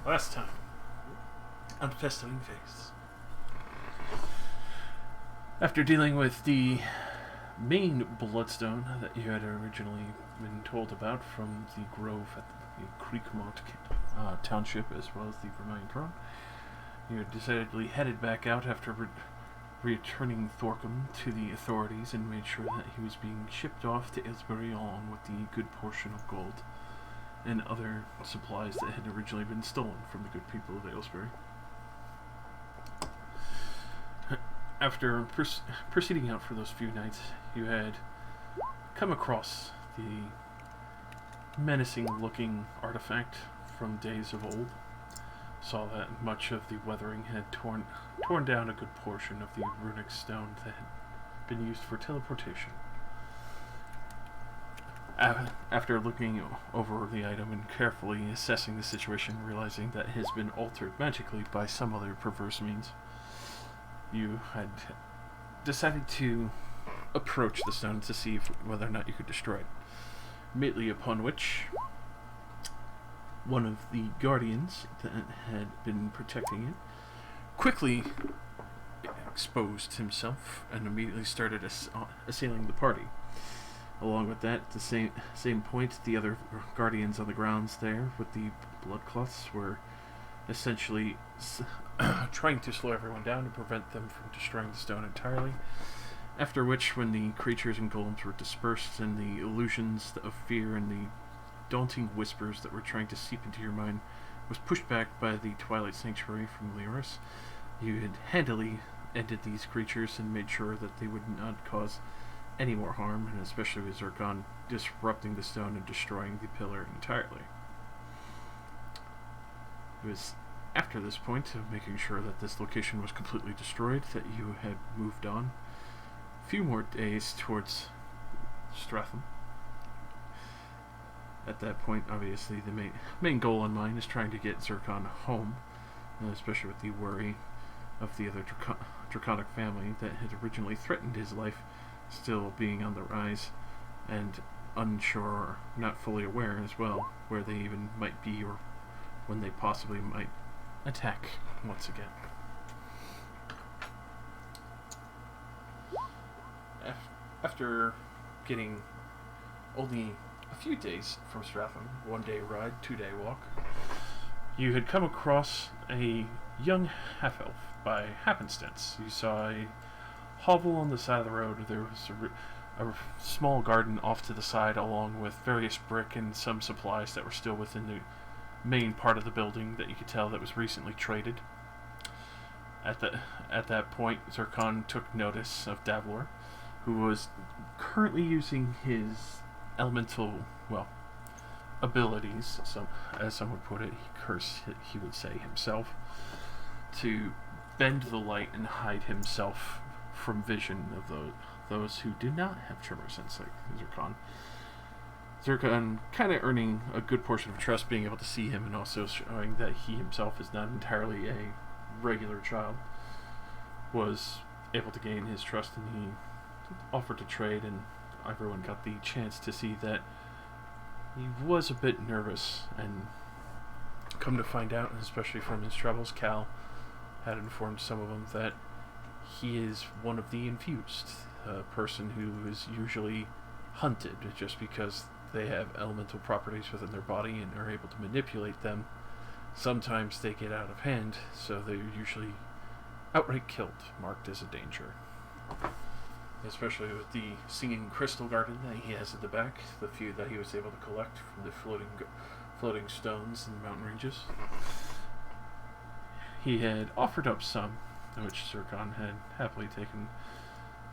Last time on Festering Phase. After dealing with the main bloodstone that you had originally been told about from the grove at the Creekmont township, as well as the Vermilion Throne, you had decidedly headed back out after returning Thorcum to the authorities and made sure that he was being shipped off to Aylesbury along with the good portion of gold and other supplies that had originally been stolen from the good people of Aylesbury. After proceeding out for those few nights, you had come across the menacing-looking artifact from days of old. Saw that much of the weathering had torn down a good portion of the runic stone that had been used for teleportation. After looking over the item and carefully assessing the situation, realizing that it has been altered magically by some other perverse means, you had decided to approach the stone to see whether or not you could destroy it. Immediately upon which, one of the guardians that had been protecting it quickly exposed himself and immediately started assailing the party. Along with that, at the same point, the other guardians on the grounds there with the blood cloths were essentially trying to slow everyone down to prevent them from destroying the stone entirely. After which, when the creatures and golems were dispersed and the illusions of fear and the daunting whispers that were trying to seep into your mind was pushed back by the Twilight Sanctuary from Lyris, you had handily ended these creatures and made sure that they would not cause any more harm, and especially with Zircon disrupting the stone and destroying the pillar entirely. It was after this point of making sure that this location was completely destroyed that you had moved on a few more days towards Stratham. At that point, obviously, the main goal in mind is trying to get Zircon home, especially with the worry of the other draconic family that had originally threatened his life still being on the rise, and unsure or not fully aware as well where they even might be or when they possibly might attack once again. After getting only a few days from Stratham, 1 day ride, 2 day walk, you had come across a young half-elf by happenstance. You saw a hovel on the side of the road. There was a small garden off to the side, along with various brick and some supplies that were still within the main part of the building that you could tell that was recently traded. At that point, Zircon took notice of Davlor, who was currently using his elemental, abilities, as some would put it, he would say himself, to bend the light and hide himself from vision of those who did not have tremor sense like Zircon. Zircon kind of earning a good portion of trust, being able to see him and also showing that he himself is not entirely a regular child, was able to gain his trust, and he offered to trade, and everyone got the chance to see that he was a bit nervous, and come to find out, especially from his travels, Cal had informed some of them that he is one of the infused, a person who is usually hunted just because they have elemental properties within their body and are able to manipulate them. Sometimes they get out of hand, so they're usually outright killed, marked as a danger. Especially with the singing crystal garden that he has at the back, the few that he was able to collect from the floating stones in the mountain ranges. He had offered up some, which Zircon had happily taken,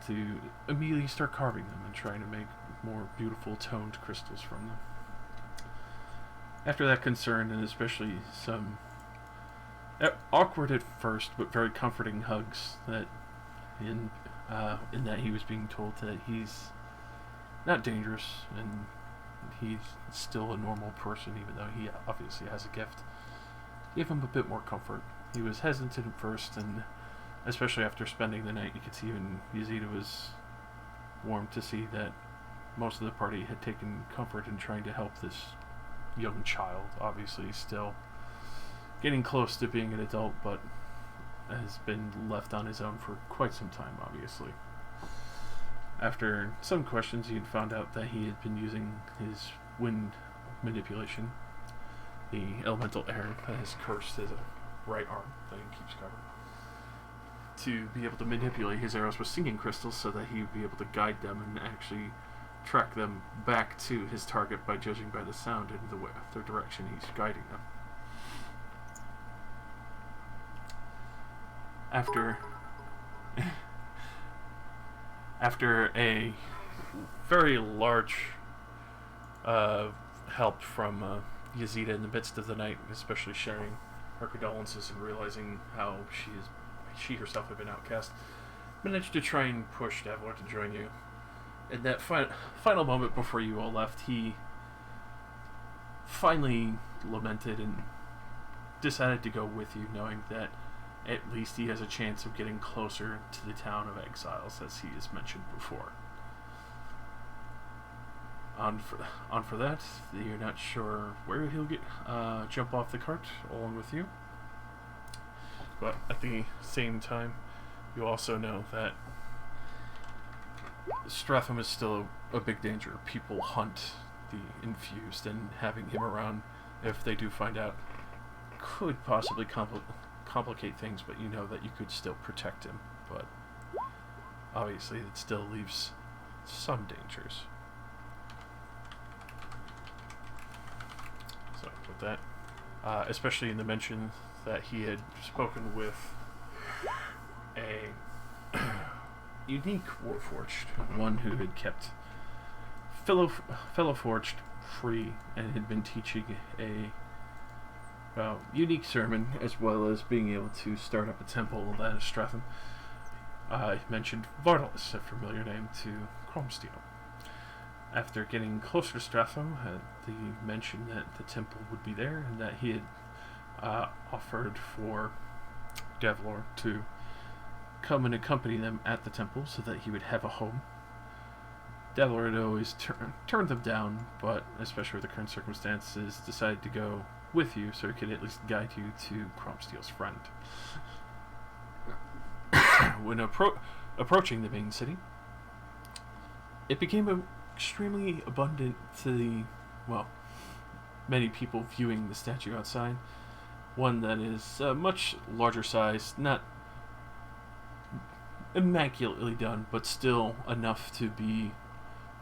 to immediately start carving them and trying to make more beautiful toned crystals from them. After that concern, and especially some awkward at first but very comforting hugs, that in that he was being told that he's not dangerous and he's still a normal person, even though he obviously has a gift, gave him a bit more comfort. He was hesitant at first, and especially after spending the night, you could see even Yazida was warmed to see that most of the party had taken comfort in trying to help this young child, obviously still getting close to being an adult, but has been left on his own for quite some time, obviously. After some questions, he had found out that he had been using his wind manipulation, the elemental air that has cursed his right arm that he keeps covered, to be able to manipulate his arrows with singing crystals so that he would be able to guide them and actually track them back to his target by judging by the sound and the direction he's guiding them. After a very large help from Yazida in the midst of the night, especially sharing her condolences and realizing how she herself had been outcast, managed to try and push Davlor to join you. In that final moment before you all left, he finally lamented and decided to go with you, knowing that at least he has a chance of getting closer to the town of exiles, as he has mentioned before. On for that, you're not sure where he'll jump off the cart along with you. But at the same time, you also know that Stratham is still a big danger. People hunt the infused, and having him around, if they do find out, could possibly complicate things, but you know that you could still protect him. But obviously it still leaves some dangers. So with that, especially in the mention that he had spoken with a unique warforged, one who had kept fellow forged free and had been teaching a unique sermon, as well as being able to start up a temple that is Stratham. I mentioned Vardalis, a familiar name to Cromsteel. After getting closer to Stratham, he mentioned that the temple would be there and that he had offered for Davlor to come and accompany them at the temple so that he would have a home. Davlor had always turned them down, but especially with the current circumstances, decided to go with you so he could at least guide you to Cromsteel's friend. When approaching the main city, it became extremely abundant to the, many people viewing the statue outside. One that is much larger size, not immaculately done, but still enough to be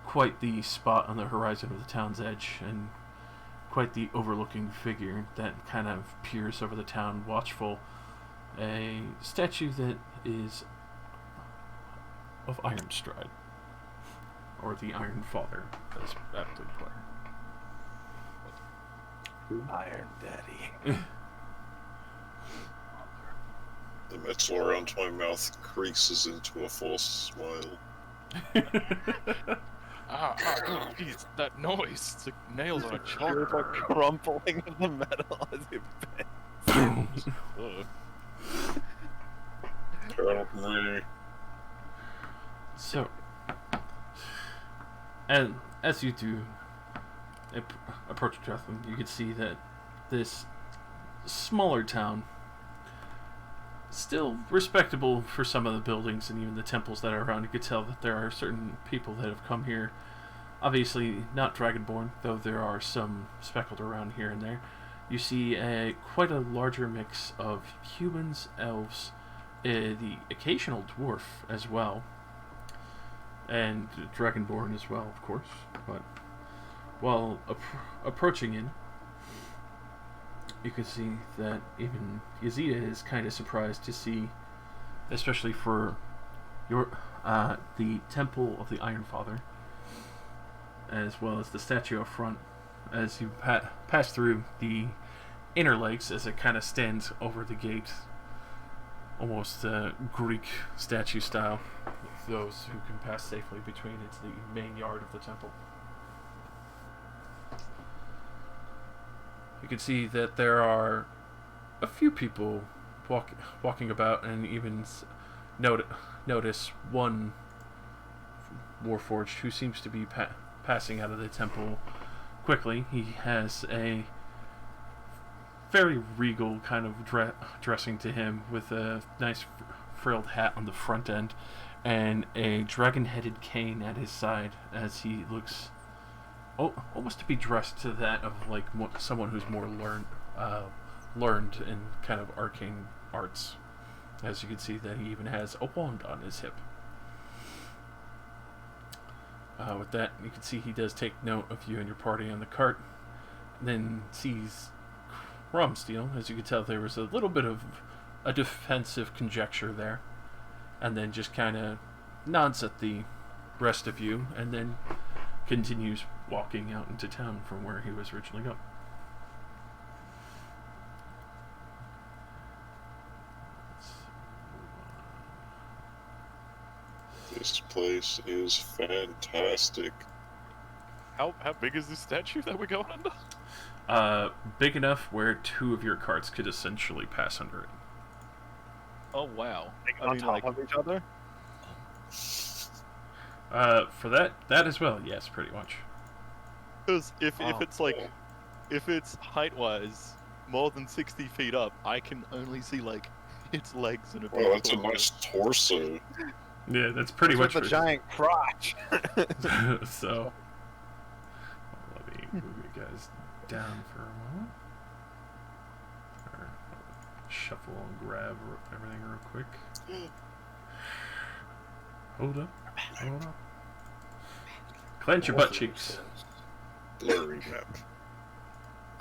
quite the spot on the horizon of the town's edge, and quite the overlooking figure that kind of peers over the town, watchful. A statue that is of Ironstride, or the Iron Father, as aptly put. Iron Daddy. The metal around my mouth creases into a false smile. Jeez, that noise! It's like nails on a You're chalkboard. like crumpling of the metal as it bends. Help me. So, and as you do approach Stratham, you can see that this smaller town, still respectable for some of the buildings and even the temples that are around. You could tell that there are certain people that have come here. Obviously not Dragonborn, though there are some speckled around here and there. You see quite a larger mix of humans, elves, the occasional dwarf as well, and Dragonborn as well, of course. But while approaching in, you can see that even Yazida is kind of surprised to see, especially for the Temple of the Iron Father, as well as the statue up front, as you pass through the inner legs as it kind of stands over the gate, almost Greek statue style, with those who can pass safely between into the main yard of the temple. You can see that there are a few people walking about, and even notice one Warforged who seems to be passing out of the temple quickly. He has a very regal kind of dressing to him, with a nice frilled hat on the front end and a dragon-headed cane at his side, as he looks almost to be dressed to that of like someone who's more learned in kind of arcane arts. As you can see, that he even has a wand on his hip. With that, you can see he does take note of you and your party on the cart, then sees Cromsteel. As you can tell, there was a little bit of a defensive conjecture there, and then just kind of nods at the rest of you, and then continues walking out into town from where he was originally going. This place is fantastic. How big is this statue that we're going under? Big enough where 2 of your carts could essentially pass under it. Oh wow! Like, I on mean, top like, of each other? For that as well, yes, pretty much. because if Oh. it's like, if it's height wise more than 60 feet up, I can only see like its legs and a bit. Well, that's a nice torso. Yeah, that's pretty much With a giant crotch. So, let me move you guys down for a moment. Or, shuffle and grab everything real quick. Hold up. Clench your butt cheeks. Blurry map.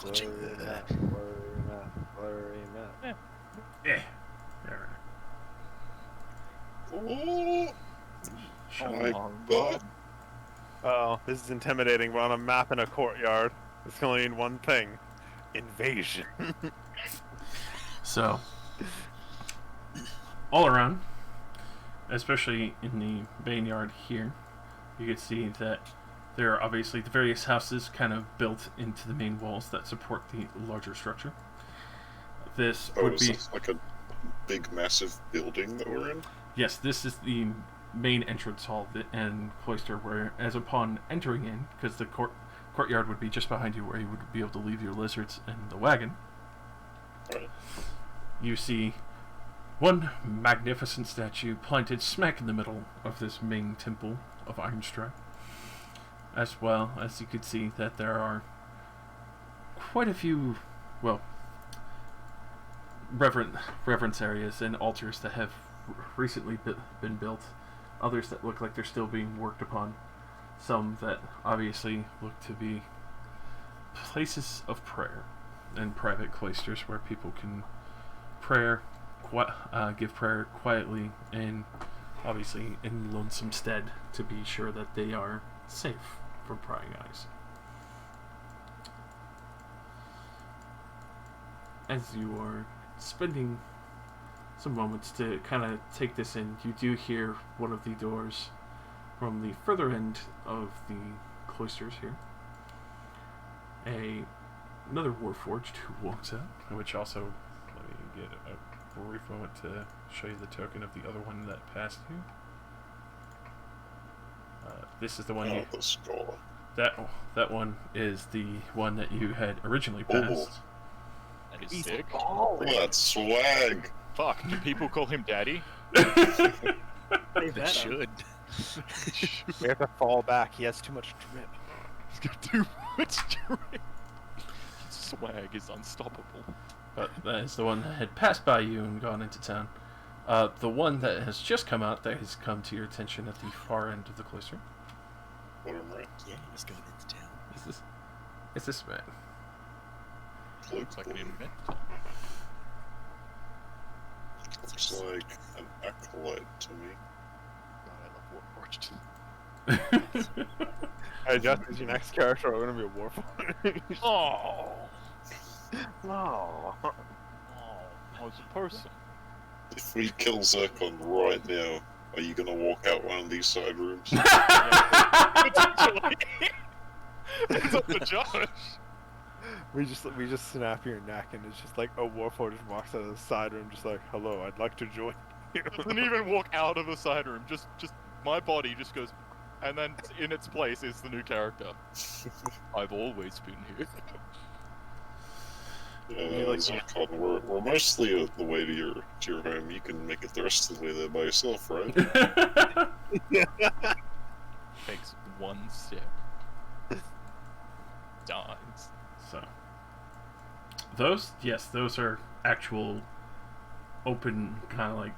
Blurry map. Yeah. There Oh, Shut my up. God. Oh, this is intimidating. We're on a map in a courtyard. It's can only mean one thing. Invasion. So, all around, especially in the main yard here, you can see that there are obviously the various houses kind of built into the main walls that support the larger structure. This Oh, would is be... this like a big, massive building that we're in? Yes, this is the main entrance hall and cloister, where, as upon entering in, because the courtyard would be just behind you, where you would be able to leave your lizards and the wagon, Right. you see one magnificent statue planted smack in the middle of this main temple of Ironstrike. As well as you could see that there are quite a few, well, reverence areas and altars that have recently been built. Others that look like they're still being worked upon. Some that obviously look to be places of prayer and private cloisters where people can give prayer quietly and obviously in lonesome stead to be sure that they are safe from prying eyes. As you are spending some moments to kind of take this in, you do hear one of the doors from the further end of the cloisters here. Another Warforged who walks out, which also, let me get a brief moment to show you the token of the other one that passed you. This is the one Oh, the skull. that one is the one that you had originally passed. That is sick. Oh, that's swag. Fuck, do people call him daddy? They should. We have to fall back. He has too much drip. He's got too much drip. Swag is unstoppable. But that is the one that had passed by you and gone into town. The one that has just come out, that has come to your attention at the far end of the cloister, What am I? Yeah, he was going into town. is this man. Looks like an invent. Looks like an acolyte to me. God, I love Warforged. Hey, Jeff, is your next character going to be a warforged? Oh, No. I was a person. If we kill Zircon right now, are you gonna walk out one of these side rooms? Potentially. It's up to Josh. We just snap your neck and it's just like a warforged walks out of the side room just like, hello, I'd like to join you. Doesn't even walk out of the side room. Just my body just goes, and then in its place is the new character. I've always been here. like- Zircon, we're mostly the way to your home. You can make it the rest of the way there by yourself, right? Takes one step. Dies. So, those are actual open kind of like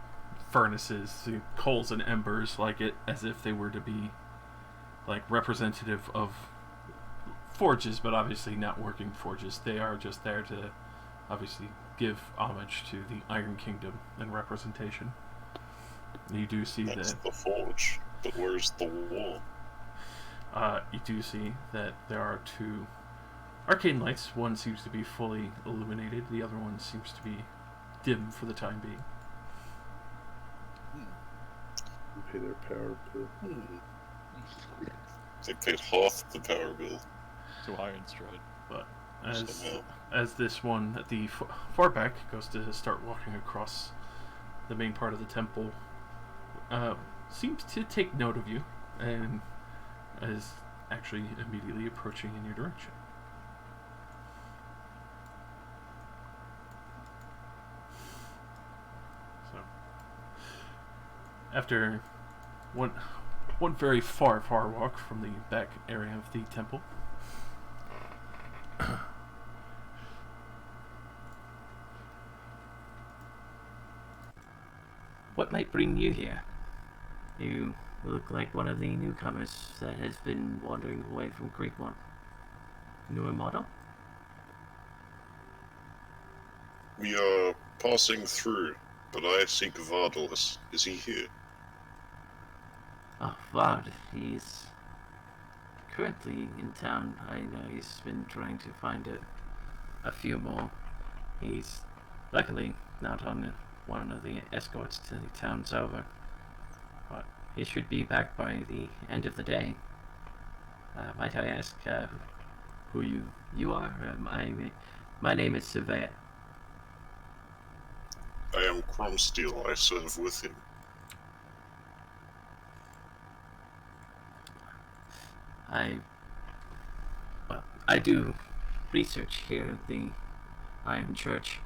furnaces, coals and embers, like it as if they were to be like representative of forges, but obviously not working forges. They are just there to obviously give homage to the Iron Kingdom and representation. You do see That's that the forge, but where's the wall? you do see that there are two arcane lights. One seems to be fully illuminated. The other one seems to be dim for the time being. Pay their power bill. They paid half the power bill. To Iron Stride. But Somehow. as this one at the far back goes to start walking across the main part of the temple, seems to take note of you and is actually immediately approaching in your direction. So, after one very far walk from the back area of the temple, What might bring you here? You look like one of the newcomers that has been wandering away from Creekmont. Newer model? We are passing through, but I seek Vardalis. Is he here? Oh, Vard, he's currently in town. I know he's been trying to find a few more. He's luckily not on one of the escorts to the town's over. But he should be back by the end of the day. Might I ask who you are? My name is Surveyor. I am Cromsteel. I serve with him. I do research here at the Iron Church.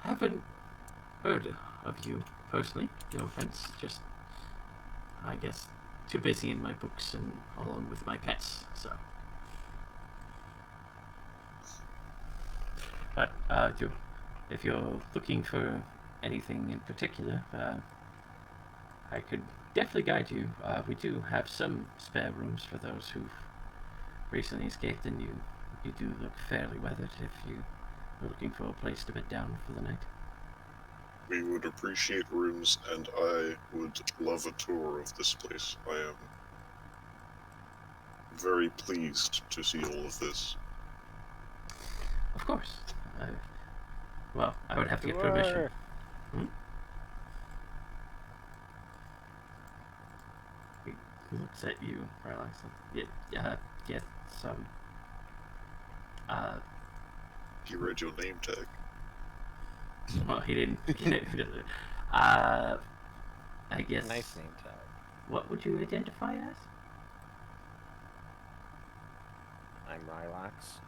Haven't heard of you personally. No offense, just I guess too busy in my books and along with my pets. So, but if you're looking for anything in particular, I could definitely guide you. We do have some spare rooms for those who've recently escaped, and you do look fairly weathered if you are looking for a place to bed down for the night. We would appreciate rooms, and I would love a tour of this place. I am very pleased to see all of this. Of course. Well, I would have to get permission. He looks at you, relaxed. Yes, some. He read your name tag. Well, he didn't. I guess. Nice name tag. What would you identify as? I'm Rylax.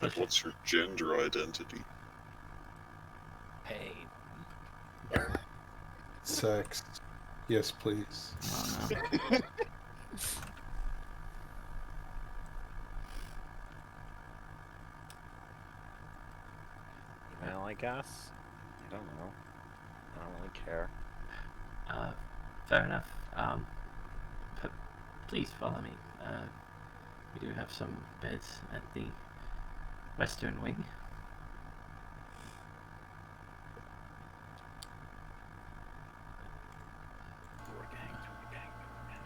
And what's your gender identity? Hey. Sex. Yes, please. Oh, no. Well, I guess. I don't know. I don't really care. Fair enough. Please follow me. We do have some beds at the western wing.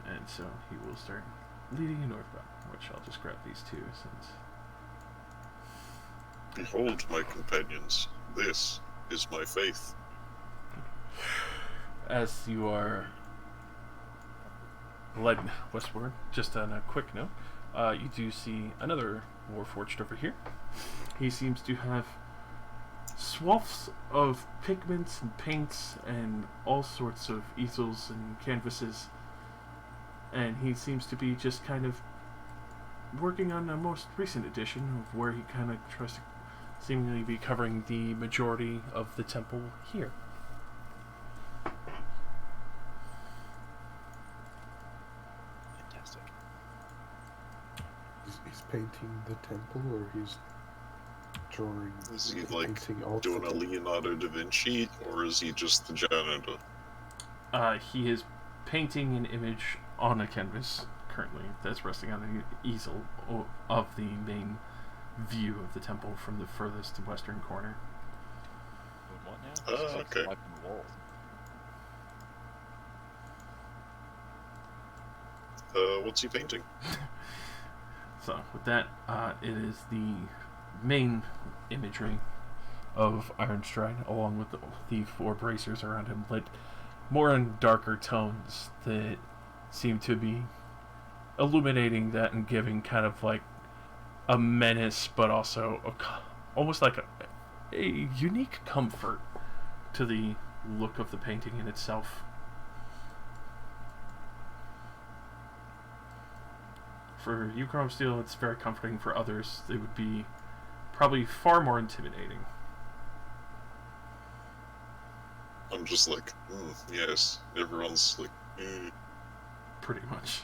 And so he will start leading you northbound, which I'll just grab these two since. Behold, my companions, this is my faith. As you are led westward, just on a quick note, you do see another Warforged over here. He seems to have swaths of pigments and paints and all sorts of easels and canvases, and he seems to be just kind of working on a most recent edition of where he kind of tries to seemingly be covering the majority of the temple here. Fantastic. He's painting the temple, or he's drawing. Is he like painting off doing the a temple? Leonardo da Vinci, or is he just the janitor? He is painting an image on a canvas currently that's resting on an easel of the main view of the temple from the furthest western corner. Doing what now? Ah, Just, like, okay. swiping the wall. What's he painting? So with that, it is the main imagery of Ironstride, along with the four bracers around him, lit more in darker tones that seem to be illuminating that and giving kind of like a menace, but also almost like a unique comfort to the look of the painting in itself. For you, Chrome Steel, it's very comforting. For others, it would be probably far more intimidating. I'm just like, yes. Everyone's like, Pretty much.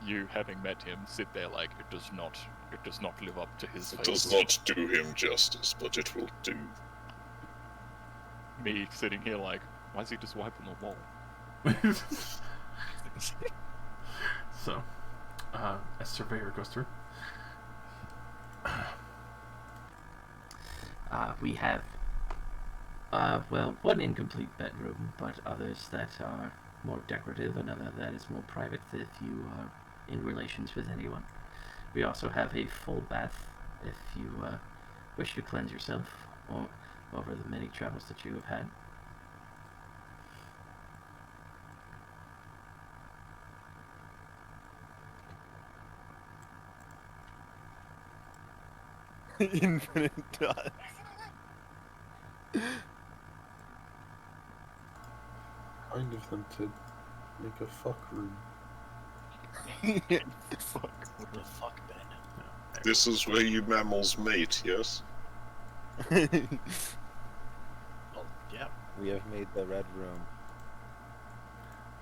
You, having met him, sit there like it does not live up to his it face. does not do him justice, but it will do. Me sitting here like, why is he just wiping the wall? So, as Surveyor goes through. We have, well, one incomplete bedroom, but others that are more decorative, another that is more private if you are in relations with anyone. We also have a full bath if you wish to cleanse yourself or over the many travels that you have had. Infinite dust. Kind of them to make a fuck room. Fuck. What the fuck, Ben? This is where you mammals mate, yes? Well, yeah. We have made the red room.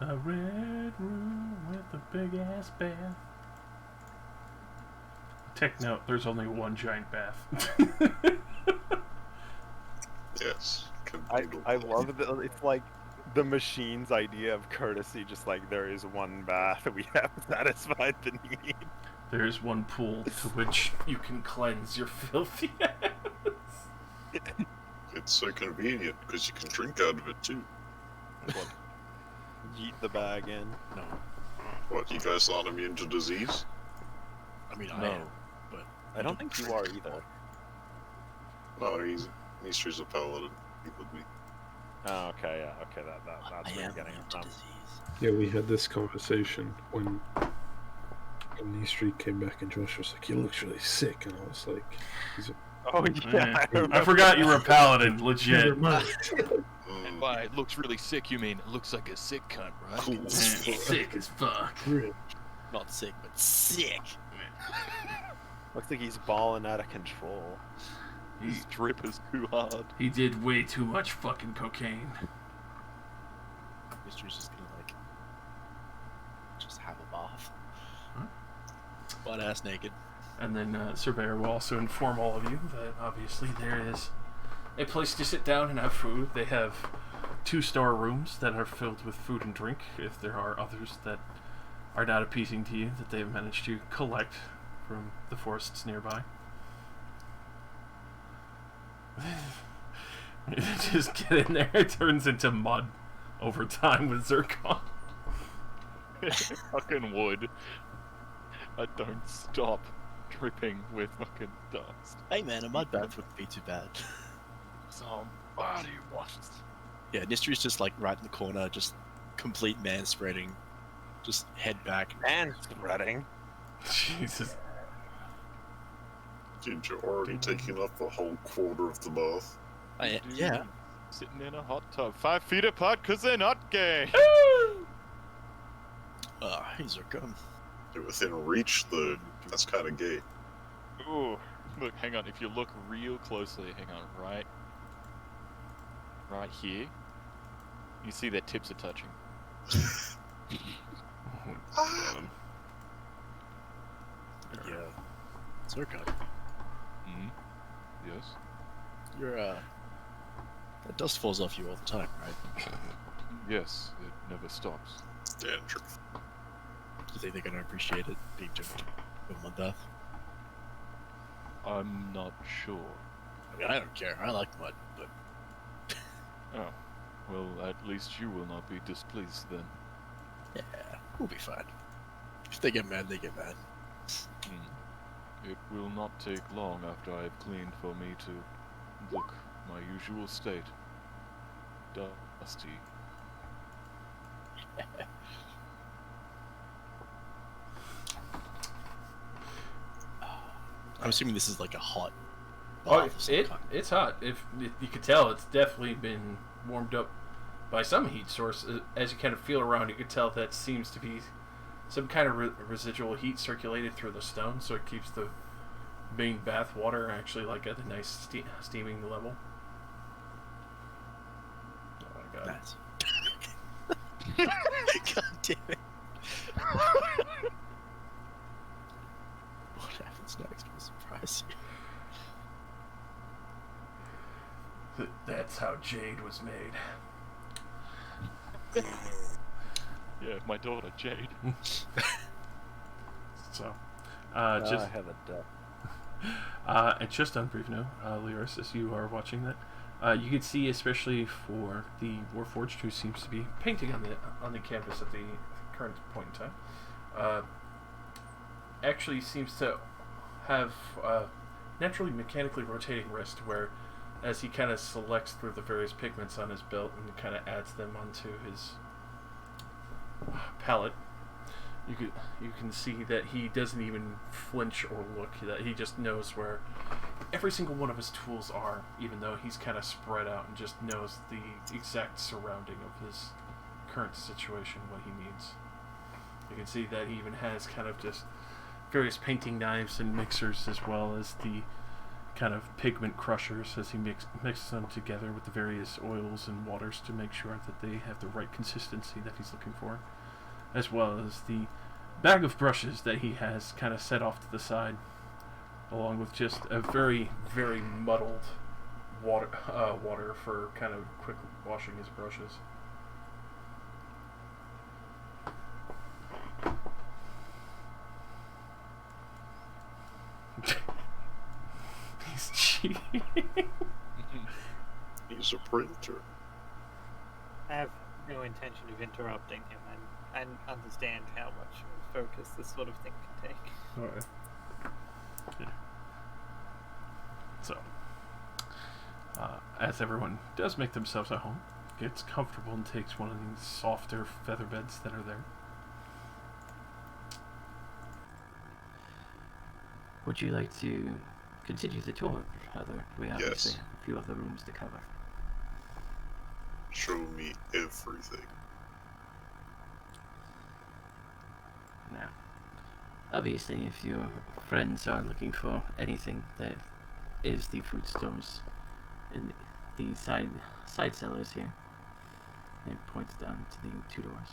A red room with a big ass bath. Take note, there's only one giant bath. Yes. Can I handle love that. It's like the machine's idea of courtesy. Just like there is one bath, we have satisfied the need. There is one pool to which you can cleanse your filthy ass. It's so convenient because you can drink out of it too. Yeet the bag in. No. What, you guys aren't immune to disease? I mean, I No. am, but I don't think you are either. No, he's a paladin. He would be. Oh, okay, yeah, okay, that's I where you're am getting immune it to from. disease. Yeah, we had this conversation when Street came back and Josh was like, "He looks really sick," and I was like, "He's a Oh yeah, I forgot you were a paladin, legit. never mind." And by it looks really sick, you mean it looks like a sick cunt, right? Cool. Sick as fuck. Not sick, but sick. Looks like he's balling out of control. His drip is too hard. He did way too much fucking cocaine. Mystery's just gonna like just have a bath. Huh? Butt ass naked. And then Surveyor will also inform all of you that obviously there is a place to sit down and have food. They have 2 storerooms that are filled with food and drink, if there are others that are not appeasing to you that they've managed to collect from the forests nearby. Just get in there, it turns into mud over time with zircon. Fucking wood. I don't stop dripping with fucking dust. Hey man, a mud bath wouldn't be too bad. Somebody washes. Yeah, Mystery's just like right in the corner, just complete man spreading. Just head back. And spreading. Jesus. Dude, you're already taking up a whole quarter of the bath. Yeah. Sitting in a hot tub 5 feet apart because they're not gay. He's a gun. Within reach, that's kind of gay. Ooh, look, hang on. If you look real closely, hang on, right here, you see their tips are touching. Yeah. Zircon, Hmm. Yes. you're that dust falls off you all the time, right? Yes, it never stops. Dandruff. Do you think they're gonna appreciate it being turned to a mud bath? I'm not sure. I mean, I don't care. I like mud, but Oh, well, at least you will not be displeased then. yeah, we'll be fine. If they get mad, they get mad. It will not take long after I have cleaned for me to look my usual state. Dusty. I'm assuming this is like a hot. Oh, bath of some kind. it's hot. If you could tell, it's definitely been warmed up by some heat source. As you kind of feel around, you could tell that seems to be some kind of residual heat circulated through the stone, so it keeps the main bath water actually like at a nice steaming level. Oh my god! Nice. God damn it! What happens next will surprise you. That's how jade was made. Yeah, my daughter, Jade. So, I just have a duck. and just on brief note, Leoris, as you are watching that, you can see, especially for the Warforged, who seems to be painting on the canvas at the current point in time, actually seems to have naturally mechanically rotating wrist, where as he kind of selects through the various pigments on his belt and kind of adds them onto his palette, you can see that he doesn't even flinch or look. That he just knows where every single one of his tools are, even though he's kind of spread out and just knows the exact surrounding of his current situation, what he needs. You can see that he even has kind of just various painting knives and mixers, as well as the kind of pigment crushers as he mixes them together with the various oils and waters to make sure that they have the right consistency that he's looking for, as well as the bag of brushes that he has kind of set off to the side, along with just a very, very muddled water for kind of quick washing his brushes. He's cheating. He's a printer. I have no intention of interrupting him and understand how much focus this sort of thing can take. Alright. Yeah. So, as everyone does make themselves at home, gets comfortable and takes one of these softer feather beds that are there. Would you like to continue the tour, Heather? We obviously Yes. have a few other rooms to cover. Show me everything. Now, obviously, if your friends are looking for anything, that is the fruit stores in the side cellars here. It points down to the two doors.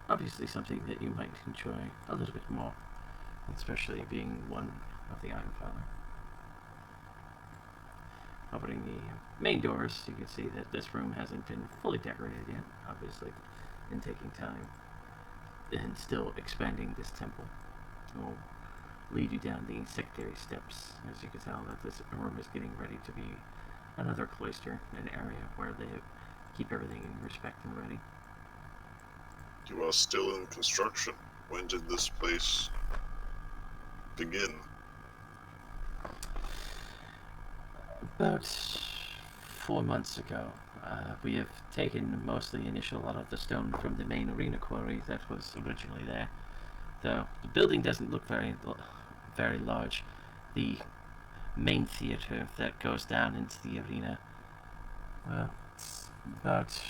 Obviously, something that you might enjoy a little bit more, especially being one of the Ironfather. Opening the main doors, you can see that this room hasn't been fully decorated yet, obviously, and taking time, and still expanding this temple will lead you down the secondary steps. As you can tell, that this room is getting ready to be another cloister, an area where they keep everything in respect and ready. You are still in construction. When did this place begin? About 4 months ago, we have taken mostly initial out of the stone from the main arena quarry that was originally there. Though the building doesn't look very large. The main theater that goes down into the arena, well, it's about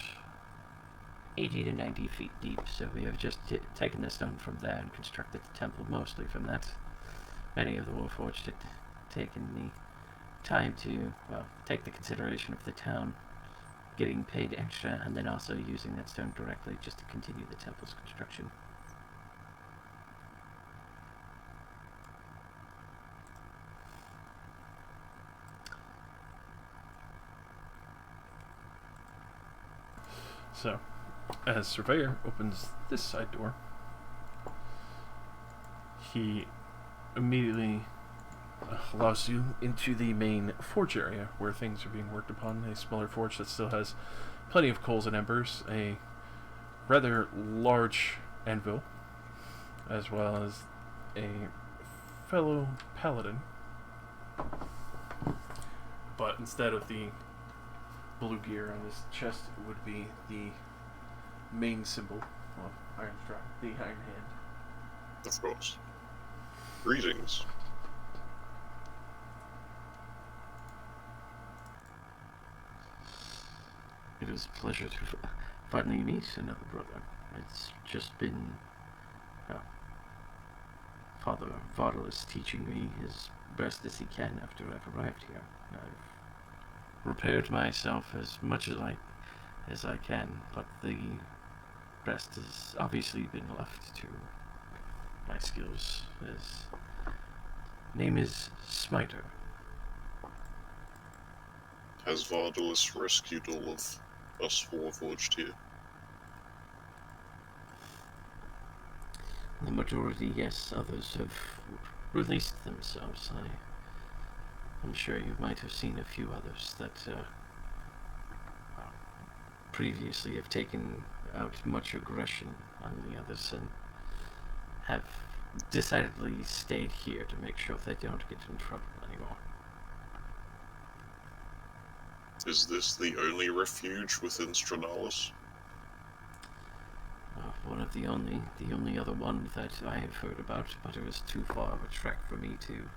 80 to 90 feet deep, so we have just taken the stone from there and constructed the temple mostly from that. Many of the Warforged had taken the time to, well, take the consideration of the town getting paid extra and then also using that stone directly just to continue the temple's construction. So, as Surveyor opens this side door, he immediately allows you into the main forge area where things are being worked upon. A smaller forge that still has plenty of coals and embers, a rather large anvil, as well as a fellow paladin. But instead of the blue gear on his chest, it would be the main symbol of Ironstrike, the Iron Hand. Of course. Greetings. It is a pleasure to finally meet another brother. It's just been Father Vardalos teaching me his best as he can after I've arrived here. I've prepared myself as much as I can, but the rest has obviously been left to my skills. His name is Smiter. Has Vardalos rescued all of us Warforged here? The majority, yes. Others have released themselves. I'm sure you might have seen a few others that previously have taken out much aggression on the others and have decidedly stayed here to make sure they don't get in trouble anymore. Is this the only refuge within Stranalis? One of the only other one that I have heard about, but it was too far of a trek for me to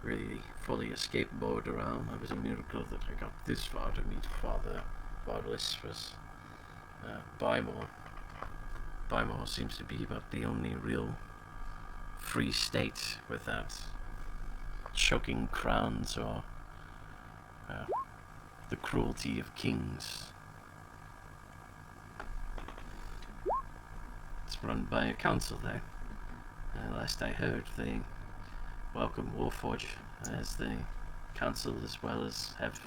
really fully escape Border Realm. It was a miracle that I got this far to meet Father Vardalos was Bymore. Bymore seems to be about the only real free state without choking crowns or the cruelty of kings. It's run by a council there. Last I heard, they welcome Warforge as the council, as well as have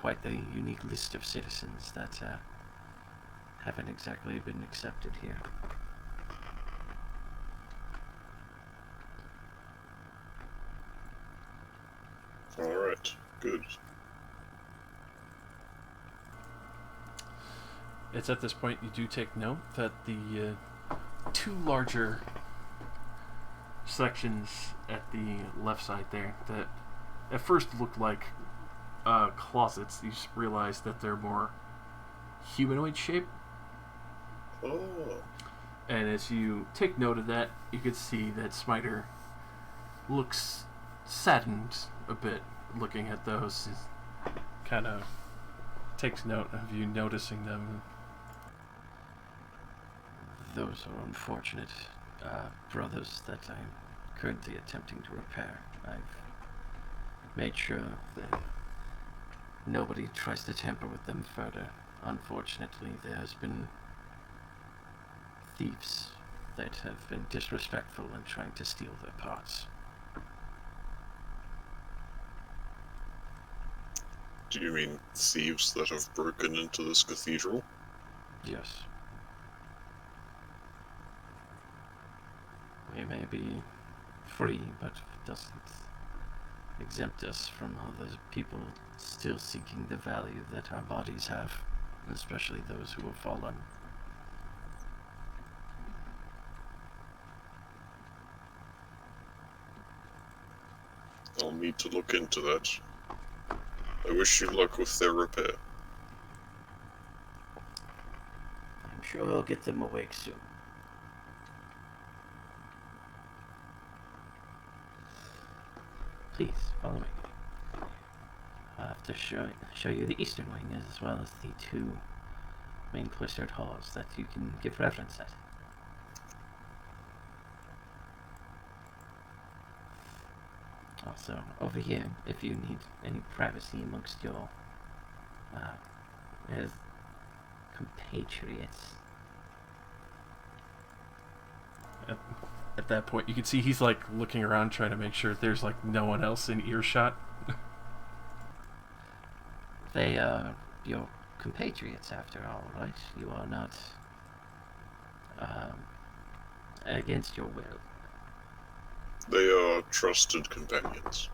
quite the unique list of citizens that haven't exactly been accepted here. Alright, good. It's at this point you do take note that the two larger sections at the left side there that at first looked like closets, you just realize that they're more humanoid shape. Oh. And as you take note of that, you could see that Smiter looks saddened a bit looking at those. He kind of takes note of you noticing them. Those are unfortunate brothers that I'm currently attempting to repair. I've made sure that nobody tries to tamper with them further. Unfortunately, there's been thieves that have been disrespectful and trying to steal their parts. Do you mean thieves that have broken into this cathedral? Yes. We may be free, but it doesn't exempt us from other people still seeking the value that our bodies have, especially those who have fallen. I'll need to look into that. I wish you luck with their repair. I'm sure we'll get them awake soon. Please, follow me. I'll have to show you the eastern wing as well as the two main cloistered halls that you can give reference at. Also, over here, if you need any privacy amongst your uh, compatriots. At that point, you can see he's like looking around, trying to make sure there's like no one else in earshot. They are your compatriots, after all, right? You are not against your will. They are trusted companions.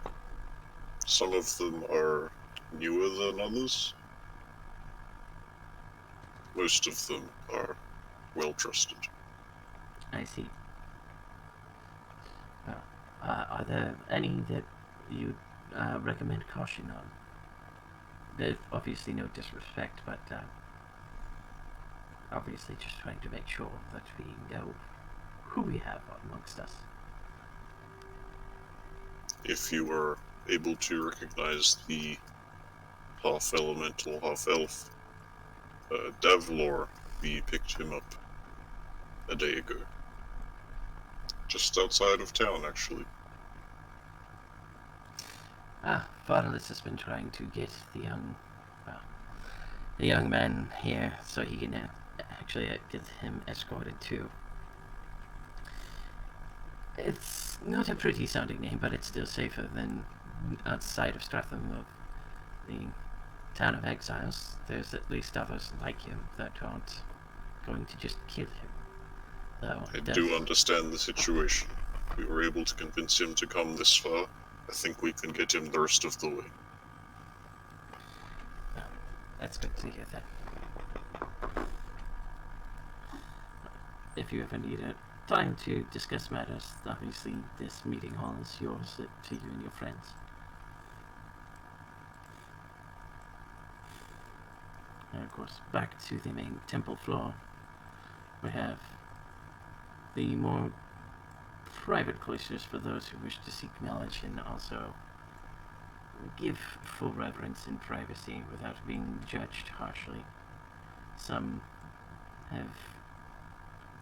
Some of them are newer than others. Most of them are well trusted. I see. Are there any that you recommend caution on? There's obviously no disrespect, but obviously just trying to make sure that we know who we have amongst us. If you are able to recognize the half-elemental, half-elf Davlor, we picked him up a day ago. Just outside of town, actually. Vardalis has been trying to get the young man here so he can actually get him escorted too. It's not a pretty sounding name, but it's still safer than outside of Stratham of the town of exiles. There's at least others like him that aren't going to just kill him. Though I do understand the situation. We were able to convince him to come this far. I think we can get him the rest of the way. That's good to hear that. If you ever need time to discuss matters, obviously this meeting hall is yours to you and your friends. And of course, back to the main temple floor, we have the more private cloisters for those who wish to seek knowledge and also give full reverence and privacy without being judged harshly. Some have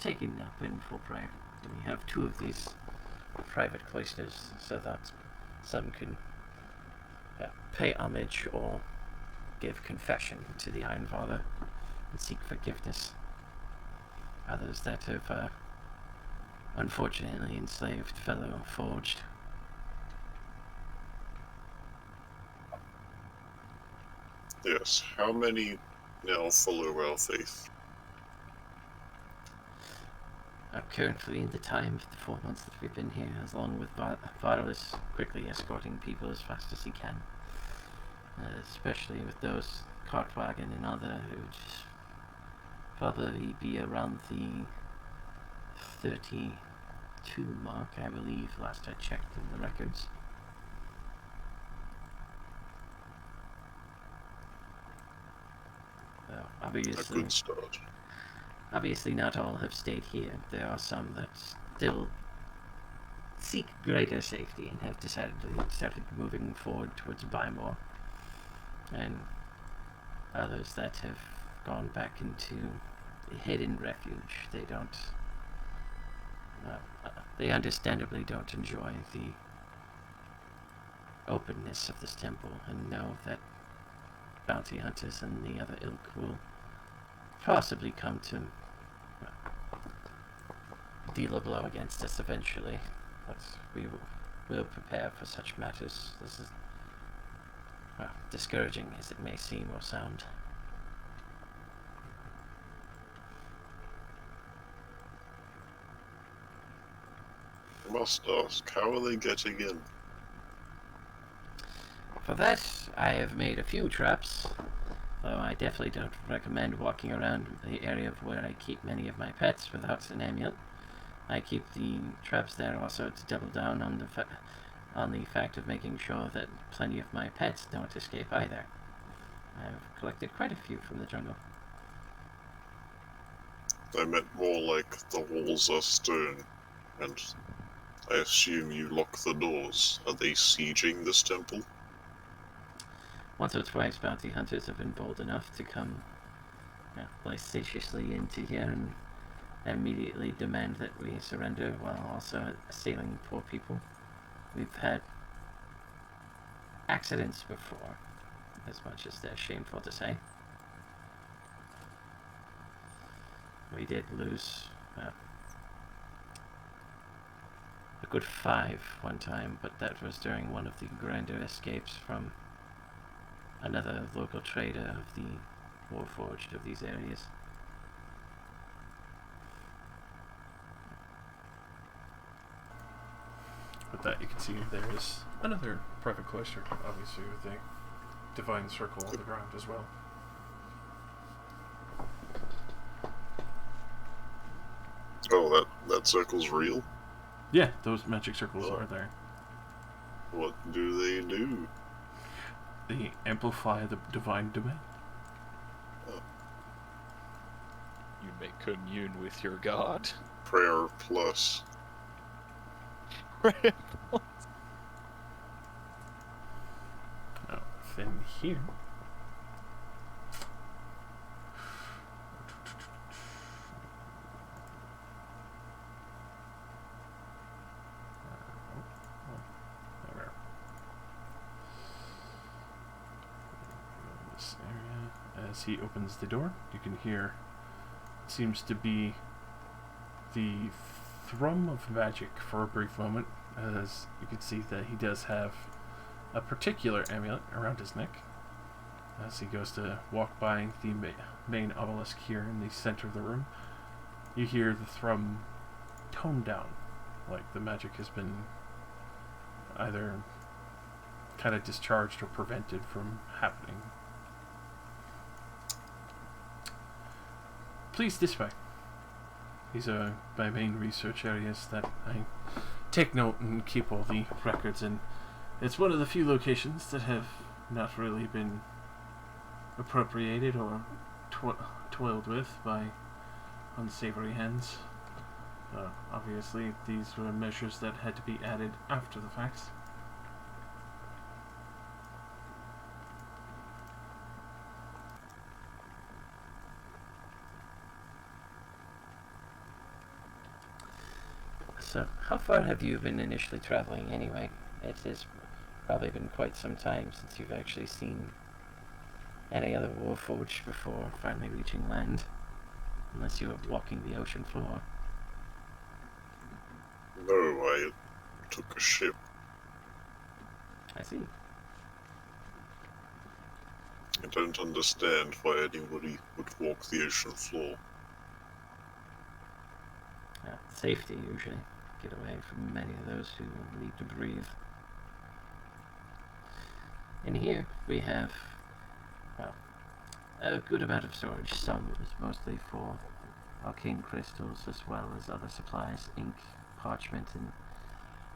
taken up in full prior. We have 2 of these private cloisters so that some can pay homage or give confession to the Iron Father and seek forgiveness. Others that have unfortunately enslaved fellow forged. Yes, how many now follow our faith? Currently, in the time of the 4 months that we've been here, as long with Vardalis quickly escorting people as fast as he can. Especially with those Cartwagon and other who would just probably be around the 32 mark, I believe, last I checked in the records. Well, A obviously, good start. obviously not all have stayed here. There are some that still seek greater safety and have started moving forward towards Bymore. And others that have gone back into hidden refuge. They don't... they understandably don't enjoy the openness of this temple and know that bounty hunters and the other ilk will possibly come to deal a blow against us eventually. But we will prepare for such matters. This is discouraging as it may seem or sound. I must ask, how are they getting in? For that, I have made a few traps, though I definitely don't recommend walking around the area where I keep many of my pets without an amulet. I keep the traps there also to double down on the fact of making sure that plenty of my pets don't escape either. I've collected quite a few from the jungle. I meant more like the walls are stone, and I assume you lock the doors. Are they sieging this temple? Once or twice, bounty hunters have been bold enough to come licentiously into here and immediately demand that we surrender while also assailing poor people. We've had accidents before, as much as they're shameful to say. We did lose a good 5 one time, but that was during one of the grander escapes from another local trader of the Warforged of these areas. With that, you can see there is another private cloister, obviously with a divine circle on the ground as well. Oh, that circle's real? Yeah, those magic circles are there. What do they do? They amplify the divine domain. You make commune with your god. Prayer plus. Now, then here. There. This area. As he opens the door, you can hear. It seems to be the thrum of magic for a brief moment, as you can see that he does have a particular amulet around his neck. As he goes to walk by the main obelisk here in the center of the room, you hear the thrum tone down, like the magic has been either kind of discharged or prevented from happening. Please this way. These are my main research areas that I take note and keep all the records in. It's one of the few locations that have not really been appropriated or toiled with by unsavory hands. Obviously, these were measures that had to be added after the fact. So, how far have you been initially traveling anyway? It has probably been quite some time since you've actually seen any other Warforged before finally reaching land. Unless you were walking the ocean floor. No, I took a ship. I see. I don't understand why anybody would walk the ocean floor. Safety, usually. Get away from many of those who need to breathe. In here, we have, well, a good amount of storage. Some is mostly for arcane crystals, as well as other supplies, ink, parchment, and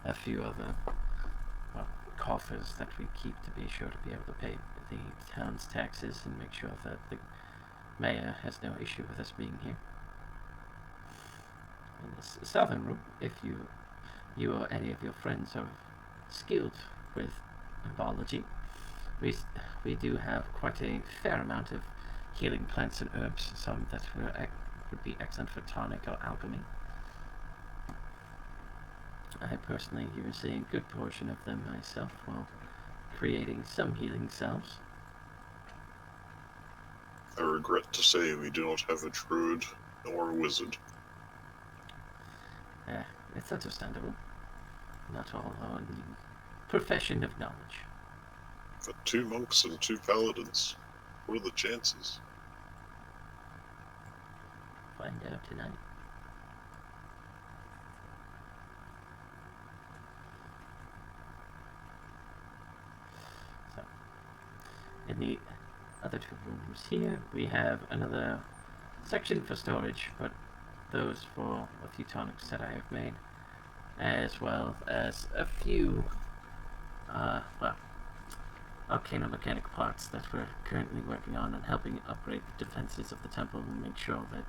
a few other coffers that we keep to be sure to be able to pay the town's taxes and make sure that the mayor has no issue with us being here. In the southern room, if you or any of your friends are skilled with herbology, we do have quite a fair amount of healing plants and herbs, some that would be excellent for tonic or alchemy. I personally use a good portion of them myself while creating some healing salves. I regret to say we do not have a druid nor a wizard. It's understandable. Not all are in the profession of knowledge. For 2 monks and 2 paladins, what are the chances? Find out tonight. So, in the other 2 rooms here, we have another section for storage, but those for a few tonics that I have made, as well as a few, arcana mechanic parts that we're currently working on and helping upgrade the defenses of the temple and make sure that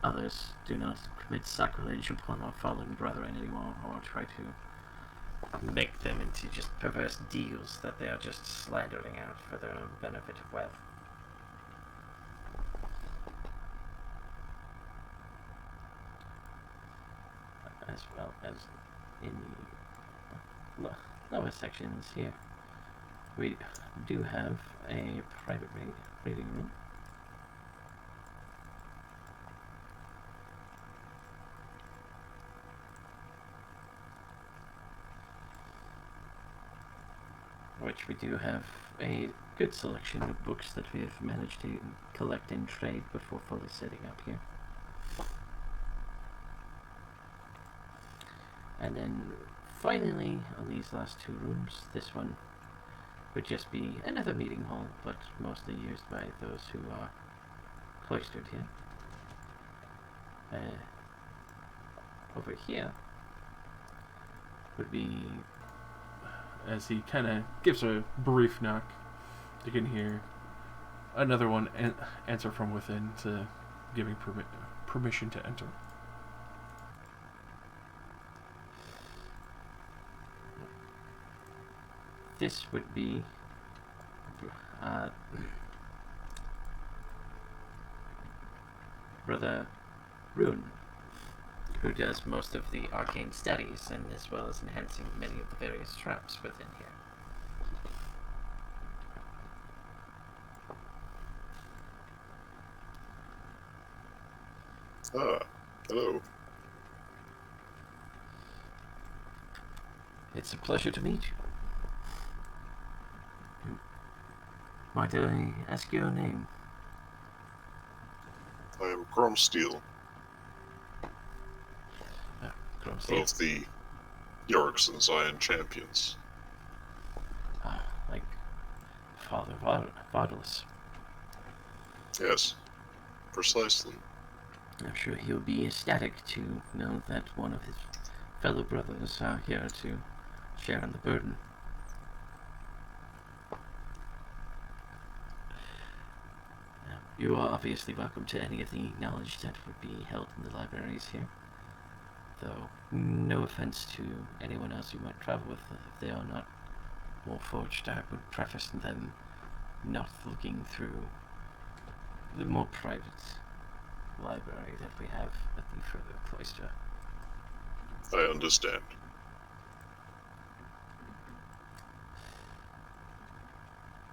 others do not commit sacrilege upon our fallen brethren anymore, or try to make them into just perverse deals that they are just slandering out for their own benefit of wealth. as well as in the lower sections here. We do have a private reading room. Which we do have a good selection of books that we have managed to collect and trade before fully setting up here. And then finally, on these last two rooms, this one would just be another meeting hall, but mostly used by those who are cloistered here. Over here would be, as he kind of gives a brief knock, you can hear another one answer from within to giving permission to enter. this would be Brother Rune, who does most of the arcane studies, and as well as enhancing many of the various traps within here. Ah, hello. It's a pleasure to meet you. Might I ask your name? I am Gromsteel Gromsteel. of the Yorks and Zion Champions. Like Father Vardalos. Yes, precisely. I'm sure he'll be ecstatic to know that one of his fellow brothers are here to share in the burden. You are obviously welcome to any of the knowledge that would be held in the libraries here. Though, no offense to anyone else you might travel with, if they are not Warforged, I would preface them not looking through the more private library that we have at the further cloister. I understand.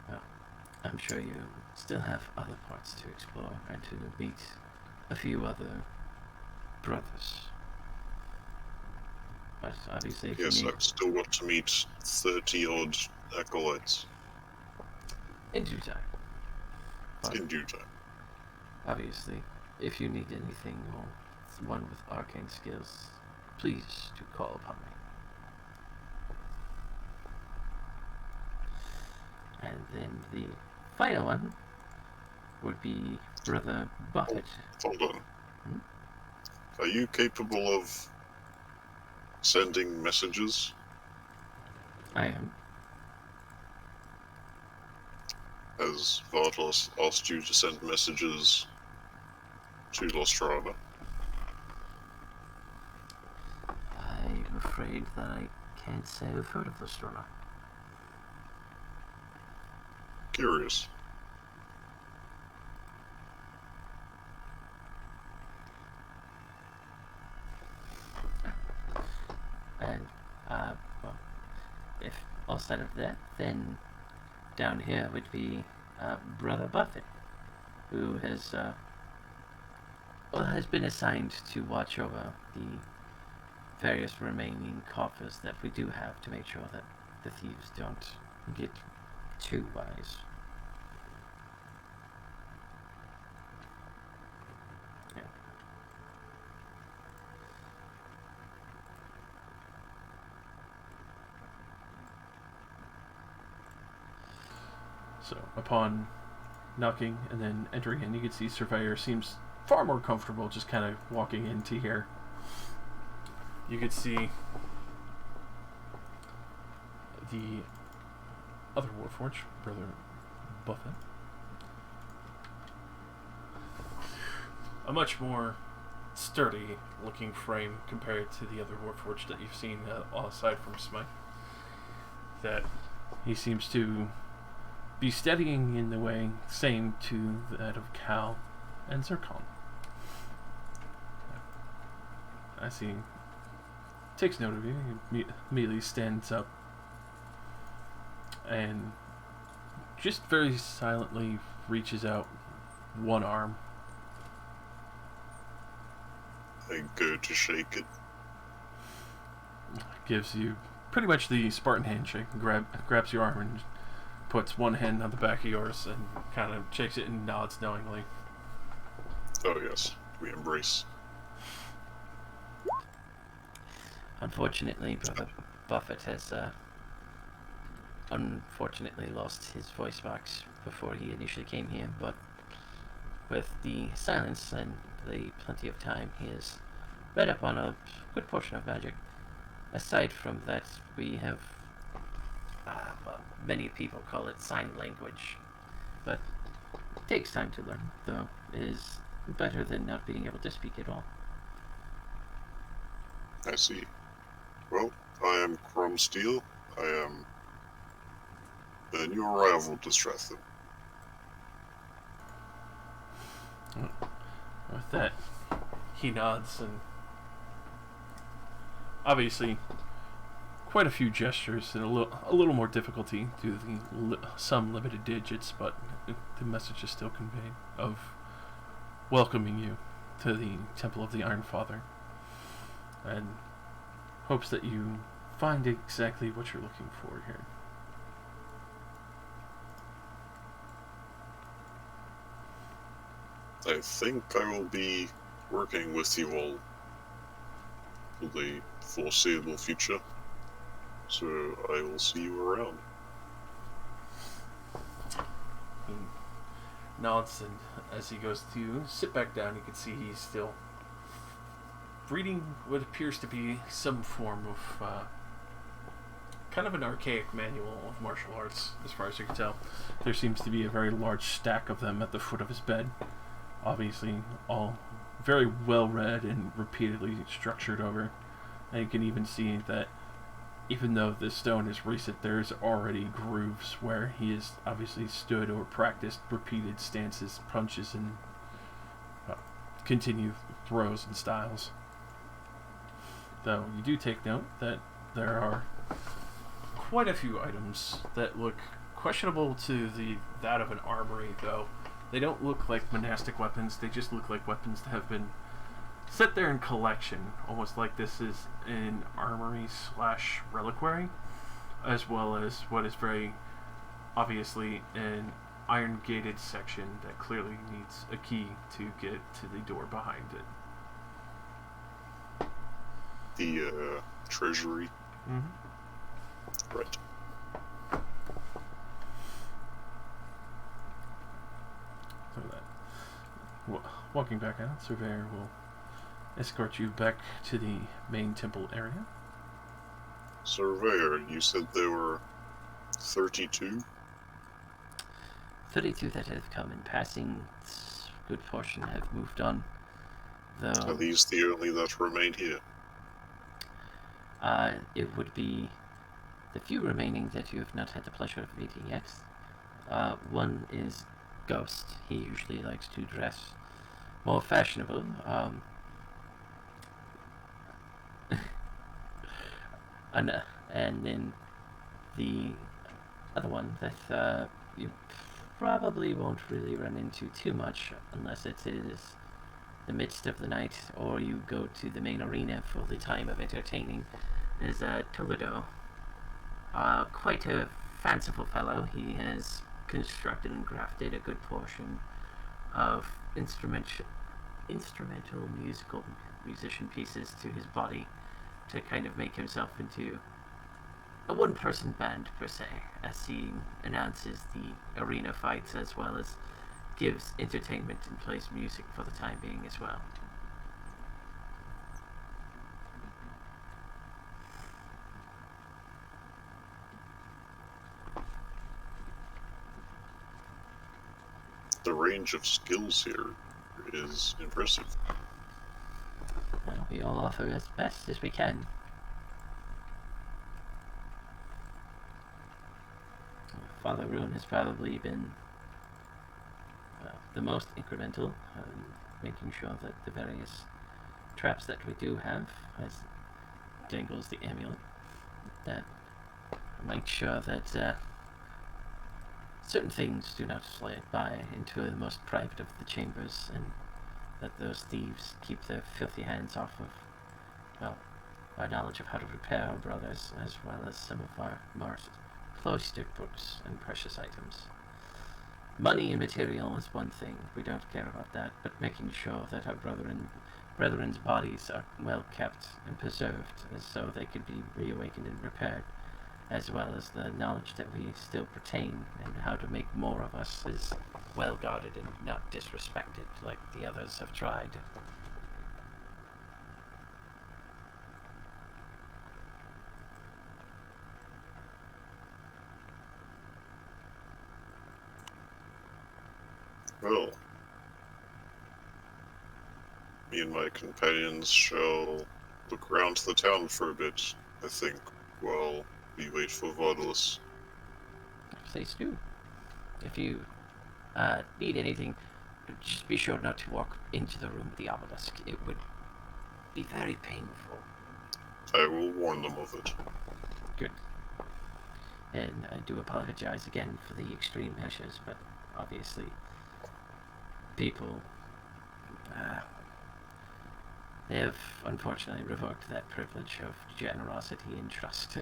Well, I'm sure you still have other parts to explore and to meet a few other brothers. But obviously, if Yes, you need... I've still got to meet 30-odd acolytes in due time. But in due time. obviously, if you need anything or one with arcane skills, please do call upon me. And then the final one would be Brother Buffett. Hold on. Are you capable of sending messages? I am. Has Vardalos asked you to send messages to Lostrada? I'm afraid that I can't say I've heard of this runner. Curious. And, well, if outside of that, then down here would be Brother Buffett, who has been assigned to watch over the various remaining coffers that we do have to make sure that the thieves don't get too wise. Yeah. So, upon knocking and then entering in, you can see Surveyor seems far more comfortable just kind of walking into here. You could see the other Warforged, Brother Buffett. A much more sturdy looking frame compared to the other Warforged that you've seen, aside from Smite. That he seems to be steadying in the way same to that of Cal and Zircon. I see takes note of you. He immediately stands up and just very silently reaches out one arm. I go to shake it. Gives you pretty much the Spartan handshake. Grabs your arm and puts one hand on the back of yours and kind of shakes it and nods knowingly. Oh yes, we embrace. Unfortunately, Brother Buffett has unfortunately lost his voice box before he initially came here, but with the silence and the plenty of time, he has read up on a good portion of magic. Aside from that, we have, well, many people call it sign language, but it takes time to learn, though it is better than not being able to speak at all. I see. Well, I am Chrome Steel. I am a new arrival to Stratham. With that, he nods and obviously quite a few gestures and a little more difficulty due to some limited digits, but the message is still conveyed of welcoming you to the Temple of the Iron Father and hopes that you find exactly what you're looking for here. I think I will be working with you all for the foreseeable future, so I will see you around. He nods, and as he goes to sit back down, you can see he's still reading what appears to be some form of kind of an archaic manual of martial arts, as far as you can tell. There seems to be a very large stack of them at the foot of his bed. Obviously, all very well read and repeatedly structured over. And you can even see that even though this stone is recent, there's already grooves where he has obviously stood or practiced repeated stances, punches, and continued throws and styles. Though you do take note that there are quite a few items that look questionable to that of an armory, though. They don't look like monastic weapons, they just look like weapons that have been set there in collection, almost like this is an armory / reliquary, as well as what is very obviously an iron gated section that clearly needs a key to get to the door behind it. The treasury. Mm-hmm. Right. So that walking back out, Surveyor will escort you back to the main temple area. Surveyor, you said there were 32? 32 that have come in passing. A good portion have moved on, though. Are these the only that remain here? It would be the few remaining that you have not had the pleasure of meeting yet. One is Ghost. He usually likes to dress more fashionable. And then the other one that you probably won't really run into too much unless it is the midst of the night or you go to the main arena for the time of entertaining is Toledo. Quite a fanciful fellow. He has constructed and crafted a good portion of instrumental musician pieces to his body to kind of make himself into a one-person band per se, as he announces the arena fights as well as gives entertainment and plays music for the time being as well. The range of skills here is impressive. Well, we all offer as best as we can. Father Rune has probably been the most incremental, making sure that the various traps that we do have has dangles the amulet that makes sure that certain things do not slide by into the most private of the chambers, and that those thieves keep their filthy hands off of, well, our knowledge of how to repair our brothers, as well as some of our more cloistered books and precious items. Money and material is one thing, we don't care about that, but making sure that our brethren's bodies are well kept and preserved, as so they could be reawakened and repaired, as well as the knowledge that we still retain and how to make more of us is well guarded and not disrespected like the others have tried. Well, me and my companions shall look around the town for a bit, I think, while we wait for Vaudelis. Please do. If you need anything, just be sure not to walk into the room with the obelisk. It would be very painful. I will warn them of it. Good. And I do apologize again for the extreme measures, but obviously people they have unfortunately revoked that privilege of generosity and trust.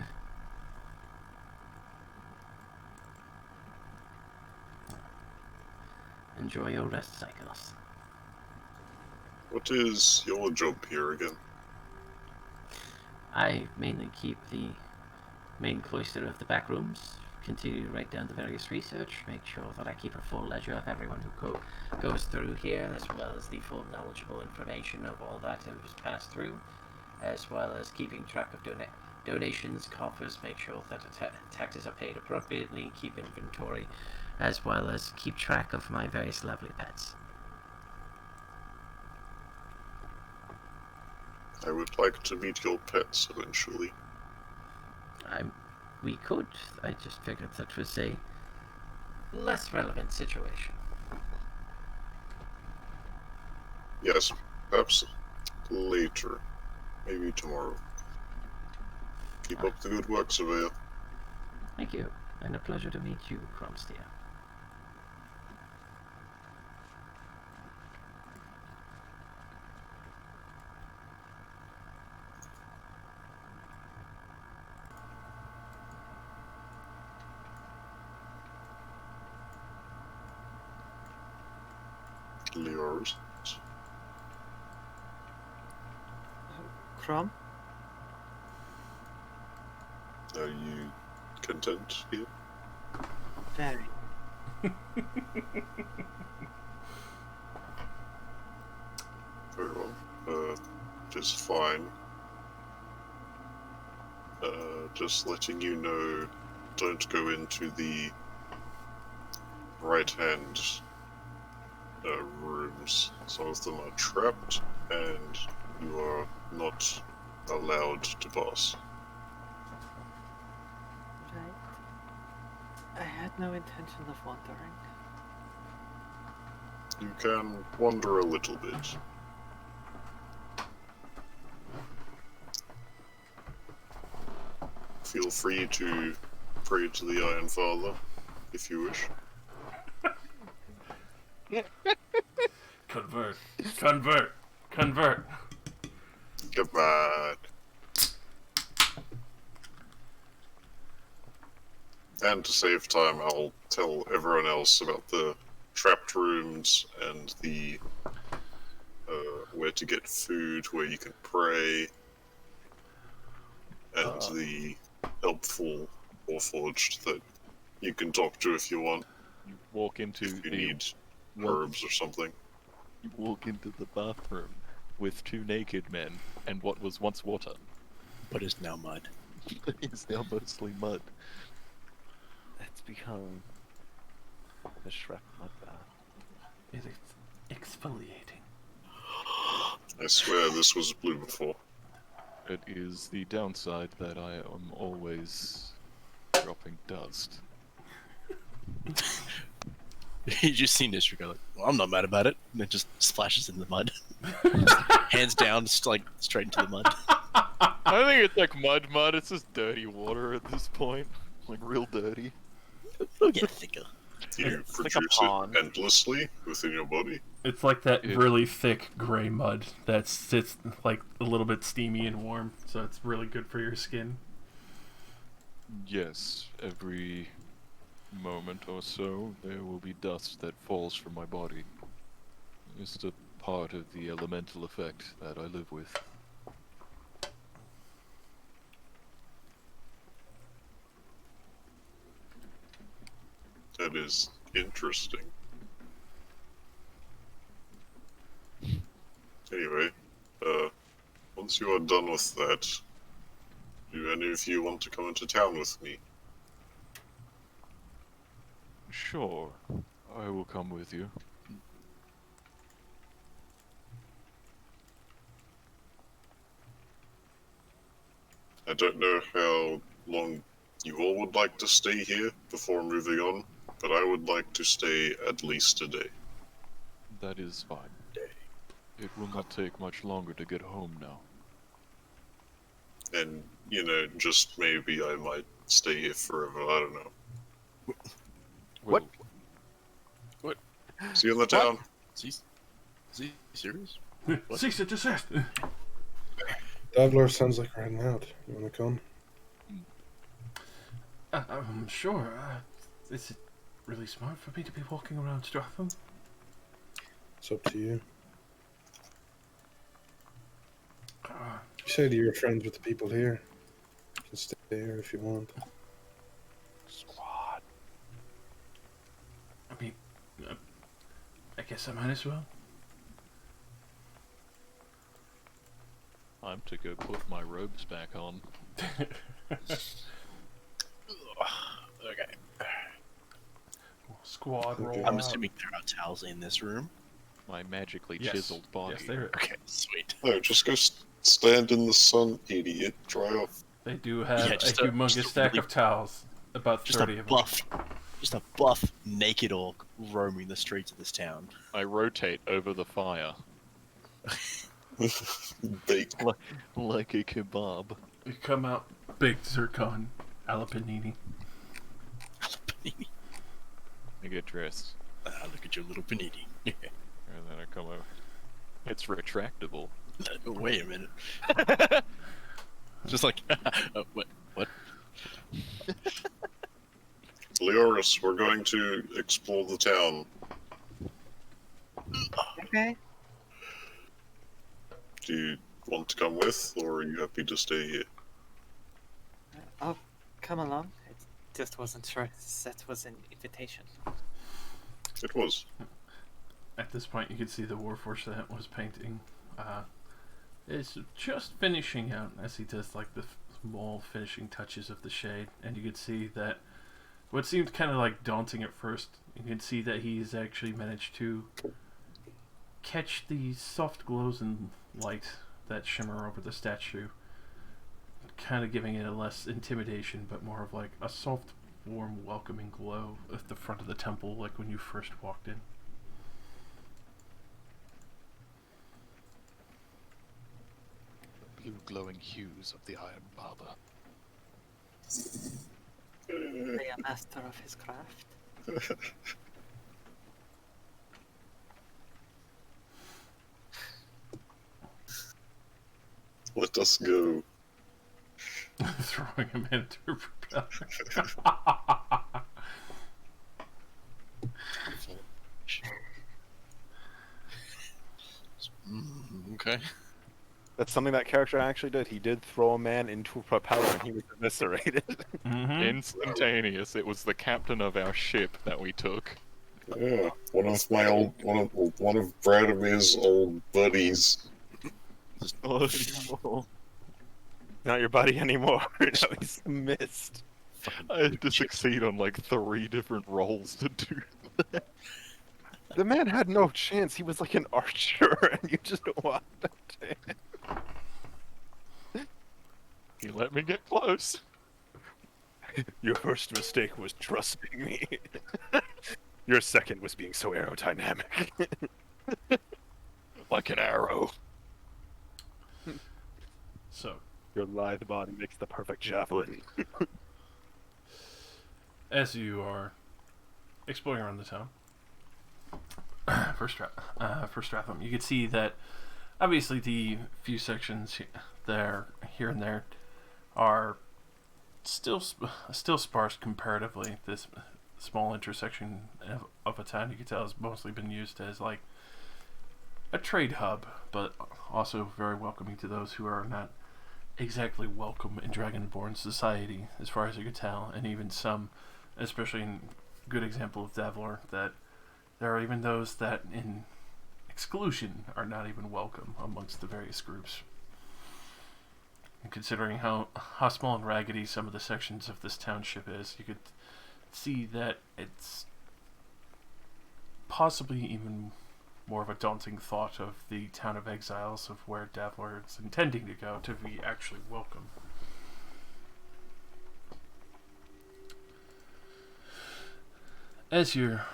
Enjoy your rest cycles. What is your job here again? I mainly keep the main cloister of the back rooms, continue to write down the various research, make sure that I keep a full ledger of everyone who goes through here, as well as the full knowledgeable information of all that has passed through, as well as keeping track of donations, coffers, make sure that taxes are paid appropriately, keep inventory, as well as keep track of my various lovely pets. I would like to meet your pets eventually. We could. I just figured that was a less relevant situation. Yes, perhaps later. Maybe tomorrow. Keep up the good work, Surveyor. Thank you, and a pleasure to meet you, Cromstier. Yours. Crom? Are you content here? Very. Very well. Just fine. Just letting you know, don't go into the right-hand rooms. Some of them are trapped, and you are not allowed to pass. Right. I had no intention of wandering. You can wander a little bit. Feel free to pray to the Iron Father, if you wish. Convert. Convert. Convert. Goodbye. And to save time, I'll tell everyone else about the trapped rooms and the where to get food, where you can pray, and the helpful Warforged that you can talk to if you want, You walk into if you the need herbs or something. You walk into the bathroom with two naked men and what was once water. But is now mud. It's now mostly mud. It's become a Shrek mud bath. It is exfoliating. I swear this was blue before. It is the downside that I am always dropping dust. You just seen this, you're like, well, I'm not mad about it. And it just splashes in the mud. Hands down, just like straight into the mud. I think it's like mud. It's just dirty water at this point. Like real dirty. It'll get thicker. You It's like a produce pond. it endlessly within your body. It's like that It- really thick gray mud that sits like a little bit steamy and warm, so it's really good for your skin. Yes, every moment or so there will be dust that falls from my body. It's a part of the elemental effect that I live with. That is interesting. Anyway, once you are done with that, do any of you want to come into town with me? Sure, I will come with you. I don't know how long you all would like to stay here before moving on, but I would like to stay at least a day. That is fine. It will not take much longer to get home now. And, you know, just maybe I might stay here forever, I don't know. What? See you in the town. Is he serious? Cease it, desist. Davlor sounds like we're heading out. You want to come? Sure. Is it really smart for me to be walking around Stratham? It's up to you. Uh, You say that you're friends with the people here. You can stay here if you want. Squad. I mean, I guess I might as well. I'm to go put my robes back on. Okay. Squad roll. I'm I'm out. assuming there are towels in this room. My magically Yes. chiseled body. Yes, there. Okay, sweet. No, just go stand in the sun, idiot. Dry off. They do have Yeah, a just a- humongous just a stack really- of towels. About Just 30 a of them. buff, naked orc roaming the streets of this town. I rotate over the fire Bake. like a kebab. You come out, big zircon, alapanini. I get dressed, Look at your little panini. and then I come over. It's retractable. Wait a minute. Just like, what? Leoris, we're going to explore the town. Okay. Do you want to come with, or are you happy to stay here? I'll come along. I just wasn't sure that was an invitation. It was. At this point, you can see the Warforged that was painting. Is just finishing out as he does like the small finishing touches of the shade, and you can see that what seemed kind of like daunting at first, you can see that he's actually managed to catch the soft glows and light that shimmer over the statue, kind of giving it a less intimidation, but more of like a soft, warm, welcoming glow at the front of the temple, like when you first walked in. Blue glowing hues of the Iron Barber. Be a master of his craft. Let us go. Throwing him into a propeller. Okay. That's something that character actually did. He did throw a man into a propeller and he was eviscerated. Mm-hmm. Instantaneous. It was the captain of our ship that we took. Yeah, one of Bradomir's old buddies. Not your buddy anymore. No, he's missed. I had to succeed on like 3 different rolls to do that. The man had no chance. He was like an archer, and you just walked up to him. He let me get close. Your first mistake was trusting me. Your second was being so aerodynamic. Like an arrow. So, Your lithe body makes the perfect javelin. As you are exploring around the town, for Stratham, you can see that obviously the few sections there, here and there, are still sparse comparatively. This small intersection of a town, you can tell, has mostly been used as like a trade hub, but also very welcoming to those who are not exactly welcome in Dragonborn society, as far as you could tell, and even some, especially in good example of Davlor, that there are even those that in exclusion are not even welcome amongst the various groups. And considering how small and raggedy some of the sections of this township is, you could see that it's possibly even more of a daunting thought of the town of exiles, of where Davlor is intending to go, to be actually welcome. As you're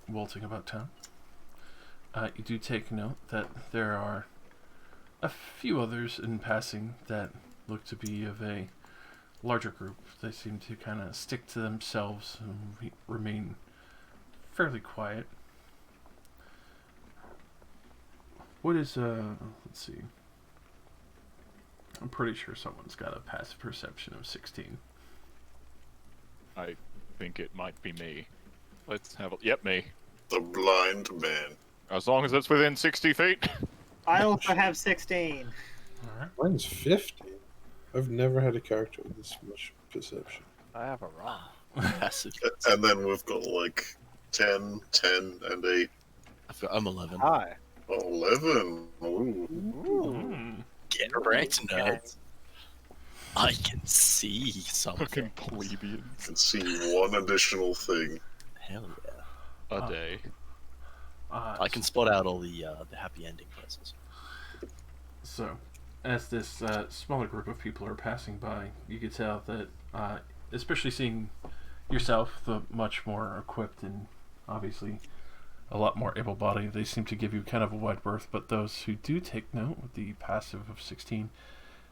waltzing about town, you do take note that there are a few others in passing that look to be of a larger group. They seem to kind of stick to themselves and remain fairly quiet. What is, let's see. I'm pretty sure someone's got a passive perception of 16. I think it might be me. Let's have a... Yep, me. The blind man. As long as it's within 60 feet. I also have 16. Alright. Mine's 50. I've never had a character with this much perception. I have a wrong. Passive. And then we've got like 10, 10, and 8. I'm 11. Hi. 11. Ooh. Mm. Get wrecked, nerds. I can see something. Fucking plebeians. You can see one additional thing. Hell yeah. A day. I can spot out all the happy ending places. So, as this smaller group of people are passing by, you can tell that, especially seeing yourself, the much more equipped and obviously a lot more able-bodied, they seem to give you kind of a wide berth. But those who do take note with the passive of 16,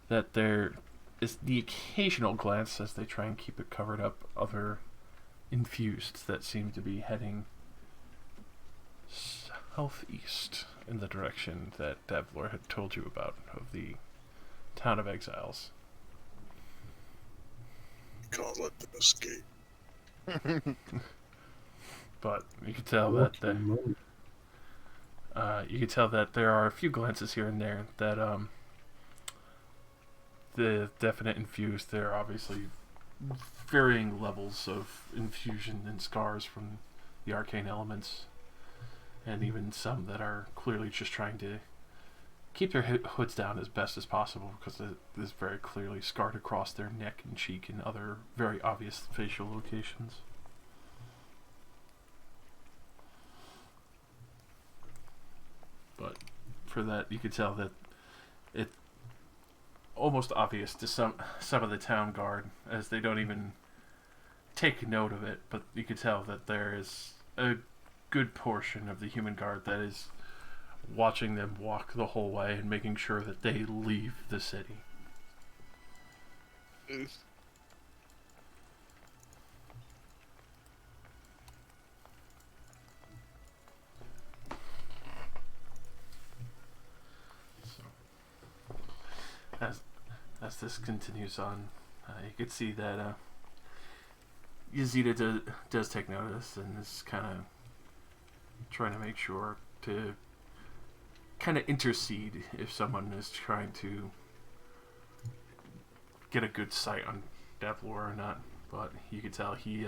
that there is the occasional glance as they try and keep it covered up, other infused that seem to be heading southeast in the direction that Davlor had told you about, of the town of exiles. Can't let them escape. But you can tell that you can tell that there are a few glances here and there that the definite infused. There are obviously varying levels of infusion and scars from the arcane elements, and even some that are clearly just trying to keep their hoods down as best as possible, because it is very clearly scarred across their neck and cheek and other very obvious facial locations. But for that, you could tell that it's almost obvious to some of the town guard, as they don't even take note of it, but you could tell that there is a good portion of the human guard that is watching them walk the whole way and making sure that they leave the city. As this continues on, you can see that Yazida does take notice and is kind of trying to make sure to kind of intercede if someone is trying to get a good sight on Davlor or not. But you can tell he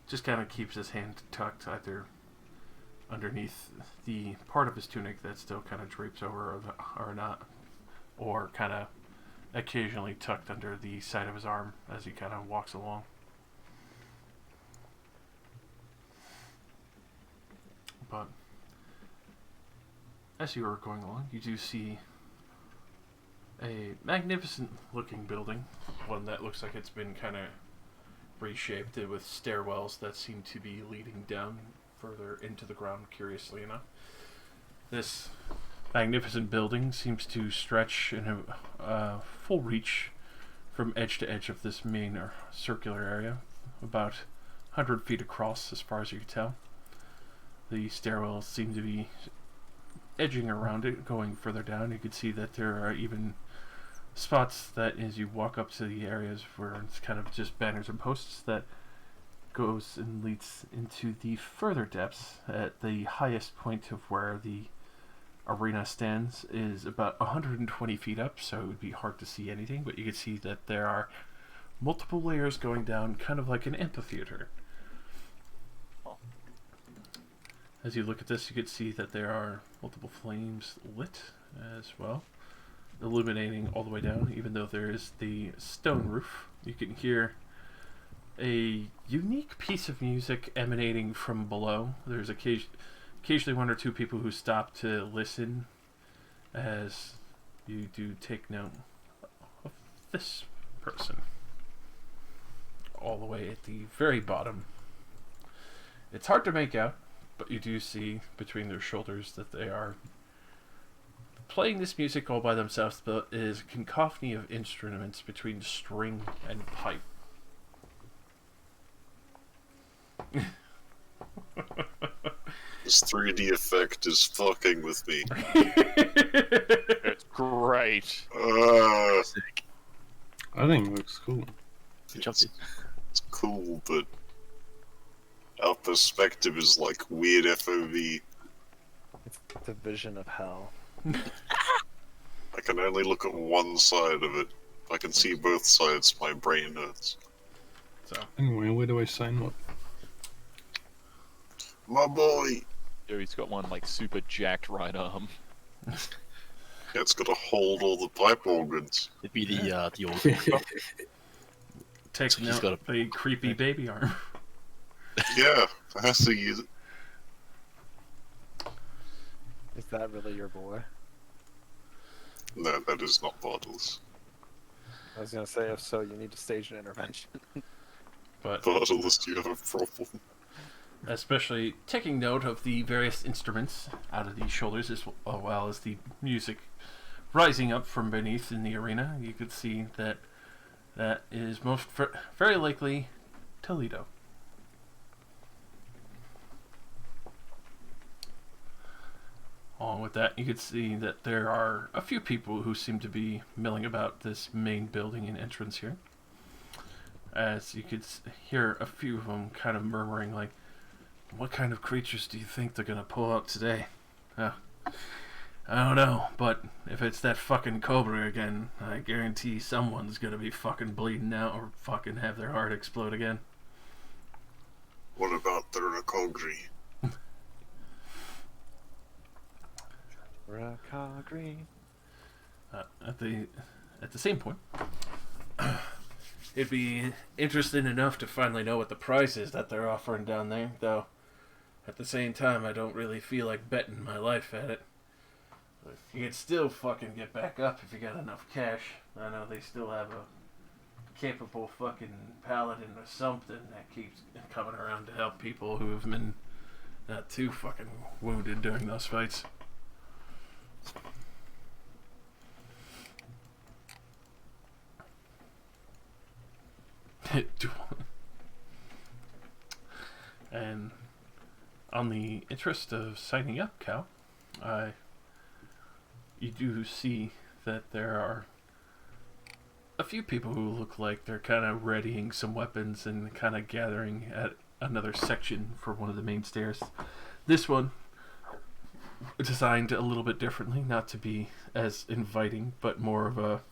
just kind of keeps his hand tucked either underneath the part of his tunic that still kind of drapes over or not, or kind of occasionally tucked under the side of his arm as he kind of walks along. But as you are going along, you do see a magnificent looking building, one that looks like it's been kind of reshaped with stairwells that seem to be leading down further into the ground, curiously enough. This magnificent building seems to stretch in a full reach from edge to edge of this main circular area, about 100 feet across as far as you can tell. The stairwells seem to be edging around it, going further down. You can see that there are even spots that as you walk up to the areas where it's kind of just banners and posts that goes and leads into the further depths. At the highest point of where the arena stands is about 120 feet up, so it would be hard to see anything, but you can see that there are multiple layers going down, kind of like an amphitheater. As you look at this, you can see that there are multiple flames lit as well, illuminating all the way down. Even though there is the stone roof, you can hear a unique piece of music emanating from below. There's occasionally one or two people who stop to listen, as you do take note of this person all the way at the very bottom. It's hard to make out, but you do see between their shoulders that they are playing this music all by themselves, but it is a cacophony of instruments between string and pipe. This 3D effect is fucking with me. It's great. Sick. I think it looks cool. Good job, dude. It's cool, but our perspective is like weird FOV. It's the vision of hell. I can only look at one side of it. If I can see both sides, my brain hurts. So, Anyway, where do I sign up? My boy! Yo, he's got one like super jacked right arm. Yeah, it's gotta hold all the pipe organs. It'd be the old. take So he's note got of the creepy baby arm. Yeah, I have to use it. Is that really your boy? No, that is not Bartles. I was gonna say, if so, you need to stage an intervention. But Bartles, you have a problem. especially taking note of the various instruments out of the shoulders, as well as the music rising up from beneath in the arena, you could see that that is very likely Toledo. Along with that, you could see that there are a few people who seem to be milling about this main building and entrance here. As you could hear a few of them kind of murmuring like, "What kind of creatures do you think they're gonna pull up today? I don't know, but if it's that fucking cobra again, I guarantee someone's gonna be fucking bleeding out or fucking have their heart explode again." What about the Rakogri? Rakagri. At the same point, it'd be interesting enough to finally know what the price is that they're offering down there, though at the same time I don't really feel like betting my life at it. But you could still fucking get back up if you got enough cash. I know they still have a capable fucking paladin or something that keeps coming around to help people who have been not too fucking wounded during those fights. And on the interest of signing up, Cal, you do see that there are a few people who look like they're kind of readying some weapons and kind of gathering at another section for one of the main stairs. This one designed a little bit differently, not to be as inviting, but more of a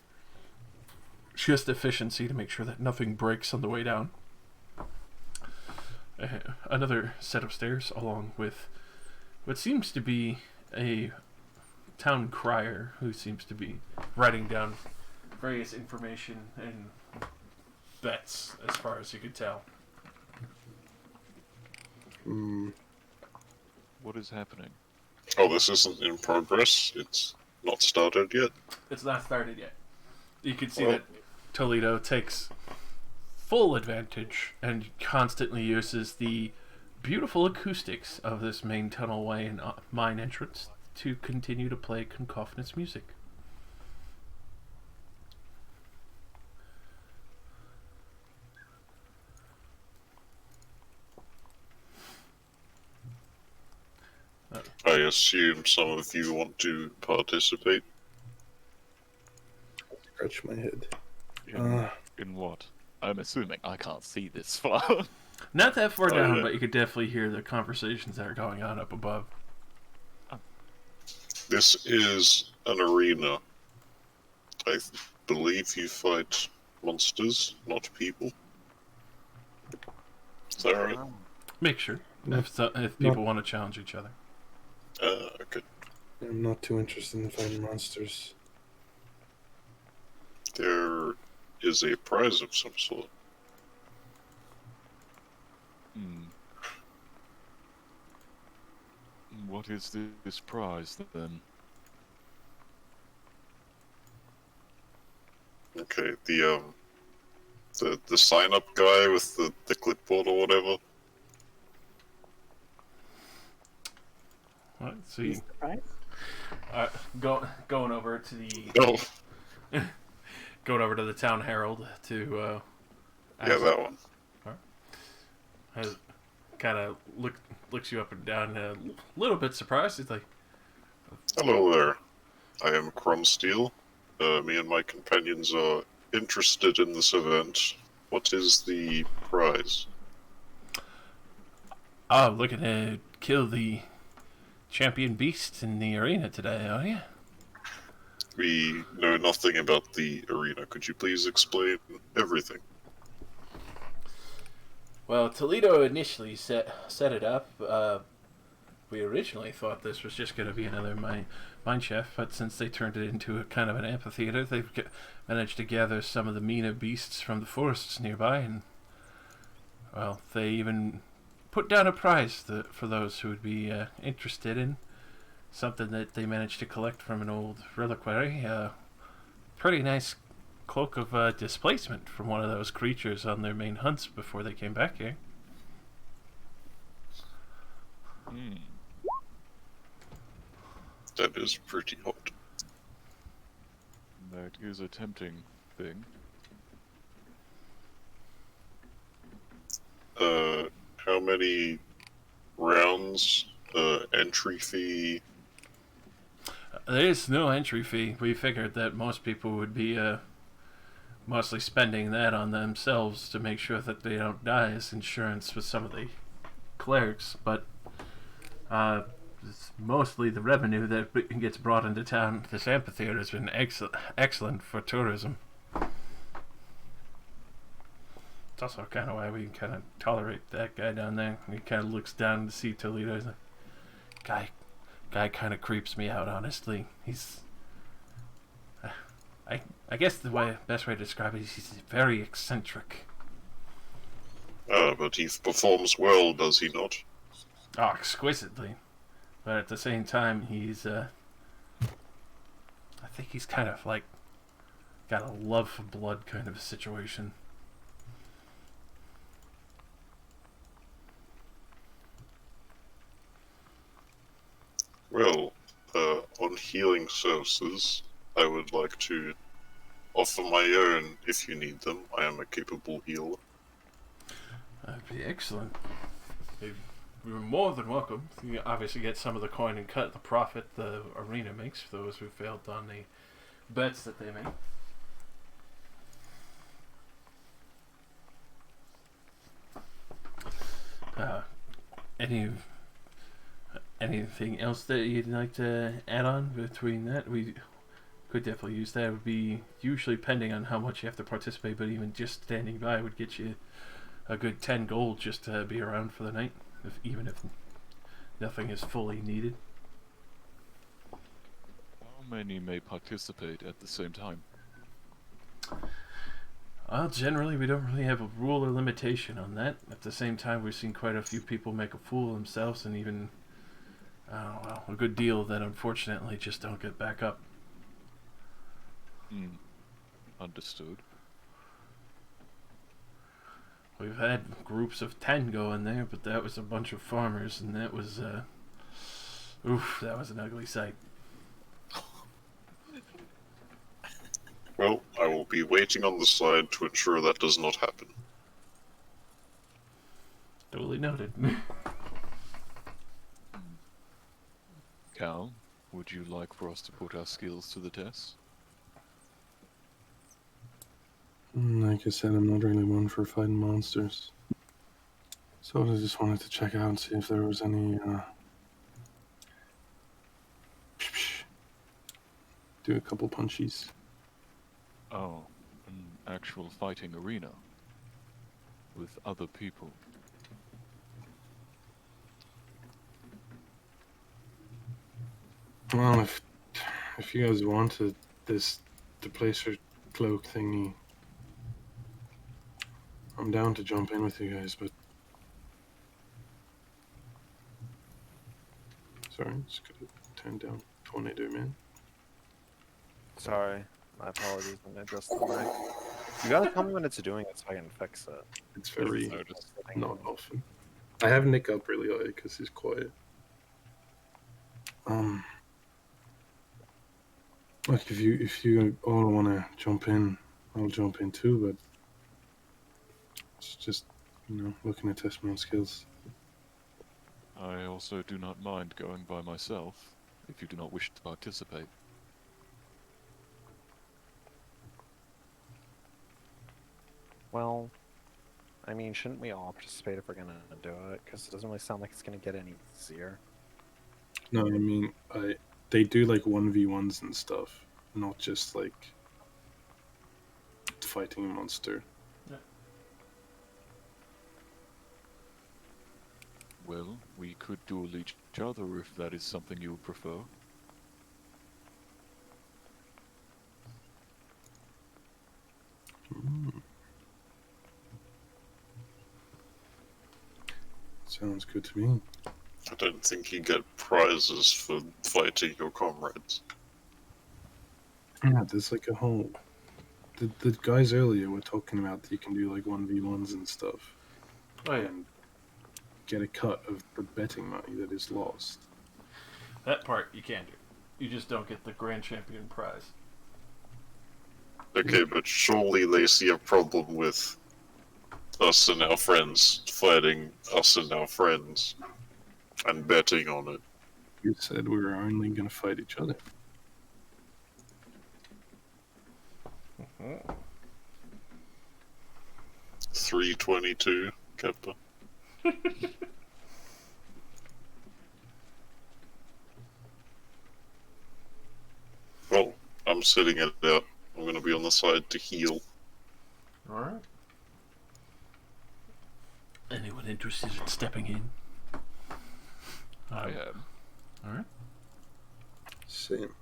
just efficiency to make sure that nothing breaks on the way down. Another set of stairs along with what seems to be a town crier who seems to be writing down various information and bets as far as you could tell. What is happening? Oh, this isn't in progress? It's not started yet? It's not started yet. You can see Well- that Toledo takes full advantage and constantly uses the beautiful acoustics of this main tunnelway and mine entrance to continue to play cacophonous music. I assume some of you want to participate. Scratch my head. In what? I'm assuming I can't see this far. Not that far Oh, down, yeah. but you could definitely hear the conversations that are going on up above. This is an arena. I believe you fight monsters, not people. Is that right? Make sure if people want to challenge each other. Okay. I'm not too interested in fighting monsters. There is a prize of some sort. What is this prize then? Okay, the sign up guy with the clipboard or whatever. All right, so you, Right? going over to the No, going over to the town herald to yeah, that one. kind of looks you up and down, a little bit surprised. It's like, Hello there. I am Crumsteel. Me and my companions are interested in this event. What is the prize? oh, looking to kill the champion beast in the arena today, are you? We know nothing about the arena. Could you please explain everything? Well, Toledo initially set it up. We originally thought this was just going to be another mine shaft, but since they turned it into a kind of an amphitheater, they've managed to gather some of the meaner beasts from the forests nearby, and well, they even put down a prize for those who would be interested in something that they managed to collect from an old reliquary. Pretty nice cloak of displacement from one of those creatures on their main hunts before they came back here. That is pretty hot. That is a tempting thing. How many rounds? Entry fee? There's no entry fee. We figured that most people would be mostly spending that on themselves to make sure that they don't die as insurance with some of the clerics, but it's mostly the revenue that gets brought into town. This amphitheater has been excellent for tourism. It's also kind of why we kind of tolerate that guy down there. He kind of looks down to see Toledo. He's like, guy kind of creeps me out, honestly. He's I guess the best way to describe it is he's very eccentric. But he performs well, does he not? Oh, exquisitely. But at the same time, he's I think he's kind of like got a love for blood kind of a situation. Well, on healing services, I would like to offer my own if you need them. I am a capable healer. That'd be excellent. We were more than welcome. You obviously get some of the coin and cut the profit the arena makes for those who failed on the bets that they make. Anything else that you'd like to add on between that? We could definitely use that. It would be usually pending on how much you have to participate, but even just standing by would get you a good 10 gold just to be around for the night, even if nothing is fully needed. How many may participate at the same time? Well, generally we don't really have a rule or limitation on that. At the same time, we've seen quite a few people make a fool of themselves, and even a good deal that unfortunately just don't get back up. Understood. We've had groups of 10 go in there, but that was a bunch of farmers, and that was Oof, that was an ugly sight. Well, I will be waiting on the side to ensure that does not happen. Duly noted. Cal, would you like for us to put our skills to the test? Like I said, I'm not really one for fighting monsters. So I just wanted to check out and see if there was any, do a couple punchies. Oh, an actual fighting arena with other people. Well, if you guys wanted the placer cloak thingy, I'm down to jump in with you guys, but... Sorry, just gotta turn down Tornado Man. Sorry, my apologies. I'm adjust the mic. You gotta tell me when it's doing it so I can fix it. It's very Noticed. not often. I have Nick up really high because he's quiet. Like if you all want to jump in, I'll jump in too. But it's just looking to test my own skills. I also do not mind going by myself, if you do not wish to participate. Well, I mean, shouldn't we all participate if we're gonna do it? Because it doesn't really sound like it's gonna get any easier. No, I mean they do like 1v1s and stuff, not just like fighting a monster. Well, we could duel each other if that is something you would prefer. Sounds good to me. I don't think you get prizes for fighting your comrades. Yeah, there's like a whole. The guys earlier were talking about that you can do like 1v1s and stuff. Oh yeah, And get a cut of the betting money that is lost. that part you can do. You just don't get the grand champion prize. Okay, but surely they see a problem with us and our friends fighting us and our friends and betting on it. You said we were only going to fight each other. 322, Captain. Well, I'm sitting it out. I'm going to be on the side to heal. Alright. Anyone interested in stepping in? I am. Alright. Same.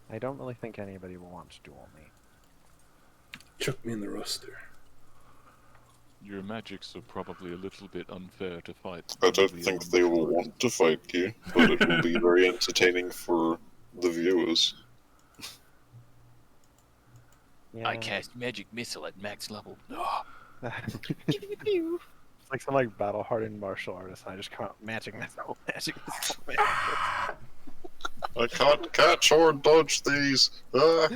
I don't really think anybody will want to duel me. Chuck me in the roster. Your magics are probably a little bit unfair to fight. I don't the think they will unmarked. want to fight you, but it will be very entertaining for the viewers. Yeah. I cast magic missile at max level. It's like some like battle-hardened martial artist, and I just come out magic missile, magic missile, magic missile. I can't catch or dodge these. Ah.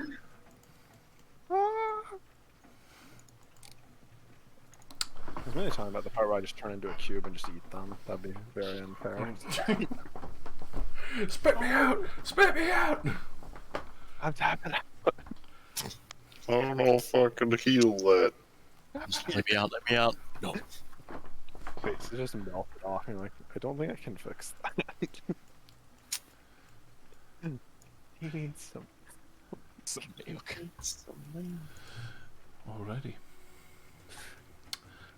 I was really talking about the part where I just turn into a cube and just eat them. That'd be very unfair. Spit me out! Spit me out! I'm tapping out. I don't know if I can heal that. Let me out, let me out. No. Wait, so just melted off, and you're like, I don't think I can fix that. He needs some Milk. Alrighty.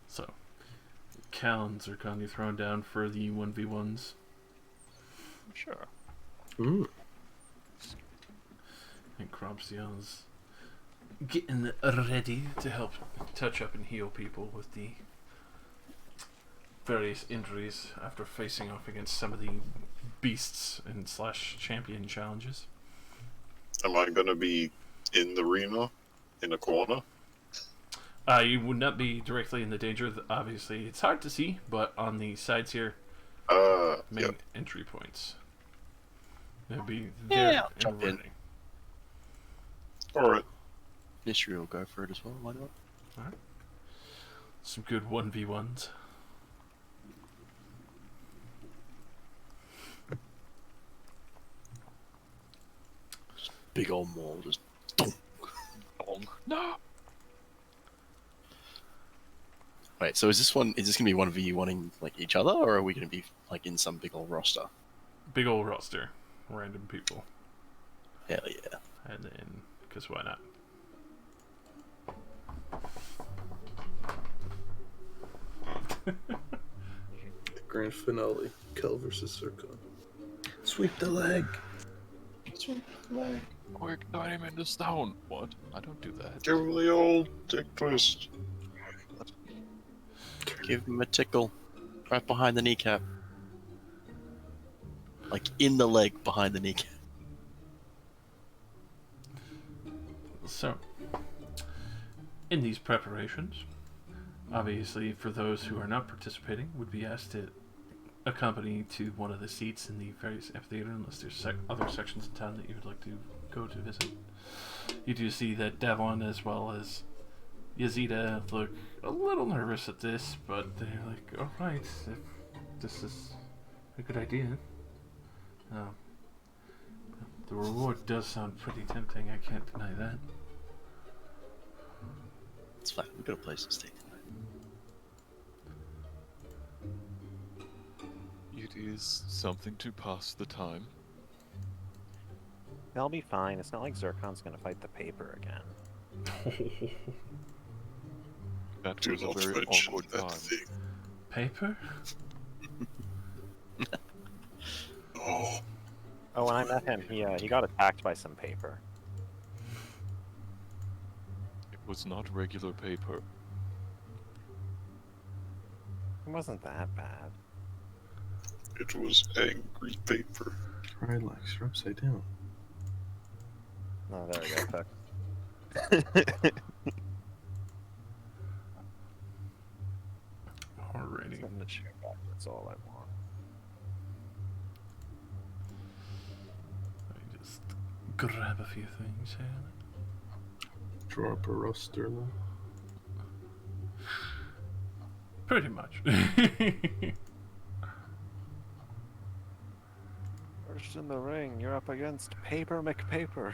So, Calends are currently thrown down for the 1v1s. Sure. Ooh. And Cropsion's getting ready to help touch up and heal people with the various injuries after facing off against some of the beasts and / champion challenges. Am I going to be in the arena, in a corner? You would not be directly in the danger. Obviously, it's hard to see, but on the sides here, main Yep. entry points. They'll be Yeah, there I'll and jump in. ready. Alright. Nishri will go for it as well. Why not? Alright. Some good 1v1s. Big old maul, just dong. No! Wait, so is this gonna be 1v1ing like each other, or are we gonna be like in some big old roster? Big old roster. Random people. Hell yeah. And then, because why not? Grand finale: Kel versus Zircon. Sweep the leg. Quick, turn him into stone. What? I don't do that. Give him the old dick twist. Give him a tickle. Right behind the kneecap. Like in the leg behind the kneecap. So, in these preparations, obviously, for those who are not participating, would be asked to accompany to one of the seats in the various amphitheater, unless there's other sections of town that you would like to go to visit. You do see that Davon as well as Yazida look a little nervous at this, but they're like, alright, if this is a good idea. The reward does sound pretty tempting, I can't deny that. It's fine. We've got a place to stay tonight. It is something to pass the time. They'll be fine. It's not like Zircon's gonna fight the paper again. That Do was a not very mention awkward that time. thing. Paper? Oh, Oh, when I met him, he got attacked by some paper. It was not regular paper. It wasn't that bad. it was angry paper. Relax, you're upside down. Oh, there we go. Fuck. Alrighty. Send the chair back. That's all I want. Let me just grab a few things here. Draw up a roster, though. Pretty much. First in the ring, you're up against Paper McPaper.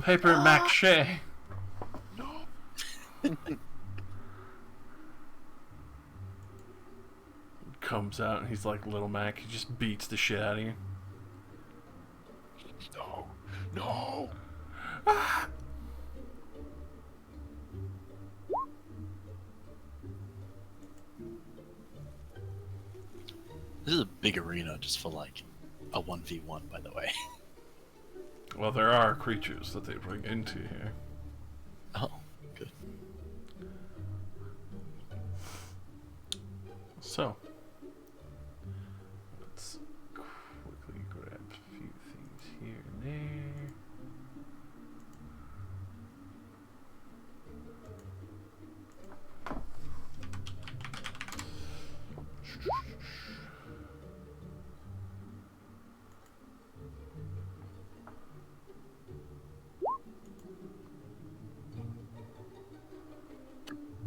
Paper Mac Shea. Comes out and he's like Little Mac. He just beats the shit out of you. No! No! This is a big arena just for like a 1v1, by the way. Well, there are creatures that they bring into here. Oh, good. So, let's quickly grab a few things here and there.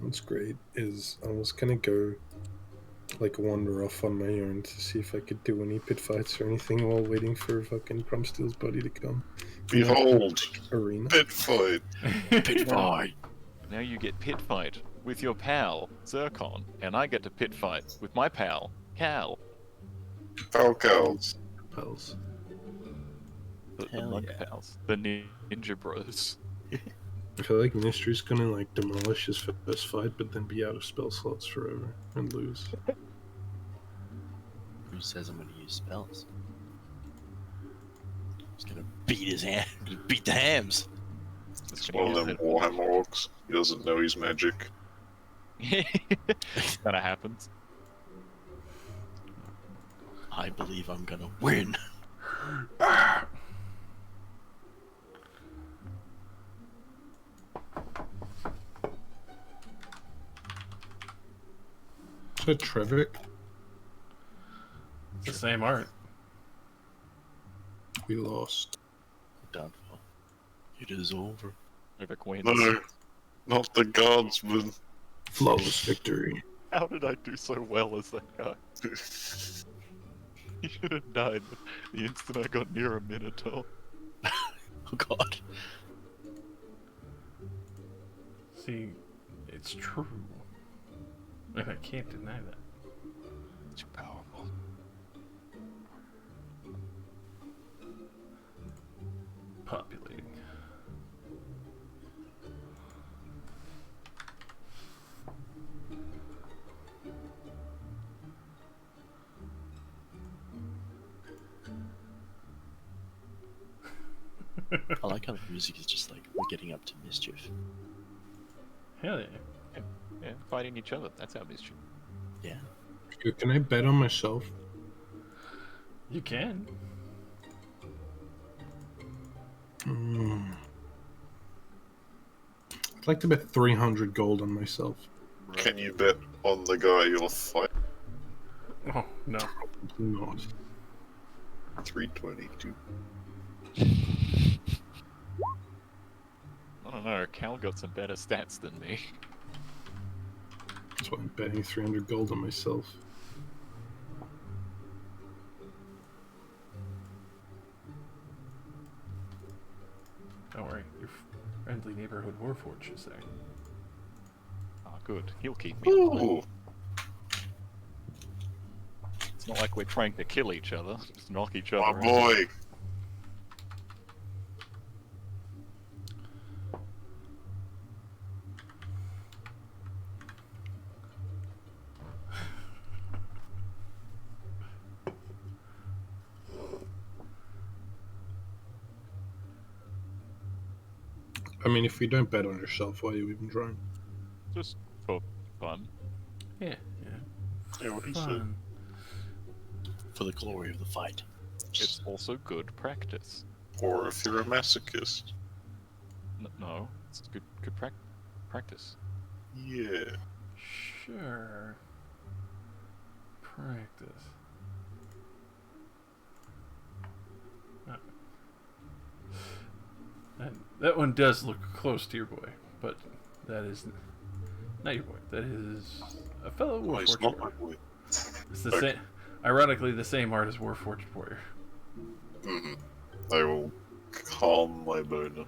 What's great is I was gonna go like wander off on my own to see if I could do any pit fights or anything while waiting for fucking Crumsteel's buddy to come. Behold, Arena. pit fight. Pit fight! Now you get pit fight with your pal, Zircon, and I get to pit fight with my pal, Cal. Falco. Pals. The Hell monk yeah. pals. The ninja bros. I feel like Mystery's gonna like demolish his first fight, but then be out of spell slots forever and lose. Who says I'm gonna use spells? He's gonna beat his hand, beat the hams. It's One of them Warhammer orcs. He doesn't know he's magic. Kinda happens. I believe I'm gonna win. Is that Trevor? It's the same art. We lost. Downfall. It is over. Epic wins. No, not the guardsman. Flawless victory. How did I do so well as that guy? He should have died the instant I got near a Minotaur. Oh god. See, it's true. And I can't deny that. Too powerful. Populating. I like how the music is just like, we're getting up to mischief. Hell yeah. Yeah, fighting each other. That's how mischief. Yeah. Can I bet on myself? You can. I'd like to bet 300 gold on myself. Can you bet on the guy you'll fight? Oh, no. Not. 322. I don't know, Cal got some better stats than me. That's why I'm betting 300 gold on myself. Don't worry. Your friendly neighborhood warforge is there. Ah, good. He'll keep me alive. Ooh, It's not like we're trying to kill each other, just knock each other my out. boy. I mean, if you don't bet on yourself, why are you even trying? Just for fun. Yeah, Yeah, what he yeah. said. Fun. For the glory of the fight. It's also good practice. Or if you're a masochist. No, it's good practice. Yeah. Sure. Practice. Ah. And that one does look close to your boy, but that is not your boy. That is a fellow Why, Warforged it's not my warrior. boy. It's the same, ironically, the same art as Warforged warrior. Mm-hmm. I will calm my boner.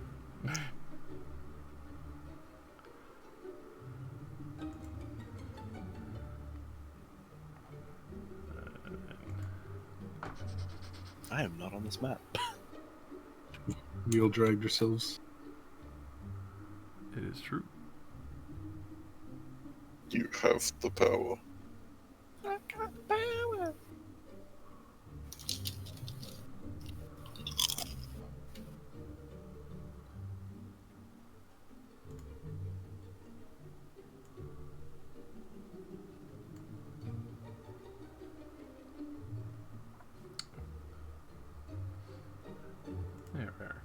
I am not on this map. Wheel dragged yourselves. It is true. You have the power. I got power. There we are.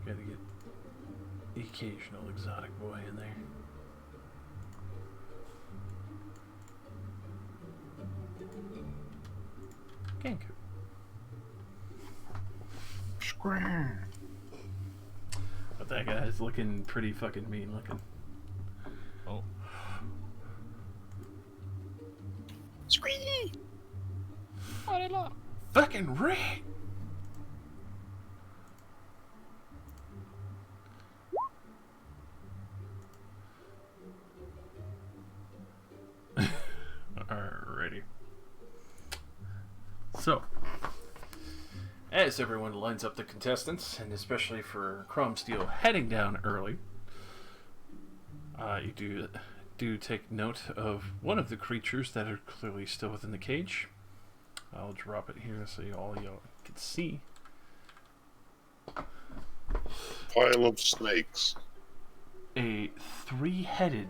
Gotta get the occasional exotic boy in there. Ganku. Scram. But that guy's looking pretty fucking mean looking. Oh, Scream! Fucking red! Alrighty. So, as everyone lines up the contestants, and especially for Chrome Steel heading down early, you do take note of one of the creatures that are clearly still within the cage. I'll drop it here so all y'all can see. Pile of snakes. A three-headed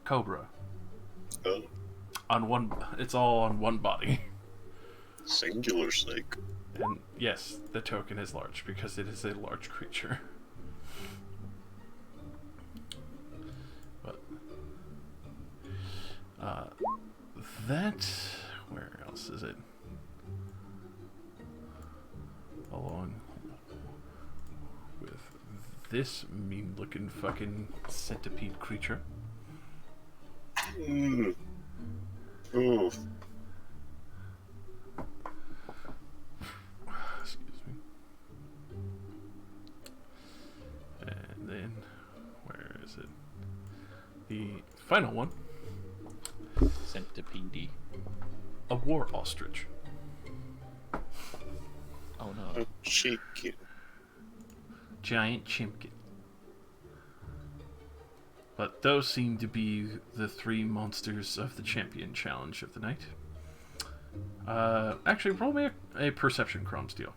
cobra Oh, on one. It's all on one body. singular snake. And yes, the token is large because it is a large creature. That... Where else is it? Along with this mean-looking fucking centipede creature. Ooh. Ooh. Excuse me. And then, where is it? The final one. Centipede. A war ostrich. Oh no. A chicken. Giant chimkin. But those seem to be the three monsters of the champion challenge of the night. Actually, roll me a perception chrome steal.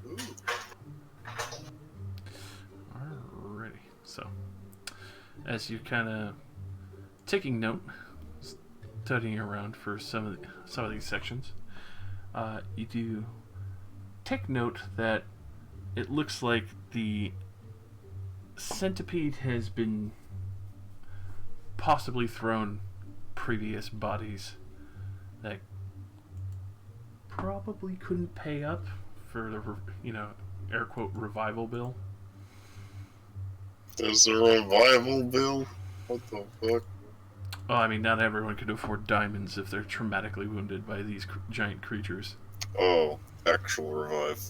Ooh. Alrighty. So, as you're kind of taking note, studying around for some of these sections, you do take note that it looks like the centipede has been possibly thrown previous bodies that probably couldn't pay up for the, air quote, revival bill. There's a revival bill? What the fuck? Well, I mean, not everyone can afford diamonds if they're traumatically wounded by these giant creatures. Oh, actual revive.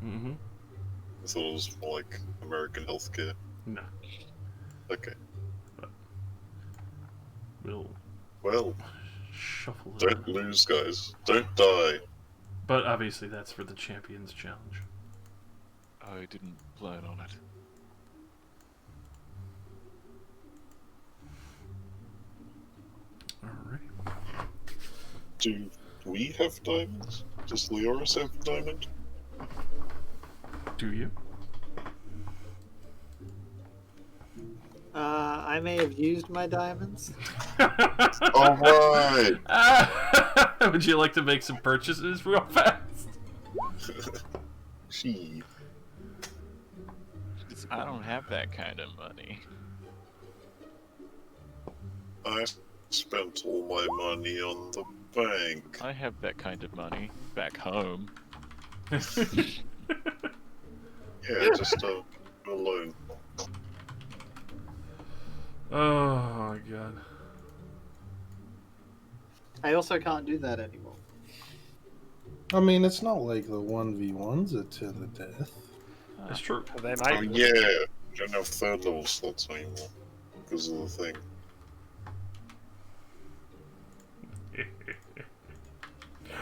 Mm-hmm. I thought it was more like American healthcare. No. Okay. We'll Well, shuffle it. don't lose, guys. Don't die. But obviously that's for the Champions Challenge. I didn't plan on it. Alright. Do we have diamonds? Does Leoris have a diamond? Do you? I may have used my diamonds. Alright! Would you like to make some purchases real fast? Gee. I don't have that kind of money. I spent all my money on the bank. I have that kind of money back home. Yeah, just a loan. Oh my god. I also can't do that anymore. I mean, it's not like the 1v1s it to the death. That's true. They Oh might. yeah, you don't have third level slots anymore because of the thing.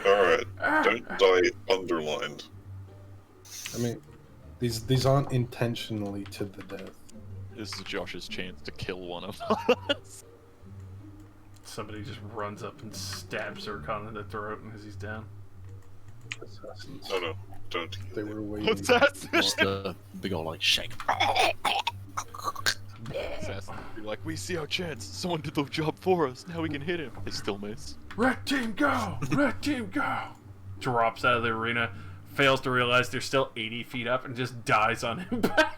Alright, don't die underlined. I mean, these aren't intentionally to the death. This is Josh's chance to kill one of us. Somebody just runs up and stabs Zircon in the throat as he's down. Assassins. No, don't. They were waiting. What's that? Just a big old like shake. Assassin would be like, we see our chance. Someone did the job for us. Now we can hit him. They still miss. Red team go! Red team go! Drops out of the arena, fails to realize they're still 80 feet up, and just dies on impact.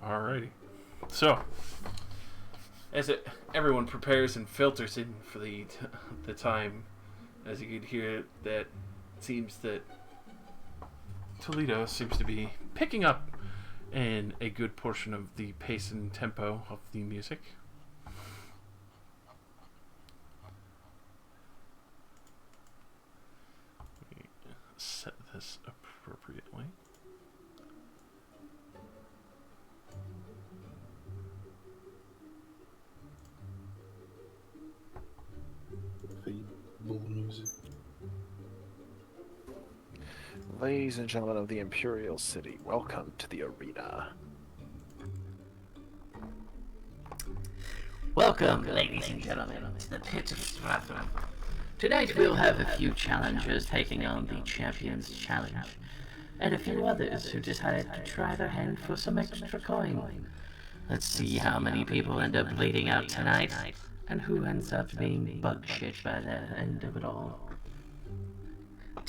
Alrighty. So, as everyone prepares and filters in for the time, as you can hear, that it seems that Toledo seems to be picking up in a good portion of the pace and tempo of the music. Let me set this appropriately. Bull music. Ladies and gentlemen of the Imperial City, welcome to the arena. Welcome, ladies and gentlemen, to the pit of Strathdom. Tonight we'll have a few challengers taking on the Champions Challenge, and a few others who decided to try their hand for some extra coin. Let's see how many people end up bleeding out tonight, and who ends up being bug shit by the end of it all.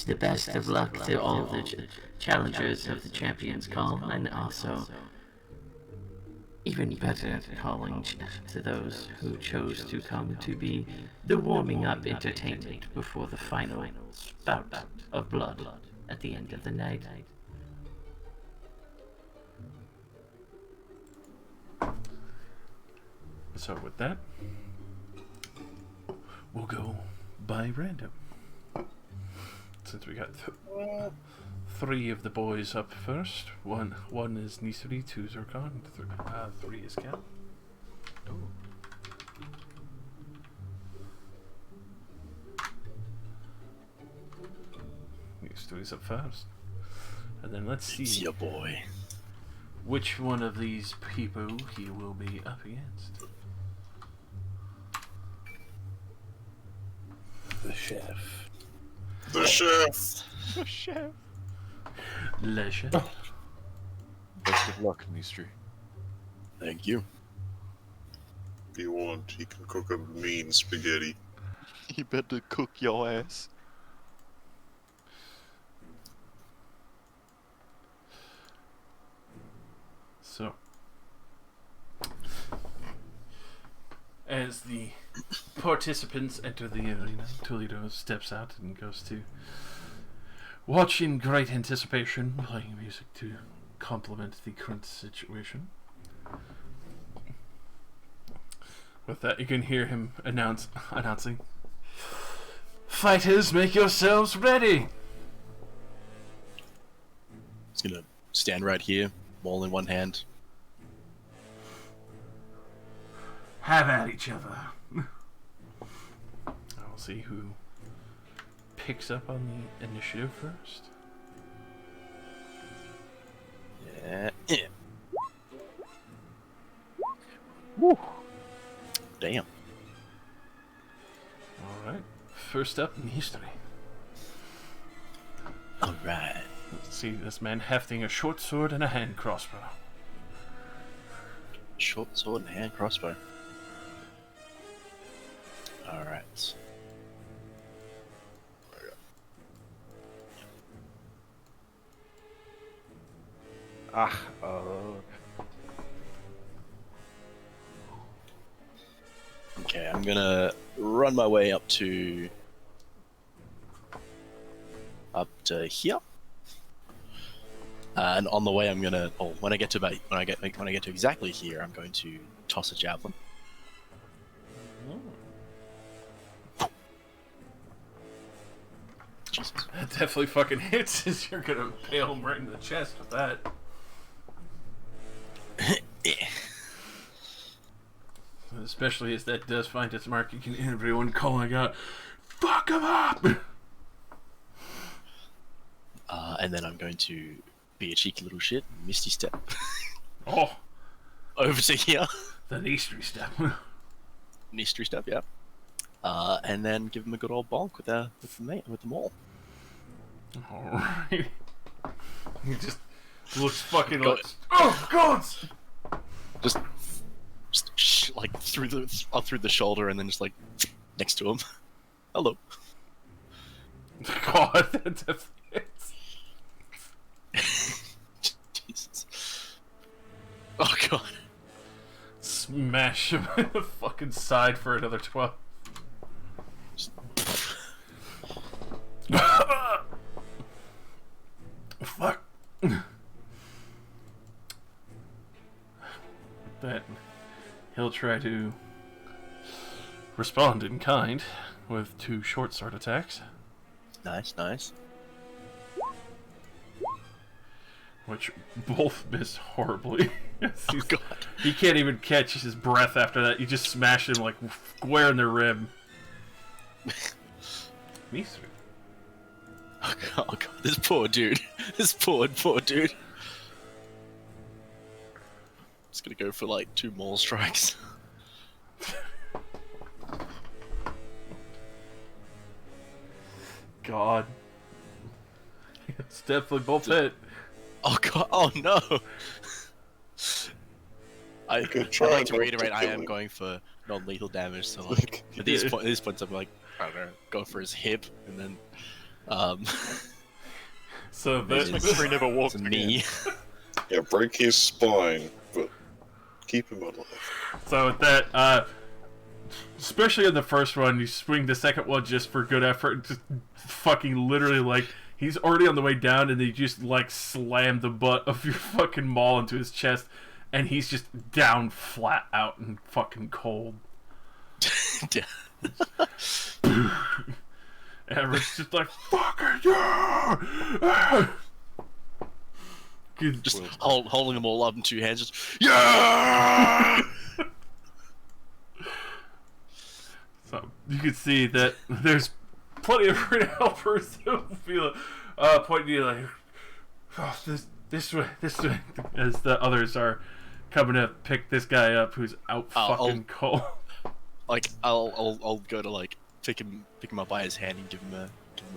the best of luck to all the challengers of the Champions Call, and also even better calling to those who chose to come to be the warming up entertainment before the final spout of blood at the end of the night. So with that, we'll go by random. Since we got three of the boys up first. One is Nisri, two Zircon, three is Cal. Nisri's up first. And then let's see. It's your boy. Which one of these people he will be up against. The chef. The chef! The chef. Le chef. Best of luck, Mistry. Thank you. If you want, he can cook a mean spaghetti. He better cook your ass. So, as the participants enter the arena, Toledo steps out and goes to watch in great anticipation, playing music to complement the current situation. With that, you can hear him announcing, "Fighters, make yourselves ready!" He's gonna stand right here, ball in one hand. Have at each other. I'll see who picks up on the initiative first. Yeah. Woo. Damn. Alright. First up in history. Alright. Let's see this man hefting a short sword and a hand crossbow. Short sword and hand crossbow. Alright. Okay, I'm gonna run my way up to here. And on the way, I'm gonna. Oh, when I get to exactly here, I'm going to toss a javelin. Jesus. That definitely fucking hits, as you're gonna impale him right in the chest with that. Yeah. Especially as that does find its mark, you can hear everyone calling out, "Fuck him up!" And then I'm going to be a cheeky little shit, Misty Step Oh, over to here. the Eastery step. Misty Step, yeah. And then give him a good old bonk with the maul. Alright. He just looks fucking Go- like, "Oh, God!" Just like through the shoulder, and then just like next to him. Hello. God, that definitely hits. Jesus. Oh god. Smash him in the fucking side for another 12. Fuck. That he'll try to respond in kind with 2 short sword attacks, Nice. which both miss horribly. Oh god. He can't even catch his breath after that. You just smash him like square in the rib. Me three. Oh god. This poor dude. This poor dude. Just gonna go for like 2 maul strikes. God. It's definitely both hit. Oh god. Oh no. I could I'd try like to not reiterate, to I kill am him. going for non-lethal damage, so like at these points I'm like, I don't know, going for his hip, and then So It's- McCree never it's walked a again. knee. Yeah, break his spine, but keep him alive. So with that, especially in the first one, you swing the second one just for good effort. Just fucking literally, like, he's already on the way down, and they just, like, slam the butt of your fucking maul into his chest, and he's just down flat out and fucking cold. Everett's just like, fucking yeah! Just holding them all up in two hands, just yeah. So you can see that there's plenty of Red helpers who feel pointing to you like, oh, this way, as the others are coming to pick this guy up who's out fucking cold. Like I'll go to like pick him up by his hand and give him a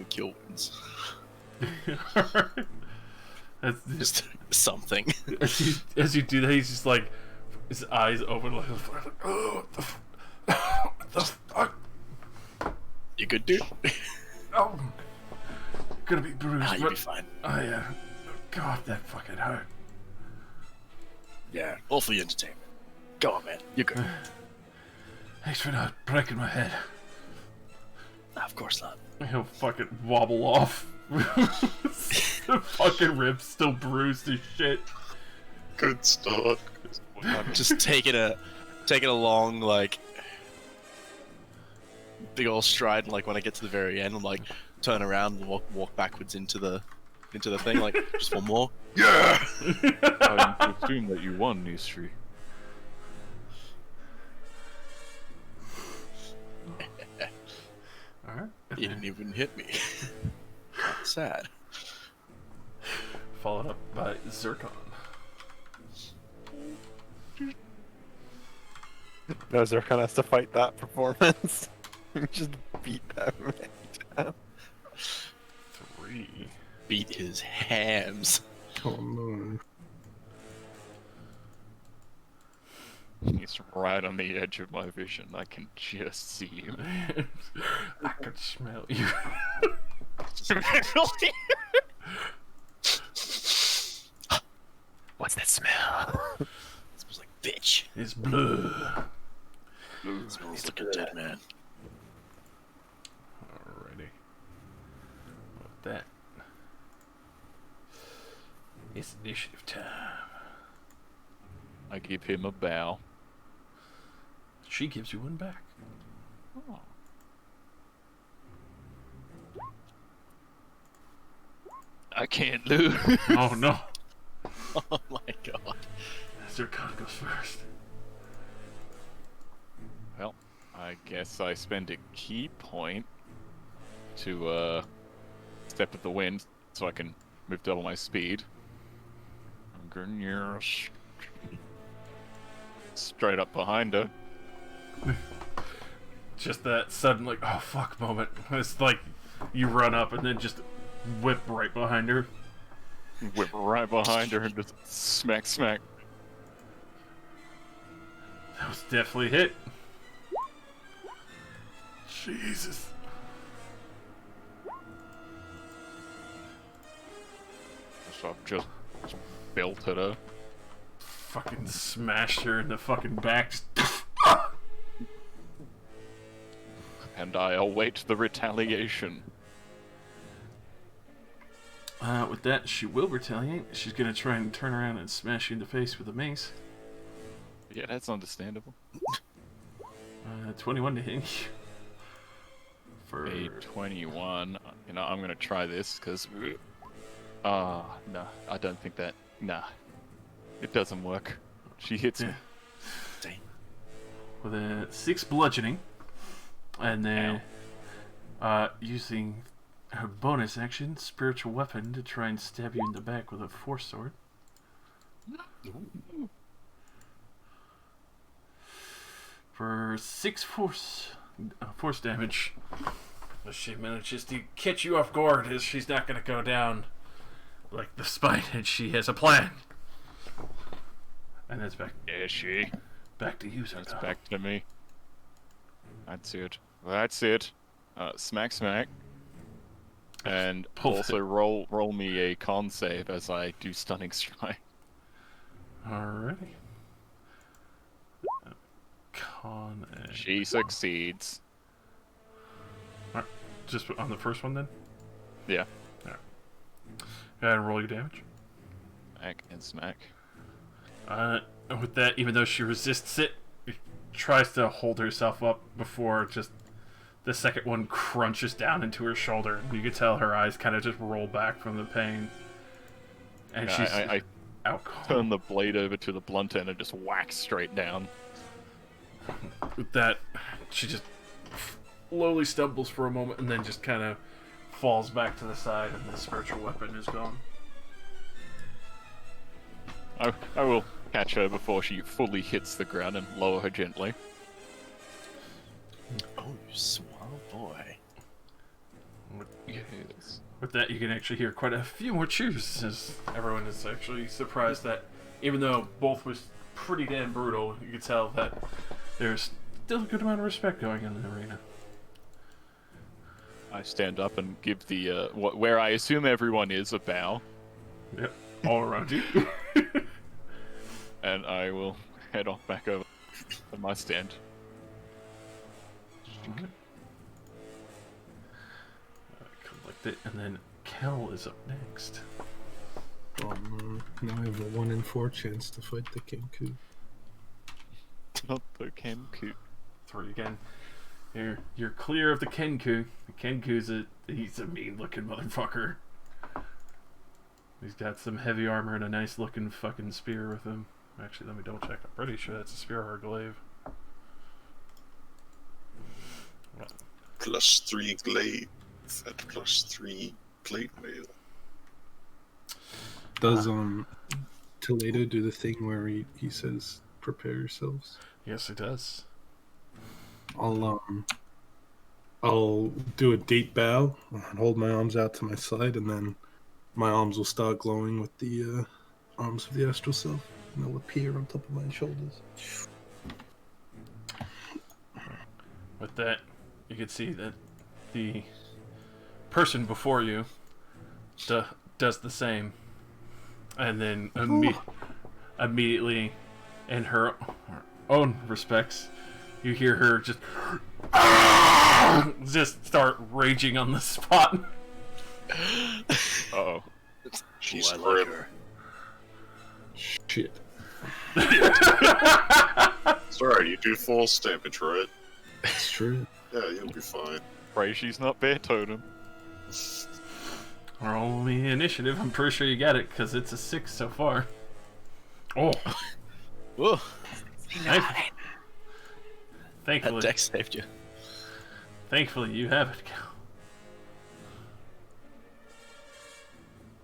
kill wounds. That's Just something. as you do that, he's just like, his eyes open like, oh, what the fuck? You good, dude? Oh, gonna be bruised. Nah, you'll be fine. Oh yeah, God, that fucking hurt. Yeah, all for the entertainment. Go on, man. You're good. Thanks for not breaking my head. Nah, of course not. He'll fucking wobble off. The fucking ribs still bruised as shit. Good start. I'm just taking a long, like, big old stride, and like when I get to the very end, I'm like, turn around and walk backwards into the thing, like, just one more. Yeah. I assume that you won, Nistri. Alright. You didn't even hit me. Sad. Followed up by Zircon. No, Zircon has to fight that performance. Just beat that man down. 3. Beat his hams. Oh no. He's right on the edge of my vision. I can just see him. I can smell you. What's that smell? It smells like bitch. It's blood. It smells like a dead man. Alrighty. With that, it's initiative time. I give him a bow. She gives you one back. Oh. I can't lose. Oh no. Oh my god. Zircon goes first. Well, I guess I spend a key point to step with the wind so I can move double my speed. I'm gonna straight up behind her. Just that sudden, like, oh fuck moment. It's like you run up and then just whip right behind her. Whip right behind her and just smack. That was definitely a hit. Jesus. So I've just belted her. Fucking smashed her in the fucking back. And I await the retaliation. With that, she will retaliate. She's gonna try and turn around and smash you in the face with a mace. Yeah, that's understandable. 21 to hit you. For A 21. You know, I'm gonna try this because. No, I don't think that. Nah, it doesn't work. She hits me. With a 6 bludgeoning, and then using her bonus action, spiritual weapon, to try and stab you in the back with a force sword. For 6 force damage. She manages to catch you off guard as she's not going to go down like the spine, and she has a plan. And that's back to you, sir. That's back to me. That's it. That's it. Smack. And Pull also it. roll me a con save as I do stunning strike. Alrighty. Con and... She succeeds. Alright, just on the first one then? Yeah. Alright. Go ahead and roll your damage. Smack and smack. With that, even though she resists it, tries to hold herself up before just the second one crunches down into her shoulder. You can tell her eyes kind of just roll back from the pain. And Yeah, she's I out turn the blade over to the blunt end and just whack straight down. With that, she just slowly stumbles for a moment and then just kind of falls back to the side, and the spiritual weapon is gone. I will catch her before she fully hits the ground and lower her gently. Oh, you suave boy. Yes. With that, you can actually hear quite a few more cheers, as everyone is actually surprised that, even though both was pretty damn brutal, you can tell that there's still a good amount of respect going on in the arena. I stand up and give the where I assume everyone is a bow, Yep, all around you. and I will head off back over to my stand. Collect it, and then Kel is up next. Now I have a 1 in 4 chance to fight the Kenku. Not the Kenku. 3 again. You're clear of the Kenku. The Kenku's he's a mean looking motherfucker. He's got some heavy armor and a nice looking fucking spear with him. Actually, let me double check. I'm pretty sure that's a spear or a glaive. +3 glaive and +3 plate mail. Does Toledo do the thing where he says, "Prepare yourselves"? Yes, it does. I'll do a deep bow and hold my arms out to my side, and then my arms will start glowing with the arms of the astral self, and they'll appear on top of my shoulders. With that, you can see that the person before you does the same, and then immediately, in her own respects, you hear her just start raging on the spot. Uh-oh. She's I like grim. her. Shit. It's alright, you do false damage, right? That's true. Yeah, you'll be fine. Pray she's not bear totem. Roll me initiative. I'm pretty sure you got it because it's a 6 so far. Oh, Whoa, thankfully, that deck saved you. thankfully you have it.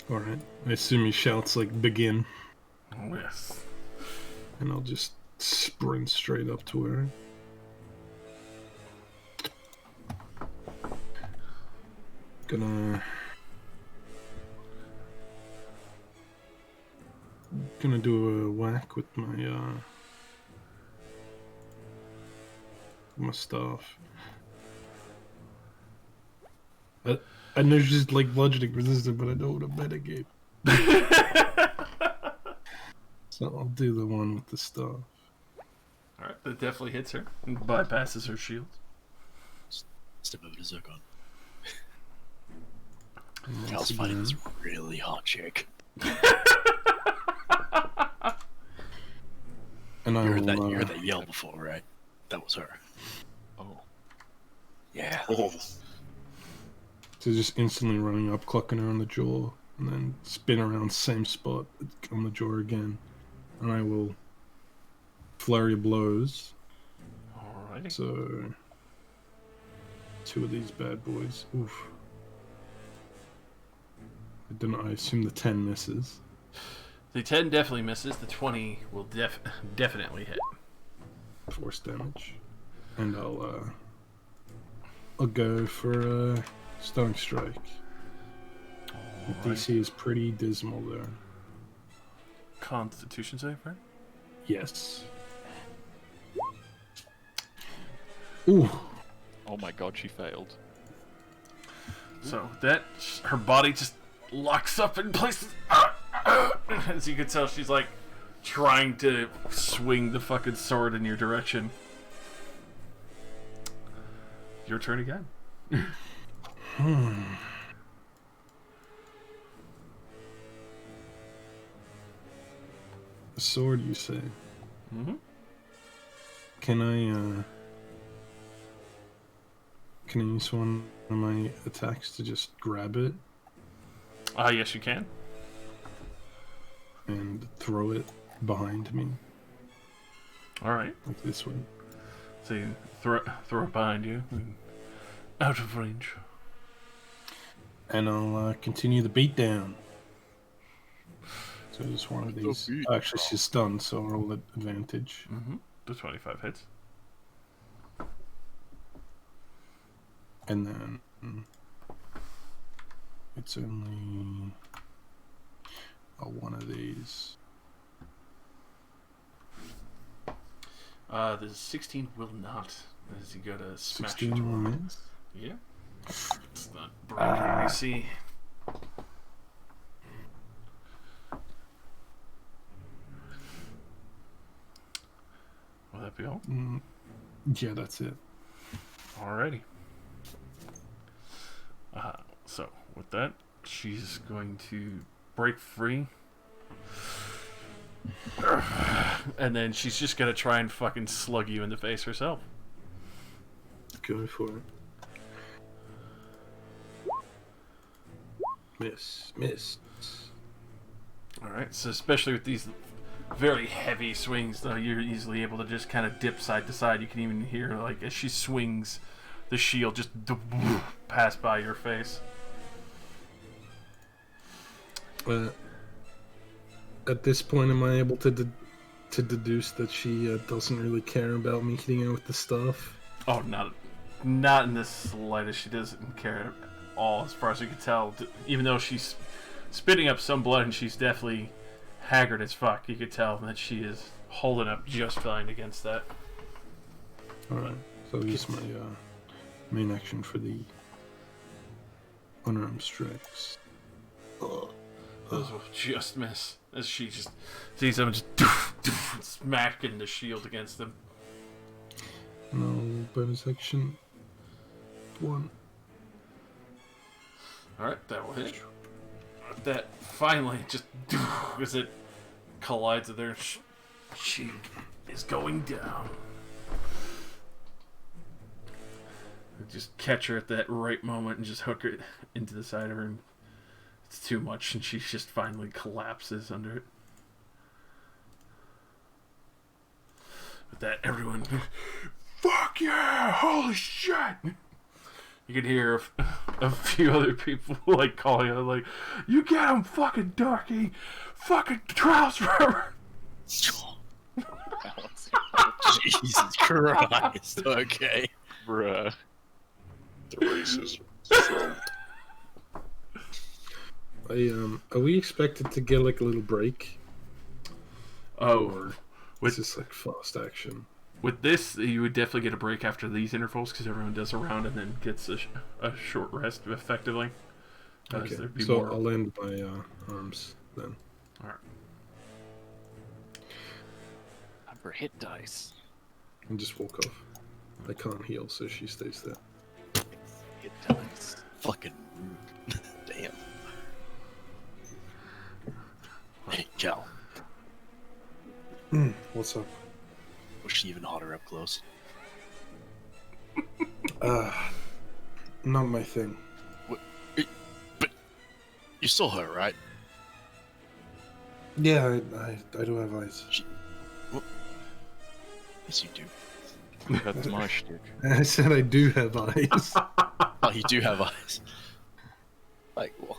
Alright. I assume he shouts, like, begin, Oh yes. and I'll just sprint straight up to her. Gonna do a whack with my staff. I know she's just like bludgeoning resistant, but I don't want to metagame. So I'll do the one with the staff. Alright, that definitely hits her and bypasses her shield. Step over to Zircon. And once Cal's fighting again- this really hot chick. And I You will, heard that yell before, right? That was her. Oh. Yeah. Oh, so just instantly running up, clucking her on the jaw, and then spin around same spot on the jaw again. And I will flurry of blows. Alrighty. So 2 of these bad boys. Oof. I assume the 10 misses. The 10 definitely misses. The 20 will definitely hit. Force damage. And I'll go for a stunning strike. The Alright. DC is pretty dismal there. Constitution save, right? Yes. Ooh. Oh my god, she failed. So that her body just locks up in places. As you can tell, she's like trying to swing the fucking sword in your direction. Your turn again. A sword, you say? Mm-hmm. Can I use one of my attacks to just grab it Yes, you can. and throw it behind me, All right. like this way? So you throw it behind you, and out of range. And I'll continue the beatdown. So just one of these. Actually, she's stunned, so I'll roll at advantage. Mm-hmm. The 25 hits. And then it's only one of these. The 16 will not, as you go to smash 16 it. will miss. Yeah. It's not breaking, you see. Will that be all? Yeah, that's it. Alrighty. So, with that, she's going to break free. And then she's just going to try and fucking slug you in the face herself. Go for it. Miss. Alright, so especially with these very heavy swings, though, you're easily able to just kind of dip side to side. You can even hear, like, as she swings, the shield just pass by your face. At this point, am I able to deduce that she doesn't really care about me hitting her with the stuff? Oh, not in the slightest. She doesn't care at all, as far as you can tell. Even though she's spitting up some blood and she's definitely haggard as fuck, you could tell that she is holding up just fine against that. Alright, so use my main action for the unarmed strikes. Those will just miss, as she just sees them just smacking the shield against them. No bonus action. 1. Alright, that will hit. That finally just as it collides with her shield is going down. Just catch her at that right moment and just hook her into the side of her, and it's too much, and she just finally collapses under it. With that, everyone, fuck yeah, holy shit! You can hear a few other people like calling out, like, "You get him, fucking darky, fucking trials forever." Jesus Christ. Okay. Bruh. The racism from Are we expected to get like a little break? Oh, It's just like fast action. with this, you would definitely get a break after these intervals because everyone does a round and then gets a short rest, effectively. Okay, there'd be so more. I'll end my arms then. All right. Number hit dice. And just walk off. I can't heal, so she stays there. Hit dice. Fucking rude. Damn. Hey, Cal. What's up? Was she even hotter up close? Not my thing. But you saw her, right? Yeah, I do have eyes. Yes, you do. That's my shtick. I said I do have eyes. Oh, you do have eyes. Like, well,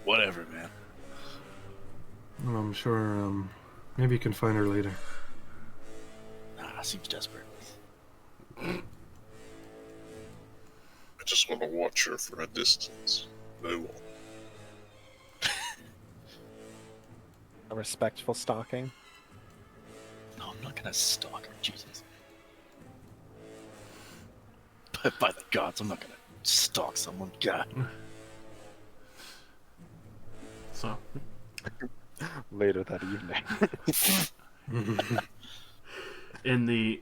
whatever, man. Well, I'm sure. Maybe you can find her later. Nah, seems desperate. I just want to watch her from a distance. No one. A respectful stalking. No, I'm not gonna stalk her, Jesus. But by the gods, I'm not gonna Stalk someone. God. So, Later that evening. in the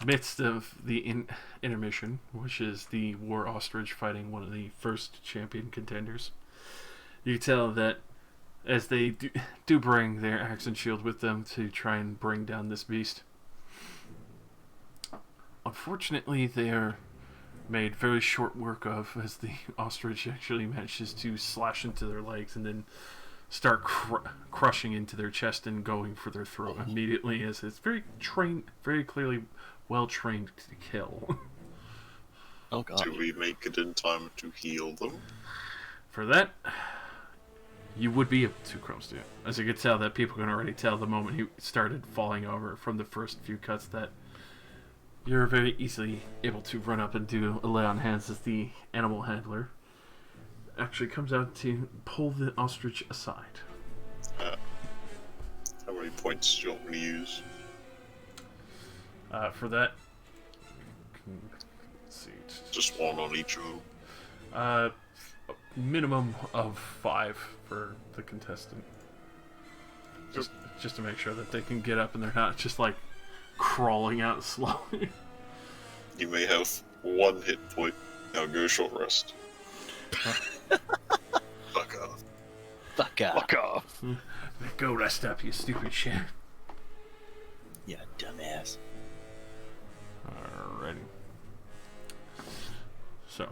midst of the intermission, which is the War Ostrich fighting one of the first champion contenders, you can tell that as they do bring their axe and shield with them to try and bring down this beast, unfortunately they are made very short work of, as the ostrich actually manages to slash into their legs and then start crushing into their chest and going for their throat immediately, as it's very clearly well trained to kill. Oh god. Do we make it in time to heal them? For that, you would be able to, Crumbs. As you could tell, that people can already tell the moment he started falling over from the first few cuts that you're very easily able to run up and do a lay on hands, as the animal handler actually comes out to pull the ostrich aside. How many points do you want me to use? For that, let's see. Just one on each of them? Minimum of 5 for the contestant. Just to make sure that they can get up and they're not just like crawling out slowly. You may have 1 hit point. Now go short rest. Fuck off. Fuck off. Fuck off. Go rest up, you stupid shit. Yeah, dumbass. Alrighty. So,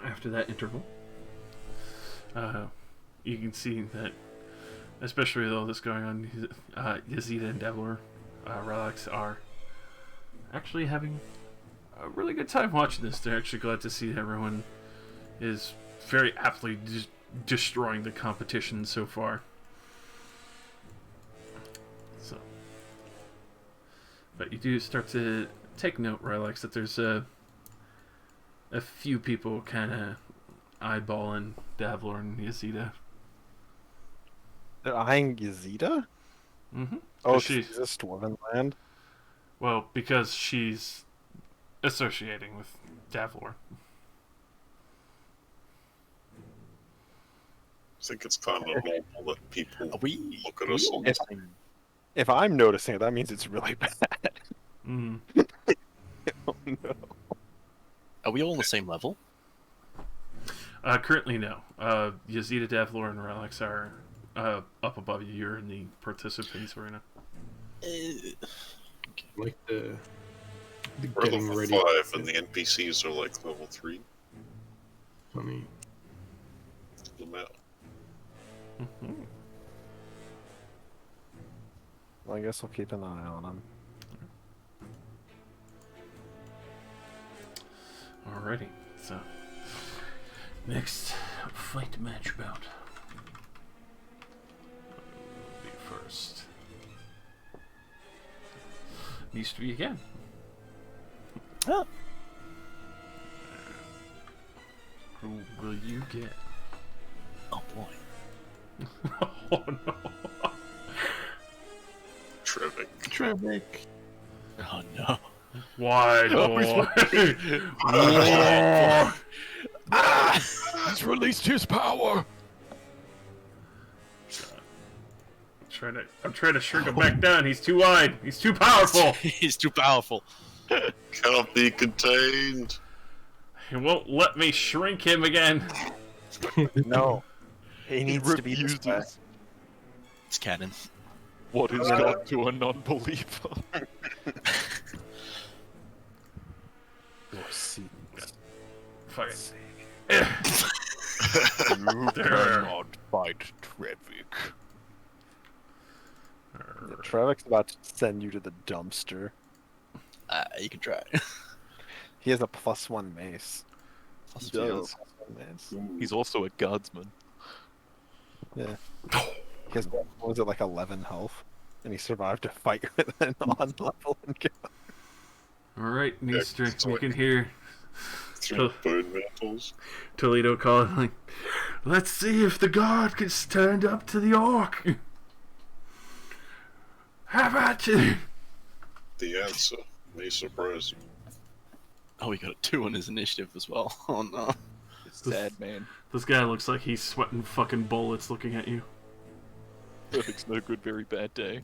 after that interval, you can see that, especially with all this going on, Yazida and Devlor, Relax, are actually having a really good time watching this. They're actually glad to see everyone is very aptly destroying the competition so far. So, but you do start to take note, Relax, that there's a few people kind of eyeballing Davlor and Yazida. They're eyeing Yazida? Mm-hmm. Oh, she's she's a Dwarven land? well, because she's associating with Davlor. I think it's kind of normal that people Are we look at us all and the same? If I'm noticing it, that means it's really bad. Mm. Oh no. Are we all on the same level? Currently, no. Yazida, Davlor, and Relax are up above you. You're in the participants arena. Like the we're getting level ready. 5 and the NPCs are like level 3. Funny. Mm-hmm. Well, I guess I'll keep an eye on them. Alrighty, so next fight match bout will be first. Needs to be again. Oh. Who will you get? Oh boy. Oh no! Trevik. Oh no. Why, boy? He's released his power. I'm trying to shrink him back down. He's too wide. He's too powerful. He's too powerful. Cannot be contained. He won't let me shrink him again. No. He needs to be refuses. this way. It's canon. What is God to a non-believer? Your seat. Fuck it. You cannot fight Trevik. Trevik's about to send you to the dumpster. You can try. He has a +1 mace. Plus He has a does. +1 mace. He's also a guardsman. Yeah. He has, what was it, like 11 health? And he survived a fight with an on-level encounter. Alright, Neaster, it's you like- can hear 3 bone mantles. Toledo calling, like, let's see if the guard can stand up to the orc. How about you? The answer may surprise you. Oh, he got a 2 on his initiative as well. Oh no. Sad man. This guy looks like he's sweating fucking bullets looking at you. Perfect's no good, very bad day.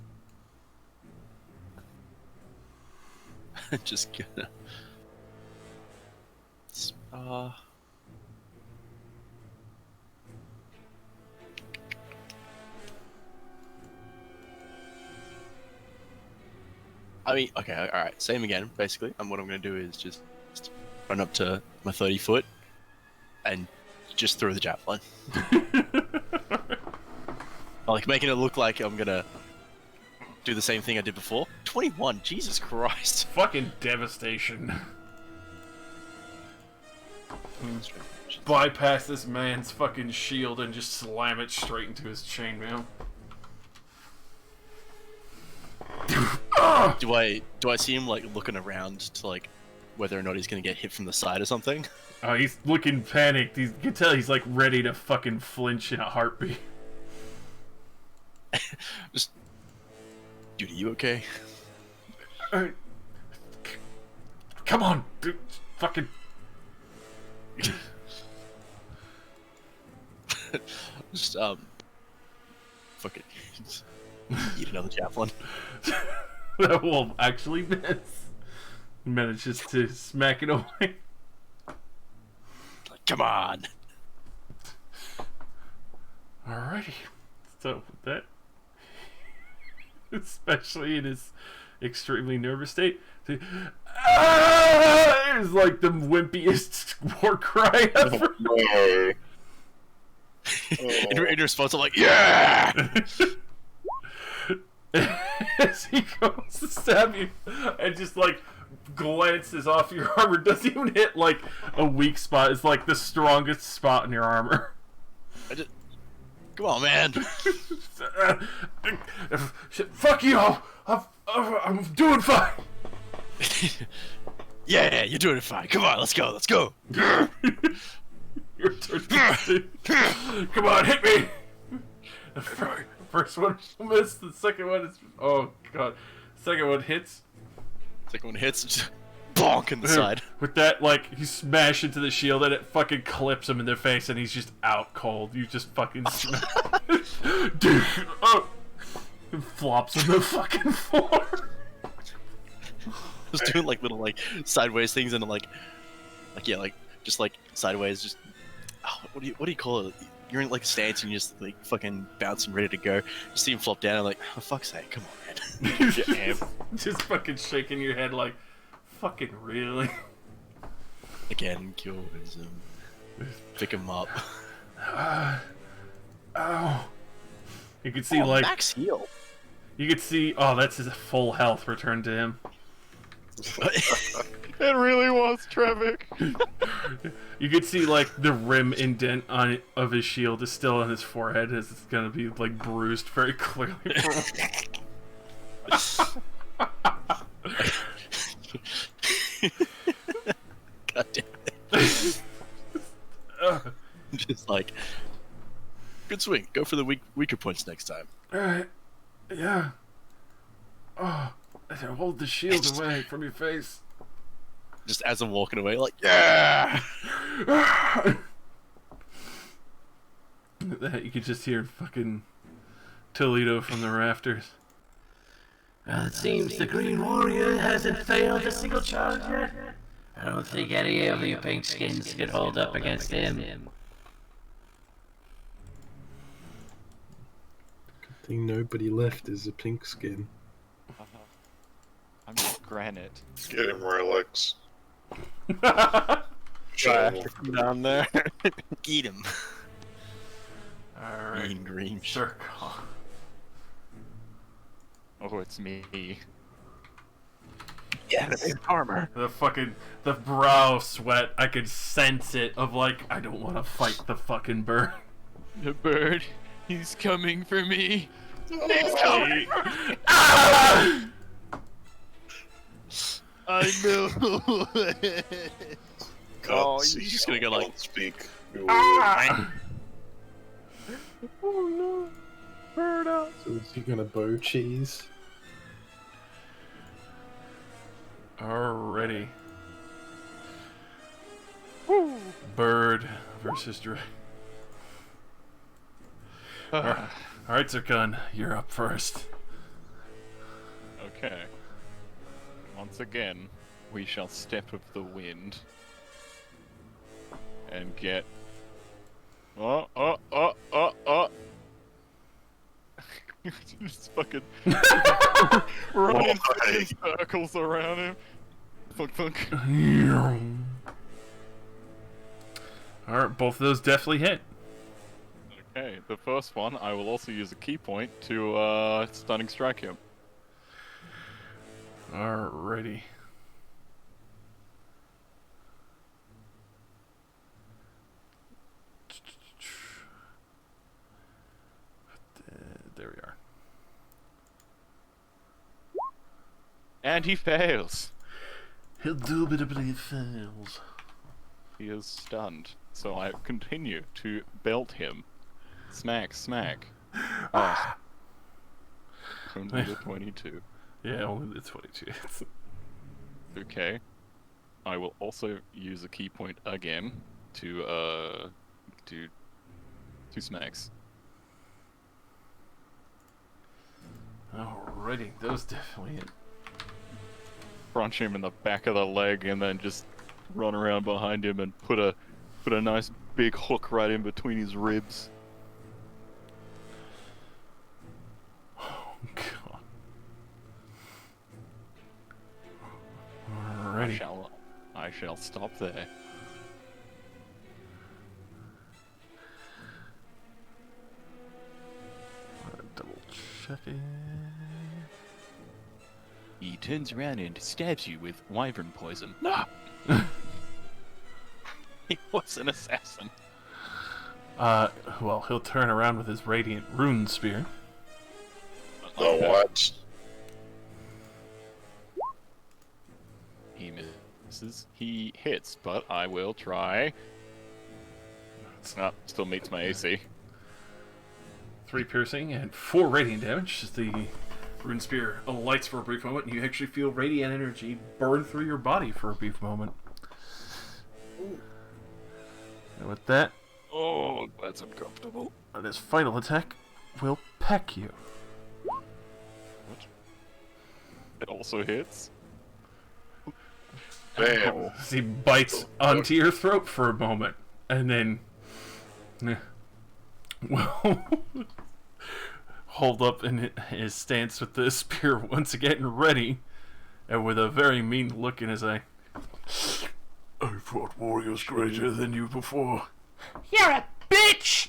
Just gonna. I mean, okay, alright, same again, basically. And what I'm gonna do is just run up to my 30 foot and just throw the javelin. Like, making it look like I'm gonna do the same thing I did before. 21, Jesus Christ. Fucking devastation. Bypass this man's fucking shield and just slam it straight into his chainmail. Do I see him like looking around to like whether or not he's gonna get hit from the side or something? Oh, he's looking panicked. You can tell he's like ready to fucking flinch in a heartbeat. Just, dude, are you okay? Come on, dude, fucking. Just fucking eat another javelin. That will actually miss. Manages to smack it away. Like, come on. Alrighty. So with that, especially in his extremely nervous state, it was like the wimpiest war cry ever. No. In response, I'm like, yeah! As he goes to stab you and just like glances off your armor, doesn't even hit like a weak spot. It's like the strongest spot in your armor. Come on, man. Fuck you! I'm doing fine. Yeah, you're doing it fine. Come on, let's go, let's go. Your turn. Come on, hit me. The first one missed. The second one is. Oh god. Second one hits. Second one hits. Just bonk in the side. With that, like, he smash into the shield and it fucking clips him in the face and he's just out cold. You just fucking smash. Dude, oh! It flops on the fucking floor. Just doing like little like sideways things and like yeah, like just like sideways. Just what do you call it? You're in like a stance and you're just like fucking bouncing, ready to go. You see him flop down and like, oh fuck's sake, come on, man. Just fucking shaking your head like, fucking really? Again, kill him. Pick him up. Ow. You can see like max heal. You could see. Oh, that's his full health returned to him. It really was Trevik. You could see like the rim indent on it, of his shield is still on his forehead, as it's gonna be like bruised very clearly. God damn it! Just like good swing. Go for the weaker points next time. All right. Yeah. Oh, hold the shield away from your face. Just as I'm walking away, like, yeah! That you could just hear fucking Toledo from the rafters. Well, it seems the Green Warrior hasn't failed a single charge yet. I don't think any of you pink skins could hold up against him. Good thing nobody left is a pink skin. I'm just granite. Get him, Rylex. Come down there. Eat him. Alright. Mean green. Circle. Oh, it's me. Yes. Armor. The brow sweat, I could sense it of like, I don't want to fight the fucking bird. The bird, he's coming for me. He's coming! Ah! I know. Oh, he's just gonna go like, Don't speak. Ah! Oh no. Bird out. So is he gonna bow cheese? Alrighty. Bird versus Dre. Alright, Zircon, you're up first. Okay. Once again, we shall step of the wind. And get... Oh! Just fucking... running in circles around him. Thunk. Alright, both of those definitely hit. Okay, the first one, I will also use a key point to, stunning strike him. Alrighty. There we are. And he fails. Indubitably fails. He is stunned, so I continue to belt him. Smack. Oh. Only the 22. Yeah, only the 22 hits. Okay. I will also use a key point again to do 2 smacks. Alrighty, those definitely hit. Crunch him in the back of the leg and then just run around behind him and put a nice big hook right in between his ribs. Oh god. Alrighty. I shall stop there. Double checking. He turns around and stabs you with wyvern poison. He was an assassin. Well, he'll turn around with his radiant rune spear. The what? He misses. He hits, but I will try. Still meets my AC. 3 piercing and 4 radiant damage as the rune spear alights for a brief moment, and you actually feel radiant energy burn through your body for a brief moment. And with that, Oh, that's uncomfortable. this final attack will peck you. What? It also hits. Damn. As he bites onto your throat for a moment, and then... well... hold up in his stance with the spear once again ready, and with a very mean look in his eye. I fought warriors greater than you before. You're a bitch!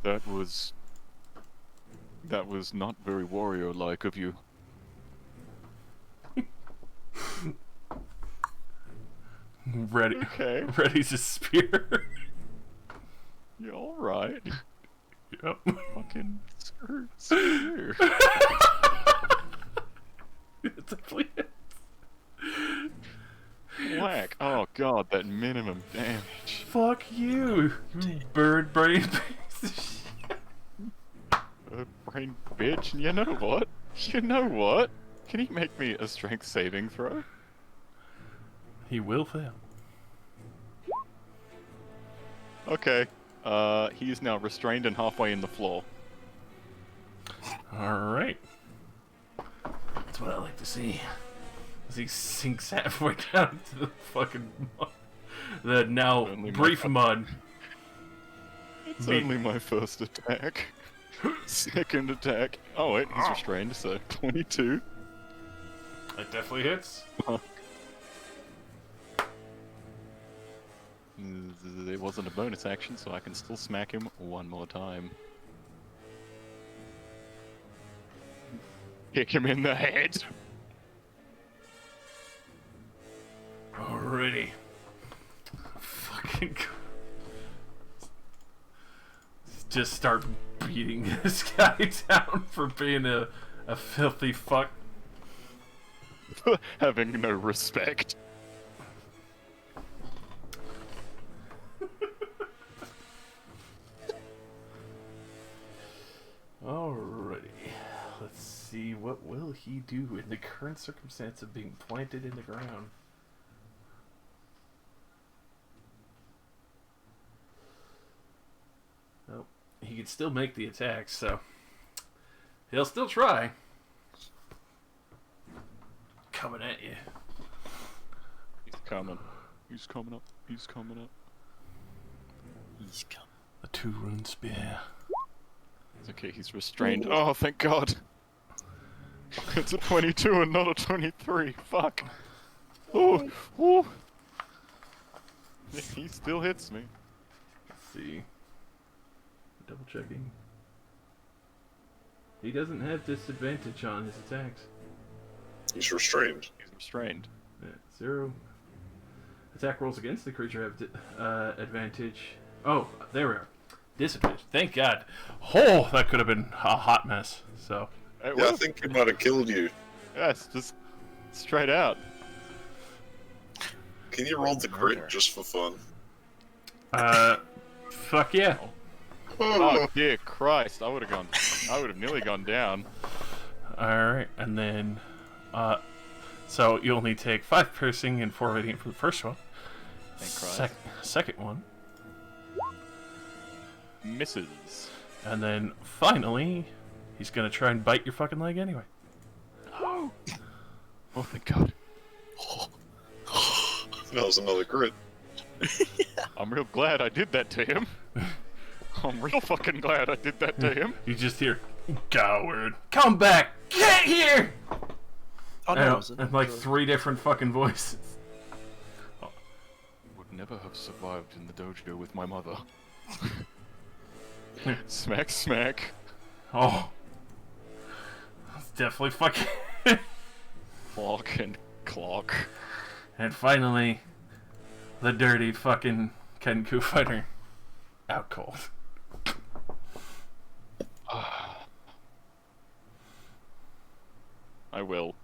That was not very warrior-like of you. Ready. Okay. Ready's a spear. You alright? Yep. Fucking screw. It's definitely it. Whack. Oh god, that minimum damage. Fuck you, you bird brain piece of shit. Brain bitch. You know what? Can he make me a strength saving throw? He will fail. Okay. He is now restrained and halfway in the floor. Alright. That's what I like to see. As he sinks halfway down to the fucking mud. The now Only brief mud. It's only my first attack. Second attack. Oh wait, he's restrained, so 22. That definitely hits. It wasn't a bonus action, so I can still smack him one more time. Kick him in the head. Alrighty. Fucking. Just start beating this guy down for being a filthy fuck. Having no respect. Alrighty. Let's see, what will he do in the current circumstance of being planted in the ground? he can still make the attack, so he'll still try. Coming at you. He's coming. He's coming up. He's coming up. He's coming. A 2-rune spear. It's okay, he's restrained. Oh, thank God. It's a 22 and not a 23. Fuck. Oh, woo. He still hits me. Let's see. Double checking. He doesn't have disadvantage on his attacks. He's restrained. He's restrained. Yeah, 0. Attack rolls against the creature have advantage. Oh, there we are. Disadvantage. Thank God. Oh, that could have been a hot mess. So. Yeah, I think he might have killed you. Yes, just straight out. Can you roll the crit just for fun? Fuck yeah. Oh dear Christ! I would have nearly gone down. All right, and then, so you only take 5 piercing and 4 radiant for the first one. Thank Christ. Second one, Misses. and then finally, he's gonna try and bite your fucking leg anyway. Oh, thank God. That was another crit. I'm real glad I did that to him. I'm real fucking glad I did that to him. You just hear, "Coward, come back, get here!" Oh no, it wasn't. And like 3 different fucking voices. Would never have survived in the dojo with my mother. Smack, smack. Oh, that's definitely fucking. Clock and clock. And finally, the dirty fucking Kenku fighter, out cold. I will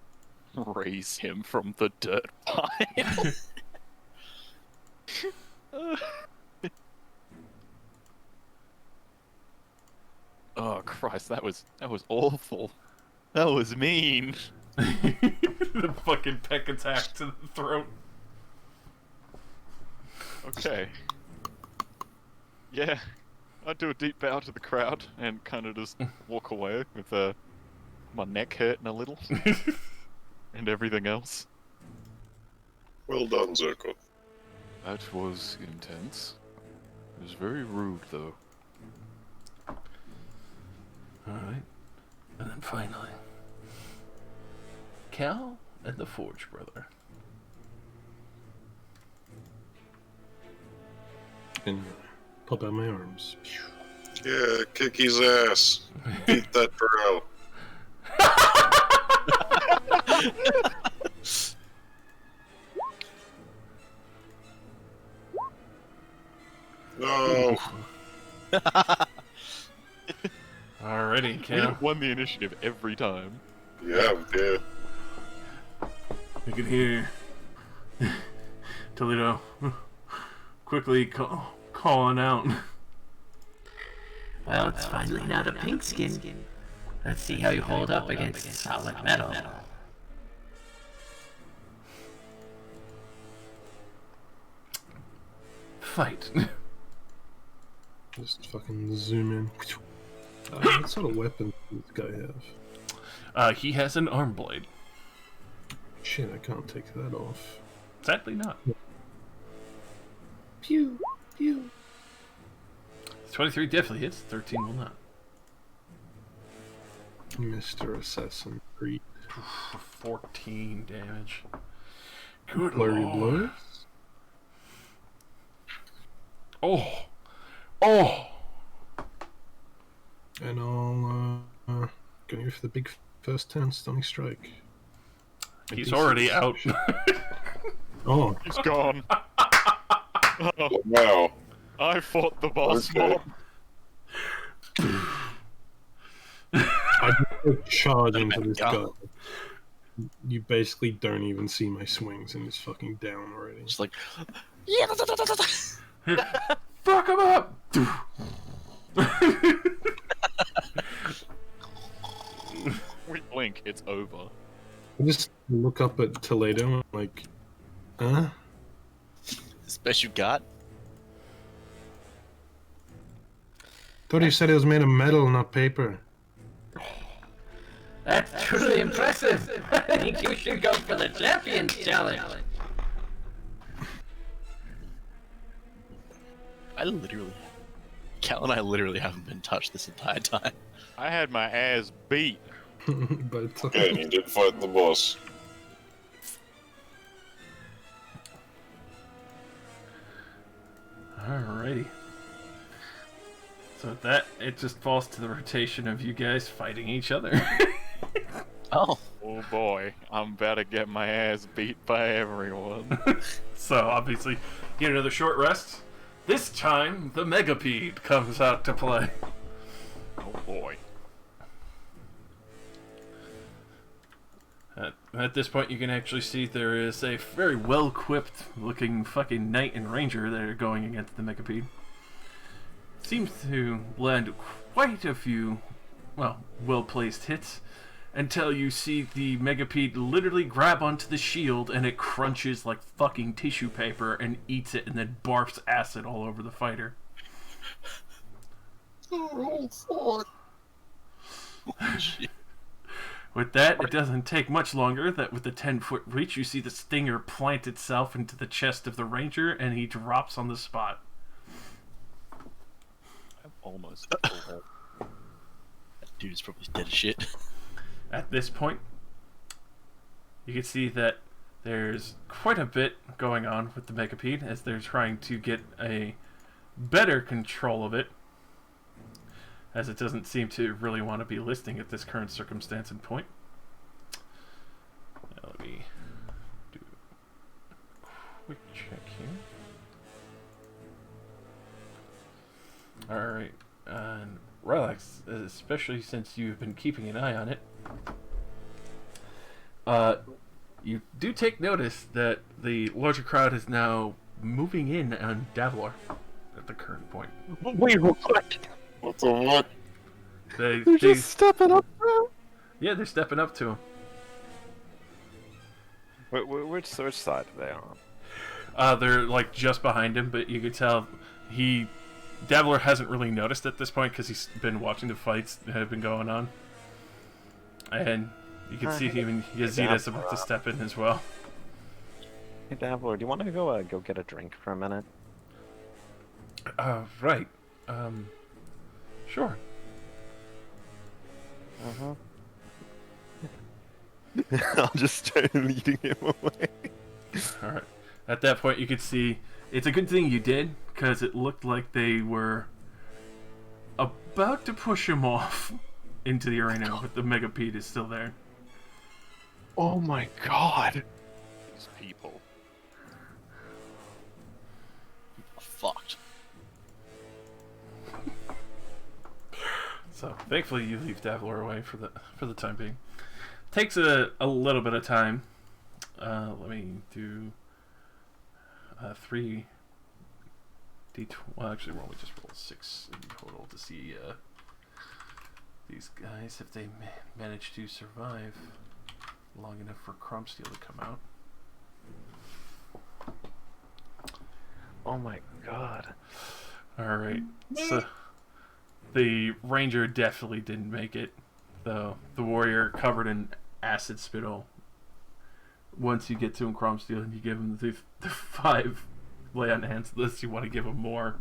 raise him from the dirt pile. Oh Christ, that was awful. That was mean. The fucking peck attack to the throat. Okay. Yeah, I do a deep bow to the crowd and kind of just walk away with my neck hurting a little and everything else. Well done, Zirko. That was intense. It was very rude, though. Alright. And then finally, Cal and the Forge Brother. And pop out my arms. Yeah, kick his ass. Beat that bro. No. Alrighty, We Cal. have won the initiative every time. Yeah, yeah. You can hear Toledo quickly calling out. Well, it's finally not a pink skin. Let's see how you hold up against solid metal. Fight. Just fucking zoom in. What sort of weapon does this guy have? He has an arm blade. Shit, I can't take that off. Sadly not. Pew, pew. 23 definitely hits, 13 will not. Mr. Assassin 3. 14 damage. Good Flurry lord. blows. Oh! Oh! And I'll go for the big first turn stunning strike. He's DC. already out. Oh, He's gone. Oh, wow. I fought the boss Okay. mob. I just go charge into this guy. God. You basically don't even see my swings and he's fucking down already. Just like, Fuck him up! We blink, it's over. I just look up at Toledo and I'm like, huh? this best you got? Thought you said it was made of metal, not paper. That's truly impressive. I think you should go for the Champions Challenge. Cal and I literally haven't been touched this entire time. I had my ass beat. But And he did fight the boss. Alrighty. So with that, it just falls to the rotation of you guys fighting each other. Oh. Oh boy, I'm about to get my ass beat by everyone. So obviously, get another short rest. This time, the Megapede comes out to play. Oh boy. At this point, you can actually see there is a very well-equipped looking fucking knight and ranger that are going against the Megapede. Seems to land quite a few, well-placed hits, until you see the Megapede literally grab onto the shield and it crunches like fucking tissue paper and eats it and then barfs acid all over the fighter. Oh, fuck. With that, it doesn't take much longer that with the 10-foot reach, you see the stinger plant itself into the chest of the ranger and he drops on the spot. I'm almost That dude is probably dead as shit. At this point, you can see that there's quite a bit going on with the Megapede as they're trying to get a better control of it, as it doesn't seem to really want to be listening at this current circumstance and point. Now let me do a quick check here. Alright, and Relax, especially since you've been keeping an eye on it. You do take notice that the larger crowd is now moving in on Davlor at the current point. Wait, what? What the what? They're They, just stepping up, bro. yeah, they're stepping up to him. Which side are they on? They're like just behind him, but you could tell Davlor hasn't really noticed at this point because he's been watching the fights that have been going on, and you can see even Yazita's about to step in as well. Hey, Davlor, do you want to go get a drink for a minute? Right. Sure. Uh-huh. I'll just start leading him away. Alright. At that point, you could see it's a good thing you did, because it looked like they were about to push him off into the arena, but the Megapede is still there. Oh my god. These people. Fucked. So thankfully, you leave Davlor away for the time being. Takes a little bit of time. Let me do 3 D12. Well, actually, we'll only just roll 6 in total to see these guys if they manage to survive long enough for Cromsteel to come out. Oh my god. All right, so the ranger definitely didn't make it, though. The warrior covered in acid spittle. Once you get to him, Cromsteel, and you give him the 5 lay on hands list, you want to give him more.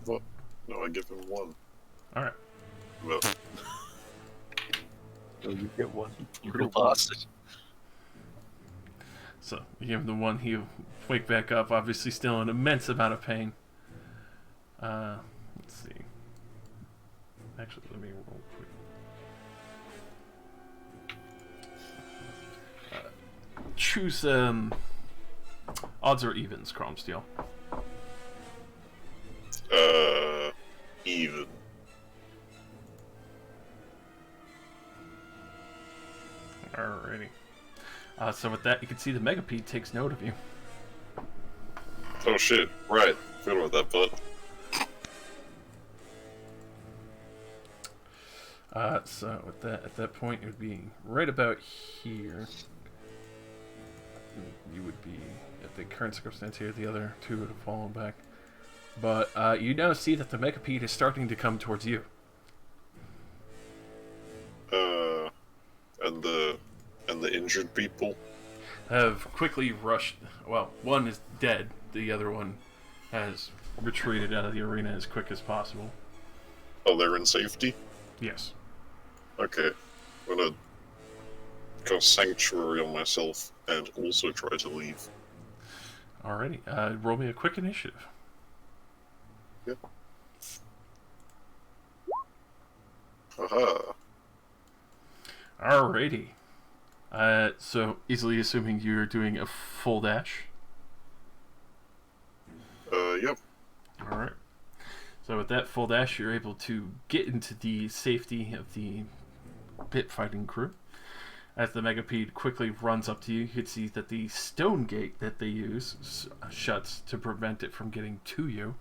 What? No, I give him 1. All right. Well, So you get one. You real bastard. So you give him the 1. He'll wake back up, obviously still in immense amount of pain. Let's see. Actually, let me roll quick. Choose odds or evens, Cromsteel. even. Alrighty. So with that, you can see the Megapede takes note of you. Oh shit, right. Forgot about that part. So with that, at that point, it would be right about here. You would be at the current circumstance here. The other two would have fallen back. But you now see that the Megapede is starting to come towards you. And the injured people. Have quickly rushed. Well, one is dead. The other one has retreated out of the arena as quick as possible. Oh, they're in safety? Yes. Okay. I'm gonna cast Sanctuary on myself and also try to leave. Alrighty. Roll me a quick initiative. Yep. Haha. Alrighty. So, easily assuming you're doing a full dash. Yep. Alright. So with that full dash, you're able to get into the safety of the pit fighting crew. As the Megapede quickly runs up to you, you can see that the stone gate that they use shuts to prevent it from getting to you,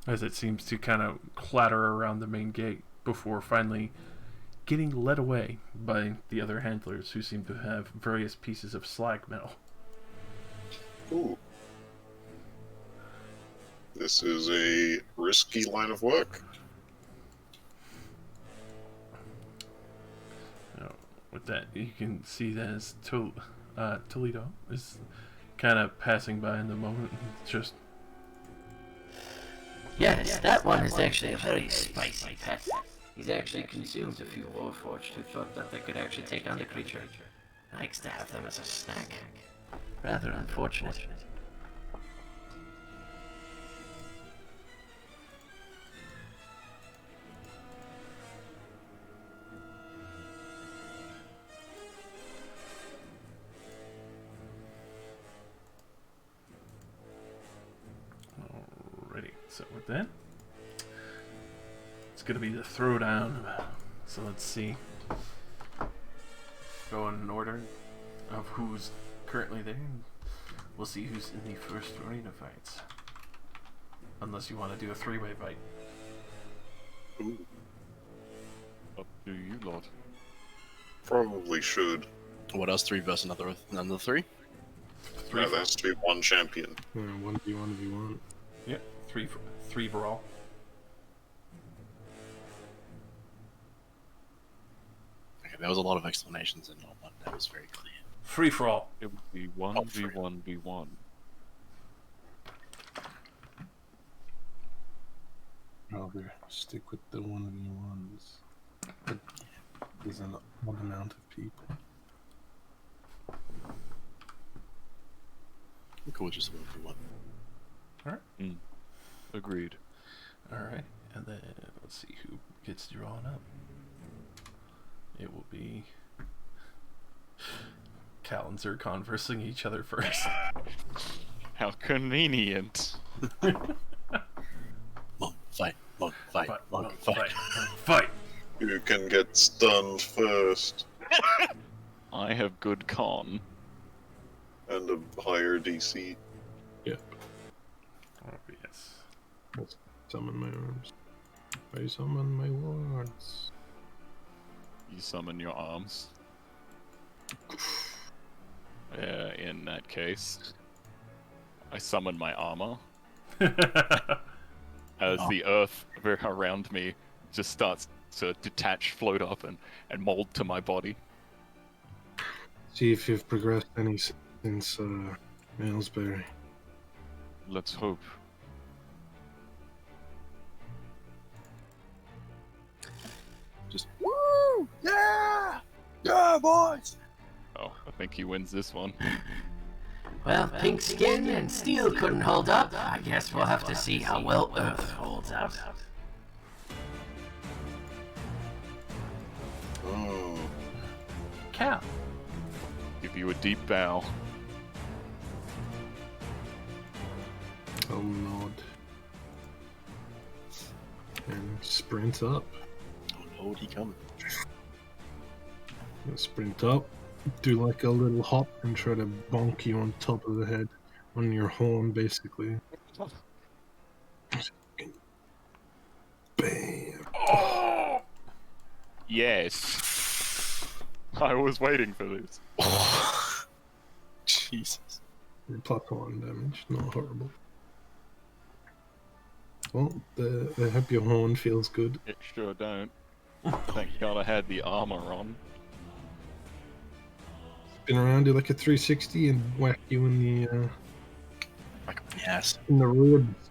as it seems to kind of clatter around the main gate before finally getting led away by the other handlers, who seem to have various pieces of slag metal. Ooh. This is a risky line of work. With that, you can see that as Toledo is kind of passing by in the moment, and just... Yes, that one is actually a very spicy pet. He's actually consumed a few Warforged who thought that they could actually take on the creature. Likes to have them as a snack. Rather unfortunate. Alrighty, so with that, it's going to be the throwdown. So let's see. Going in order of who's currently there. We'll see who's in the first arena fights. Unless you want to do a three-way fight. Ooh. Up to you, Lord. Probably should. What else? 3 versus another 3? Yeah, there has to be one champion. 1v1v1. Yeah, three brawl. Okay, there was a lot of explanations in that one. That was very clear. Free for all. It would be 1v1v1. Rather stick with the 1v1s. But there's an odd amount of people. I'm cool with just 1v1. Agreed. Alright, and then let's see who gets drawn up. It will be Cal and Zircon versing each other first. How convenient. Monk, fight, monk, fight, monk, fight. Fight! You can get stunned first, I have good con. and a higher DC. Oh, yes. Let's summon my arms. I summon my wards. You summon your arms. In that case, I summon my armor as the earth around me just starts to detach, float up, and mold to my body. See if you've progressed any since Aylesbury. Let's hope. Just woo! Yeah! Yeah, boys! Oh, I think he wins this one. Well, pink skin and steel couldn't hold up. I guess we'll have to see how well Earth holds out. Oh, Cal. Give you a deep bow. I'll nod. And sprint up. Oh Lord, he coming. Sprint up. Do like a little hop and try to bonk you on top of the head. On your horn, basically. Bam. Yes. I was waiting for this. Jesus. +1 damage. Not horrible. Well, I hope your horn feels good. It sure don't. Thank God I had the armor on. Spin around, do like a 360 and whack you in the Yes. ribs.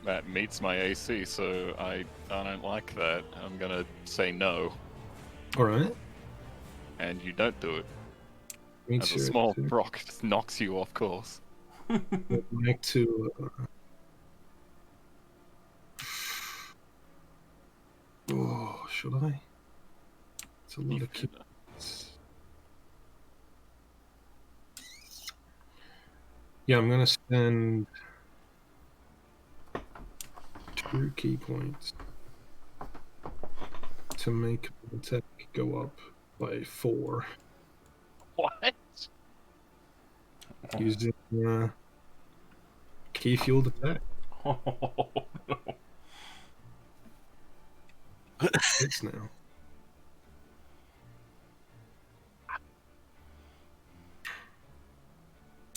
That meets my AC, so I don't like that. I'm gonna say no, Alright. and you don't do it. Meets As a your small AC. rock just knocks you off course. Back to oh, should I? It's a lot of keys. Yeah, I'm gonna spend 2 key points to make the attack go up by 4 What? using key fueled attack. Oh, no. Hits now.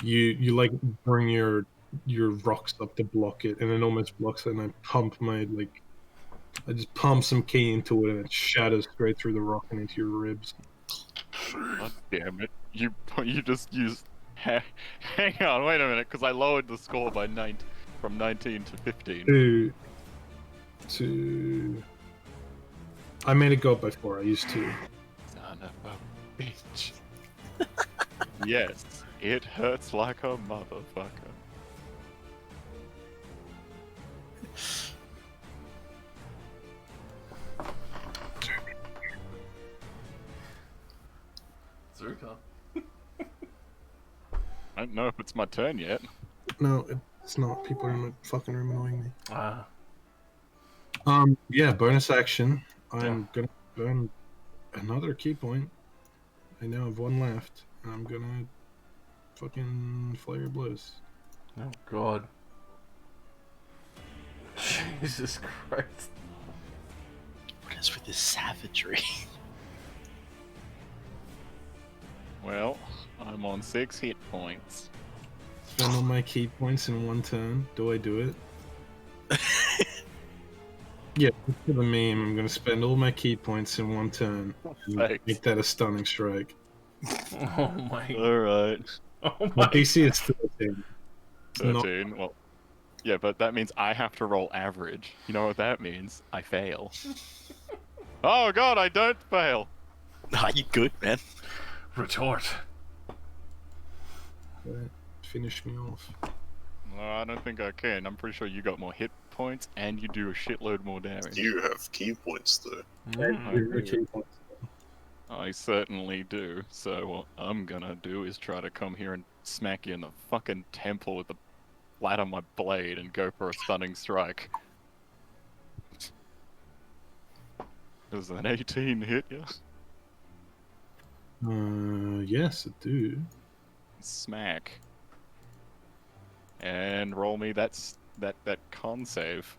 You like bring your rocks up to block it, and it almost blocks it. And I just pump some key into it, and it shatters straight through the rock and into your ribs. God damn it! You just used. Hang on, wait a minute, because I lowered the score by 9 from 19 to 15. I made it go up by 4. I used 2. Son of a bitch. Yes, it hurts like a motherfucker. Zerka. I don't know if it's my turn yet. No, it's not. People are in my fucking room annoying me. Ah. Yeah, bonus action. I'm gonna burn another key point. I now have 1 left, and I'm gonna fucking flare blows. Oh, God. Jesus Christ. What is with this savagery? Well, I'm on 6 hit points. Spend all my key points in 1 turn. Do I do it? Yeah, for the meme, I'm gonna spend all my key points in 1 turn and Thanks. make that a stunning strike. Oh, my. Alright. Oh, My my. DC is 13. It's not- 13. Well, yeah, but that means I have to roll average. You know what that means? I fail. Oh god, I don't fail! Nah, you good, man. Retort. Right, finish me off. No, I don't think I can. I'm pretty sure you got more hit points and you do a shitload more damage. You have key points, though. Your key points. I certainly do. So what I'm gonna do is try to come here and smack you in the fucking temple with the flat on my blade and go for a stunning strike. Does an 18 hit you? Yes, I do. Smack. And roll me that con save.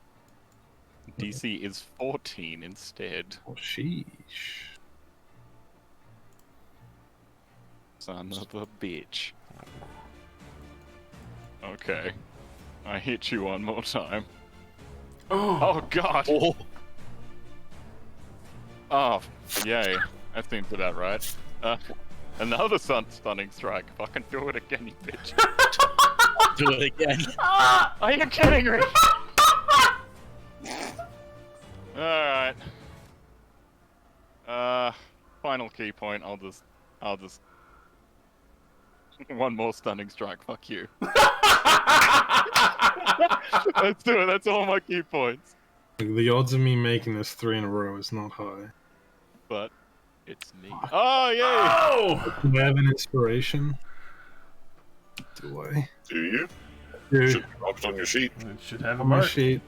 DC is 14 instead. Oh, sheesh. Son of a bitch. Okay. I hit you one more time. Oh god! Oh, Oh, yay. That seems about right. Another stunning strike. Fucking do it again, you bitch. do it again. Are you kidding me? Alright. Final key point. I'll just one more stunning strike, fuck you. Let's do it, that's all my key points. The odds of me making this 3 in a row is not high. But it's me. Oh yay! Oh! Do I have an inspiration? Do I? Do you? Dude, Should be marked on your sheet. It should have a on my mark. sheet.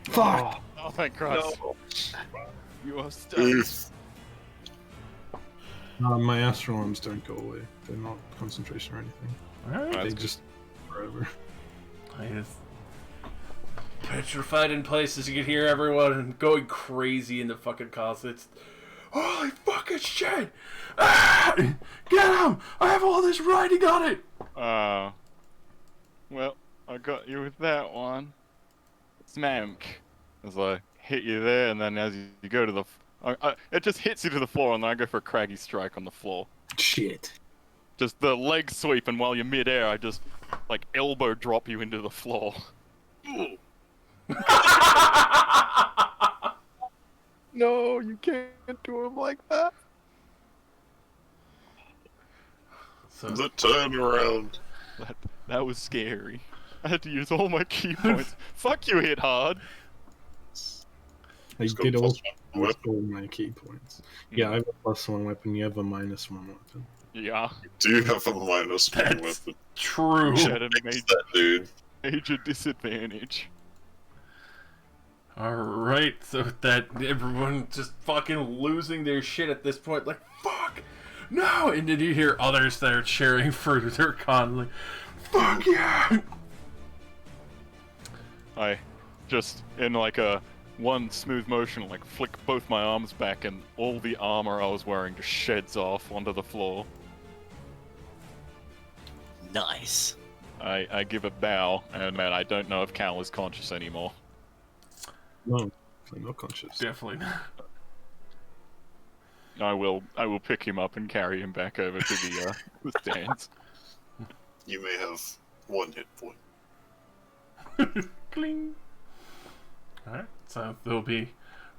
Fuck! Oh thank Christ. No. You are stuck. Oof. My astral arms don't go away. They're not concentration or anything. Alright. They That's good. just forever. I just petrified in places. You can hear everyone going crazy in the fucking closets. Holy fucking shit! Ah! Get him! I have all this writing on it! Well, I got you with that one. Smank. As I hit you there, and then as you go to the... it just hits you to the floor, and then I go for a craggy strike on the floor. Shit. Just the leg sweep, and while you're midair, I just, like, elbow drop you into the floor. Ooh. No, you can't do him like that. So The turnaround. That was scary. I had to use all my key points. Fuck you, hit hard! I He's got did plus all one weapon. all my key points. Yeah, I have a +1 weapon. You have a -1 weapon. Yeah. Do you have a -1 That's weapon? true. You had a Fix that, dude. major disadvantage. Alright, so that everyone just fucking losing their shit at this point, like, fuck! No! And then you hear others that are cheering for their con, like, fuck yeah! I just, in like a one smooth motion, like flick both my arms back, and all the armor I was wearing just sheds off onto the floor. Nice. I give a bow, and man, I don't know if Cal is conscious anymore. No, no conscious. Definitely not. I will pick him up and carry him back over to the stands. You may have 1 hit point. Cling! Alright, so there'll be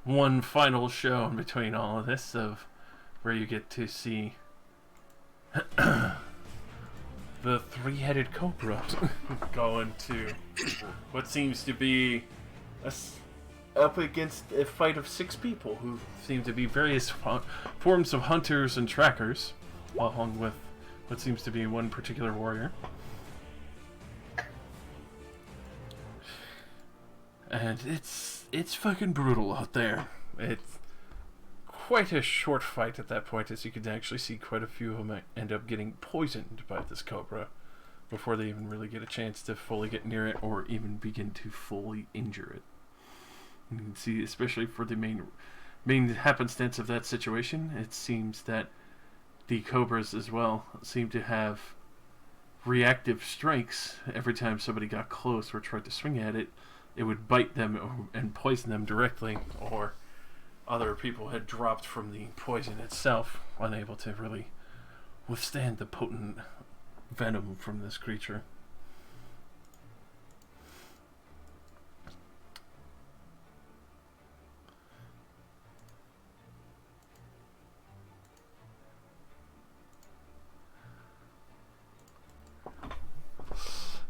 one final show in between all of this of where you get to see the three-headed cobra going to what seems to be up against a fight of 6 people who seem to be various forms of hunters and trackers, along with what seems to be one particular warrior. And it's fucking brutal out there. It's quite a short fight at that point, as you can actually see quite a few of them end up getting poisoned by this cobra before they even really get a chance to fully get near it or even begin to fully injure it. You can see, especially for the main happenstance of that situation, it seems that the cobras as well seem to have reactive strikes. Every time somebody got close or tried to swing at it, it would bite them and poison them directly, or other people had dropped from the poison itself, unable to really withstand the potent venom from this creature.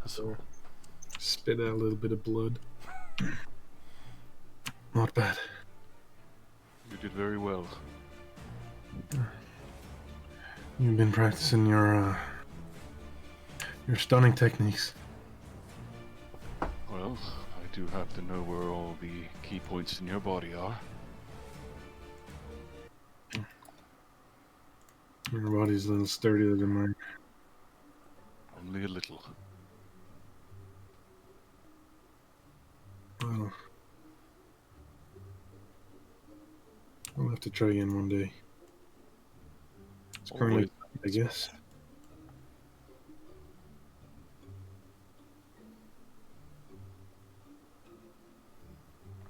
So, Spit out a little bit of blood. Not bad. You did very well. You've been practicing your stunning techniques. Well, I do have to know where all the key points in your body are. Your body's a little sturdier than mine. Only a little. Well, I'll have to try again one day. It's currently, I guess.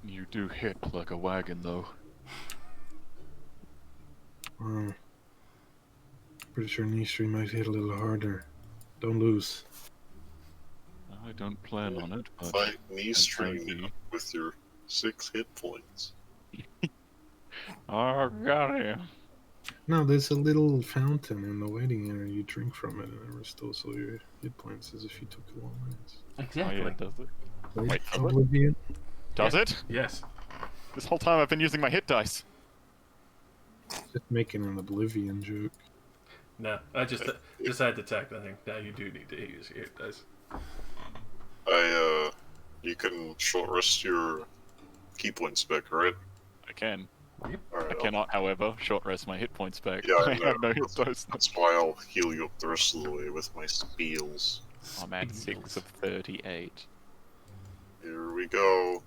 You do hit like a wagon, though. Pretty sure Nistri might hit a little harder. Don't lose. I don't plan on it, but Fight knee and stream maybe. with your 6 hit points. Oh, got him. No, there's a little fountain in the waiting area. You drink from it, and it restores all your hit points as if you took a long rest. Oh, exactly. yeah, does it? Right? Wait, does it? Oblivion? Does it? Yes. This whole time I've been using my hit dice. Just making an Oblivion joke. No, I just had to tack that thing. Now you do need to use your hit dice. You can short rest your key points back, right? I can. Yep. Alright, I cannot, however, short rest my hit points back. Yeah, I I have no know. hit dice. That's why I'll heal you up the rest of the way with my spiels. I'm at 6 of 38. Here we go.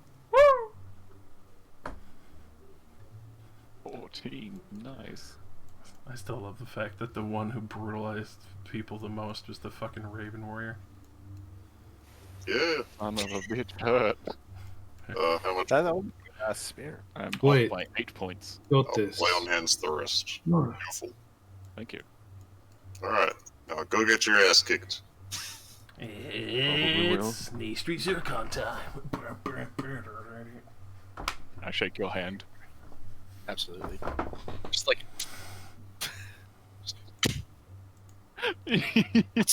14. Nice. I still love the fact that the one who brutalized people the most was the fucking Raven Warrior. Yeah. Son of a bitch hurt. How much? That would be a spear. I'm Wait. up by 8 points. Got I'll this. lay on hands the rest. No. Beautiful. Thank you. Alright. Now go get your ass kicked. It's Knee Street Zircon time. I shake your hand. Absolutely. Just like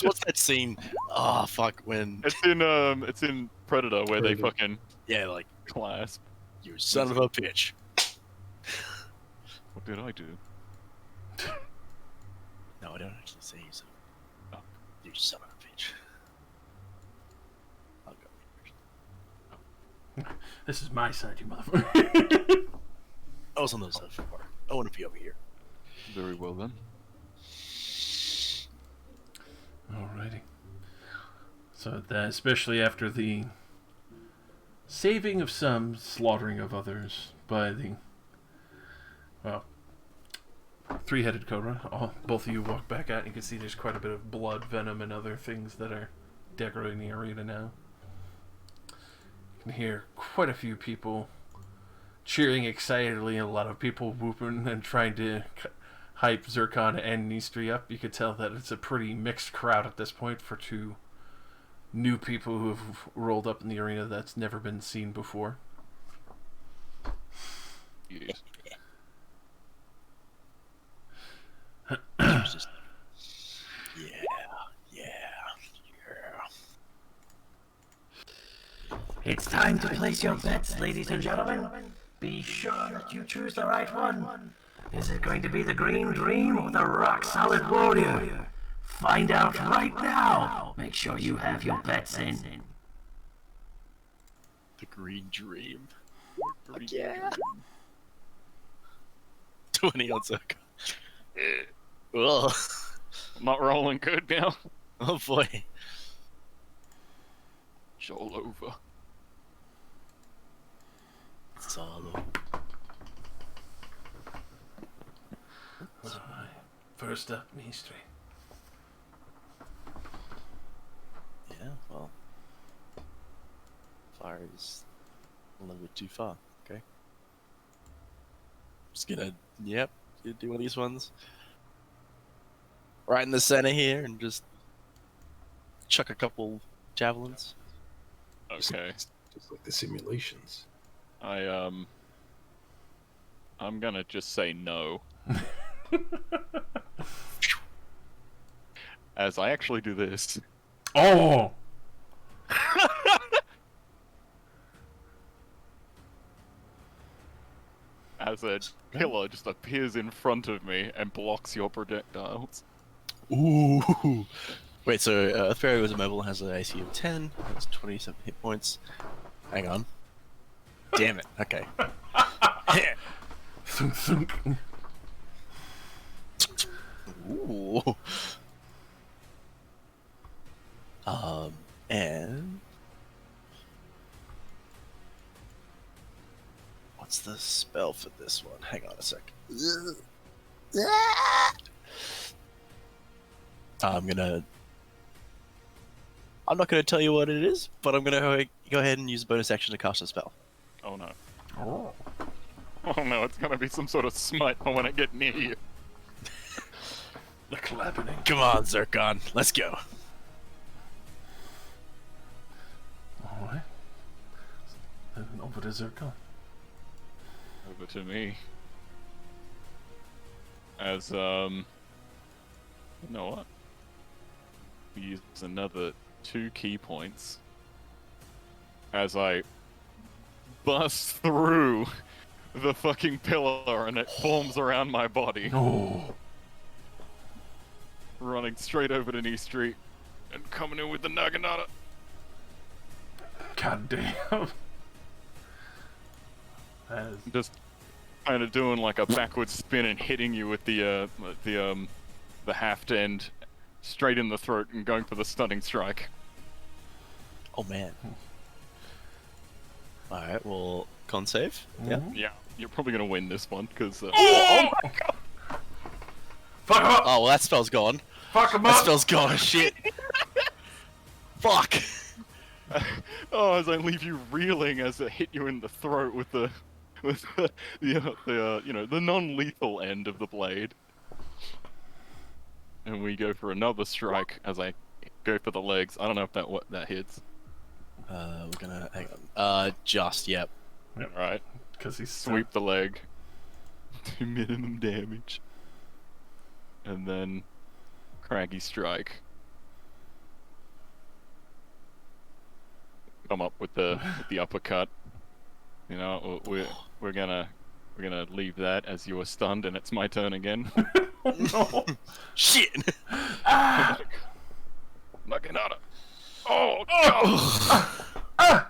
what's that scene? Oh fuck, when It's in Predator where they Predator. fucking yeah, like clasp. you son of a bitch. What did I do? No, I don't actually say so. Oh. You son of a bitch. I'll go. This is my side, you motherfucker. I was on those sides before. I want to be over here. Very well then. Alrighty. So that, especially after the saving of some, slaughtering of others by the, well, three-headed cobra. Both of you walk back out and you can see there's quite a bit of blood, venom, and other things that are decorating the arena now. You can hear quite a few people cheering excitedly, and a lot of people whooping and trying to hype Zircon and Nistri up. You could tell that it's a pretty mixed crowd at this point for two new people who have rolled up in the arena that's never been seen before. Yes. It's just, yeah. It's time to place your bets, ladies and gentlemen. Be sure that you choose the right one. Is it going to be the Green Dream or the Rock Solid Warrior? Find out right now. Make sure you have your bets in. The Green Dream. Green Yeah. 20 on Zircon. Ugh. I'm not rolling good now. Oh boy. It's all over. Solo. Alright. First up, Nistri. Yeah, well. Fire is a little bit too far, okay? Just gonna, yep, do one of these ones. Right in the center here and just chuck a couple javelins. Okay. Just like the simulations. I'm gonna just say no. As I actually do this. Oh! As a pillar just appears in front of me and blocks your projectiles. Ooh. Wait, so Earthfairy was immobile, has an AC of 10, has 27 hit points. Hang on. Damn it, okay. Thunk, thunk. Ooh. And what's the spell for this one? Hang on a sec. I'm not gonna tell you what it is, but I'm gonna go ahead and use a bonus action to cast a spell. Oh no. Oh. Oh no, it's gonna be some sort of smite when I get near you. The clapping. Come on, Zircon, let's go. Alright. Then over to Zircon. Over to me. As, you know what? We use another 2 key points. As I bust through the fucking pillar and it forms around my body. Oh. Running straight over to Knee Street and coming in with the Naginata. God damn. That is... Just kind of doing like a backward spin and hitting you with the haft end straight in the throat and going for the stunning strike. Oh man. Alright, well, con save? Yeah. Yeah, you're probably gonna win this one because. Oh my god! Fuck him up! Oh, well, that spell's gone. Fuck him That up! spell's gone, shit. Fuck. as I leave you reeling as it hit you in the throat with the the non-lethal end of the blade. And we go for another strike as I go for the legs. I don't know if that hits. We're gonna hang on. Yep. Yep. Alright. Because he's Sweep the leg. Do minimum damage. And then craggy strike. Come up with the uppercut. You know, we're gonna leave that as you are stunned, and it's my turn again. No. Shit! Naginata. Oh god!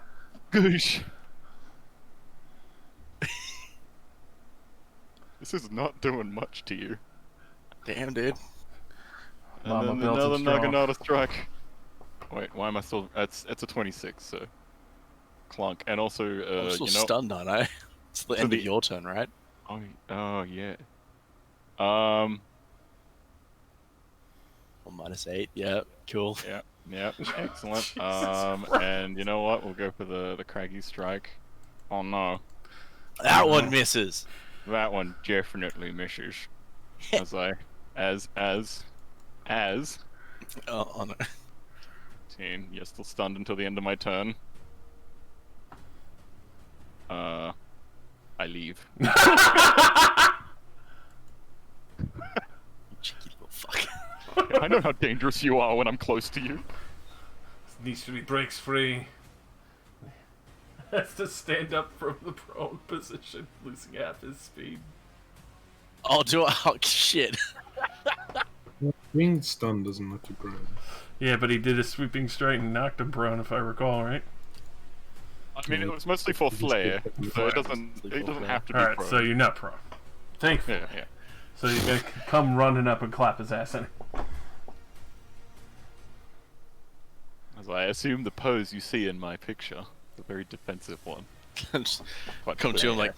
Goosh. This is not doing much to you. Damn, dude. And Mama then built another him strong. Naginata strike. Wait, why am I still? It's a 26, so clunk, and also I'm still you know. stunned, aren't I? It's the end of your turn, right? Oh yeah. Well, -8. Yeah, cool. Yeah, excellent. Jesus Christ. And you know what? We'll go for the craggy strike. Oh no, That one misses. that one definitely misses. As Oh no. 10. You're still stunned until the end of my turn. I leave. You cheeky little fuck. I know how dangerous you are when I'm close to you. Needs to be breaks free. Has to stand up from the prone position, losing half his speed. Oh, oh, shit. Being stunned doesn't look too prone. Yeah, but he did a sweeping strike and knocked him prone, if I recall, right? I mean, it was mostly for flair, so it doesn't have to be Alright, prone. so you're not prone. Thankfully. Yeah. So you're gonna come running up and clap his ass in. As I assume the pose you see in my picture, the very defensive one. Just Quite come to him like.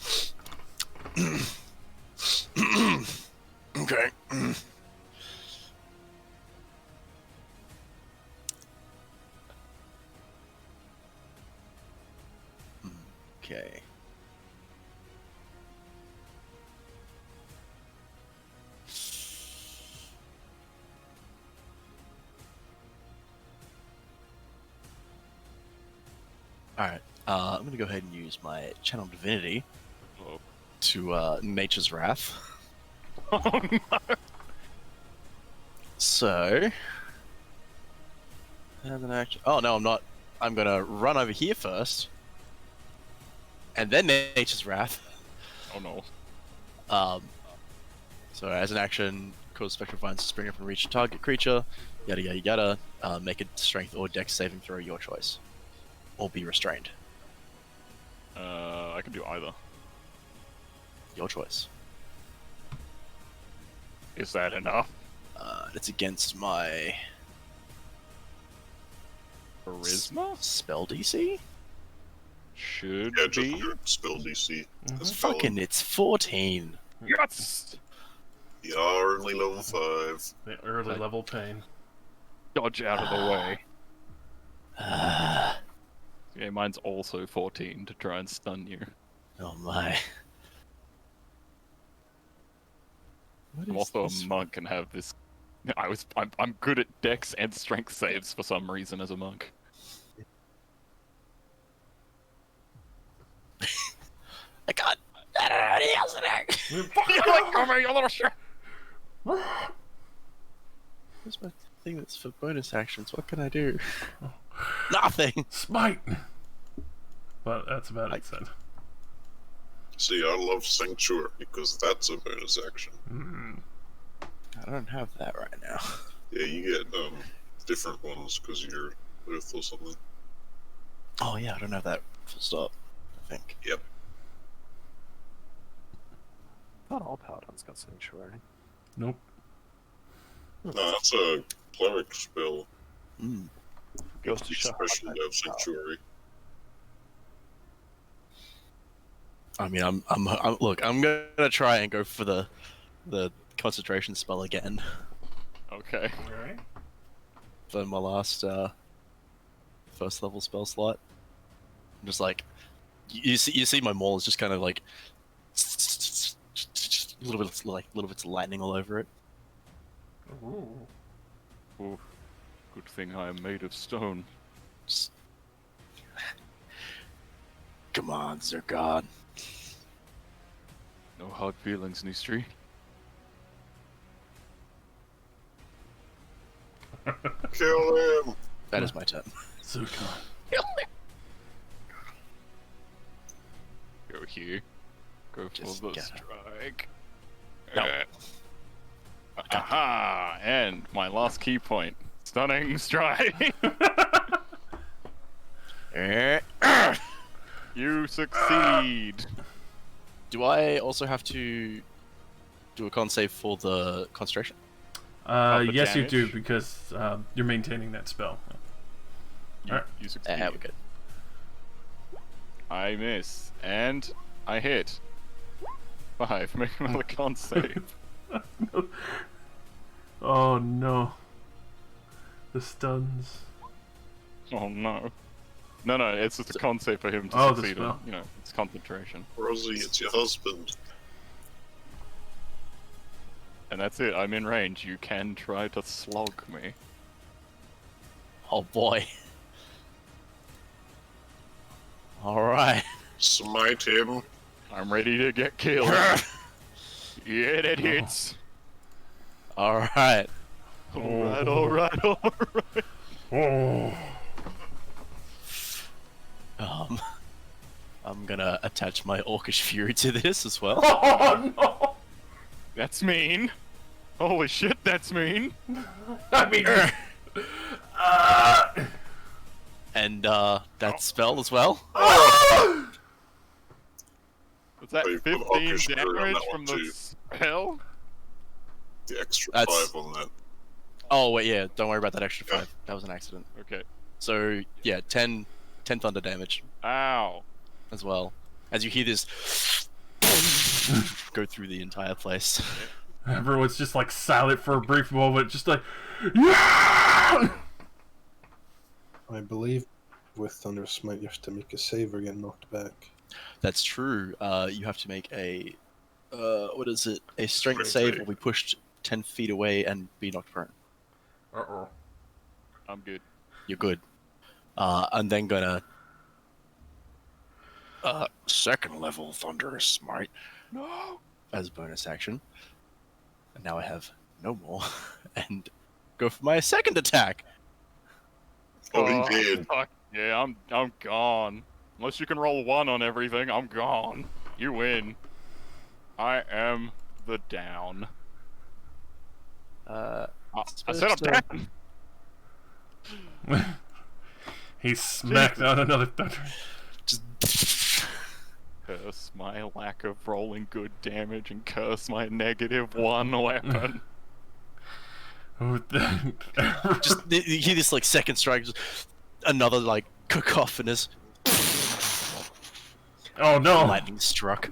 Okay. Okay. Alright, I'm gonna go ahead and use my Channel Divinity Oh. to Nature's Wrath. Oh no! So, as an action. Oh no, I'm not. I'm gonna run over here first, and then Nature's Wrath. Oh no. So as an action, cause spectral vines to spring up and reach a target creature. Yada yada yada. Make a strength or dex saving throw, your choice, or be restrained. I can do either. Your choice. Is that enough? It's against my Charisma? spell DC. Should Yeah, just be. your spell DC. That's Fucking, valid. it's 14. Yes! You are only level 5. The early level pain. Dodge out of the way. Yeah, mine's also 14 to try and stun you. Oh my. What I'm is also this a monk and have this. I'm good at dex and strength saves for some reason as a monk. I can't. I don't know what else to do. Come here, you little shit! Where's my thing that's for bonus actions? What can I do? Nothing. Smite! But that's about it then. See, I love Sanctuary because that's a bonus action. I don't have that right now. Yeah, you get different ones because you're Earth or something. Oh yeah, I don't have that full stop. I think. Yep. Not all paladins got sanctuary. Nope. No, that's a cleric spell. Mm. Goes to You show how special much to have Sanctuary. I mean, I'm look. I'm gonna try and go for the concentration spell again Okay. Alright. for my last first level spell slot. I'm just like, you see my maul is just kind of like a little bit of lightning all over it. Ooh. Ooh, good thing I am made of stone. Just... Come on, Zergon. No hard feelings, Nistri. Kill him! That is my turn. Zergon. Go here. Go Just for the get strike. No. Aha! And my last key point. Stunning strike! You succeed! Do I also have to do a con save for the concentration? the Yes, you do, damage? because you're maintaining that spell. You succeed. We're good. I miss. And I hit. 5. Make another con save. Oh no. The stuns. Oh no. No, it's just a con save for him to Oh, the succeed spell. on, it's concentration. Rosie, it's your husband. And that's it, I'm in range. You can try to slog me. Oh boy. Alright. Smite him. I'm ready to get killed. Yeah, that hits. Alright. Alright. Oh. I'm gonna attach my Orcish Fury to this as well. Oh no! That's mean. Holy shit, that's mean. I mean, And that spell as well. Was that Oh, you put 15 Orcish Fury on damage that from one the too. spell? The extra That's- 5 on that. Oh wait, yeah, don't worry about that extra 5. That was an accident. Okay. So yeah, 10 thunder damage Ow. as well. As you hear this go through the entire place. everyone's just like silent for a brief moment, just like, yeah! I believe with Thunder Smite you have to make a save or get knocked back. That's true. You have to make a what is it? A strength Strength save save. or be pushed 10 feet away and be knocked prone. Uh-oh. I'm good. You're good. I'm then gonna second level Thunder Smite No. as bonus action. And now I have no more. And go for my second attack. Oh, he did. Fuck. Yeah, I'm gone. Unless you can roll 1 on everything, I'm gone. You win. I am the down. I said I'm down. He smacked on another thunder. Just Curse my lack of rolling good damage and curse my -1 weapon. Oh, then... you hear this like second strike, just another like cacophonous Oh no! lightning struck.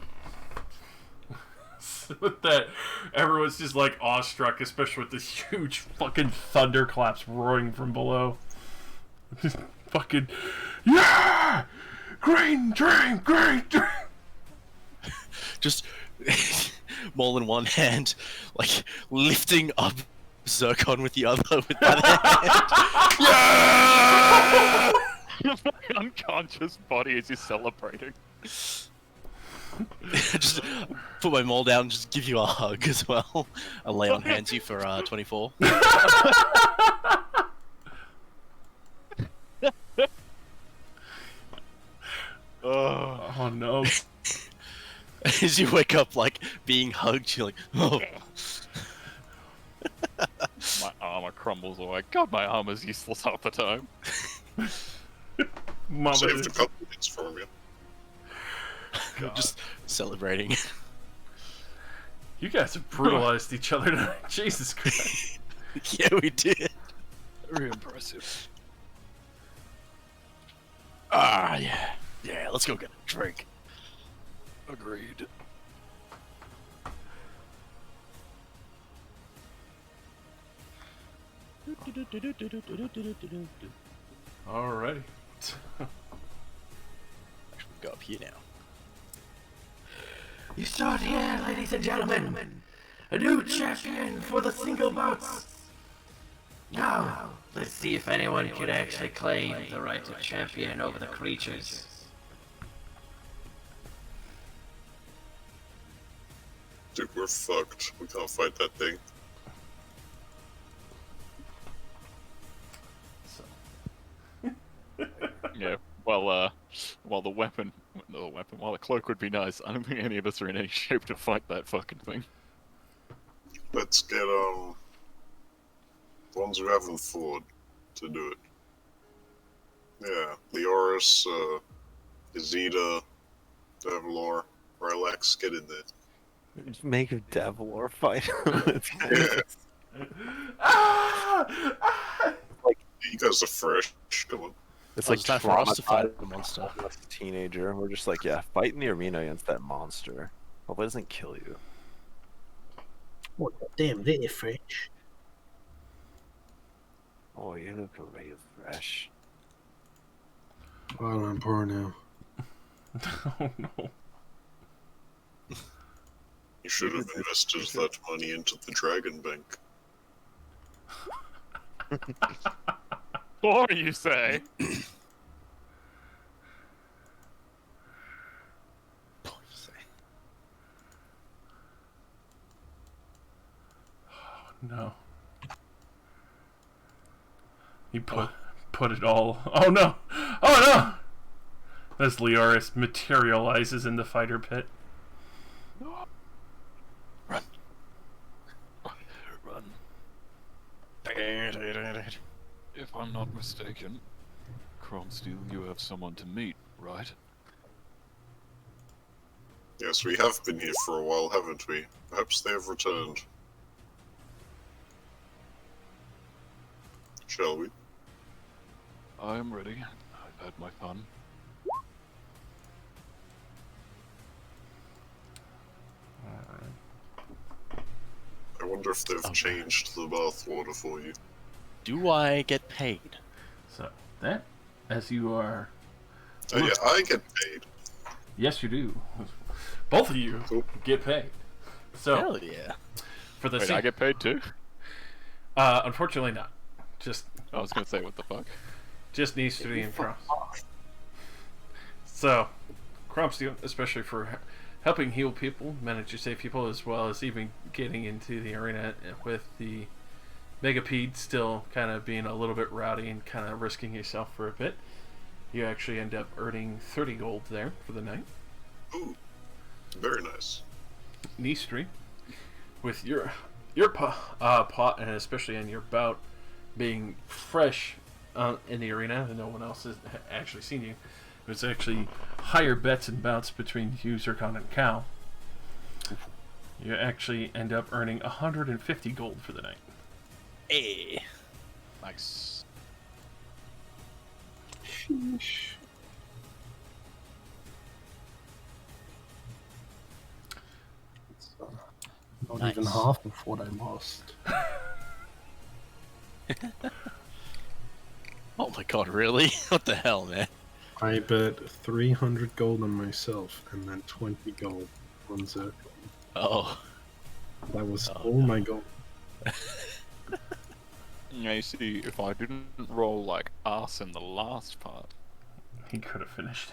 With that, everyone's just like awestruck, especially with this huge fucking thunderclaps roaring from below. Just fucking, yeah! Green dream, green dream! Just maul in one hand, like lifting up Zircon with the other with that hand. Your fucking unconscious body as you're celebrating. Just put my maul down and just give you a hug as well. I'll lay on hands you for 24. Oh no. As you wake up, like being hugged, you're like, oh. My armor crumbles away. God, my armor's useless half the time. Mama Saved a did. couple hits from you. Just celebrating. You guys have brutalized each other tonight. Jesus Christ. Yeah, we did. Very impressive. Ah, yeah. Yeah, let's go get a drink. Agreed. Alrighty. Go up here now. You start here, ladies and gentlemen. A new champion for the single bouts. Now, let's see if anyone can actually claim the right to champion over the creatures. Dude, we're fucked. We can't fight that thing. Yeah. Well, while the cloak would be nice, I don't think any of us are in any shape to fight that fucking thing. Let's get, the ones who haven't fought to do it. Yeah, Leoris, Izida, Devlor, Relax, get in there. Just make a devil or fight. Like, you guys are fresh. Come on. It's Oh, like it's time for us to fight traumatized the monster. teenager. We're just like, yeah, fight in the arena against that monster. Hope it doesn't kill you. What damn they're fresh. Oh, you look really fresh. Well, I'm poor now. Oh no. You should have invested that money into the Dragon Bank. Or you say? No. He put it all. Oh no! Oh no! As Leoris materializes in the fighter pit. Run. Run. If I'm not mistaken, Cromsteel, you have someone to meet, right? Yes, we have been here for a while, haven't we? Perhaps they have returned. Shall we? I am ready. I've had my fun. I wonder if they've changed the bath water for you. Do I get paid? So that, as you are, Oh yeah, I get paid. yes, you do. Both of you Cool. get paid. So Hell yeah. for the Wait, I get paid too? unfortunately not. Just I was gonna say, what the fuck? just needs to be in Crom. So, Cromsteel, especially for helping heal people, manage to save people, as well as even getting into the arena with the Megapede still kind of being a little bit rowdy and kind of risking yourself for a bit. You actually end up earning 30 gold there for the night. Ooh, very nice. Nistri, with your pot and especially on your bout being fresh in the arena and no one else has actually seen you. It was actually higher bets and bouts between you, Zircon, and Cal. You actually end up earning 150 gold for the night. Hey. Nice. Sheesh. Not Nice. even half of what I lost. Oh my god, really? What the hell, man? I bet 300 gold on myself and then 20 gold on Zircon. Oh. That was Oh, all my gold. Yeah, you see, if I didn't roll like ass in the last part, He could have finished.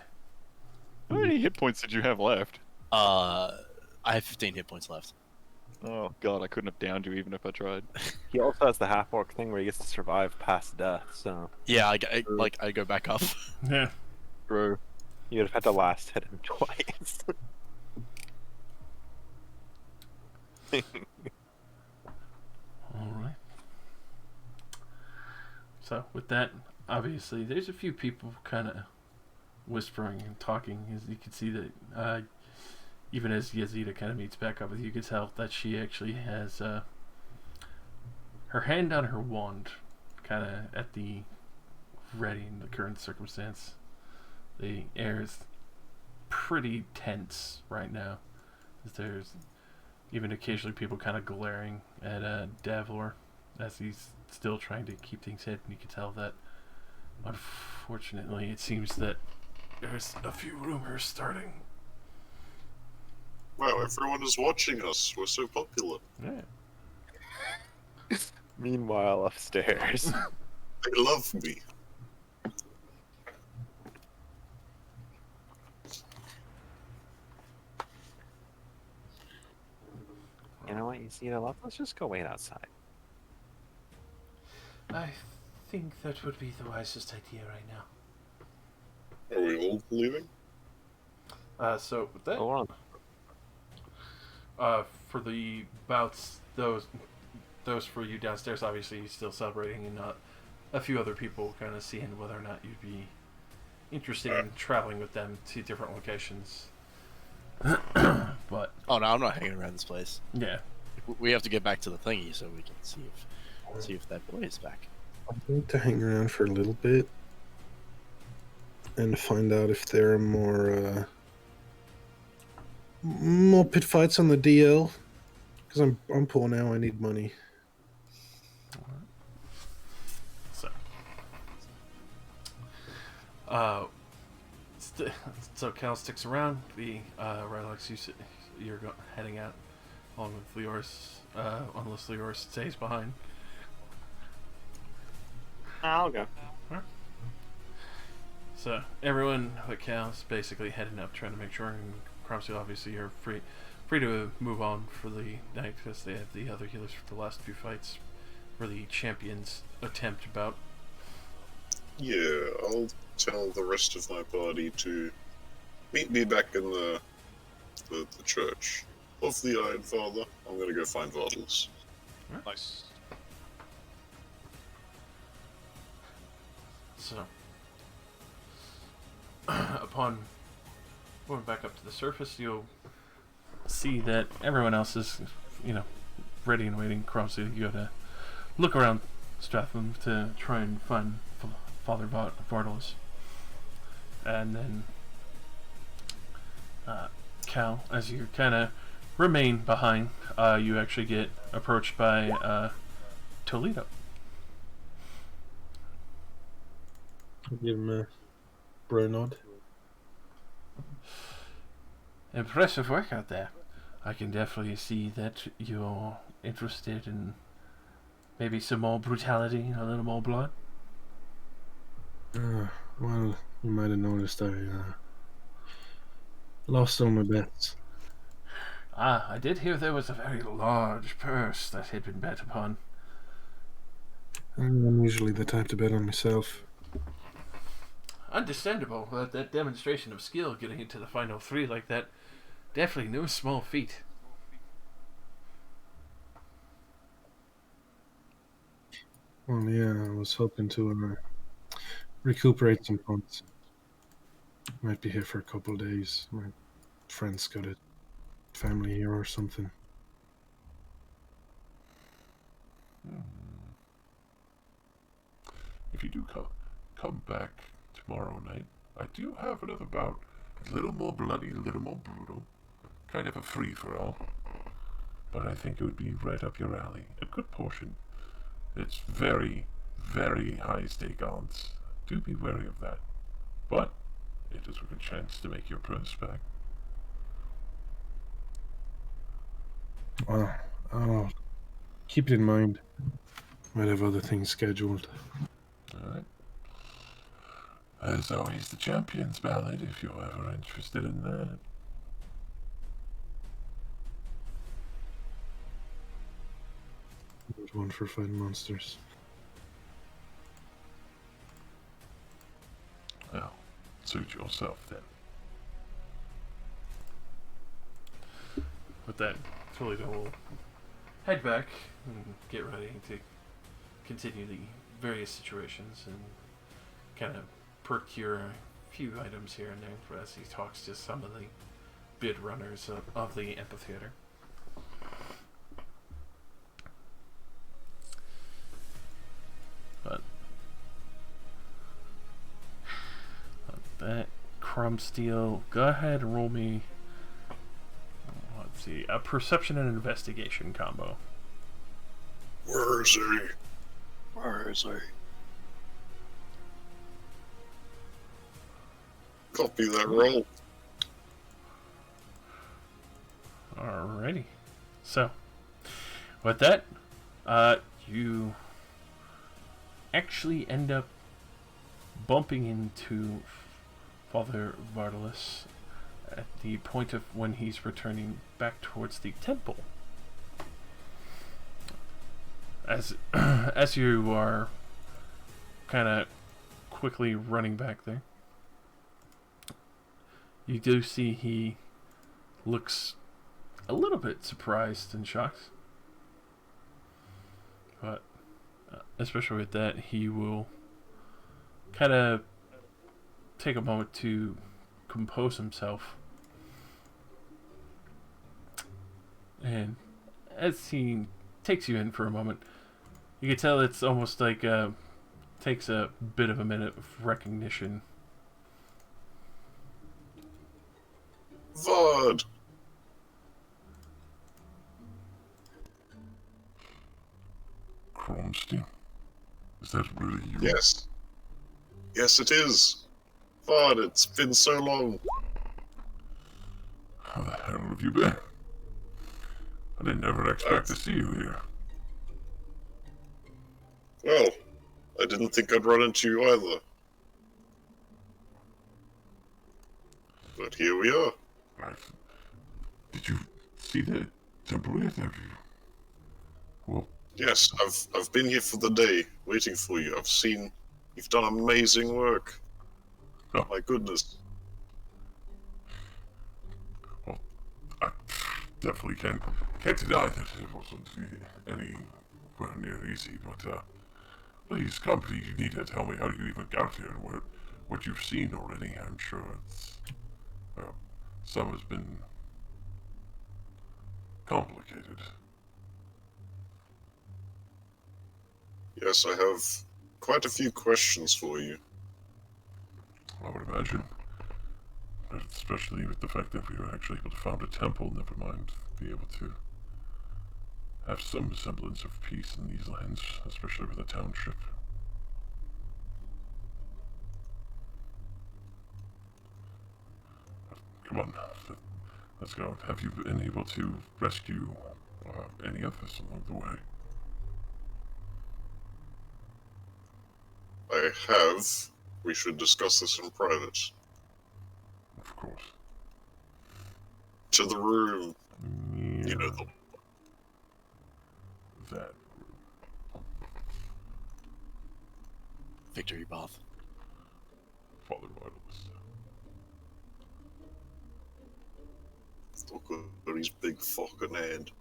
how many hit points did you have left? I have 15 hit points left. Oh god, I couldn't have downed you even if I tried. He also has the half orc thing where he gets to survive past death, so Yeah, I go back up. Yeah. True. You'd have had to last hit him twice. Alright. So, with that, obviously, there's a few people kind of whispering and talking. As you can see that, even as Yazida kind of meets back up with you, can tell that she actually has her hand on her wand, kind of at the ready in the current circumstance. The air is pretty tense right now. There's even occasionally people kind of glaring at Davlor as he's still trying to keep things hidden. You can tell that Unfortunately, it seems that there's a few rumors starting. Wow, everyone is watching us. We're so popular. Yeah. Meanwhile, upstairs. They love me. You know what? You see the love? Let's just go wait outside. I think that would be the wisest idea right now. Are we all leaving? So with that, Go on. for the bouts, those for you downstairs, obviously still celebrating, and a few other people kind of seeing whether or not you'd be interested in traveling with them to different locations. But Oh no, I'm not hanging around this place. yeah, We have to get back to the thingy so we can see if that boy is back. I'd like to hang around for a little bit and find out if there are more pit fights on the DL. Because I'm poor now. I need money. so so Cal sticks around. The Rylox, you're heading out along with Leor's, unless Leor stays behind. I'll go. So everyone but Cal's basically heading up, trying to make sure. And Cromsey, obviously, you're free to move on for the night because they have the other healers for the last few fights for the champions attempt bout. Yeah, I'll tell the rest of my party to meet me back in the church of the Iron Father. I'm gonna go find Vartles. Nice. So, upon going back up to the surface, you'll see that everyone else is, ready and waiting. Cromsey, you gotta look around Stratham to try and find Father Vartles. And then, Cal, as you kind of remain behind, you actually get approached by Toledo. I'll give him a bro nod. Impressive work out there. I can definitely see that you're interested in maybe some more brutality, a little more blood. Well, you might have noticed I lost all my bets. I did hear there was a very large purse that had been bet upon. I'm usually the type to bet on myself. Understandable, but that demonstration of skill getting into the final three like that, definitely no small feat. Well, yeah, I was hoping to recuperate some points. Might be here for a couple of days. My friend's got a family here or something. If you do come back tomorrow night, I do have another bout. A little more bloody, a little more brutal. Kind of a free-for-all. But I think it would be right up your alley. A good portion. It's very, very high-stake odds. Do be wary of that. But it is a good chance to make your purse back. Well, I'll keep it in mind. Might have other things scheduled. Alright. As always, the Champions Ballad, if you're ever interested in that. Good one for fighting monsters. Well, suit yourself then. With that, Toledo will head back and get ready to continue the various situations and kind of procure a few items here and there as he talks to some of the bid runners of the amphitheater. But that Crumb Steel, go ahead and roll me, let's see, a perception and investigation combo. Where is he? Where is he? Copy that roll. Alrighty. So, with that, you actually end up bumping into Father Vardalos at the point of when he's returning back towards the temple. As you are kind of quickly running back there, you do see he looks a little bit surprised and shocked. But especially with that, he will kind of take a moment to compose himself. And as he takes you in for a moment, you can tell it's almost like takes a bit of a minute of recognition. Vard! Kronstein? Is that really you? Yes. Yes, it is. Vard, it's been so long. How the hell have you been? I didn't ever expect to see you here. Well, I didn't think I'd run into you either. But here we are. Did you see the temple yet? Have you? Well, Yes, I've been here for the day, waiting for you. I've seen you've done amazing work. Oh. My goodness. well, I definitely can't deny that it wasn't anywhere near easy, but please come, you need to tell me how you even got here and what you've seen already. I'm sure it's, well, some has been complicated. Yes, I have quite a few questions for you. I would imagine. Especially with the fact that we were actually able to found a temple, never mind be able to have some semblance of peace in these lands, especially with a township. Come on, let's go. Have you been able to rescue any of us along the way? I have. We should discuss this in private. Of course. To the room. Yeah, You know, the that. Victory bath. Father Vitalist. look at his big fucking hand.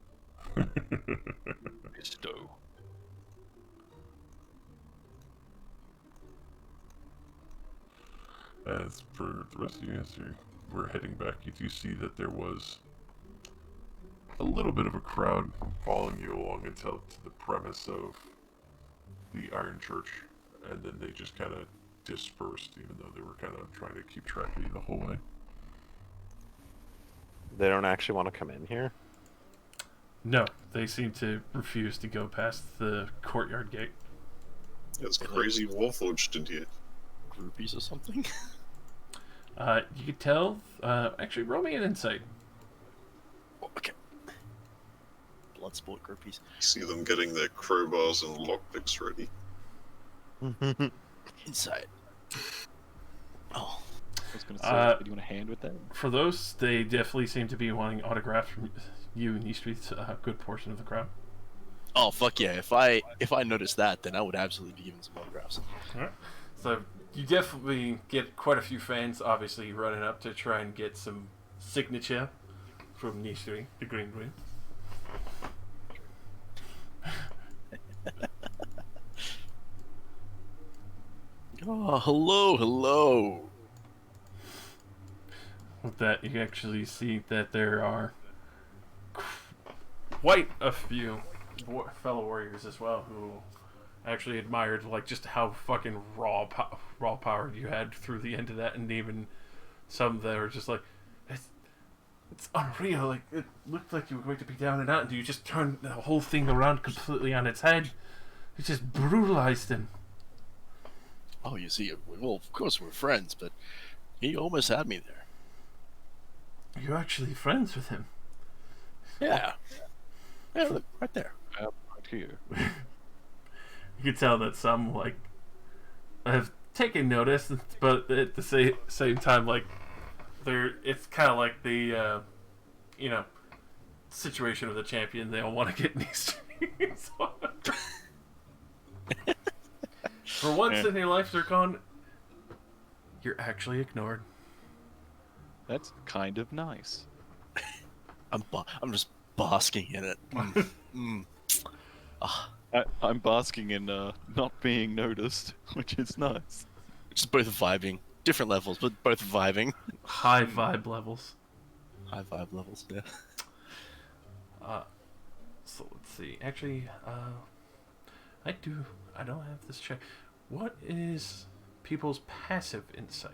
Pisto. As for the rest of you, as we're heading back, you do see that there was a little bit of a crowd following you along until to the premise of the Iron Church, and then they just kind of dispersed, even though they were kind of trying to keep track of you the whole way. They don't actually want to come in here? No, they seem to refuse to go past the courtyard gate. It's crazy Warforged in here. Groupies or something? You could tell. Actually, roll me an insight. Oh, okay. Bloodsport groupies. See them getting their crowbars and lockpicks ready. Inside. Oh. I was going to say, do you want a hand with that? For those, they definitely seem to be wanting autographs from you and Eastreet's a good portion of the crowd. Oh fuck yeah! If I noticed that, then I would absolutely be giving some autographs. Alright. So you definitely get quite a few fans, obviously, running up to try and get some signature from Eastreet, the Green Queen. Oh, hello. With that, you actually see that there are quite a few fellow warriors as well who actually admired like just how fucking raw powered you had through the end of that, and even some that are just like, it's unreal. Like it looked like you were going to be down and out, and you just turned the whole thing around completely on its head. You just brutalized him. Oh, you see, well, of course we're friends, but He almost had me there. You're actually friends with him. Yeah. Yeah, look, right there. Right here. You can tell that some like have taken notice, but at the same time, like it's kind of like the situation of the champion. They all want to get in these. For once in your life, Zircon, you're actually ignored. That's kind of nice. I'm just basking in it. I'm basking in not being noticed, which is nice. Just both vibing. Different levels, but both vibing. High vibe levels. High vibe levels, yeah. So let's see. Actually, I don't have this check. What is people's passive insight?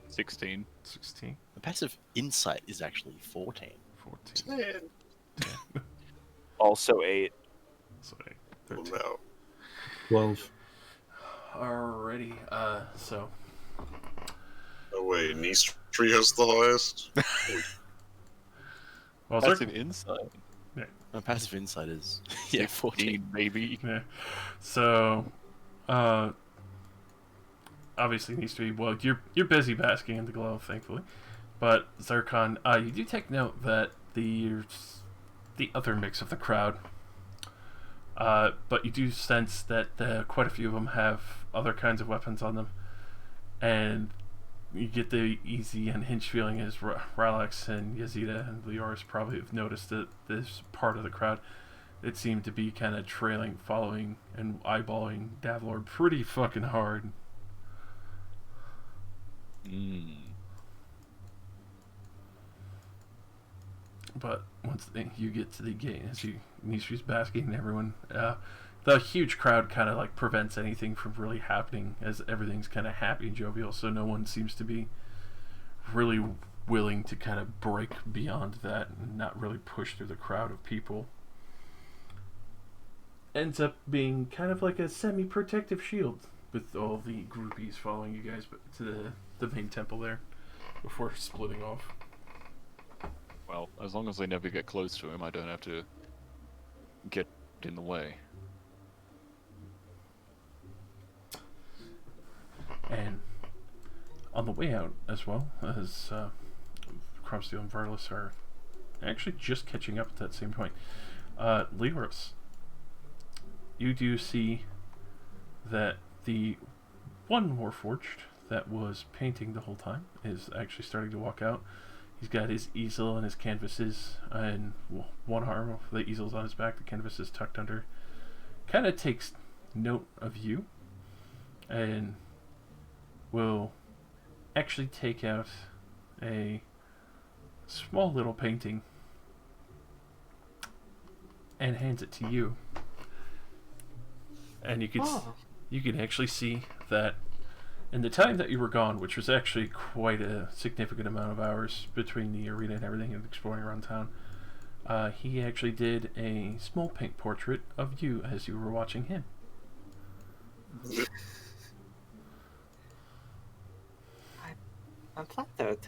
16. 16. The passive insight is actually 14. 14. Also 8. Sorry. Well, 13. now, 12. Alrighty. So. oh wait, Nice Tree has the highest? Well, That's an insight. My passive insight is 14. Maybe. Yeah. So, obviously it needs to be. Well, you're busy basking in the glow, thankfully. But Zircon, you do take note that the other mix of the crowd. But you do sense that quite a few of them have other kinds of weapons on them, and you get the easy and hinge feeling as Ralax and Yazida and Leoris probably have noticed that this part of the crowd, it seemed to be kind of trailing, following, and eyeballing Davlor pretty fucking hard. But once you get to the gate, as Nisri's basking and everyone, the huge crowd kind of like prevents anything from really happening, as everything's kind of happy and jovial, so no one seems to be really willing to kind of break beyond that and not really push through the crowd of people. Ends up being kind of like a semi-protective shield with all the groupies following you guys to the main temple there before splitting off. Well, as long as they never get close to him, I don't have to get in the way. And on the way out as well, as Cromsteel and Varlas are actually just catching up at that same point. Leoris, you do see that the one Warforged that was painting the whole time is actually starting to walk out. He's got his easel and his canvases, and one arm of the easel's on his back, the canvas is tucked under. Kind of takes note of you, and will actually take out a small little painting and hands it to you. And you can actually see that in the time that you were gone, which was actually quite a significant amount of hours between the arena and everything and exploring around town, he actually did a small paint portrait of you as you were watching him. I'm flattered.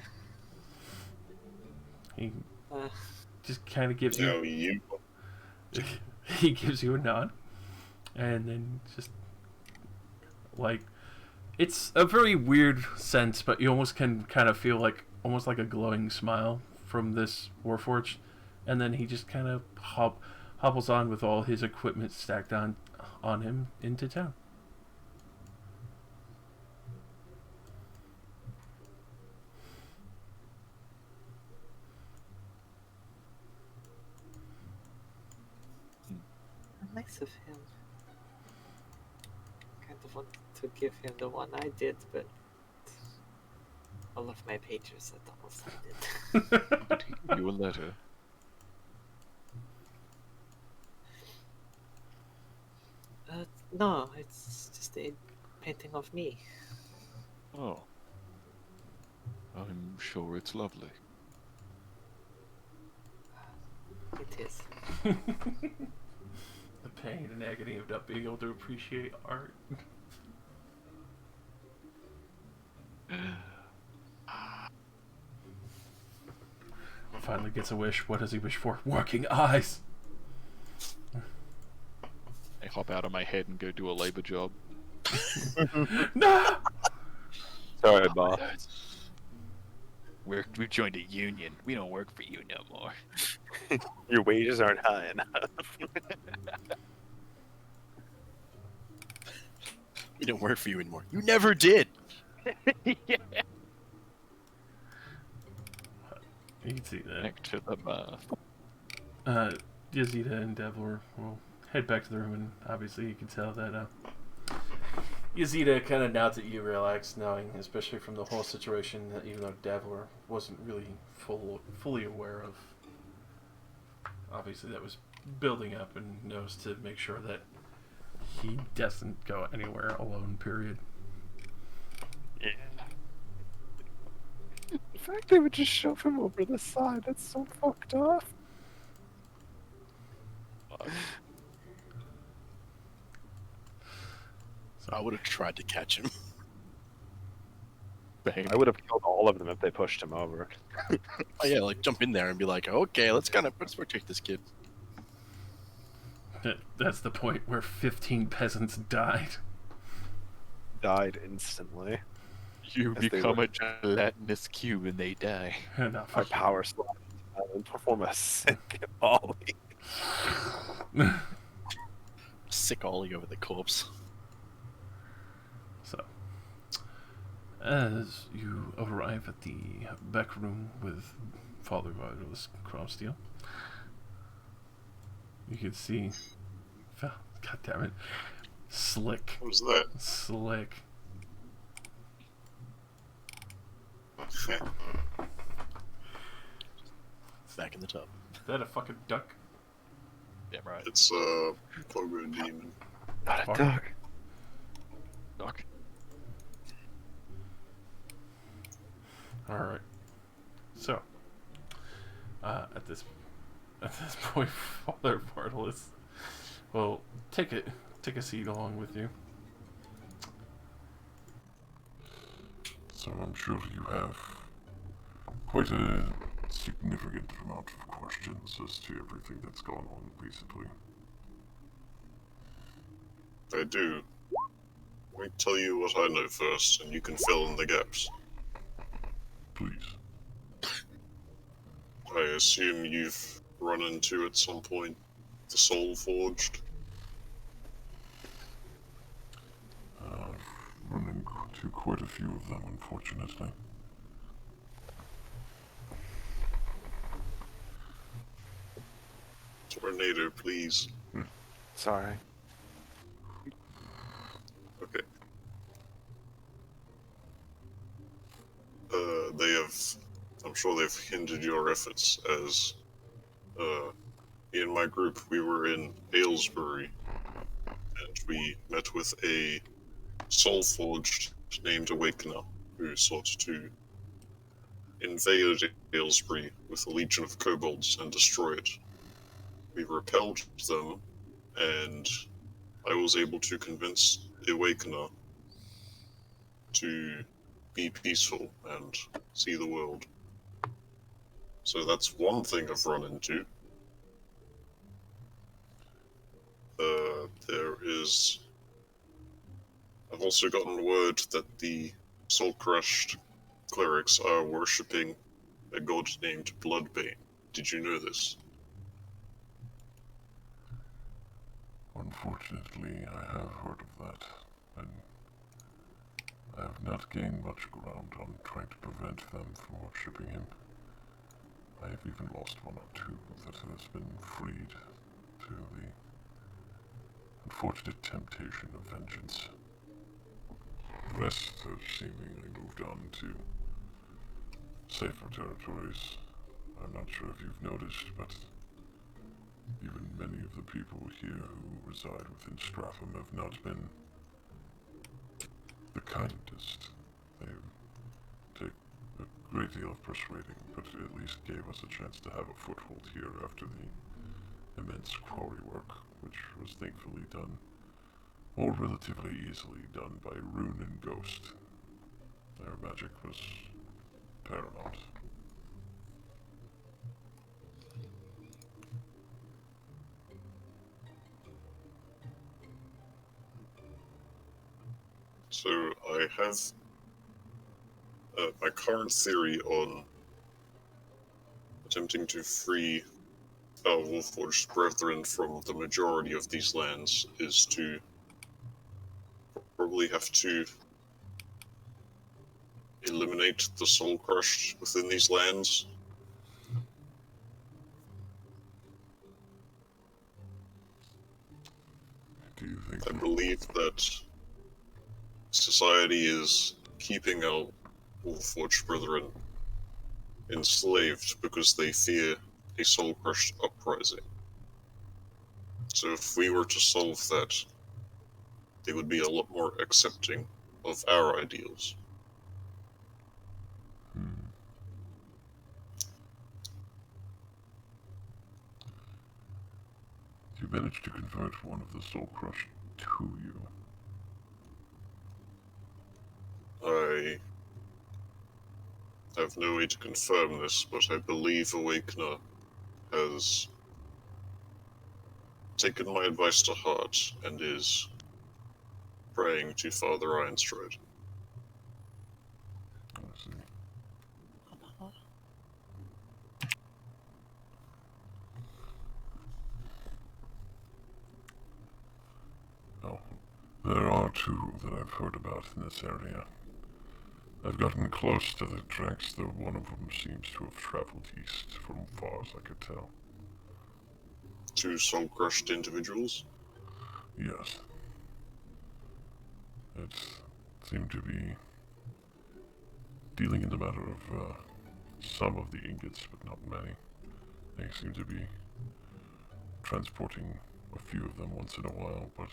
He just kind of gives no, you... you. He gives you a nod, and then just like, it's a very weird sense, but you almost can kind of feel like almost like a glowing smile from this Warforged, and then he just kind of hobbles on with all his equipment stacked on him into town. Nice of him. Kind of wanted to give him the one I did, but all of my pages are double-sided. Did he give you a letter? No, it's just a painting of me. Oh. I'm sure it's lovely. It is. The pain and agony of not being able to appreciate art. finally gets a wish. What does he wish for? Working eyes! I hop out of my head and go do a labor job. No! Sorry, boss. We've joined a union. We don't work for you no more. Your wages aren't high enough. We don't work for you anymore. You never did. Yeah. You can see that. Back to the math. Yazida and Devlor will head back to the room, and obviously you can tell that Yazida kind of nods at you, relaxed, knowing, especially from the whole situation, that even though Devlor wasn't really fully aware of, obviously that was building up, and knows to make sure that he doesn't go anywhere alone, period. Yeah. The fact they would just shove him over the side, that's so fucked up. I would have tried to catch him. I would have killed all of them if they pushed him over. Oh yeah, like jump in there and be like, okay, let's protect this kid. That's the point where 15 peasants died. Died instantly. You As they become were- a gelatinous cube and they die. No, I power slide and perform a sick ollie. Sick ollie over the corpse. So, as you arrive at the back room with Father Vitals Cromsteel, you can see, God damn it, Slick. What was that? Slick. Back in the tub. Is that a fucking duck? Yeah, right. It's a Pogo demon. Not a Fuck. duck. Doc. Alright. So, at this point, Father Bartolus will take a seat along with you. So I'm sure you have quite a significant amount of questions as to everything that's gone on recently. I do. Let me tell you what I know first, and you can fill in the gaps. Please. I assume you've run into at some point the Soul Forged. Run into quite a few of them, unfortunately. Tornado, please. Sorry. Okay. I'm sure they've hindered your efforts as, me and my group, we were in Aylesbury, and we met with a soul forged named Awakener, who sought to invade Aylesbury with a legion of kobolds and destroy it. We repelled them, and I was able to convince the Awakener to be peaceful and see the world. So that's one thing I've run into. I've also gotten word that the soul-crushed clerics are worshipping a god named Bloodbane. Did you know this? Unfortunately, I have heard of that, and I have not gained much ground on trying to prevent them from worshipping him. I have even lost one or two that has been freed to the unfortunate temptation of vengeance. The rest have seemingly moved on to safer territories. I'm not sure if you've noticed, but even many of the people here who reside within Stratham have not been the kindest. They've taken a great deal of persuading, but at least gave us a chance to have a foothold here after the immense quarry work, which was thankfully done, or relatively easily done, by Rune and Ghost. Their magic was paramount. So I have my current theory on attempting to free our Wolfforged brethren from the majority of these lands is to probably have to eliminate the soul crushed within these lands. Do you think I believe that society is keeping our Wolfforged brethren enslaved because they fear a soul crushed uprising? So if we were to solve that, they would be a lot more accepting of our ideals. you managed to convert one of the soul crushed to you? I have no way to confirm this, but I believe Awakener has taken my advice to heart and is praying to Father Ironstride. I see. Oh, there are two that I've heard about in this area. I've gotten close to the tracks, though one of them seems to have traveled east from far as I could tell. Two soul-crushed individuals? Yes. It seemed to be dealing in the matter of some of the ingots, but not many. They seem to be transporting a few of them once in a while, but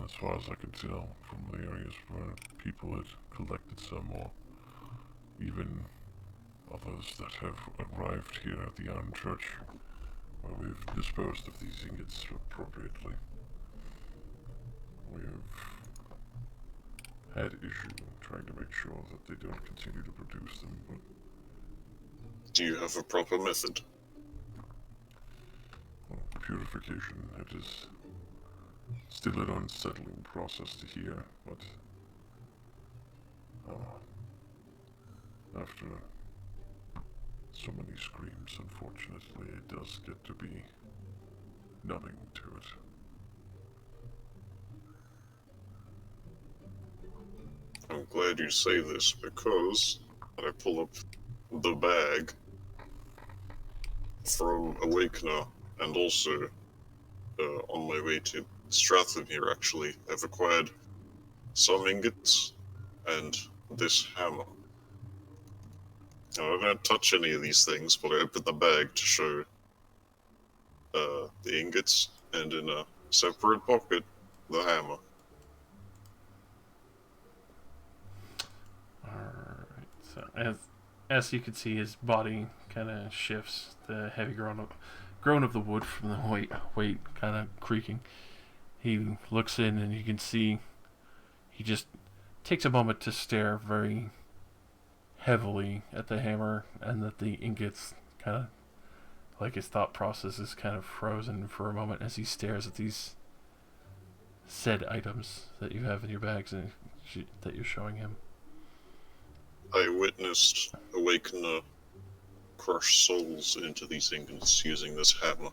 as far as I could tell from the areas where people had collected some, or even others that have arrived here at the Iron Church, where we've disposed of these ingots appropriately. We've had issue trying to make sure that they don't continue to produce them, but Do you have a proper method? well, purification, it is still an unsettling process to hear, but after so many screams, unfortunately, it does get to be numbing to it. I'm glad you say this because I pull up the bag from Awakener and also on my way to Stratham here actually, I've acquired some ingots and this hammer. Now, I don't touch any of these things, but I opened the bag to show the ingots and in a separate pocket, the hammer. Alright, so as you can see, his body kind of shifts, the heavy groan of the wood from the weight kind of creaking. He looks in and you can see he just takes a moment to stare very heavily at the hammer, and that the ingots kind of, like, his thought process is kind of frozen for a moment as he stares at these said items that you have in your bags and that you're showing him. I witnessed Awakener crush souls into these ingots using this hammer.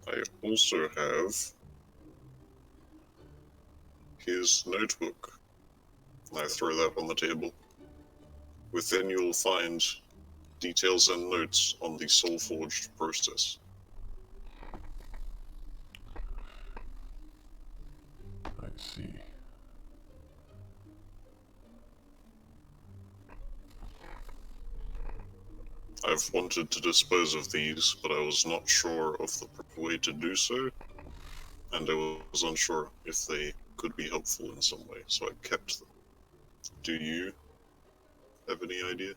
I also have his notebook. I throw that on the table. Within you'll find details and notes on the soul-forged process. I see. I've wanted to dispose of these, but I was not sure of the proper way to do so, and I was unsure if they could be helpful in some way, so I kept them. Do you have any idea?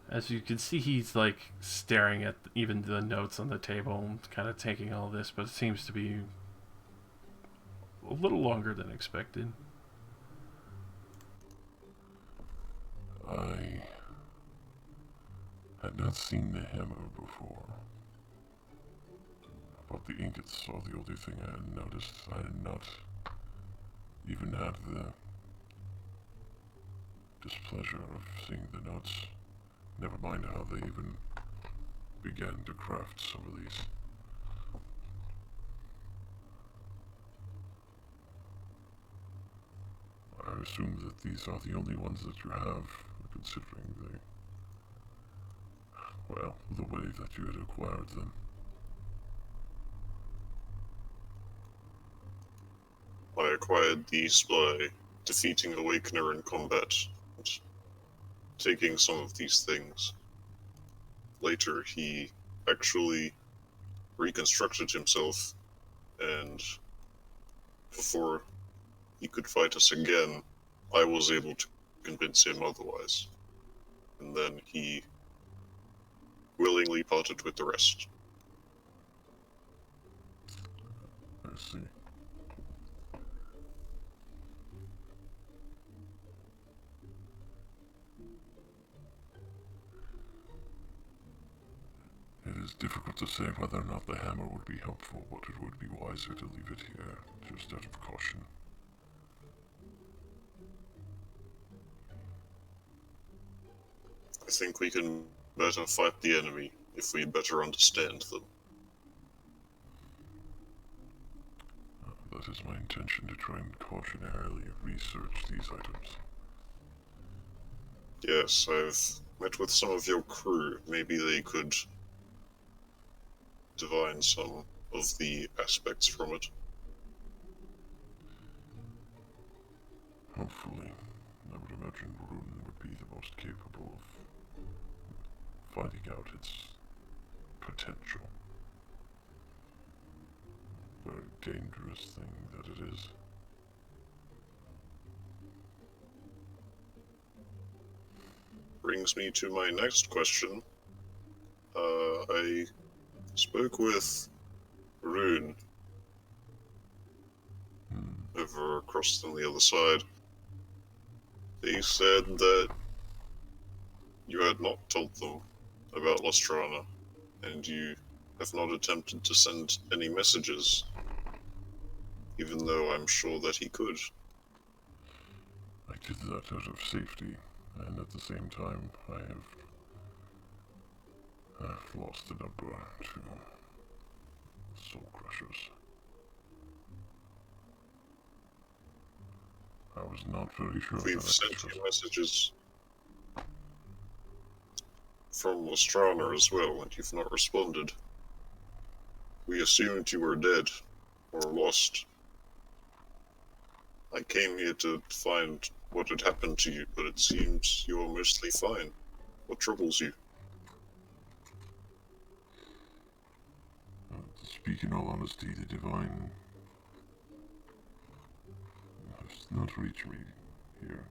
As you can see, he's like staring at even the notes on the table, kind of taking all this, but it seems to be a little longer than expected. I had not seen the hammer before. About the ingots are the only thing I had noticed. I had not even had the displeasure of seeing the notes. Never mind how they even began to craft some of these. I assume that these are the only ones that you have, considering the way that you had acquired them. I acquired these by defeating Awakener in combat and taking some of these things. Later, he actually reconstructed himself, and before he could fight us again, I was able to convince him otherwise. And then he willingly parted with the rest. I see. It is difficult to say whether or not the hammer would be helpful, but it would be wiser to leave it here, just out of caution. I think we can better fight the enemy if we better understand them. That is my intention, to try and cautionarily research these items. Yes, I've met with some of your crew. Maybe they could divine some of the aspects from it. Hopefully. I would imagine Rune would be the most capable of finding out its potential. Very dangerous thing that it is. Brings me to my next question. I spoke with Rune over across on the other side. They said that you had not told them about Lustrana, and you have not attempted to send any messages, even though I'm sure that he could. I did that out of safety, and at the same time, I've lost the number to Soul Crushers. I was not very sure how We've to sent trust. you messages from Lustrana as well, and you've not responded. We assumed you were dead, or lost. I came here to find what had happened to you, but it seems you're mostly fine. What troubles you? To speak in all honesty, the Divine has not reached me here.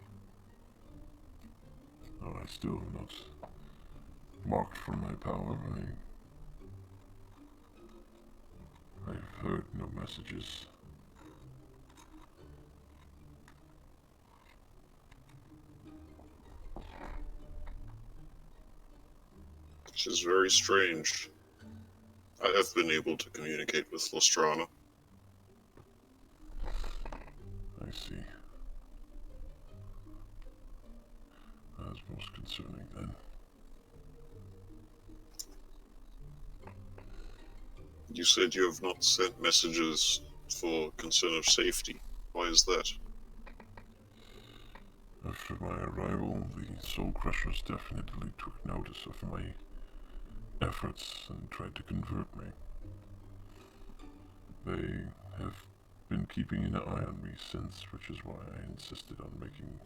Though I still am not marked for my power. I've heard no messages. Which is very strange. I have been able to communicate with Lustrana. I see. That is most concerning then. You said you have not sent messages for concern of safety. Why is that? After my arrival, the Soul Crushers definitely took notice of my efforts and tried to convert me. They have been keeping an eye on me since, which is why I insisted on making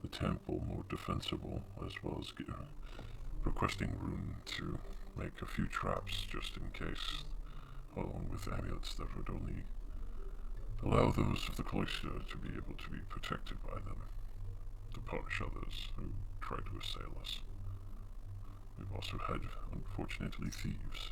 the temple more defensible, as well as requesting Rune to make a few traps just in case, along with amulets that would only allow those of the cloister to be able to be protected by them, to punish others who try to assail us. We've also had, unfortunately, thieves.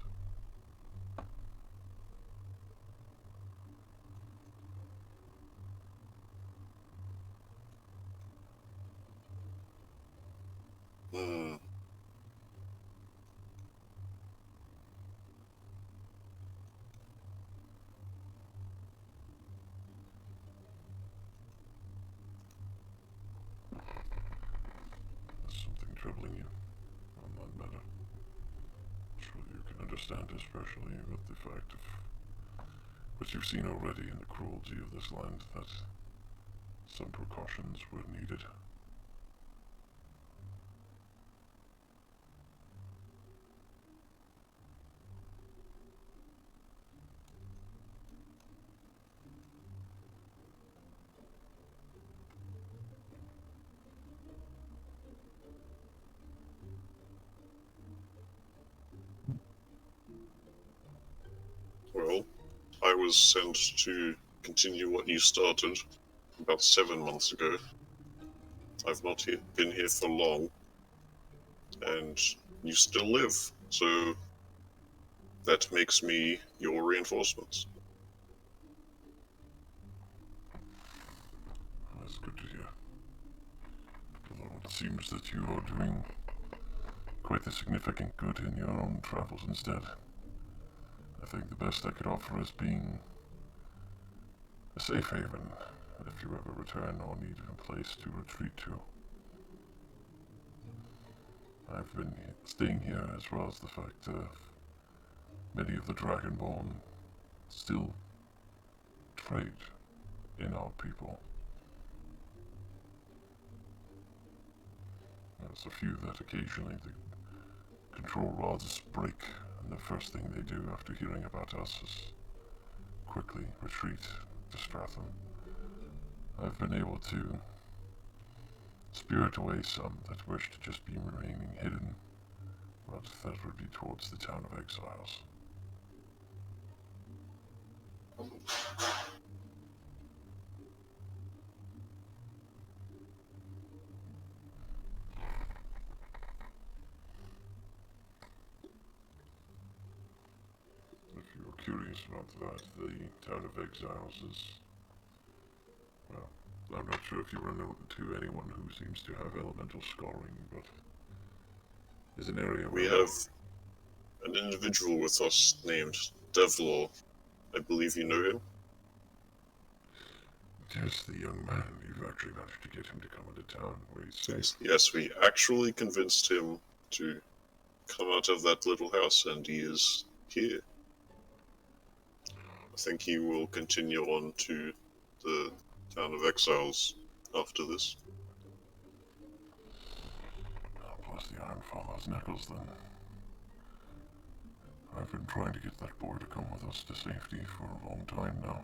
as you've seen already in the cruelty of this land, that some precautions were needed. Well, I was sent to continue what you started about 7 months ago. I've not been here for long, and you still live, so that makes me your reinforcements. That's good to hear. Although it seems that you are doing quite the significant good in your own travels instead. I think the best I could offer is being a safe haven if you ever return or need a place to retreat to. I've been staying here as well as the fact that many of the Dragonborn still trade in our people. There's a few that occasionally the control rods break, and the first thing they do after hearing about us is quickly retreat to Stratham. I've been able to spirit away some that wish to just be remaining hidden, but that would be towards the town of exiles. If you're curious about that, the town of exiles is, well, I'm not sure if you run into anyone who seems to have elemental scarring, but is an area We where have an individual with us named Devlor. I believe you know him. yes, the young man, you've actually managed to get him to come into town where he's safe. Yes, we actually convinced him to come out of that little house, and he is here. I think he will continue on to the town of exiles after this. Oh, plus the Iron Father's Knuckles, then. I've been trying to get that boy to come with us to safety for a long time now.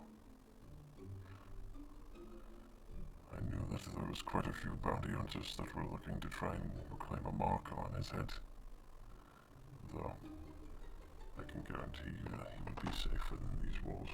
I knew that there was quite a few bounty hunters that were looking to try and reclaim a mark on his head. Though, I can guarantee you that he would be safe within these walls.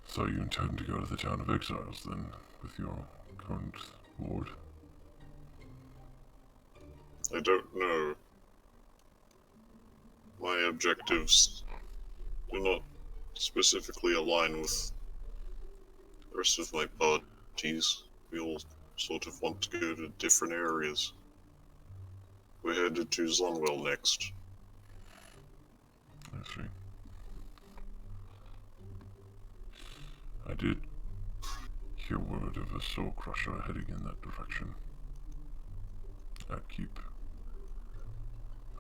So you intend to go to the town of exiles, then, with your current lord? I don't know. My objectives do not specifically align with the rest of my parties. We all sort of want to go to different areas. We're headed to Zonwell next. I see. I did hear word of a soul crusher heading in that direction. I'd keep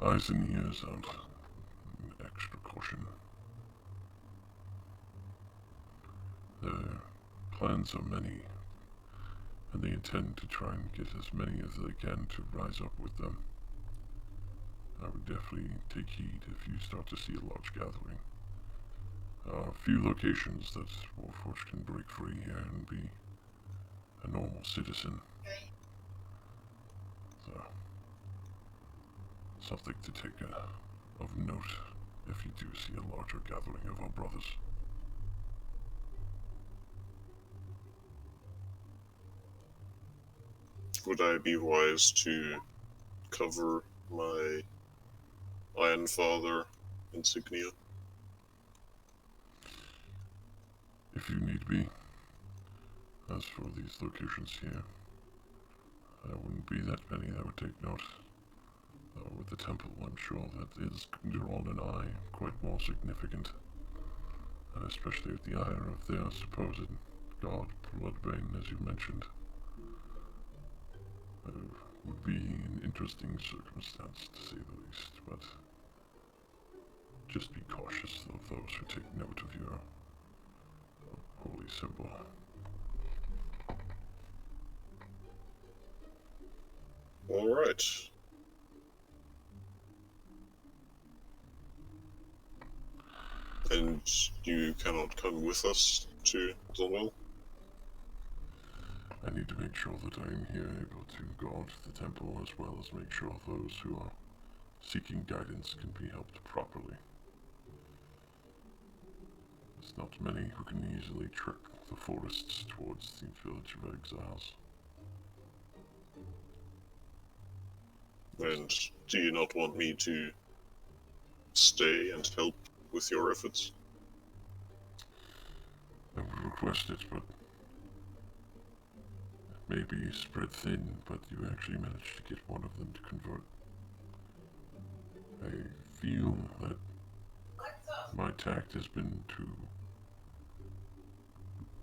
eyes and ears out, and extra caution. Their plans are many, and they intend to try and get as many as they can to rise up with them. I would definitely take heed if you start to see a large gathering. A few locations that Warforged can break free here and be a normal citizen. So, something to take of note if you do see a larger gathering of our brothers. Would I be wise to cover my Iron Father insignia? If you need be. As for these locations here, there wouldn't be that many that would take note. Though with the temple, I'm sure that is drawn an eye quite more significant. And especially with the ire of their supposed god Bloodbane, as you mentioned, would be an interesting circumstance, to say the least, but just be cautious of those who take note of your holy symbol. All right. And you cannot come with us to Zonwell? I need to make sure that I am here able to guard the temple, as well as make sure those who are seeking guidance can be helped properly. There's not many who can easily trek the forests towards the village of exiles. And do you not want me to stay and help with your efforts? I would request it, but maybe spread thin, but you actually managed to get one of them to convert. I feel that my tact has been too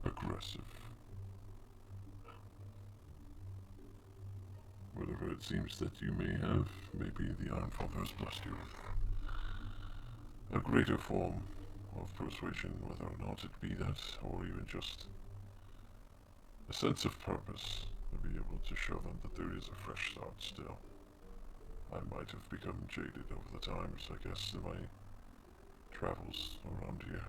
aggressive. Whatever it seems that you may have, maybe the Iron Father has blessed you with a greater form of persuasion, whether or not it be that, or even just a sense of purpose, to be able to show them that there is a fresh start still. I might have become jaded over the times, I guess, in my travels around here.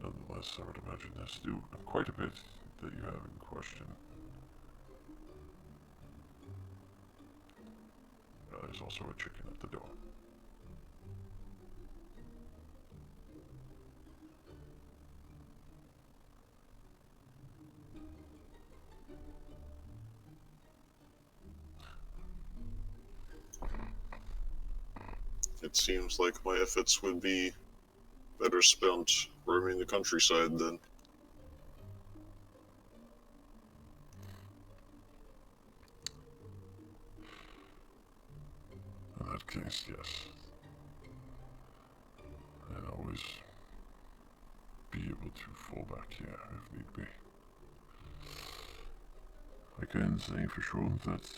Nonetheless, I would imagine there's still quite a bit that you have in question. There's also a chicken at the door. It seems like my efforts would be better spent roaming the countryside then. In that case, yes. I'd always be able to fall back here if need be. I can say for sure that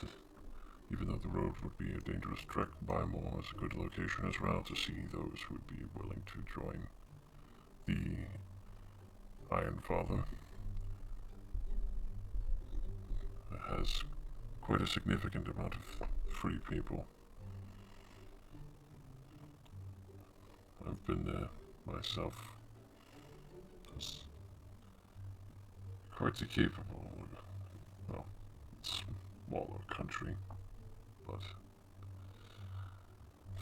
even though the road would be a dangerous trek, Bymore is a good location as well to see those who would be willing to join the Iron Father. It has quite a significant amount of free people. I've been there myself. It's quite a capable, well, smaller country, but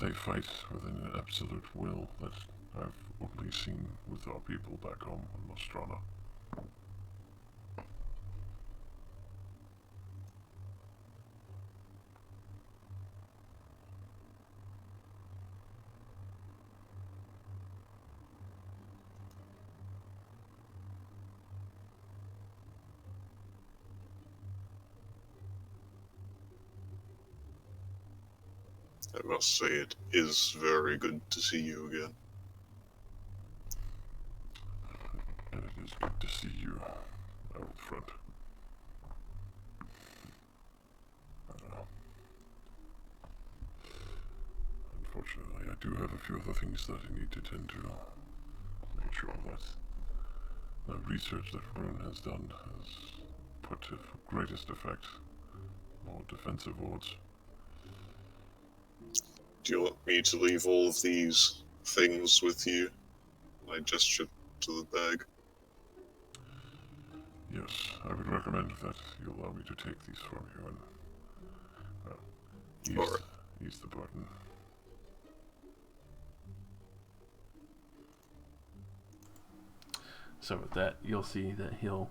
they fight with an absolute will that I've only seen with our people back home in Nostrana. I must say it is very good to see you again. And it is good to see you, my old friend. Unfortunately, I do have a few other things that I need to tend to. Make sure that the research that Rune has done has put to greatest effect. More defensive wards. Do you want me to leave all of these things with you? I gestured to the bag. Yes, I would recommend that you allow me to take these from you and ease the burden. So with that, you'll see that he'll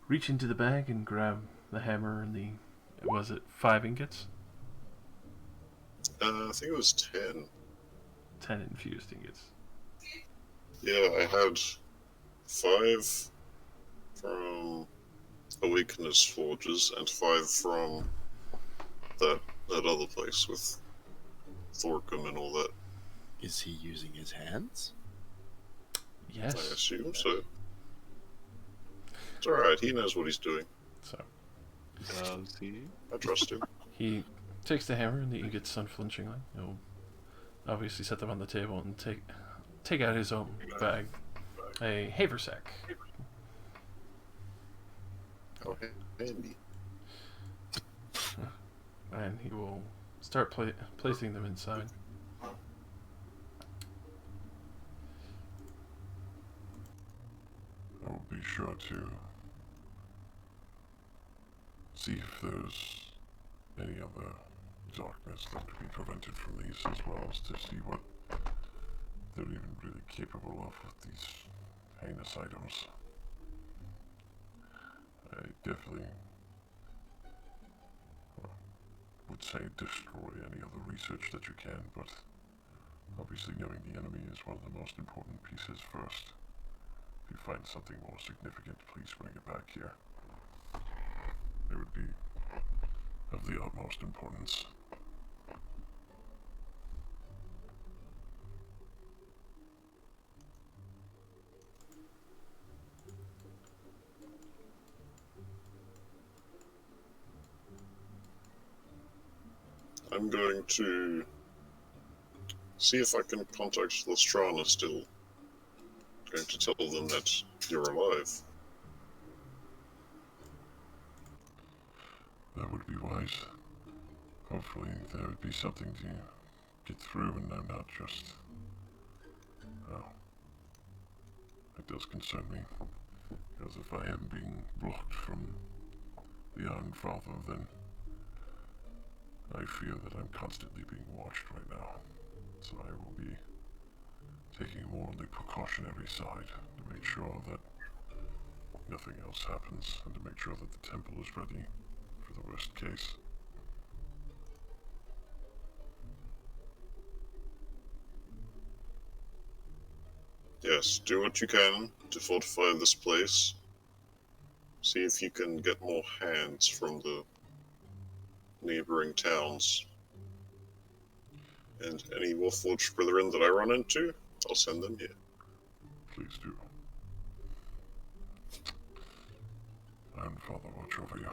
reach into the bag and grab the hammer and the, was it 5 ingots? I think it was 10. 10 infused ingots. Yeah, I had 5 from Awakeners Forges and 5 from that other place with Thorcum and all that. Is he using his hands? Yes. I assume so. It's alright, he knows what he's doing. So Does he? I trust him. he takes the hammer and the ingots unflinchingly. He'll obviously set them on the table and take out his own bag, a haversack. How handy. And he will start placing them inside. I will be sure to see if there's any other darkness that could be prevented from these, as well as to see what they're even really capable of with these heinous items. I definitely would say destroy any other research that you can, but obviously knowing the enemy is one of the most important pieces first. If you find something more significant, please bring it back here. It would be of the utmost importance. I'm going to see if I can contact Lestrana still. I'm going to tell them that you're alive. That would be wise. Hopefully there would be something to get through and I'm not just... Oh. It does concern me. Because if I am being blocked from the Iron Father, then I fear that I'm constantly being watched right now. So I will be taking more on the precautionary side to make sure that nothing else happens and to make sure that the temple is ready for the worst case. Yes, do what you can to fortify this place. See if you can get more hands from the neighboring towns. And any Wolfforged brethren that I run into, I'll send them here. Please do. Iron Father, watch over you.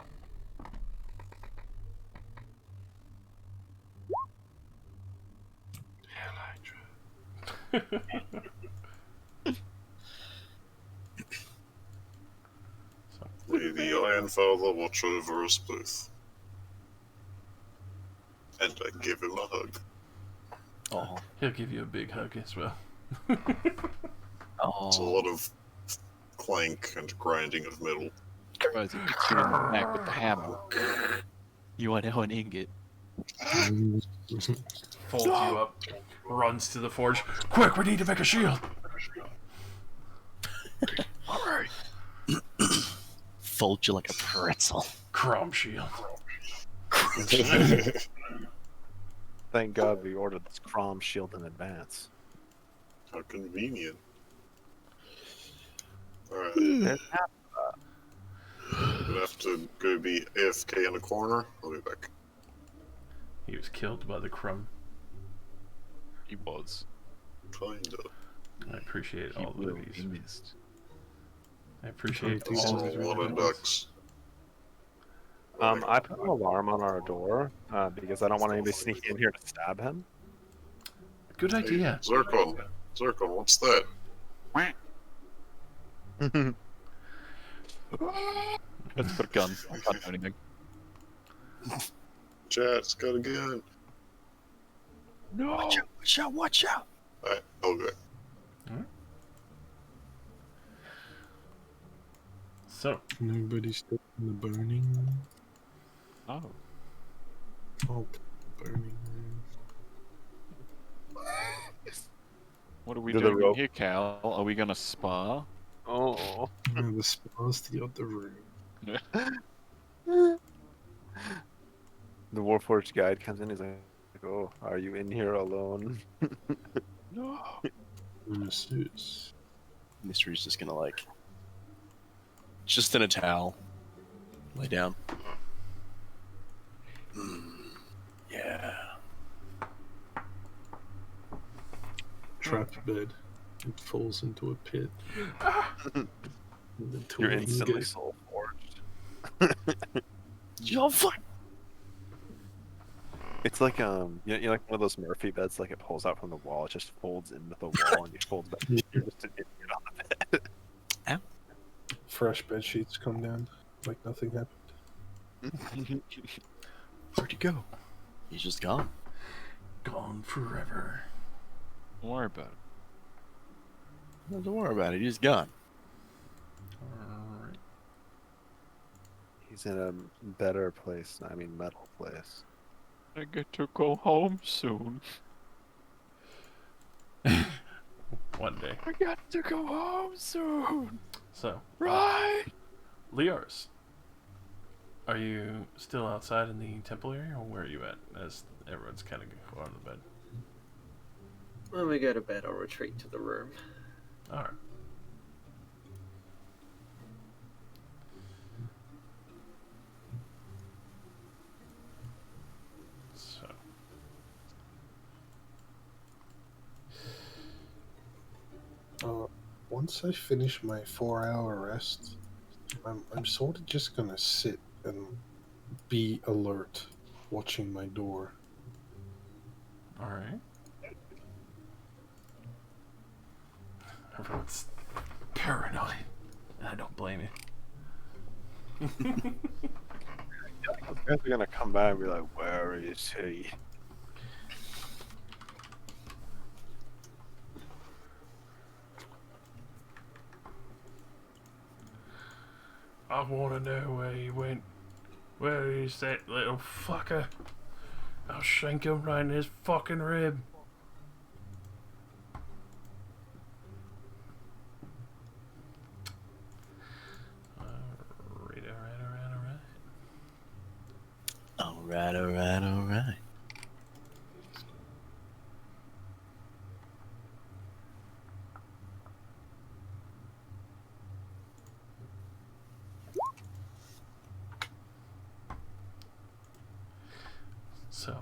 May the Iron Father watch over us both. And I give him a hug. Oh. He'll give you a big hug as well. Oh. It's a lot of clank and grinding of metal. Suppose he gets you in the back with the hammer. You want an ingot? Folds you up, runs to the forge. Quick, we need to make a shield. Alright. Fold you like a pretzel. Chrome shield. Thank God we ordered this Crom shield in advance. How convenient. Alright. And I'm gonna have to go be AFK in a corner. I'll be back. He was killed by the crumb. He was. Kinda. I appreciate He all will of be these. missed. I appreciate These all are of a these. lot of ducks. I put an alarm on our door because I don't want anybody sneaking in here to stab him. Good idea. Hey, Zircon, what's that? Let's put a gun. I can't do anything. Chat's got a gun. No! Watch out, watch out, watch out! Alright, I'll be back. So, Nobody still in the burning? Oh. Oh, burning. What are we Do the doing in rope. here, Cal? Are we gonna spar? Oh. And the spell's the other room. The Warforged guide comes in. He's like, "Oh, are you in here alone?" No. Masseuse. Mystery's just gonna like, just in a towel, lay down. Yeah. Trap bed. It falls into a pit. The You're twin instantly goes- soul forged. Yo, fuck. It's like you know, like one of those Murphy beds. Like it pulls out from the wall. It just folds into the wall, and you fold back. You're just an idiot on the bed. Fresh bed sheets come down like nothing happened. Where'd he go? He's just gone. Gone forever. Don't worry about it. Don't worry about it. He's gone. Alright. He's in a better place. I mean, metal place. I get to go home soon. One day. I got to go home soon. So, Right. Leors, are you still outside in the temple area, or where are you at? As everyone's kind of going to bed. When we go to bed, I'll retreat to the room. All right. So, Once I finish my 4-hour rest, I'm sort of just gonna sit and be alert, watching my door. all right. Everyone's paranoid, and I don't blame you. Those guys are gonna come by and be like, "Where is he?" I want to know where he went. Where is that little fucker? I'll shank him right in his fucking rib. Alright. Alright. So,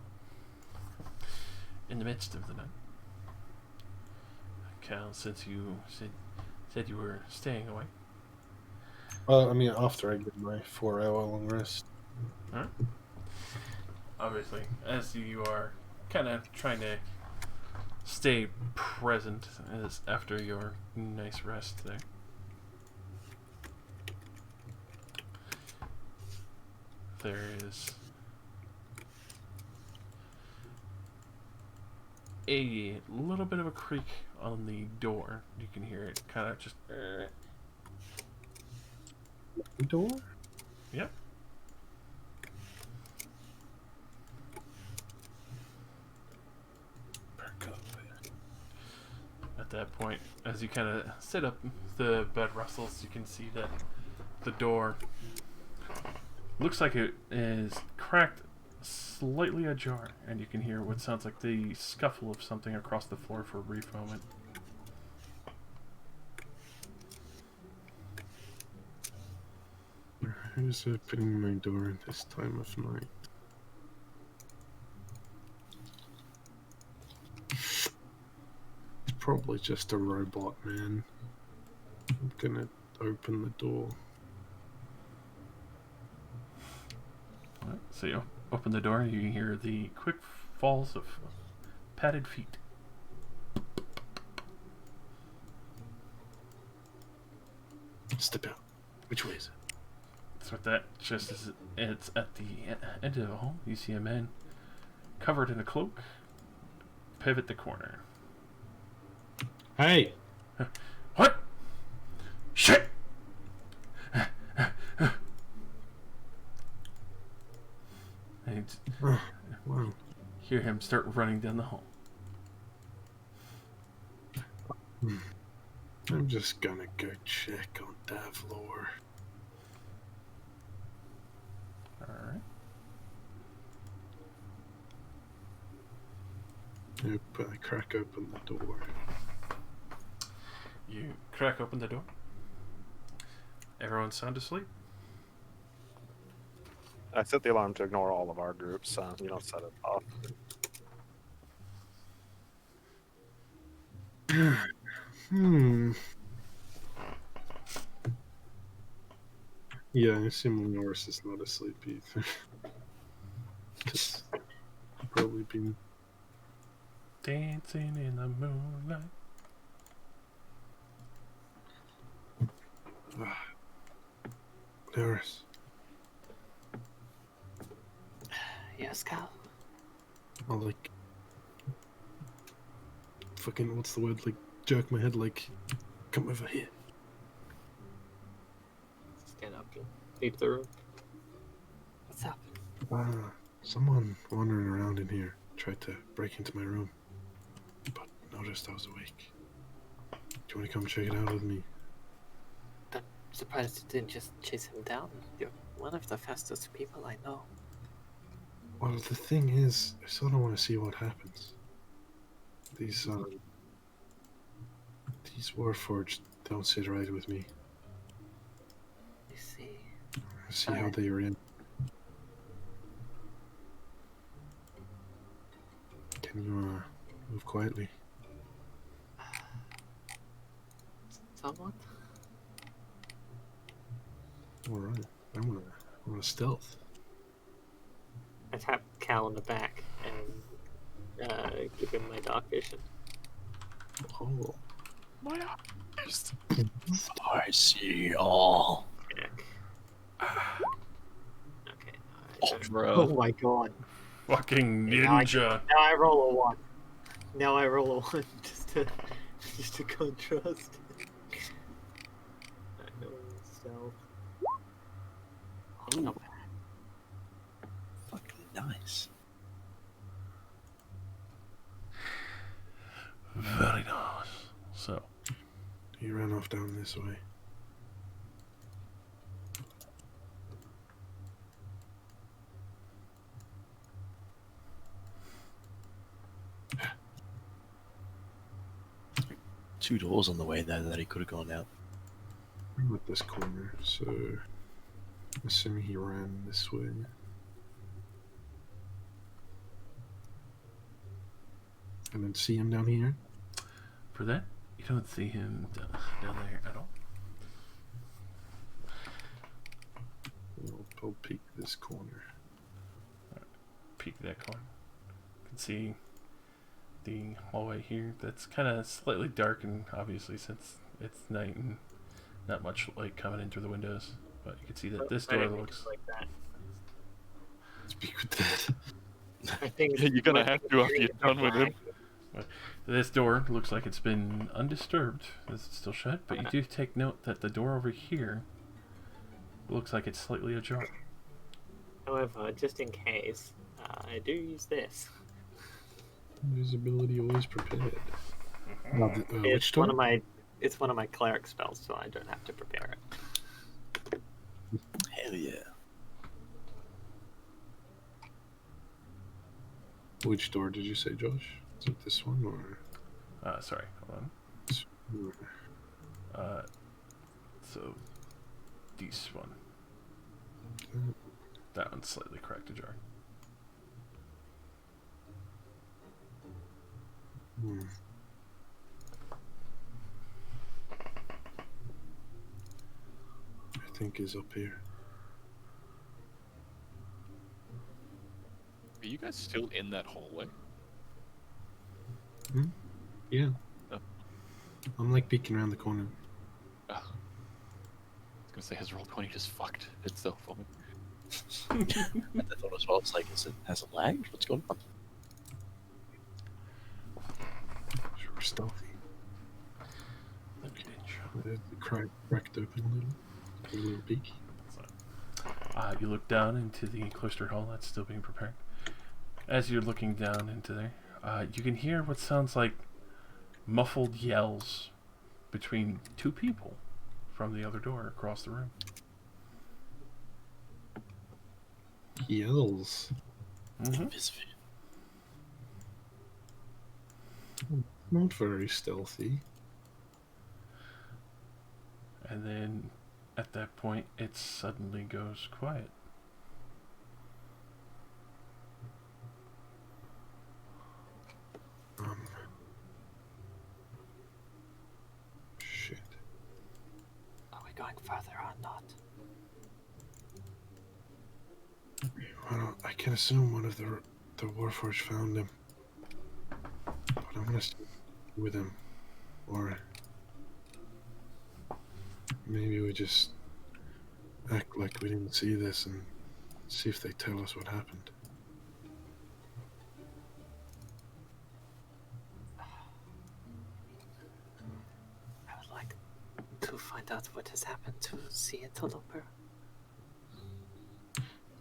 in the midst of the night, Cal, since you said you were staying away, I mean, after I get my 4-hour long rest. huh? Obviously, as you are kind of trying to stay present as after your nice rest there. There is a little bit of a creak on the door. You can hear it kind of just. Door? Yep. Perk up. At that point, as you kind of sit up, the bed rustles. You can see that the door looks like it is cracked, slightly ajar, and you can hear what sounds like the scuffle of something across the floor for a brief moment. Who's opening my door at this time of night? It's probably just a robot man. I'm gonna open the door. Alright, so you open the door, you hear the quick falls of padded feet. Step out. Which way is it? So with that, just as it's at the end of the hall, you see a man covered in a cloak pivot the corner. Hey! What? Shit! And Wow. hear him start running down the hall. I'm just gonna go check on Davlor. Alright. Nope, I crack open the door. You crack open the door. Everyone's sound asleep. I set the alarm to ignore all of our groups. You don't set it off. Yeah, I assume Norris is not asleep either. Just probably been dancing in the moonlight. Norris. Yes, Cal. I'll like fucking what's the word? Like jerk my head like come over here. Stand up and leave the room. What's up? Someone wandering around in here tried to break into my room, but noticed I was awake. Do you want to come check it out with me? I'm surprised you didn't just chase him down. You're one of the fastest people I know. Well, the thing is, I sort of want to see what happens. These Warforged don't sit right with me. You see. I see how they are in. Can you move quietly? Somewhat. All right, I'm gonna stealth. I tap Cal on the back and give him my dark vision. Oh. My eyes. I see all. Check. Okay. Oh, bro. Oh my god. Fucking Now ninja. I roll a 1. Now I roll a 1 just to contrast. I know stealth. Ooh. Not bad. Fucking nice. Very nice. So, He ran off down this way. Two doors on the way there that he could have gone out. I'm at this corner, so assuming he ran this way. And then see him down here. for that, you don't see him down there at all. I'll peek this corner. Peek that corner. You can see the hallway here. That's kind of slightly darkened, obviously, since it's night and not much light coming in through the windows. But you can see that this I door didn't mean looks it like that. Speak with that. I think You're gonna have to after you're done with him. This door looks like it's been undisturbed. It's still shut, but you do take note that the door over here looks like it's slightly ajar. However, just in case, I do use this. Invisibility always prepared. Now, which It's door? It's one of my cleric spells, so I don't have to prepare it. Hell yeah. Which door did you say, Josh? Is it this one or? Sorry, hold on. So this one. That one's slightly cracked ajar. I think is up here. Are you guys still in that hallway? Yeah. Oh. I'm like peeking around the corner. Oh. I was gonna say, his roll 20 just fucked itself for me. I thought as well, it's like, has it lagged? What's going on? Sure, we're stealthy. The cracked open a little. A little peek. You look down into the cloistered hall that's still being prepared. As you're looking down into there, you can hear what sounds like muffled yells between two people from the other door across the room. Yells. Invisible. Not very stealthy. And then at that point, it suddenly goes quiet. Shit. Are we going further or not? Well, I can assume one of the Warforged found him. But I'm gonna stay with him. Or maybe we just act like we didn't see this and see if they tell us what happened. I would like to find out what has happened to the interloper.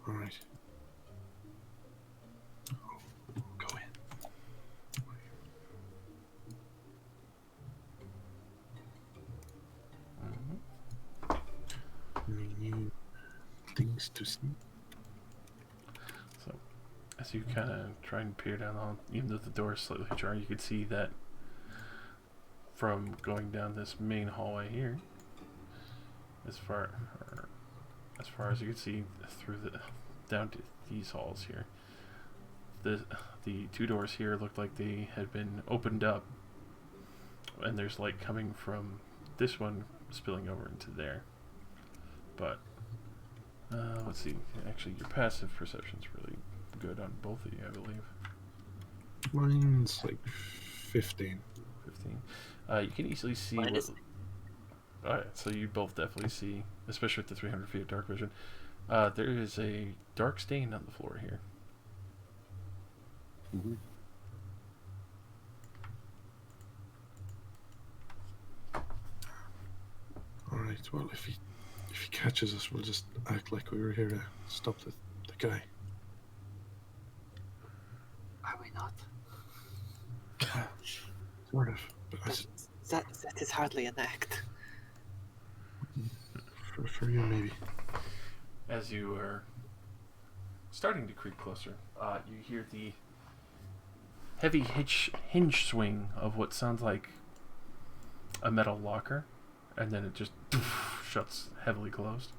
Alright. Go in. Any new things to see? So, as you kind of try and peer down on, even though the door is slightly ajar, you can see that from going down this main hallway here, as far as you can see through the down to these halls here, the two doors here look like they had been opened up, and there's light coming from this one spilling over into there. But let's see. Actually, your passive perception's really good on both of you, I believe. Mine's like 15. 15. You can easily see Mine what. is- Alright, so you both definitely see, especially with the 300 feet of dark vision. There is a dark stain on the floor here. Alright, well, if he catches us, we'll just act like we were here to stop the guy. Are we not? Sort of. But That is hardly an act. for you, maybe. As you are starting to creep closer, you hear the heavy hinge swing of what sounds like a metal locker, and then it just shuts heavily closed.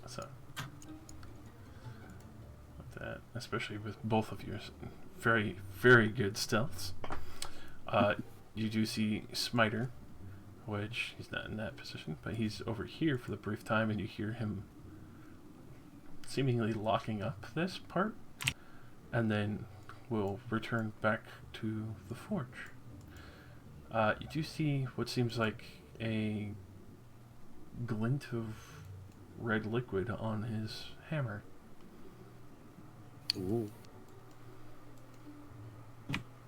So, with that, especially with both of your very, very good stealths, you do see Smiter, which he's not in that position, but he's over here for the brief time, and you hear him seemingly locking up this part, and then we'll return back to the forge. You do see what seems like a glint of red liquid on his hammer. Ooh.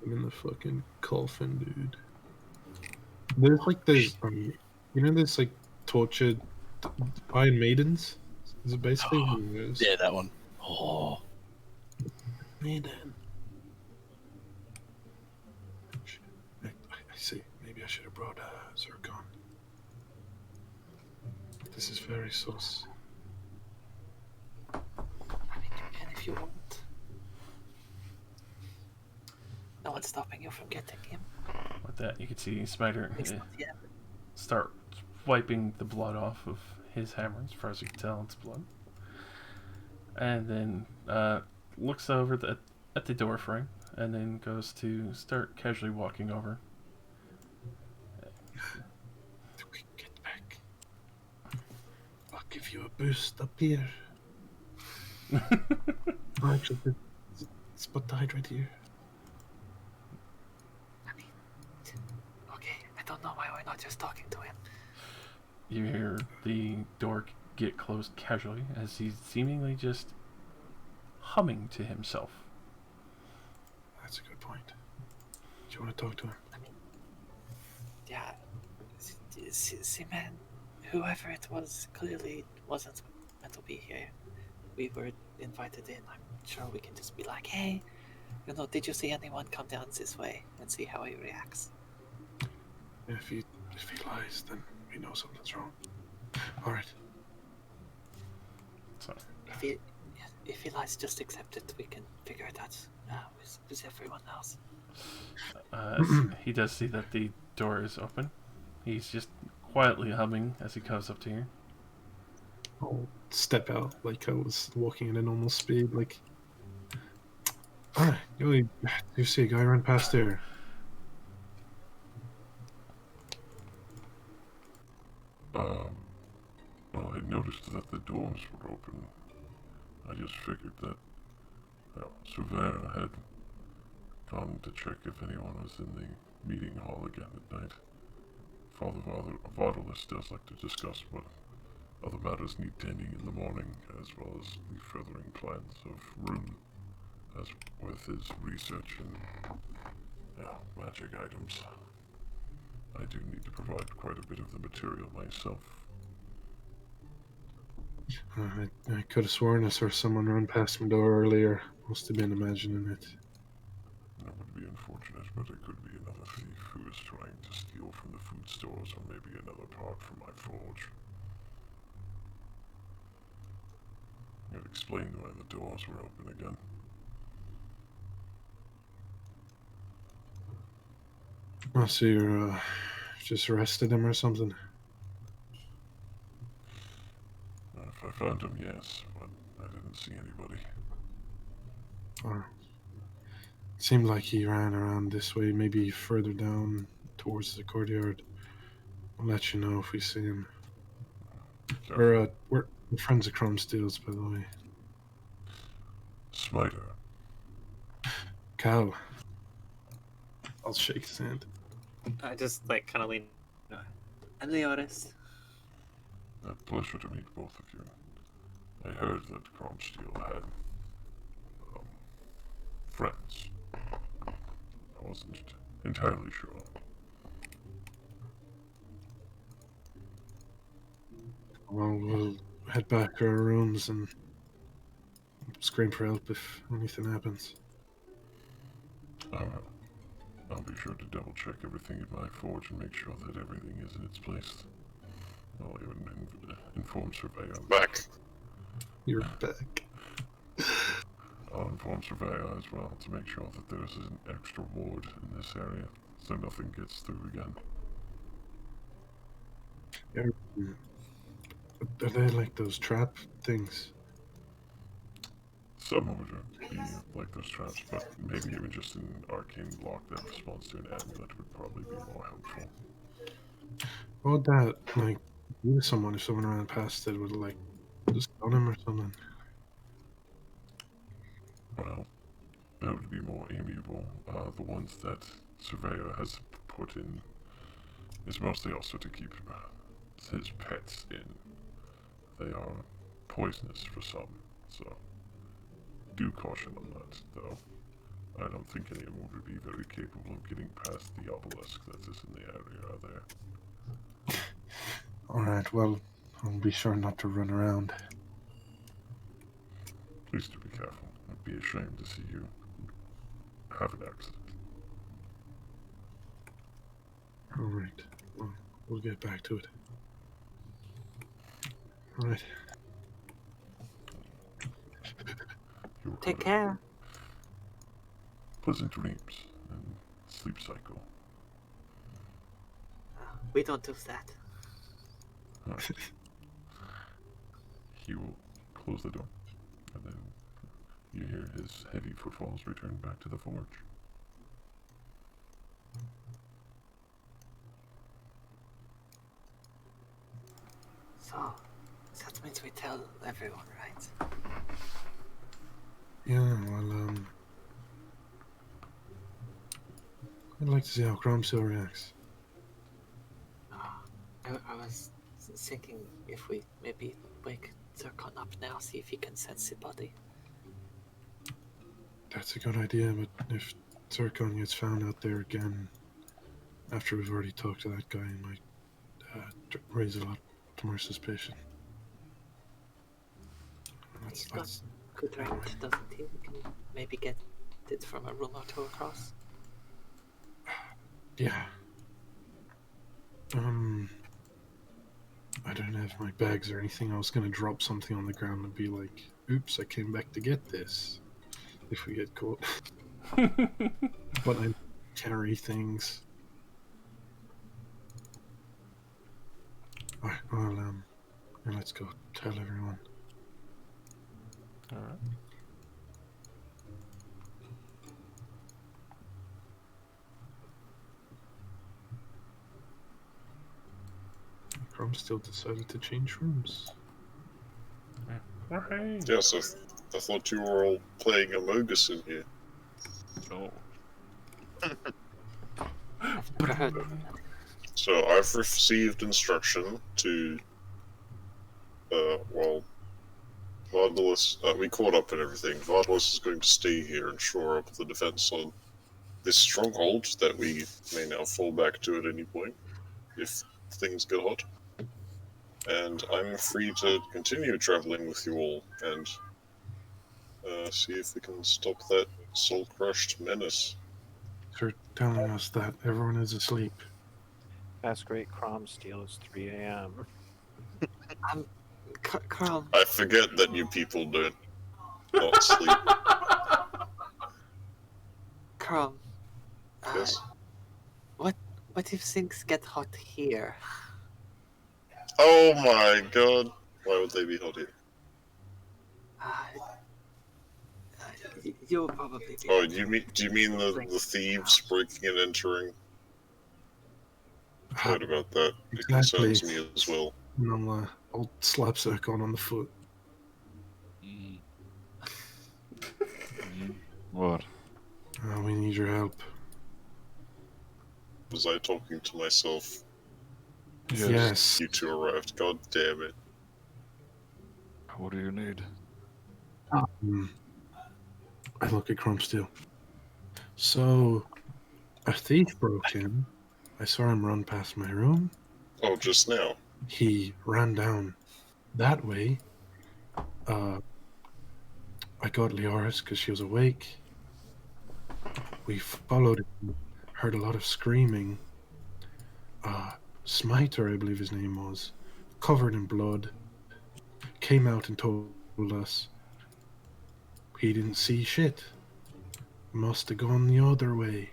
I'm in the fucking coffin, dude. There's like this, there's like tortured Iron Maidens. Is it basically what it is? Yeah, that one. Oh. Maiden. I see. Maybe I should have brought Zircon. This is very sus. I mean, you can if you want. No one's stopping you from getting him. With that, you can see Smiter It's not yet. start wiping the blood off of his hammer. As far as you can tell, it's blood. And then looks over at the door frame, and then goes to start casually walking over. Get back. I'll give you a boost up here. Oh, actually, it's but died right here. I mean, okay, I don't know why we're not just talking to him. You hear the door get closed casually as he's seemingly just humming to himself. That's a good point. Do you want to talk to him? I mean, see, man, whoever it was clearly wasn't meant to be here. We were invited in. I'm sure we can just be like, hey, did you see anyone come down this way and see how he reacts? If he lies, then we know something's wrong. All right. So, If he lies, just accept it. We can figure it out with everyone else. he does see that the door is open. He's just quietly humming as he comes up to you. I'll step out like I was walking at a normal speed. Like, all right, you see a guy run past there. Well, I noticed that the doors were open. I just figured that, Surveyor had gone to check if anyone was in the meeting hall again at night. Father Vardalis does like to discuss what other matters need tending in the morning, as well as the furthering plans of Rune, as with his research and magic items. I do need to provide quite a bit of the material myself. I could have sworn I saw someone run past my door earlier. Must have been imagining it. That would be unfortunate, but it could be another thief who is trying to steal from the food stores, or maybe another part from my forge. It explained why the doors were open again. Oh, so you're just arrested him or something? If I found him, yes, but I didn't see anybody. Seemed like he ran around this way, maybe further down towards the courtyard. I'll let you know if we see him. We're friends of Crumsteel's, by the way. Smiter. Cal. I'll shake his hand. I just kind of lean. And Leoris. A pleasure to meet both of you. I heard that Cromsteel had friends. I wasn't entirely sure. Well, we'll head back to our rooms and scream for help if anything happens. I'll be sure to double check everything in my forge and make sure that everything is in its place. I'll even inform Surveyor. Back. You're back. I'll inform Surveyor as well to make sure that there's an extra ward in this area, so nothing gets through again. Are they like those trap things? Some would be like those traps, but maybe even just an arcane block that responds to an amulet would probably be more helpful. What would that, do to someone if someone ran past it? Would it, just stun him or something? Well, that would be more amiable. The ones that Surveyor has put in is mostly also to keep his pets in. They are poisonous for some, so do caution on that, though. I don't think any of them would be very capable of getting past the obelisk that is in the area, are there? Alright, well, I'll be sure not to run around. Please do be careful. I'd be ashamed to see you have an accident. Alright, well, we'll get back to it. Alright. Take care. Pleasant dreams and sleep cycle. We don't do that. Right. He will close the door, and then you hear his heavy footfalls return back to the forge. So, that means we tell everyone, right? Yeah, well, I'd like to see how Cromshill reacts. I was thinking if we maybe wake Zircon up now, see if he can sense the body. That's a good idea, but if Zircon gets found out there again after we've already talked to that guy, he might raise a lot more suspicion. He's got good range, doesn't he? We can maybe get it from a room or two across. Yeah. I don't have my bags or anything. I was gonna drop something on the ground and be like, "Oops, I came back to get this." If we get caught. But I carry things. Alright, well, yeah, let's go tell everyone. Alright. Crum still decided to change rooms. Right. Yes, I thought you were all playing Among Us in here. Oh. I've never heard of that. So I've received instruction to, Vaudelis, we caught up and everything. Vaudelis is going to stay here and shore up the defense on this stronghold that we may now fall back to at any point if things get hot. And I'm free to continue traveling with you all and see if we can stop that soul-crushed menace. They're telling us that everyone is asleep. Past Great Crom Steel is 3 a.m. Carl, I forget that you people don't not sleep. Carl, Yes? what if things get hot here? Oh my god. Why would they be hot here? You'll probably be. Oh, do you mean the thieves breaking and entering? I heard about that. It Exactly. concerns me as well. No, old slap circle on the foot. What? We need your help. Was I talking to myself? Yes. You two arrived. God damn it. What do you need? I look at Crumpsteel. So, a thief broke in. I saw him run past my room. Oh, just now. He ran down that way. I got Leoris because she was awake. We followed him, heard a lot of screaming. Smiter, I believe his name was, covered in blood, came out and told us he didn't see shit. Must have gone the other way.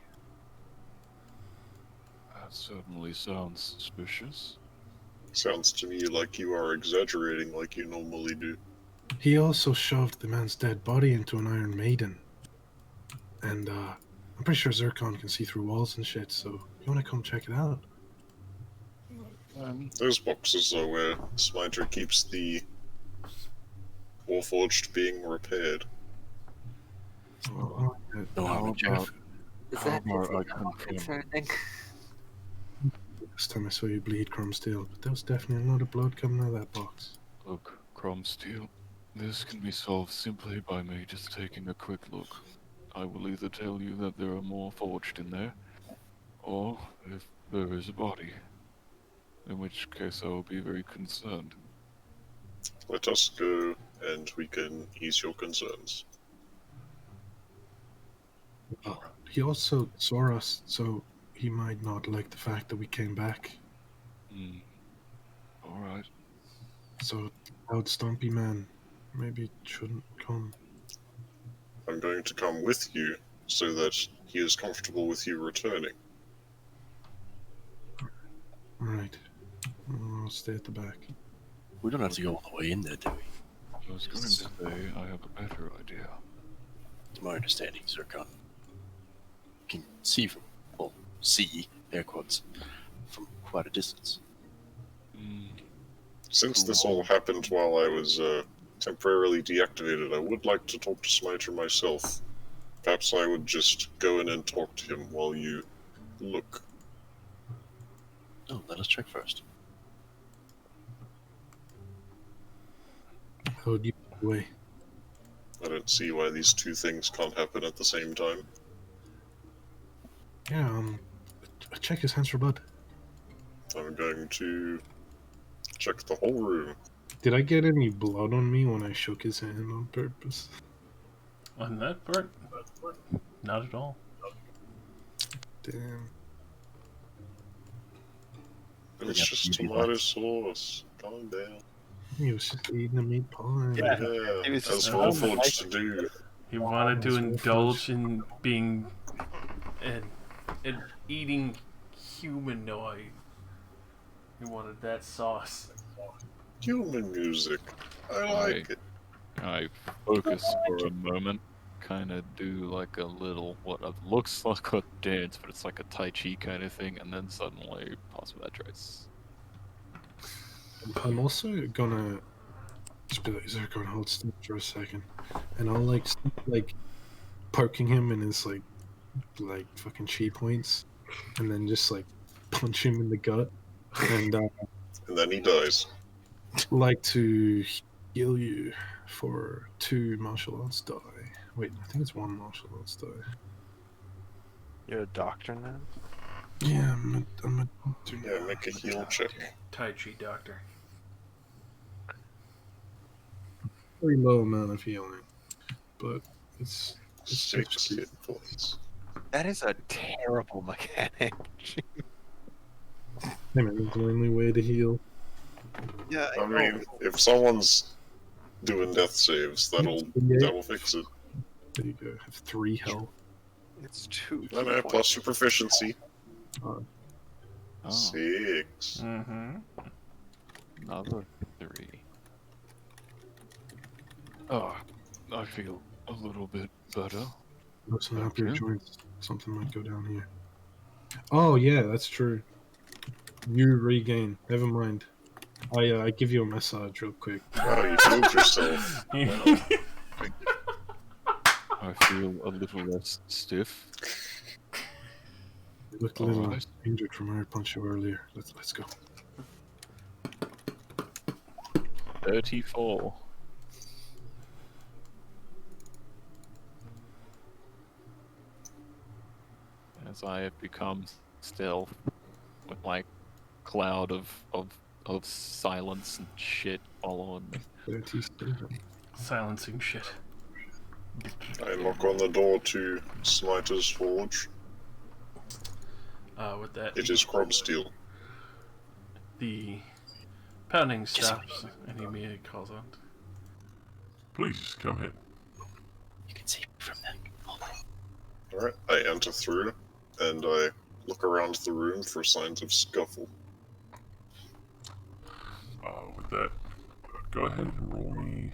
That certainly sounds suspicious. Sounds to me like you are exaggerating like you normally do. He also shoved the man's dead body into an Iron Maiden. And I'm pretty sure Zircon can see through walls and shit, so you want to come check it out? Those boxes are where Smiter keeps the Warforged being repaired. Oh, No harm in Jeff. Is that confirm? concerning? last time I saw you bleed, Crumbsteel, but there was definitely a lot of blood coming out of that box. Look, Cromsteel, this can be solved simply by me just taking a quick look. I will either tell you that there are more forged in there, or if there is a body, in which case I will be very concerned. Let us go, and we can ease your concerns. He also saw us, so he might not like the fact that we came back. Alright. So, loud stompy man maybe shouldn't come. I'm going to come with you, so that he is comfortable with you returning. Right. I'll stay at the back. We don't have to go all the way in there, do we? I was going to say I have a better idea. To my understanding, Zircon can see from, well, see, air quotes, from quite a distance. Since this all happened while I was temporarily deactivated, I would like to talk to Smiter myself. Perhaps I would just go in and talk to him while you look. Oh, let us check first. How would you away? I don't see why these two things can't happen at the same time. Yeah, check his hands for blood. I'm I'm going to check the whole room. Did I get any blood on me when I shook his hand on purpose? On that part, not at all. Damn. It's just tomato sauce. Calm down. He was just eating a meat pie. Yeah. Yeah, He was as just Warforged to do. He wanted to That's indulge in being an eating humanoid. He wanted that sauce. Human music. I like it. I focus for a moment, kind of do like a little, what looks like a dance, but it's like a Tai Chi kind of thing, and then suddenly pass without trace. I'm also gonna just be like, Zerk, gonna hold still for a second, and I'll like poking him in his like fucking chi points, and then just like punch him in the gut, and And then he dies. like to heal you for 2 martial arts die. Wait, I think it's 1 martial arts die. You're a doctor now? Yeah, I'm a doctor. Yeah, make a heal check. Tai Chi doctor. Very low amount of healing, but it's 6 hit points. That is a terrible mechanic. hey man, it's the only way to heal. Yeah, I mean, if someone's doing death saves, that'll fix it. There you go. Have 3 health. it's 2. And I plus your proficiency. Oh, 6. Mm-hmm. another 3. Oh, I feel a little bit better. Listen up your Okay. joints. Something might go down here. Oh yeah, that's true. You regain. Never mind. I give you a massage real quick. Wow, you healed yourself. I feel a little less stiff. You looked a little Alright. injured from our punch you earlier. Let's go. 34. As I have become still with my cloud of silence and shit following me. 37. Silencing shit. I knock on the door to Smiter's Forge. With that, It is Crumb Steel. the pounding stops, and he immediately calls out. Please come in. You can see from that. Alright, I enter through, and I look around the room for signs of scuffle. With that, go ahead and roll me.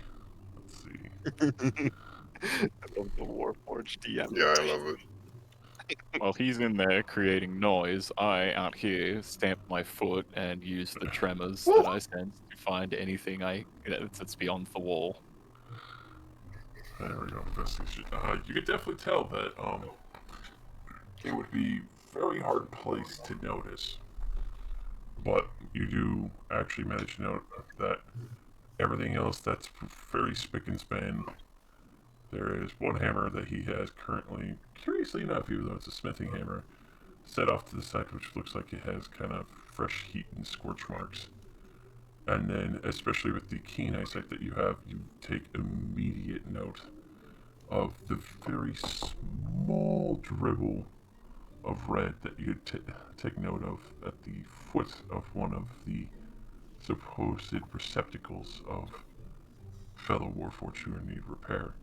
Let's see. I love the Warforged DM. Yeah, I love it. While he's in there creating noise, I out here stamp my foot and use the tremors that I sense to find anything that's beyond the wall. There we go. Investigation. You could definitely tell that it would be a very hard place to notice, but you do actually manage to note that everything else that's very spick and span. There is one hammer that he has currently, curiously enough, even though it's a smithing hammer, set off to the side, which looks like it has kind of fresh heat and scorch marks. And then, especially with the keen eyesight that you have, you take immediate note of the very small dribble of red that you take note of at the foot of one of the supposed receptacles of fellow Warforged who need repair,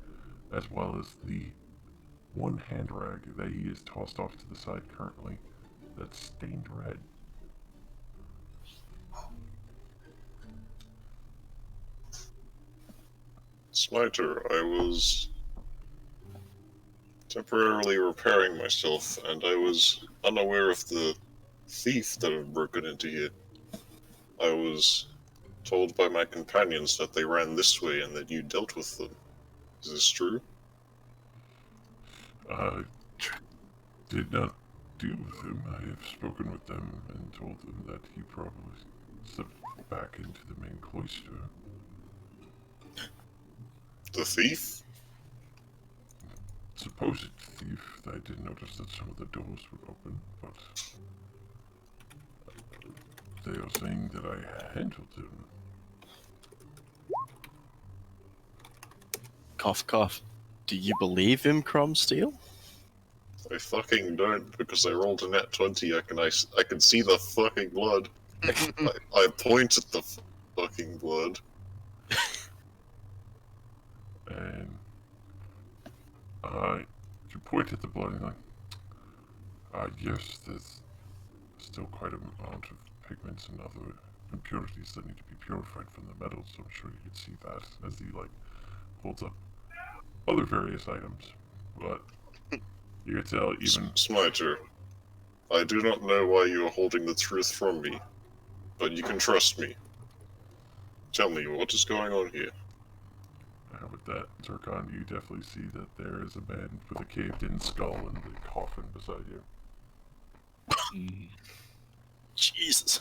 as well as the one hand rag that he is tossed off to the side currently that's stained red. Smiter, I was temporarily repairing myself, and I was unaware of the thief that had broken into here. I was told by my companions that they ran this way and that you dealt with them. Is this true? I did not deal with him. I have spoken with them and told them that he probably slipped back into the main cloister. The thief? Supposed thief. I did notice that some of the doors were open, but they are saying that I handled him. Cough, cough. Do you believe him, Cromsteel? I fucking don't, because I rolled a nat 20. I can see the fucking blood. I point at the fucking blood. And you point at the blood and like, yes, there's still quite an amount of pigments and other impurities that need to be purified from the metals, so I'm sure you can see that as he, like, holds up other various items. But you can tell even... Smiter, I do not know why you are holding the truth from me, but you can trust me. Tell me, what is going on here? With that, Zircon, you definitely see that there is a man with a caved-in skull and a coffin beside you. Jesus.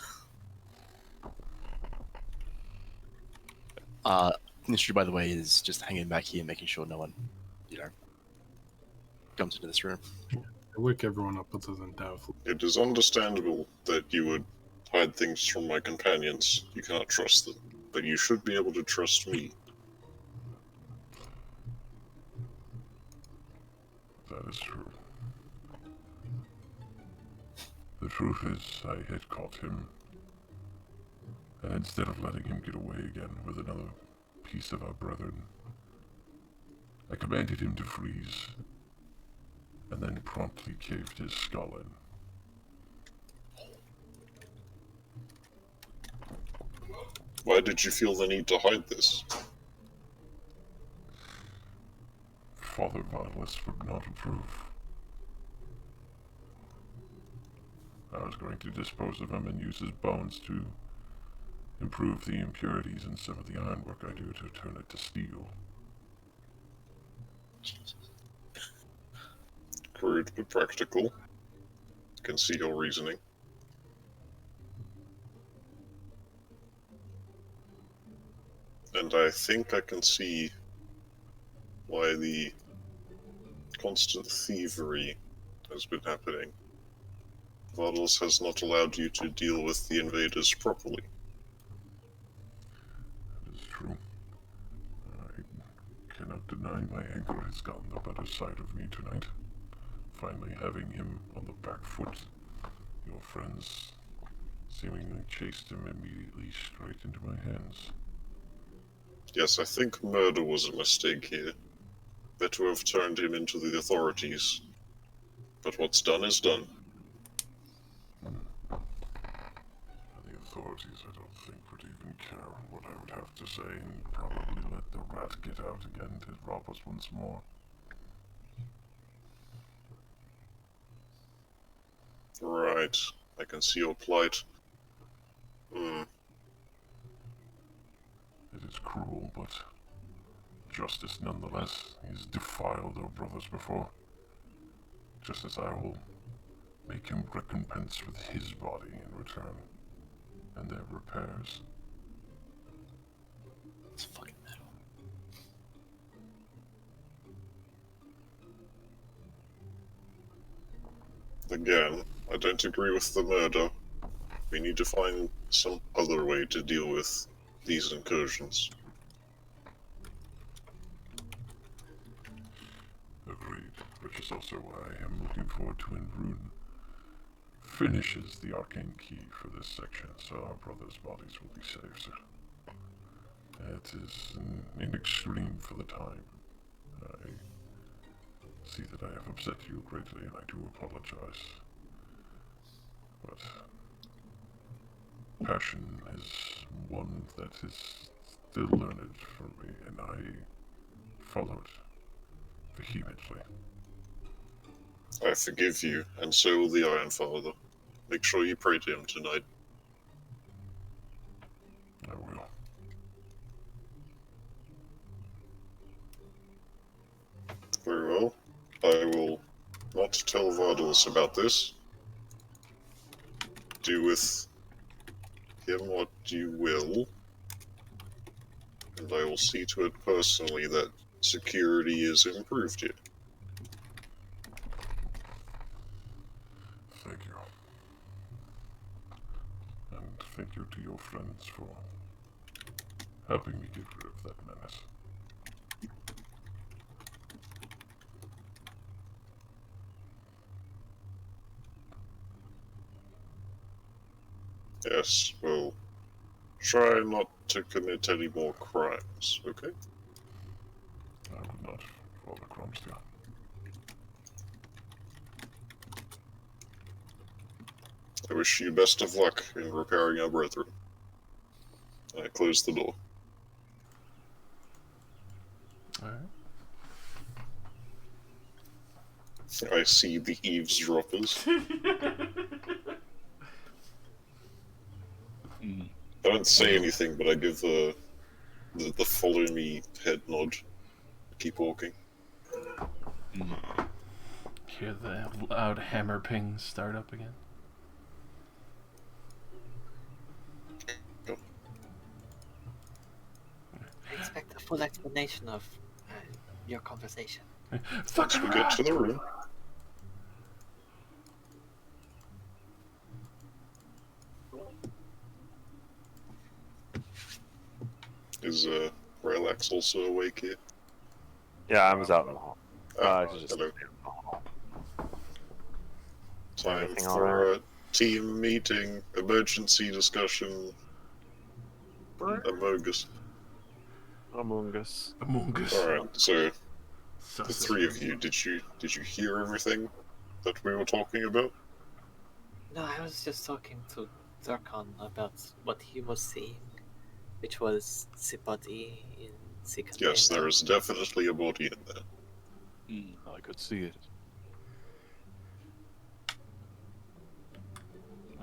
Nistri, by the way, is just hanging back here, making sure no one, comes into this room. I wake everyone up other than Doubtful. It is understandable that you would hide things from my companions. You cannot trust them, but you should be able to trust me. That is true. The truth is, I had caught him, and instead of letting him get away again with another piece of our brethren, I commanded him to freeze, and then promptly caved his skull in. Why did you feel the need to hide this? Father Varlas would not approve. I was going to dispose of him and use his bones to improve the impurities in some of the ironwork I do to turn it to steel. Crude but practical. Can see your reasoning. And I think I can see why the constant thievery has been happening. Varlas has not allowed you to deal with the invaders properly. That is true. I cannot deny my anger has gotten the better side of me tonight. Finally having him on the back foot. Your friends seemingly chased him immediately straight into my hands. Yes, I think murder was a mistake here. Better have turned him into the authorities. But what's done is done. The authorities, I don't think, would even care what I would have to say and probably let the rat get out again to rob us once more. Right. I can see your plight. It is cruel, but justice nonetheless. He's defiled our brothers before. Just as I will make him recompense with his body in return, and their repairs. It's fucking metal. Again, I don't agree with the murder. We need to find some other way to deal with these incursions. Agreed, which is also why I am looking forward to when Rune finishes the arcane key for this section, so our brothers' bodies will be saved. It is in extreme for the time. I see that I have upset you greatly, and I do apologize. But passion is one that is still learned for me, and I follow it vehemently. I forgive you, and so will the Iron Father. Make sure you pray to him tonight. I will. Very well. I will not tell Vardas about this. Do with him what you will. And I will see to it personally that security is improved here. Thank you. And thank you to your friends for helping me get rid of that menace. Yes, well, try not to commit any more crimes, okay? I would not roll the crumbs here. I wish you best of luck in repairing our brethren. I close the door. Alright. I see the eavesdroppers. Mm. I don't say anything, but I give the follow me head nod. Keep walking. Mm. Hear the loud hammer pings start up again. I expect a full explanation of your conversation. Once we get to the room. Is Relax also awake here? Yeah, I was out in the hall. Ah, Just hello. in the hall. Time Everything all for right? a team meeting, emergency discussion. Among Us. Among Us. Among Us. Alright, so the Sus three of is you, did you hear everything that we were talking about? No, I was just talking to Zircon about what he was seeing, which was the body in the container. Yes, there is definitely a body in there. Mm, I could see it.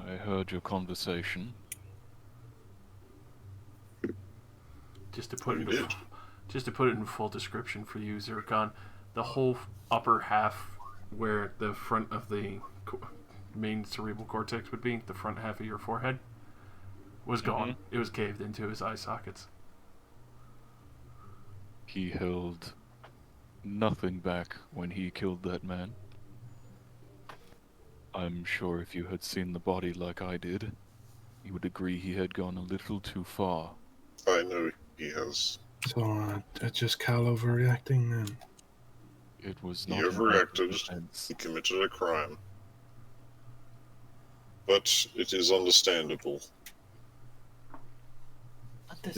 I heard your conversation. Just to put You it did. just to put it in full description for you, Zircon, the whole upper half where the front of the main cerebral cortex would be, the front half of your forehead, was gone. It was caved into his eye sockets. He held nothing back when he killed that man. I'm sure if you had seen the body like I did, you would agree he had gone a little too far. I know he has. So, just Cal overreacting then? It was He not in overreacted. self-defense. He committed a crime. But it is understandable.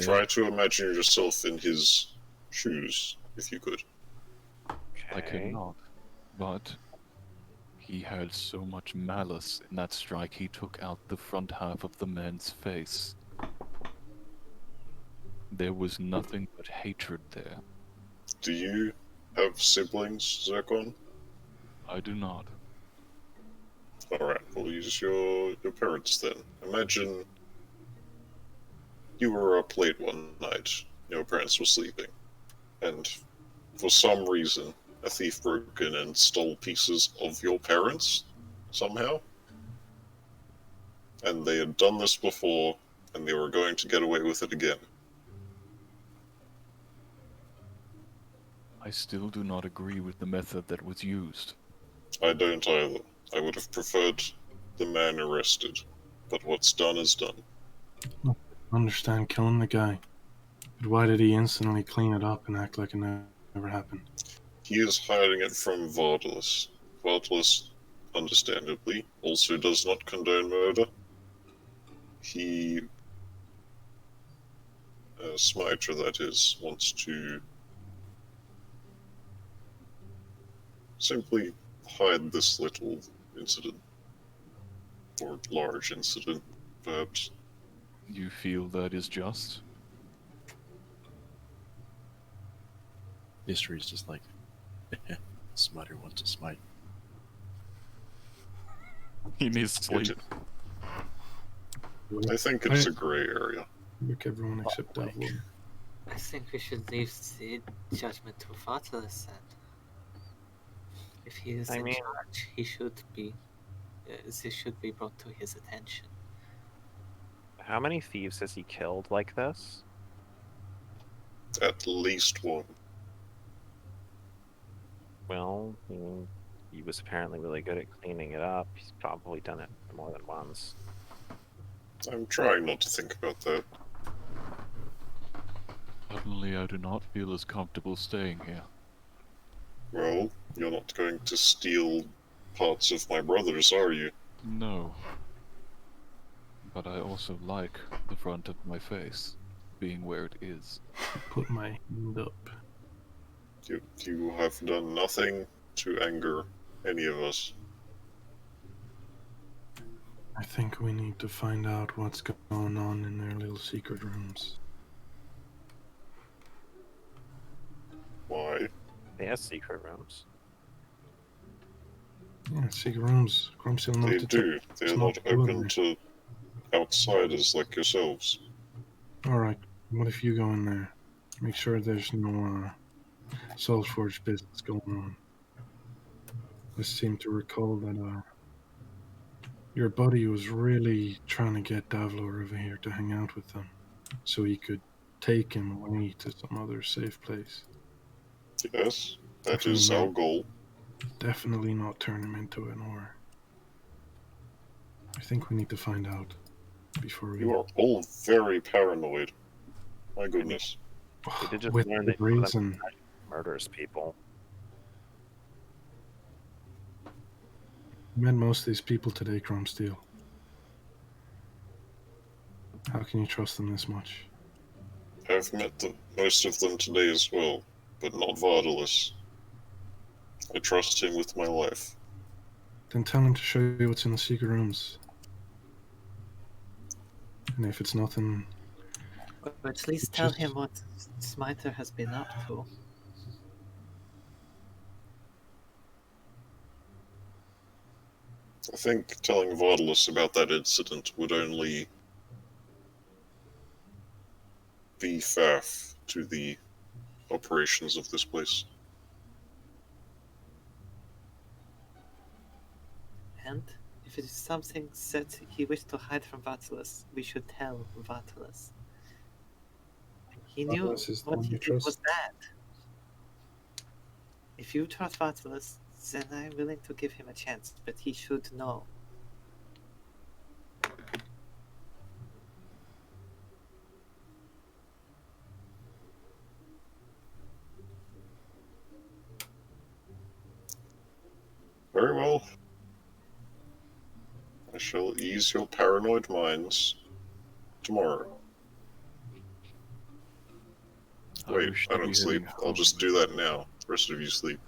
Try to imagine yourself in his shoes, if you could. I cannot, but he had so much malice in that strike he took out the front half of the man's face. There was nothing but hatred there. Do you have siblings, Zircon? I do not. Alright, we'll use your parents then. Imagine you were up late one night, your parents were sleeping, and for some reason, a thief broke in and stole pieces of your parents, somehow. And they had done this before, and they were going to get away with it again. I still do not agree with the method that was used. I don't either. I would have preferred the man arrested, but what's done is done. I understand killing the guy, but why did he instantly clean it up and act like it never happened? He is hiding it from Vardalos. Vardalos, understandably, also does not condone murder. He, Smiter that is, wants to simply hide this little incident. Or large incident, perhaps. You feel that is just? History is just like, Smiter wants to smite. He needs sleep. I think it's a gray area. Look, everyone except Devil. I think we should leave the judgment to Vatalus then. If he is in charge, he should be. This should be brought to his attention. How many thieves has he killed like this? At least one. Well, he was apparently really good at cleaning it up. He's probably done it more than once. I'm trying not to think about that. Suddenly, I do not feel as comfortable staying here. Well, you're not going to steal parts of my brother's, are you? No. But I also like the front of my face being where it is. Put my hand up. You have done nothing to anger any of us. I think we need to find out what's going on in their little secret rooms. Why? They have secret rooms. Yeah, secret rooms. Grumpy will know They to do. They're not open to outsiders like yourselves. Alright, what if you go in there? Make sure there's no Soulforge business going on. I seem to recall that your buddy was really trying to get Davlor over here to hang out with them, so he could take him away to some other safe place. Yes, that is our goal. Definitely not turn him into an ore. I think we need to find out before we... You are all very paranoid. My goodness. We did just With learn the that one of reason. them murders people. I met most of these people today, Cromsteel. How can you trust them this much? I've met most of them today as well, but not Vardalos. I trust him with my life. Then tell him to show you what's in the secret rooms. And if it's nothing... Or at least tell him what Smiter has been up to. I think telling Vardalos about that incident would only be faff to the operations of this place. And if it is something that he wished to hide from Vardalos, we should tell Vardalos. He knew what he did was bad. If you trust Vardalos, then I'm willing to give him a chance, but he should know. Very well. I shall ease your paranoid minds tomorrow. Wait, I don't sleep. I'll just do that now. The rest of you sleep.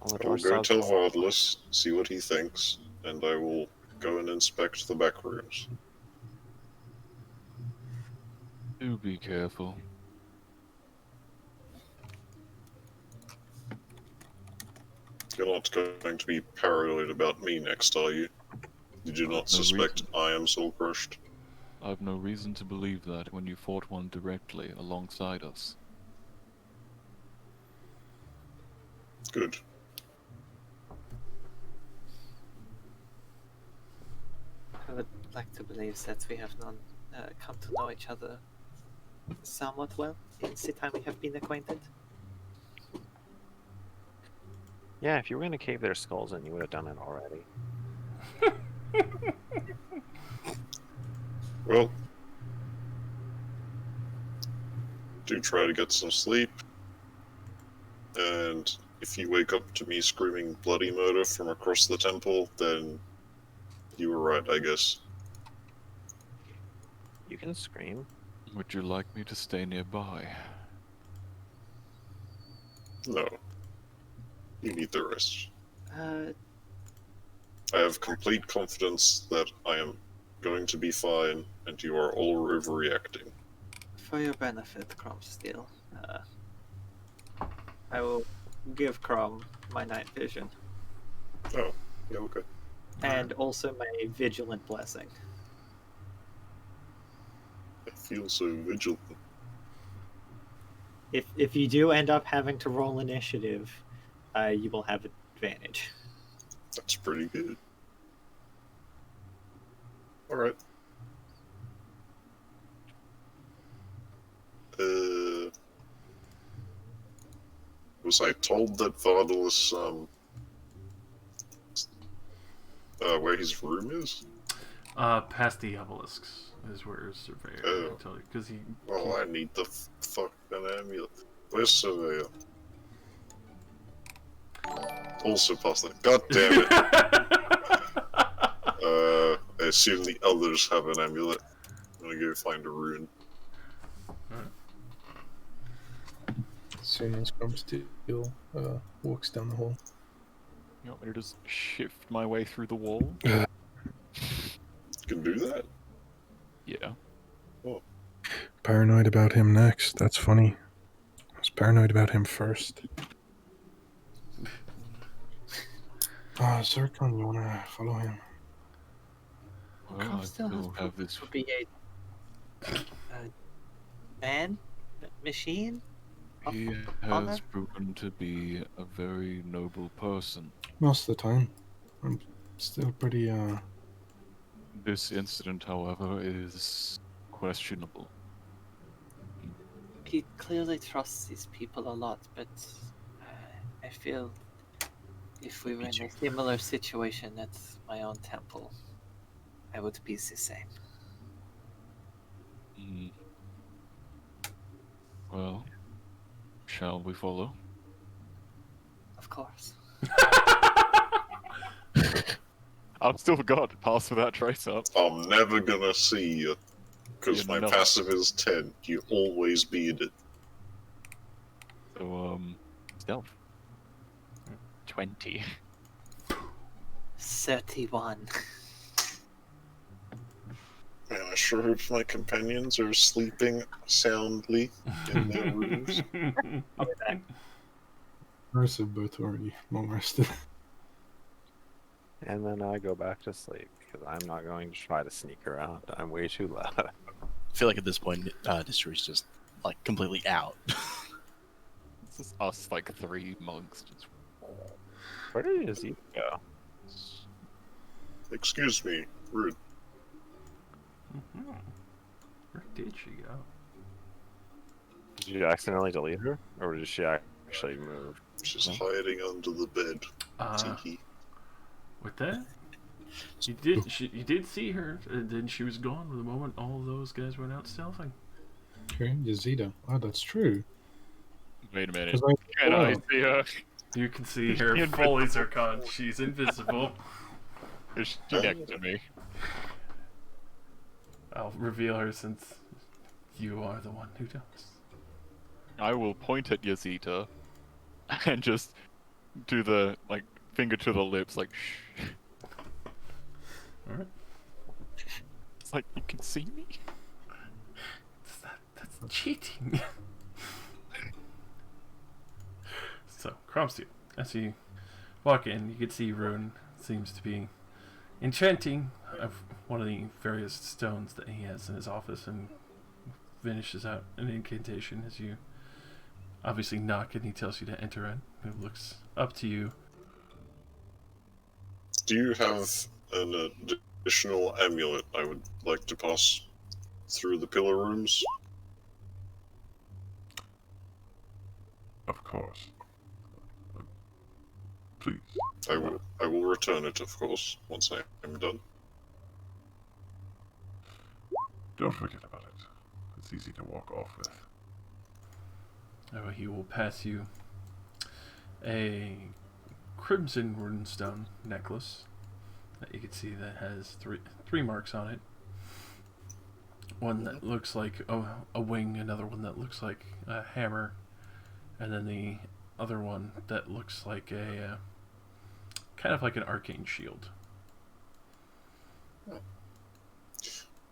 I will go tell Vardalos, see what he thinks, and I will go and inspect the back rooms. Do be careful. You're not going to be paranoid about me next, are you? Did you not suspect I am soul crushed? I've no reason to believe that when you fought one directly alongside us. Good. I would like to believe that we have come to know each other somewhat well in the time we have been acquainted. Yeah, if you were going to cave their skulls in, you would have done it already. Well, do try to get some sleep. And if you wake up to me screaming bloody murder from across the temple, then you were right, I guess. You can scream. Would you like me to stay nearby? No. You need the rest. Uh, I have complete confidence that I am going to be fine, and you are all overreacting. For your benefit, Cromsteel, I will give Crom my night vision. Oh, yeah, okay. And also my vigilant blessing. I feel so vigilant. If you do end up having to roll initiative, you will have advantage. That's pretty good. Alright. Was I told that Vardalos where his room is? Past the obelisks is where Surveyor. Oh. I tell you, because he. Well, I need the fucking amulet. Where's Surveyor? Also past that. God damn it. I assume the others have an amulet. I'm gonna go find a rune. As soon as Grumpsteel walks down the hall. You want me to just shift my way through the wall? Can do that? Yeah. Paranoid about him next. That's funny. I was paranoid about him first. Zircon, you wanna follow him? Well, I Carl still has still have this. to be a man, machine. He honor? has proven to be a very noble person. Most of the time. I'm still pretty, This incident, however, is questionable. He clearly trusts these people a lot, but I feel if we were in a similar situation at my own temple, I would be the same. Well, shall we follow? Of course. I've still got pass without trace up. I'm never gonna see you. Because You're my not. passive is 10. You always beat it. So, stealth. 20. 31. Man, I sure hope my companions are sleeping soundly in their rooms. Mercy both already long rested. And then I go back to sleep because I'm not going to try to sneak around. I'm way too loud. I feel like at this point, Destroy's just like completely out. It's just us, like 3 monks. Just... Where did Yazid go? Excuse me, rude. Where did she go? Did you accidentally delete her? Or did she actually move? She's hiding under the bed. Tee-hee. With that? You did see her, and then she was gone the moment all of those guys went out stealthing. Okay, Yazida. Oh, that's true. Wait a minute. 'Cause I- Can I oh. see her? You can see her fully, Zircon. She's invisible. Is she next to me? I'll reveal her since you are the one who does. I will point at Yazita and just do the, like, finger to the lips, like, shh. Alright. It's like, you can see me? That's cheating. So, Cromsteel, as you walk in, you can see Rune seems to be enchanting of one of the various stones that he has in his office and finishes out an incantation as you obviously knock and he tells you to enter in. He looks up to you. Do you have an additional amulet I would like to pass through the pillar rooms? Of course. Please. I will return it, of course, once I am done. Don't forget about it. It's easy to walk off with. He will pass you a crimson runestone necklace that you can see that has three marks on it. One that looks like a wing, another one that looks like a hammer, and then the other one that looks like a kind of like an arcane shield.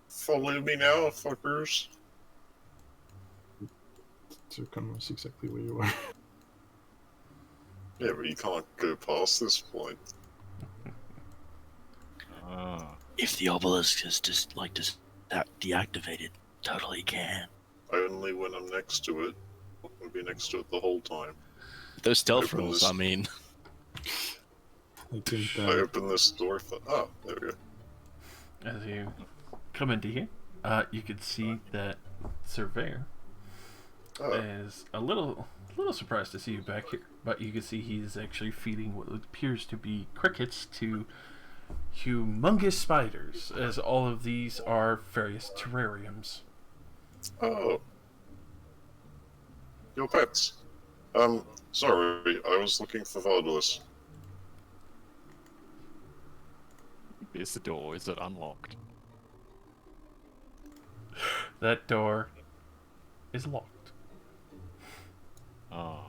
Follow me now, fuckers. Zircon was exactly where you are. Yeah, but you can't go past this point. If the obelisk is just deactivated, totally can. Only when I'm next to it. I'm gonna be next to it the whole time. Those stealth Open rules, this- I mean. I think I open this door for. Oh, there we go. As you come into here, you can see that Surveyor is a little surprised to see you back here, but you can see he's actually feeding what appears to be crickets to humongous spiders, as all of these are various terrariums. Oh, your pets. Sorry, I was looking for Vardalos. Is the door? Is it unlocked? That door is locked. Oh.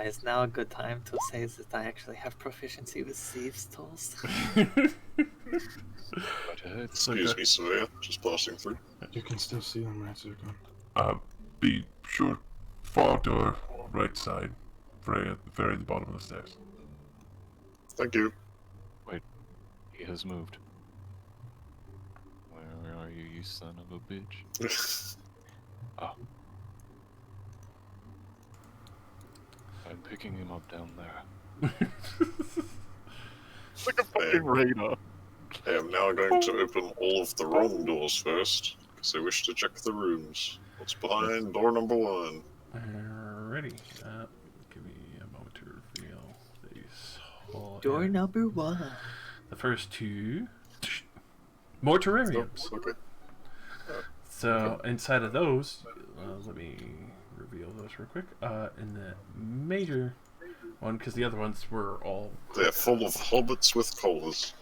Is now a good time to say that I actually have proficiency with thieves' tools? Excuse me, Surveyor. Just passing through. You can still see them, right, Zircon? Be sure, far door, right side, very at the bottom of the stairs. Thank you. He has moved. Where are you, you son of a bitch? Oh. I'm picking him up down there. Like a fucking radar. I am now going to open all of the wrong doors first, because I wish to check the rooms. What's behind door number 1? Alrighty. Give me a moment to reveal these. Door number 1. The first 2. More terrariums. Oh, okay. So inside of those, let me reveal those real quick. In the major one, because the other ones were all... They're full of hobbits with collars.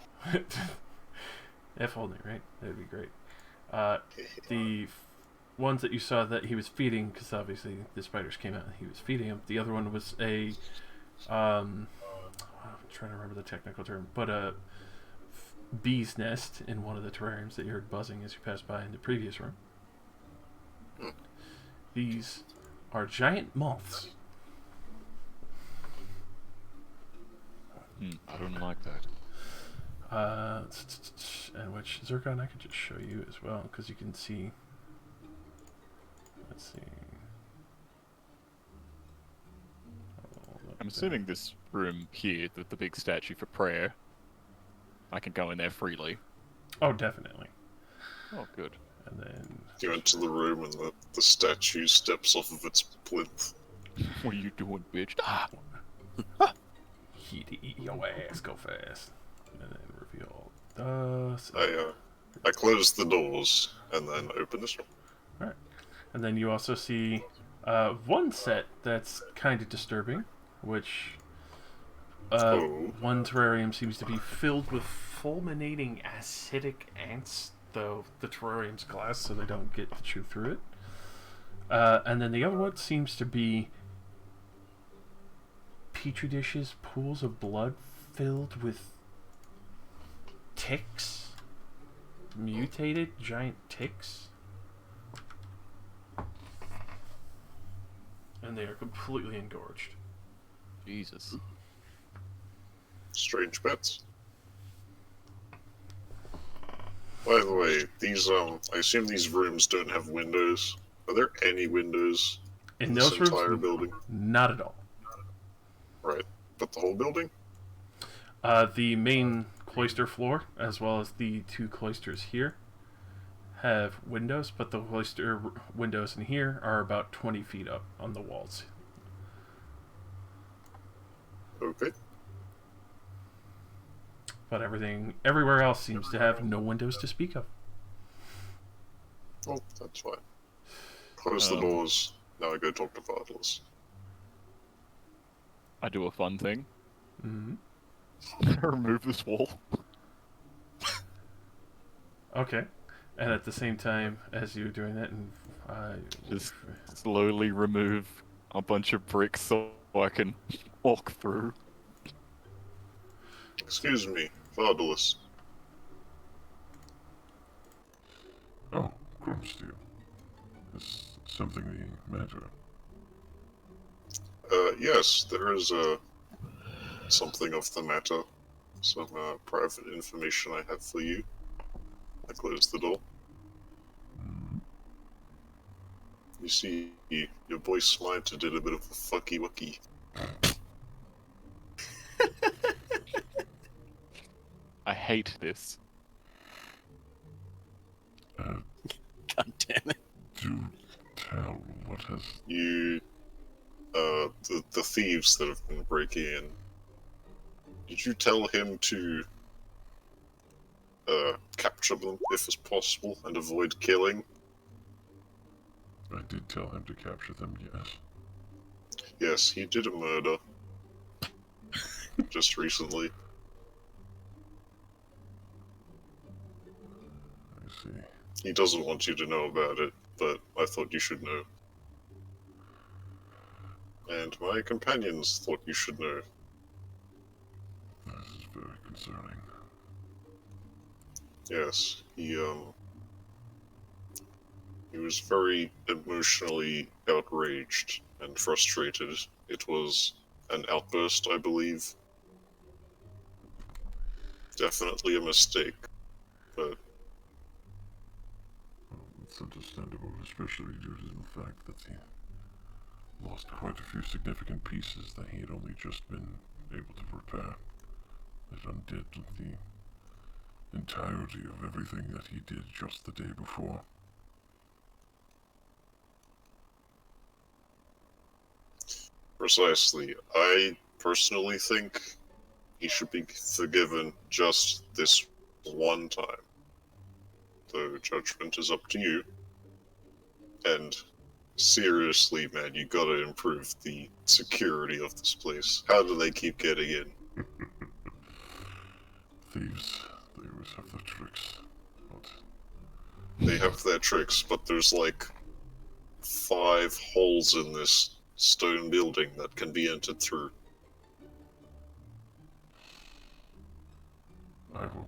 If only, right? That'd be great. The ones that you saw that he was feeding, because obviously the spiders came out and he was feeding them. The other one was a... I'm trying to remember the technical term, but a bee's nest in one of the terrariums that you heard buzzing as you passed by in the previous room. These are giant moths. I don't like that. And which Zircon I could just show you as well, because you can see. Let's see. I'm assuming this room here, with the big statue for prayer, I can go in there freely. Oh, definitely. Oh, good. And then You enter the room and the statue steps off of its plinth. What are you doing, bitch? he'd eat your ass. Go fast. And then reveal dust. I close the doors and then open this one. Alright. And then you also see one set that's kind of disturbing, which one terrarium seems to be filled with fulminating acidic ants, though the terrarium's glass, so they don't get to chew through it. And then the other one seems to be petri dishes, pools of blood filled with ticks, mutated giant ticks. And they are completely engorged. Jesus. Strange pets. By the way, these I assume these rooms don't have windows. Are there any windows In this those entire rooms, building? not at all. Right, but the whole building? The main cloister floor, as well as the 2 cloisters here, have windows, but the cloister windows in here are about 20 feet up on the walls. Okay. But everywhere else seems to have no windows to speak of. Oh, that's fine. Close the doors. Now I go talk to Vardalos. I do a fun thing. Mm-hmm. Remove this wall. Okay. And at the same time as you're doing that, and Just slowly remove a bunch of bricks so I can walk through. Excuse me, Vardalos. Oh, Grumsteel. Is something the matter? Yes, there is something of the matter. Some private information I have for you. I close the door. You see, your boy Smiter did a bit of a fucky wucky. I hate this. God damn it. Do tell what has... You, the thieves that have been breaking in, did you tell him to capture them if it's possible and avoid killing. I did tell him to capture them, yes. Yes, he did a murder. Just recently. I see. He doesn't want you to know about it, but I thought you should know. And my companions thought you should know. This is very concerning. Yes, he was very emotionally outraged and frustrated. It was an outburst, I believe. Definitely a mistake, but Well, it's understandable, especially due to the fact that he lost quite a few significant pieces that he had only just been able to repair. It undid the entirety of everything that he did just the day before. precisely. I personally think he should be forgiven just this one time. Though judgment is up to you. And seriously, man, you gotta improve the security of this place. How do they keep getting in? Thieves, they always have their tricks, but They have their tricks, but there's like 5 holes in this stone building that can be entered through. I will.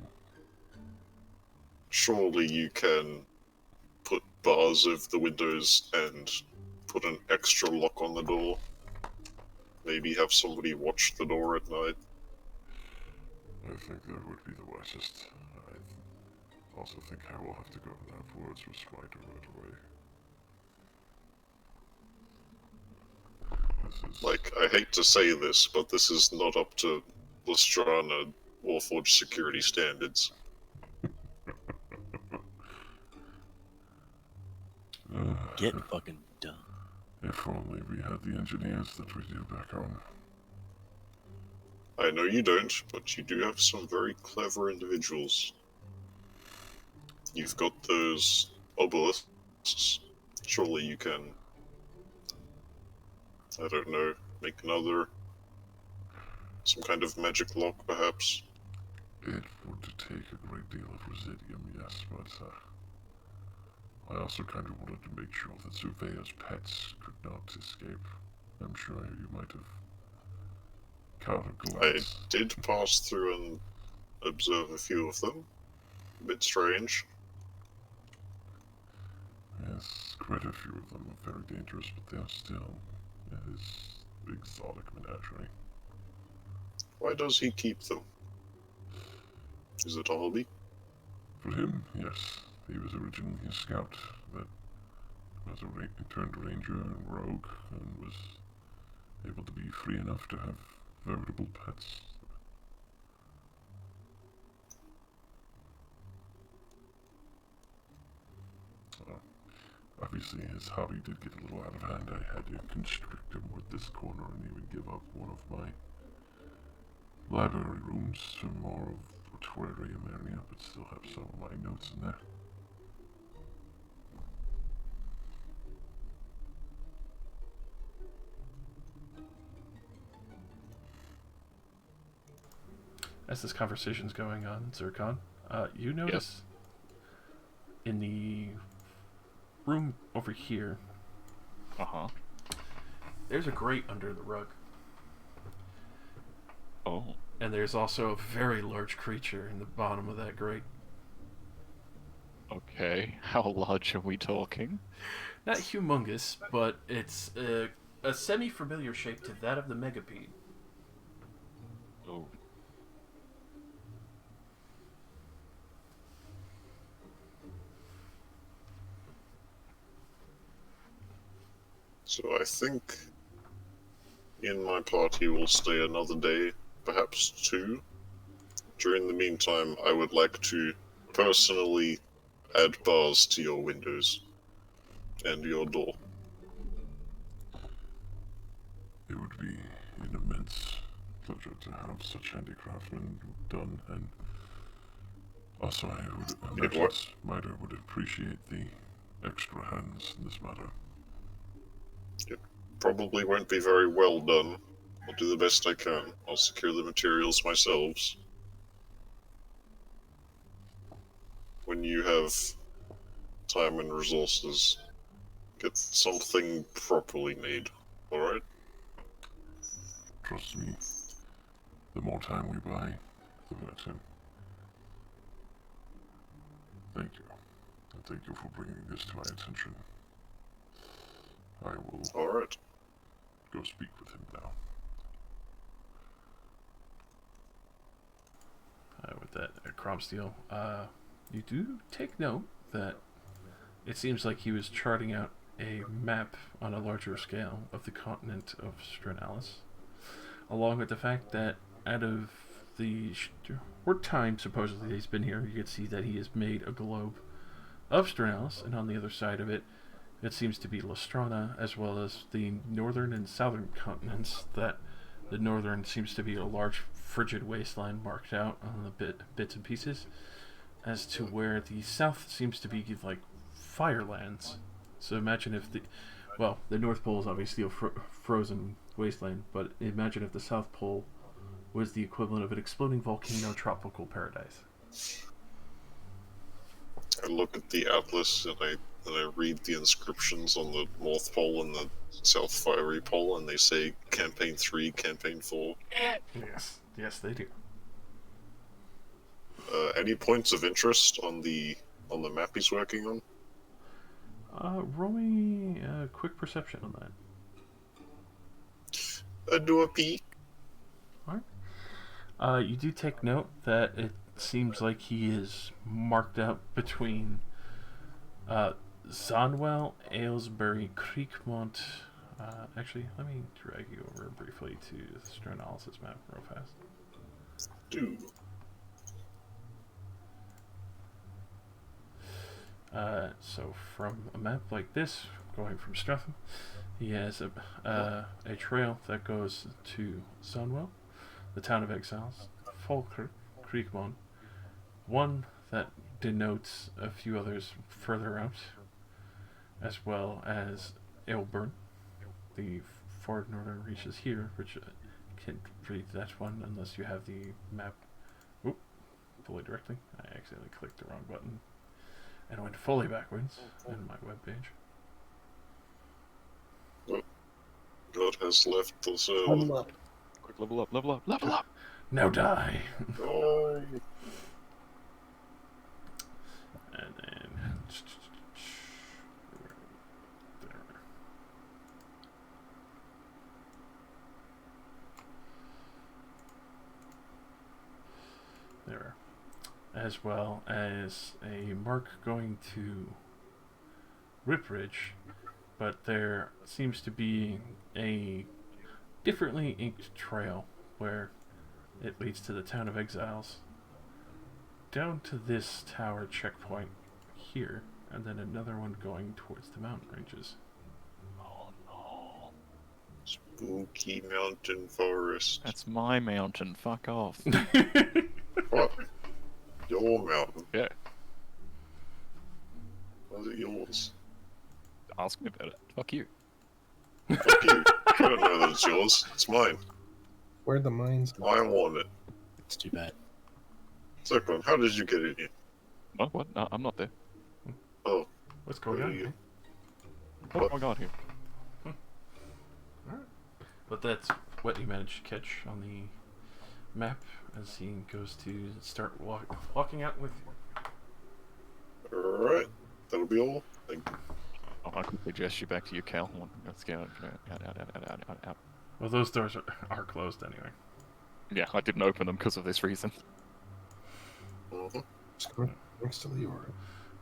Surely you can put bars over the windows and put an extra lock on the door. Maybe have somebody watch the door at night. I think that would be the wisest. I also think I will have to go and have words with Spider right away. This is... Like, I hate to say this, but this is not up to Lestrana Warforged security standards. Get fucking done. If only we had the engineers that we do back home. I know you don't, but you do have some very clever individuals. You've got those obelisks. Surely you can, I don't know, make some kind of magic lock, perhaps? It would take a great deal of residium, yes, but I also kind of wanted to make sure that Surveyor's pets could not escape. I'm sure you might have caught a I glance. did pass through and observe a few of them. A bit strange. Yes, quite a few of them are very dangerous, but they are still his exotic menagerie. Why does he keep them? Is it a hobby? For him, yes. He was originally a scout that was turned ranger and rogue and was able to be free enough to have veritable pets. Obviously, his hobby did get a little out of hand. I had to constrict him with this corner and even give up one of my library rooms for more of a terrarium area, but still have some of my notes in there. As this conversation's going on, Zircon, you notice in the room over here, there's a grate under the rug. Oh. And there's also a very large creature in the bottom of that grate. Okay, how large are we talking? Not humongous, but it's a semi-familiar shape to that of the megapede. Oh. So I think in my party will stay another day, perhaps 2. During the meantime, I would like to personally add bars to your windows and your door. It would be an immense pleasure to have such handicraftsmen done, and Also, I would It imagine what? Smiter would appreciate the extra hands in this matter. Probably won't be very well done. I'll do the best I can. I'll secure the materials myself. When you have time and resources, get something properly made. Alright? Trust me, the more time we buy, the better. Thank you. And thank you for bringing this to my attention. I will Alright. go speak with him now. With that, Cromsteel, you do take note that it seems like he was charting out a map on a larger scale of the continent of Stranalis, along with the fact that out of the short time supposedly he's been here, you can see that he has made a globe of Stranalis, and on the other side of it, it seems to be Lestrana, as well as the northern and southern continents. That the northern seems to be a large frigid wasteland marked out on the bits and pieces, as to where the south seems to be like firelands. So imagine if the North Pole is obviously a frozen wasteland, but imagine if the South Pole was the equivalent of an exploding volcano tropical paradise. I look at the atlas and I read the inscriptions on the North Pole and the South Fiery Pole, and they say Campaign 3, Campaign 4. Yes, they do. Any points of interest on the map he's working on? Roll me a quick perception on that. Do a peek. Alright. You do take note that it seems like he is marked out between Zonwell, Aylesbury, Creekmont. Actually, let me drag you over briefly to Stranalis' map real fast. Do. So from a map like this, going from Streatham, he has a trail that goes to Zonwell, the town of exiles, Falkirk, Creekmont, one that denotes a few others further out, as well as Aylburn, the far northern reaches here, which can't read that one unless you have the map fully directly. I accidentally clicked the wrong button and went fully backwards in my webpage. God has left us Level up. Quick, level up, level up, level up! Now die! Oh. And then... There. As well as a mark going to Ripridge, but there seems to be a differently inked trail where it leads to the town of exiles, down to this tower checkpoint here, and then another one going towards the mountain ranges. Oh no. Spooky mountain forest. That's my mountain, fuck off. What? Your mountain? Yeah. Was it yours? Ask me about it. Fuck you. Fuck you. I don't know that it's yours. It's mine. Where are the mines? I want it. It's too bad. Zekron, how did you get in here? What? No, I'm not there. Oh. What's going on? you? What's going on here? Alright. But that's what you managed to catch on the map as he goes to start walking out with you. Alright. That'll be all. Thank you. I'll quickly gesture back to you, Cal. Let's get out. Well, those doors are closed anyway. Yeah, I didn't open them because of this reason. Next to Leora.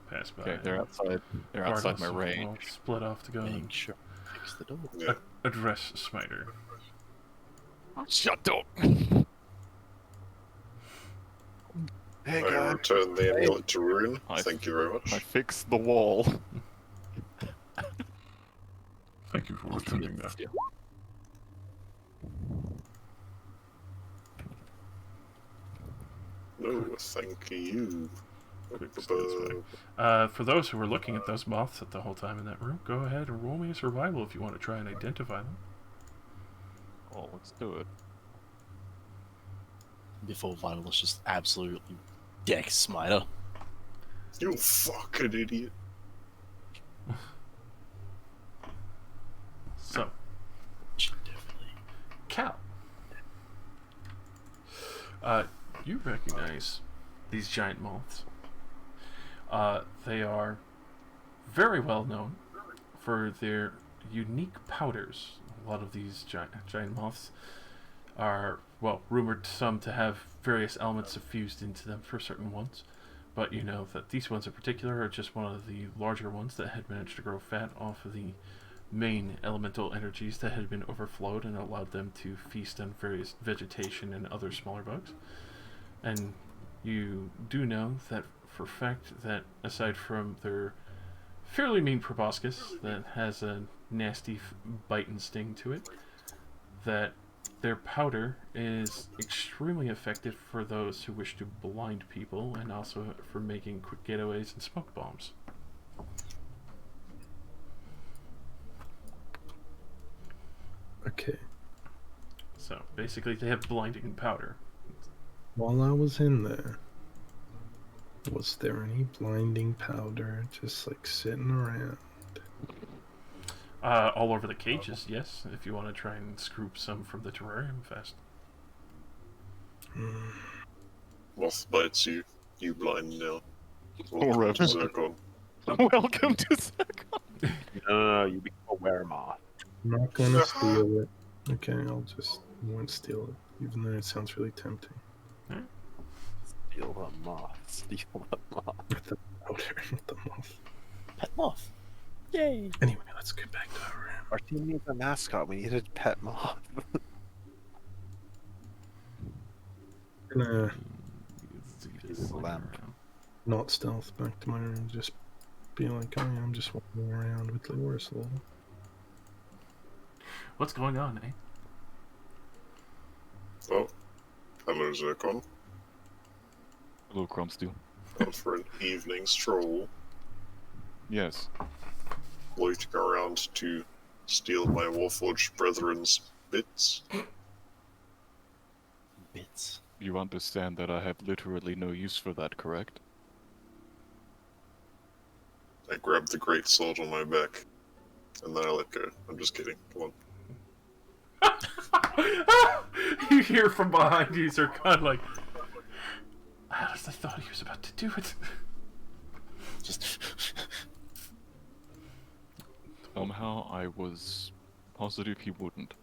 Pass by. Okay, they're outside. They're outside my Bardos range. will split off to go Make and sure fix the door. Yeah. address Smiter. Shut up! Hey, I guys. return the amulet to Rune. Thank you very I much. fixed the wall. Thank you for returning that. No, thank you. quick stats back. For those who were looking at those moths at the whole time in that room, go ahead and roll me a survival if you want to try and identify them. Oh, let's do it. Before Vital's just absolutely deck smiter. You fucking idiot. So, Cal, you recognize these giant moths. They are very well known for their unique powders. A lot of these giant moths are, well, rumored some to have various elements fused into them for certain ones. But you know that these ones in particular are just one of the larger ones that had managed to grow fat off of the main elemental energies that had been overflowed and allowed them to feast on various vegetation and other smaller bugs. And you do know that for a fact that aside from their fairly mean proboscis that has a nasty bite and sting to it, that their powder is extremely effective for those who wish to blind people and also for making quick getaways and smoke bombs. Okay. So basically they have blinding powder. While I was in there, was there any blinding powder just like sitting around? All over the cages, yes, if you want to try and scoop some from the terrarium fast. Moth bites you. You blind now. Forever. To Zircon. Welcome to Zircon. No, you become a weremoth. I'm not gonna steal it. Okay, I won't steal it, even though it sounds really tempting. Steal the moth. Steal the moth. With the powder, with the moth. Pet moth. Yay! Anyway, let's get back to our room. Our team needs a mascot. We need a pet moth. Gonna Lamp. not stealth back to my room, just be like, oh yeah, I'm just walking around with Leoris a little. What's going on, eh? Oh, hello Zircon. Hello, Cromsteel. Out for an evening stroll. Yes. Loitering around to steal my Warforged brethren's bits. Bits. You understand that I have literally no use for that, correct? I grab the great sword on my back, and then I let go. I'm just kidding. Come on. You hear from behind you, Zircon, like, I honestly thought he was about to do it. Just. Somehow I was positive he wouldn't.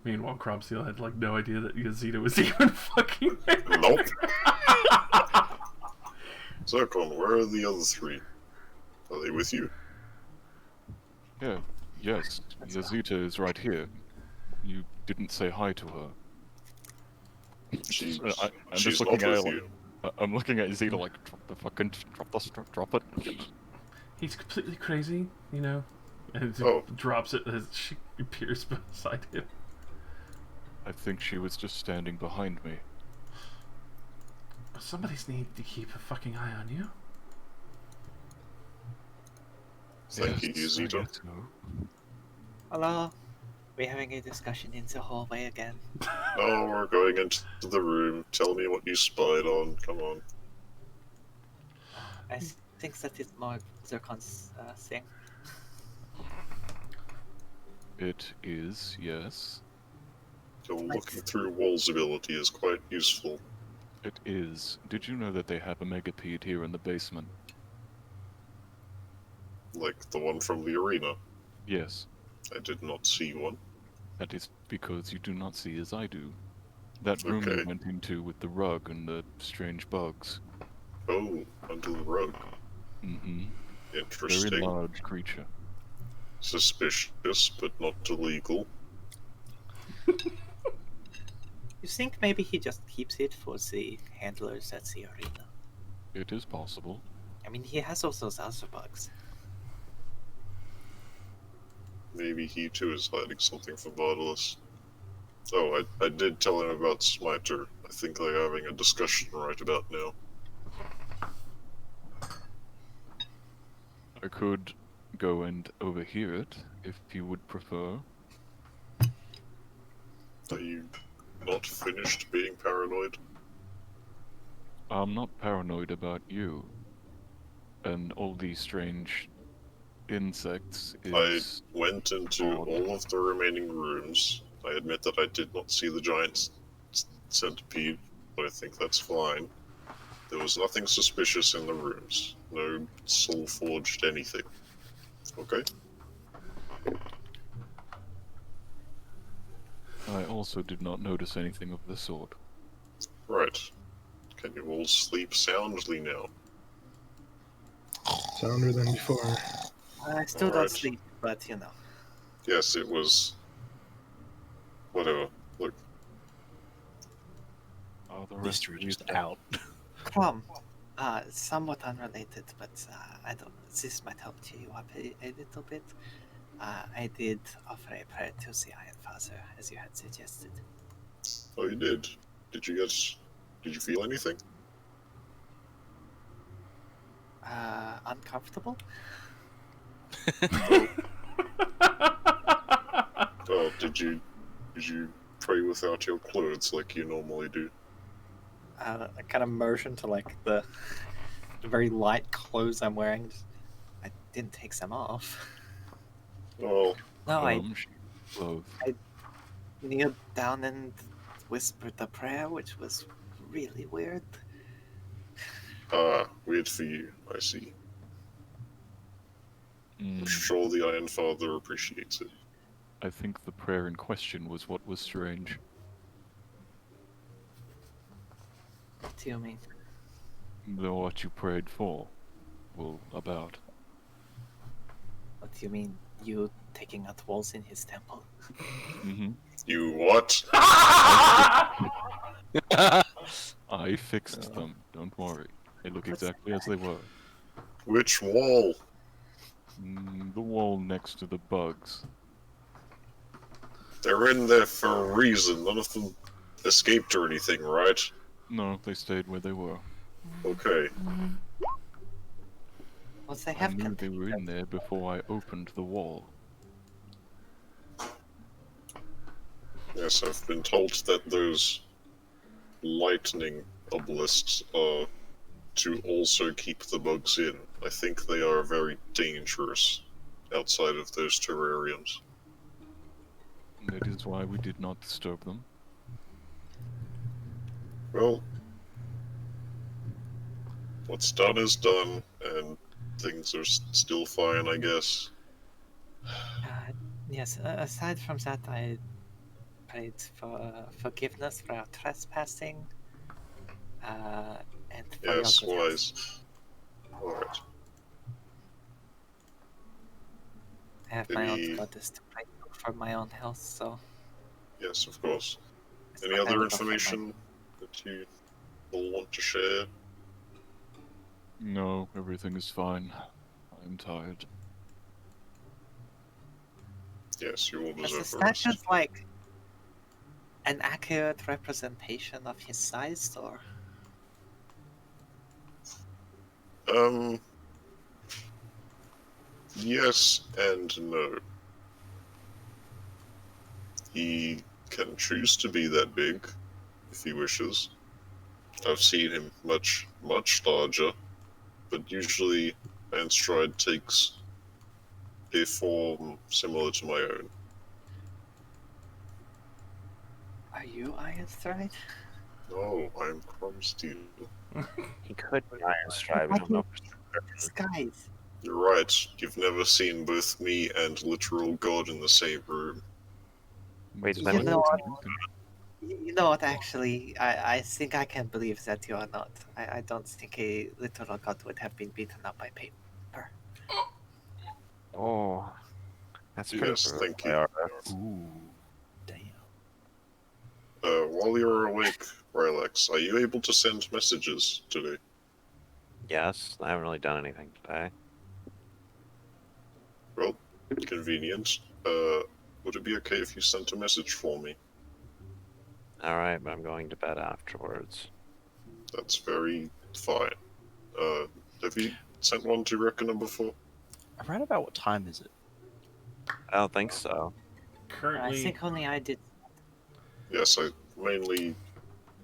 Meanwhile, Cromsteel had like no idea that Yazida was even fucking there. Nope. Zircon, where are the other three? Are they with you? Yeah, yes, Yazita is right here. You didn't say hi to her. She's I'm she's just looking not at with her you. like, I'm looking at Yazita like, drop it. He's completely crazy, you know, and drops it as she appears beside him. I think she was just standing behind me. Somebody's need to keep a fucking eye on you. Thank you, Yes, I Yazita. guess so. Hello? We're having a discussion in the hallway again. Oh, we're going into the room. Tell me what you spied on. Come on. I think that is more Zircon's thing. It is, yes. Your looking through walls ability is quite useful. It is. Did you know that they have a megapede here in the basement? Like the one from the arena. Yes. I did not see one. That is because you do not see as I do. That room Okay. you went into with the rug and the strange bugs. Oh, under the rug. Mm-hmm. Very Interesting. large creature. Suspicious, but not illegal. You think maybe he just keeps it for the handlers at the arena? It is possible. I mean, he has all those other bugs. Maybe he too is hiding something from Nautilus. Oh, I did tell him about Smiter. I think they're having a discussion right about now. I could go and overhear it if you would prefer. Are you not finished being paranoid? I'm not paranoid about you. And all these strange insects I is went into odd. all of the remaining rooms. I admit that I did not see the giant centipede, but I think that's fine. There was nothing suspicious in the rooms. No soul-forged anything. Okay? I also did not notice anything of the sort. Right. Can you all sleep soundly now? Sounder than before. I still don't Alright. sleep, but you know. Yes, it was... Whatever. Look, Are the rest Mystery of you just dead? out. Crom, somewhat unrelated, but I don't. This might help cheer you up a little bit. I did offer a prayer to the Iron Father, as you had suggested. oh, you did. Did you feel anything? Uncomfortable? Oh, did you pray without your clothes like you normally do? I kind of motion to like the very light clothes I'm wearing. I didn't take them off. Well, No, I Clothes. kneeled down and whispered the prayer, which was really weird. weird for you, I see. I'm Mm, sure the Iron Father appreciates it. I think the prayer in question was what was strange. What do you mean? What you prayed for. Well, about. What do you mean? You taking out walls in his temple? Mm-hmm. You what? I fixed them, don't worry. They look What's exactly as they were. Which wall? The wall next to the bugs. They're in there for a reason. None of them escaped or anything, right? No, they stayed where they were. Okay. Well, they I have knew they were in contained there before I opened the wall. Yes, I've been told that those lightning obelisks are to also keep the bugs in. I think they are very dangerous outside of those terrariums. That is why we did not disturb them. Well, what's done is done, and things are still fine, I guess. Yes, aside from that, I prayed for forgiveness for our trespassing, and for Yes, your good health. wise. Alright. I have my own Any... goddess to pray for my own health, so... Yes, of course. it's Any what I other would offer my- information that you all want to share? No, everything is fine. I'm tired. Yes, you all Is the deserve a rest. statue like an accurate representation of his size, or Yes and no. He can choose to be that big, if he wishes. I've seen him much, much larger, but usually Anstride takes a form similar to my own. are you Iron Stride? No, I'm Chrome Steel. He could be Iron Stride. We don't know for certain. Disguise. You're right, you've never seen both me and literal God in the same room. Wait, That's that You was- why know it's what? important. You know what? Actually, I think I can believe that you are not. I don't think a literal god would have been beaten up by paper. Oh, that's pretty Yes, brutal. thank you. IRS. Ooh. Damn. While you're awake, Rylax, are you able to send messages today? Yes, I haven't really done anything today. Well, convenient. Would it be okay if you sent a message for me? Alright, but I'm going to bed afterwards. That's very fine. Have you sent one to Reckoner before? Around about what time is it? I don't think so. I Currently, think only I did. Yes, I mainly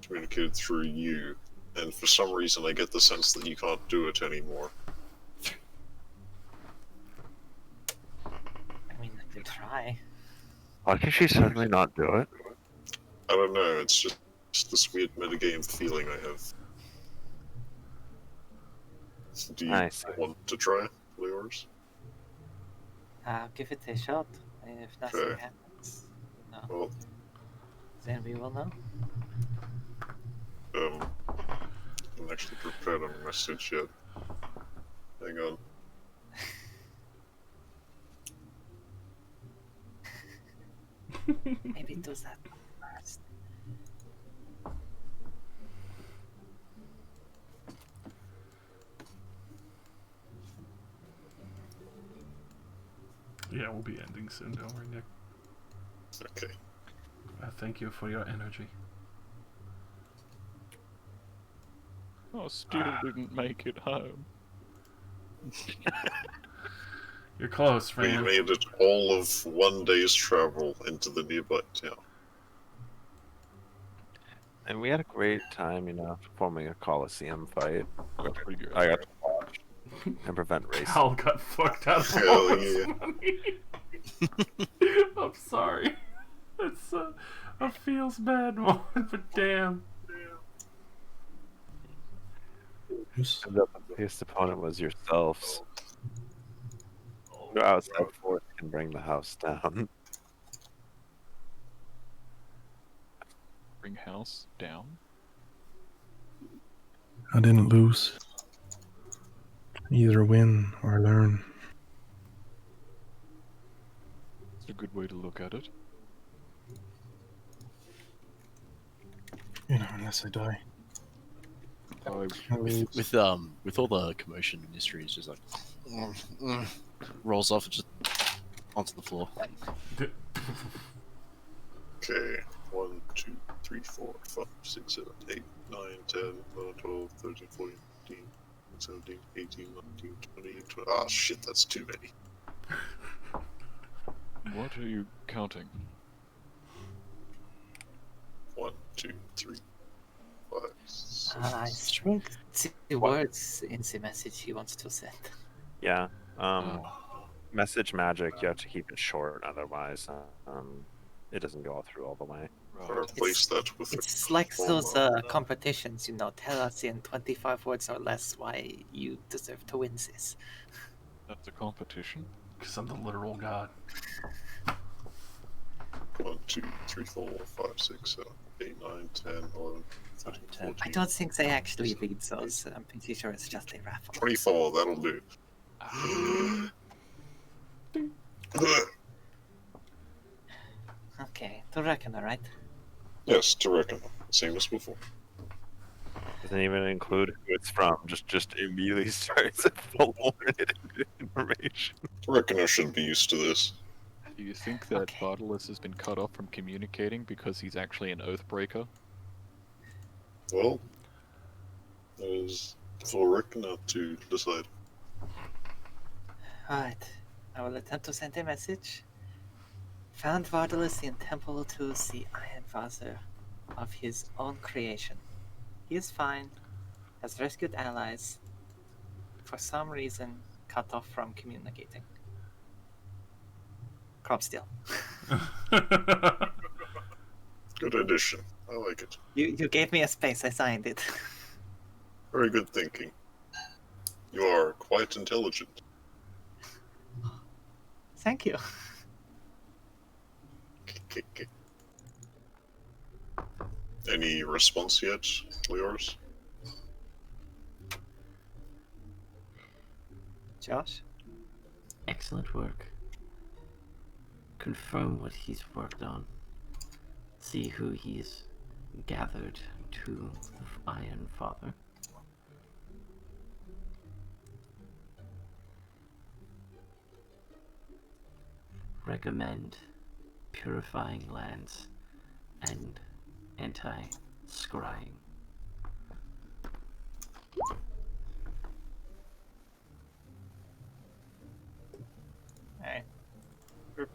communicated through you, and for some reason I get the sense that you can't do it anymore. I mean, I could try. Why can she suddenly not do it? I don't know, it's just this weird metagame feeling I have. Do you I see. want to try, Leors? I'll give it a shot. If nothing Okay. happens, Well, then we will know. I haven't actually prepared a message yet. Hang on. Maybe do that first. yeah, we'll be ending soon. Don't worry, Nick. Okay. Thank you for your energy. Oh, still didn't make it home. You're close, We man. made it all of one day's travel into the nearby town. And we had a great time, forming a Coliseum fight. Got pretty good. I got to watch and prevent racism. Cal got fucked out of Hell all his yeah. money. I'm sorry. It's a feels bad moment, but damn. Yes. The biggest opponent was yourselves. Go outside force can bring the house down. Bring house down. I didn't lose. Either win or learn. It's a good way to look at it. Unless I die. With all the commotion in history, it's just like rolls off and just onto the floor. Okay. 1, 2, 3, 4, 5, 6, 7, 8, 9, 10, 11, 12, 13, 14, 15, 17, 18, 19, 20, 20. Ah, shit, that's too many. What are you counting? 1, 2, 3, 5, 6. I think the words in the message he wants to send. Yeah. Message magic, you have to keep it short, otherwise it doesn't go through all the way. Or replace that with It's a like those comma. competitions, tell us in 25 words or less why you deserve to win this. That's a competition? Because I'm the literal god. 1, 2, 3, 4, 5, 6, 7, 8, 9, 10, 11, 13, 14. I don't think they actually read those. I'm pretty sure it's just a raffle. 24, that'll do. Okay, to Reckoner, right? Yes, to reckon. Same as before. Doesn't even include who it's from. Just immediately starts at full information. Reckoner should be used to this. Do you think that Okay. Bartolus has been cut off from communicating because he's actually an Oathbreaker? Well, that is for Reckoner to decide. Alright, I will attempt to send a message. Found Vardalus in Temple to the Iron Father of his own creation. He is fine, has rescued allies, for some reason cut off from communicating. Crop steal. Good addition. I like it. You gave me a space, I signed it. Very good thinking. You are quite intelligent. Thank you. Any response yet, Leors? Josh? Excellent work. Confirm what he's worked on. See who he's gathered to the Iron Father. Recommend purifying lands and anti-scrying.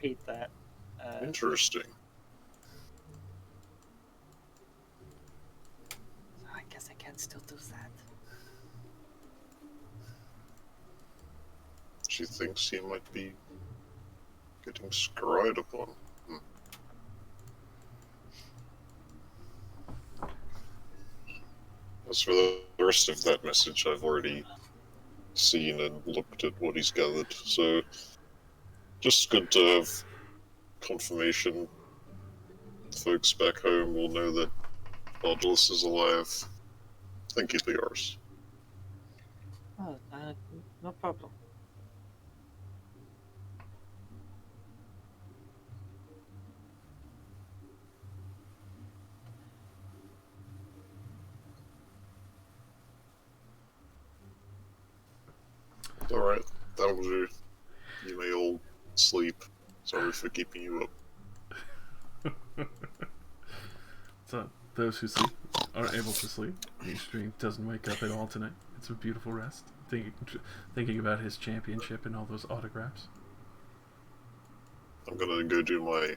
repeat that. Interesting. I guess I can still do that. She thinks he might be getting scryed upon. As for the rest of that message, I've already seen and looked at what he's gathered, so just good to have confirmation. Folks back home will know that Odylus is alive. Thank you, Theoris. Oh, no problem. Alright, that'll do. You may all sleep. Sorry for keeping you up. So, those who sleep are able to sleep. The stream doesn't wake up at all tonight. It's a beautiful rest. Thinking about his championship and all those autographs. I'm gonna go do my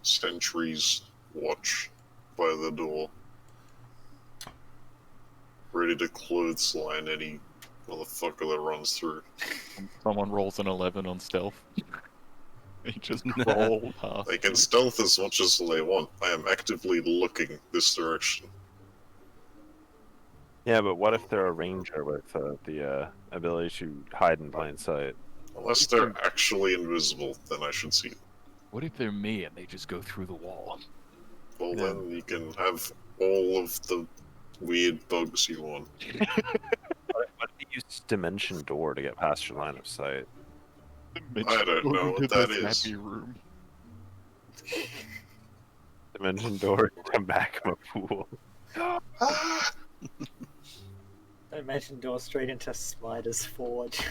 sentry's watch by the door. Ready to clothesline any motherfucker that runs through. Someone rolls an 11 on stealth. He just roll past. They can stealth as much as they want. I am actively looking this direction. Yeah, but what if they're a ranger with the ability to hide in plain sight? Unless they're actually invisible, then I should see them. What if they're me and they just go through the wall? Well, then you can have all of the weird bugs you want. What if you use Dimension Door to get past your line of sight? I don't know what that is. Happy room. Dimension Door, come back, I'm a fool. Dimension door straight into Spider's Forge.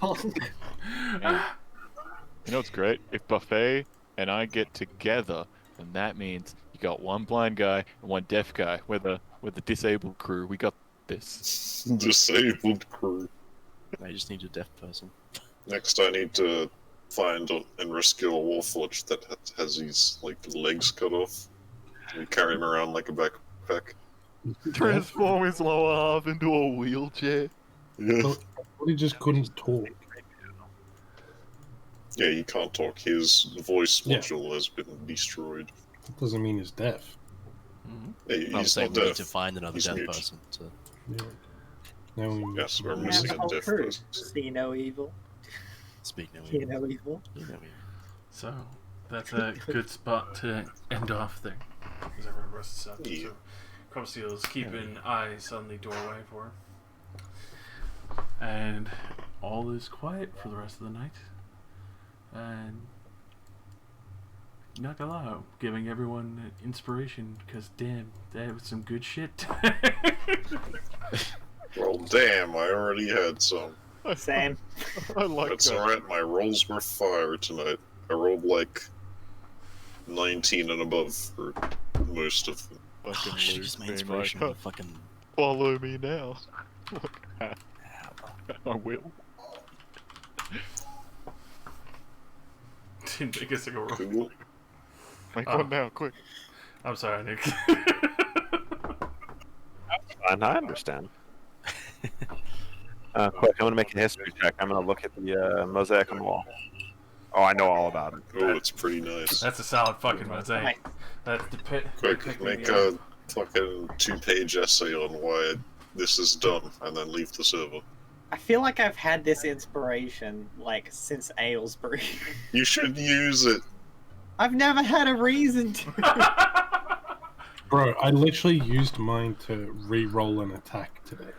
And, you know what's great? If Buffet and I get together, then that means you got one blind guy and one deaf guy. We're the disabled crew. We got this. Disabled crew. I just need a deaf person. Next, I need to find and rescue a Warforged that has his legs cut off. We carry him around like a backpack. Transform his lower half into a wheelchair. Yeah. Well, he just couldn't talk. Yeah, he can't talk. His voice Yeah. module has been destroyed. That doesn't mean he's deaf. Hey, I'm he's saying not we need deaf. to find another He's deaf mute. person. To... Yeah. Now we Yes, we're Yeah, missing the a whole deaf crew. person. See no evil. Speak no Hear evil. no evil. You know me. So, that's a good spot to end off there. As everyone rests up. Yeah. So, Crumsteel is keeping eyes on the doorway for him. And all is quiet for the rest of the night. And not gonna lie, giving everyone inspiration because damn, that was some good shit. Well, damn, I already had some. Same. I like That's that. alright, my rolls were fire tonight. I rolled 19 and above for most of them. Fucking Oh, shit, Luke just my being inspiration. like, Fucking. follow me now. I will. Didn't make a single roll. Cool. Make Oh. one now, quick. I'm sorry, Nick. And I understand. Quick, I'm gonna make a history check. I'm gonna look at the mosaic on the wall. Oh, I know all about it. Oh, it's pretty nice. That's a solid fucking mosaic. That's Quick, make a fucking 2-page essay on why this is done, and then leave the server. I feel like I've had this inspiration since Aylesbury. You should use it. I've never had a reason to. Bro, I literally used mine to re-roll an attack today.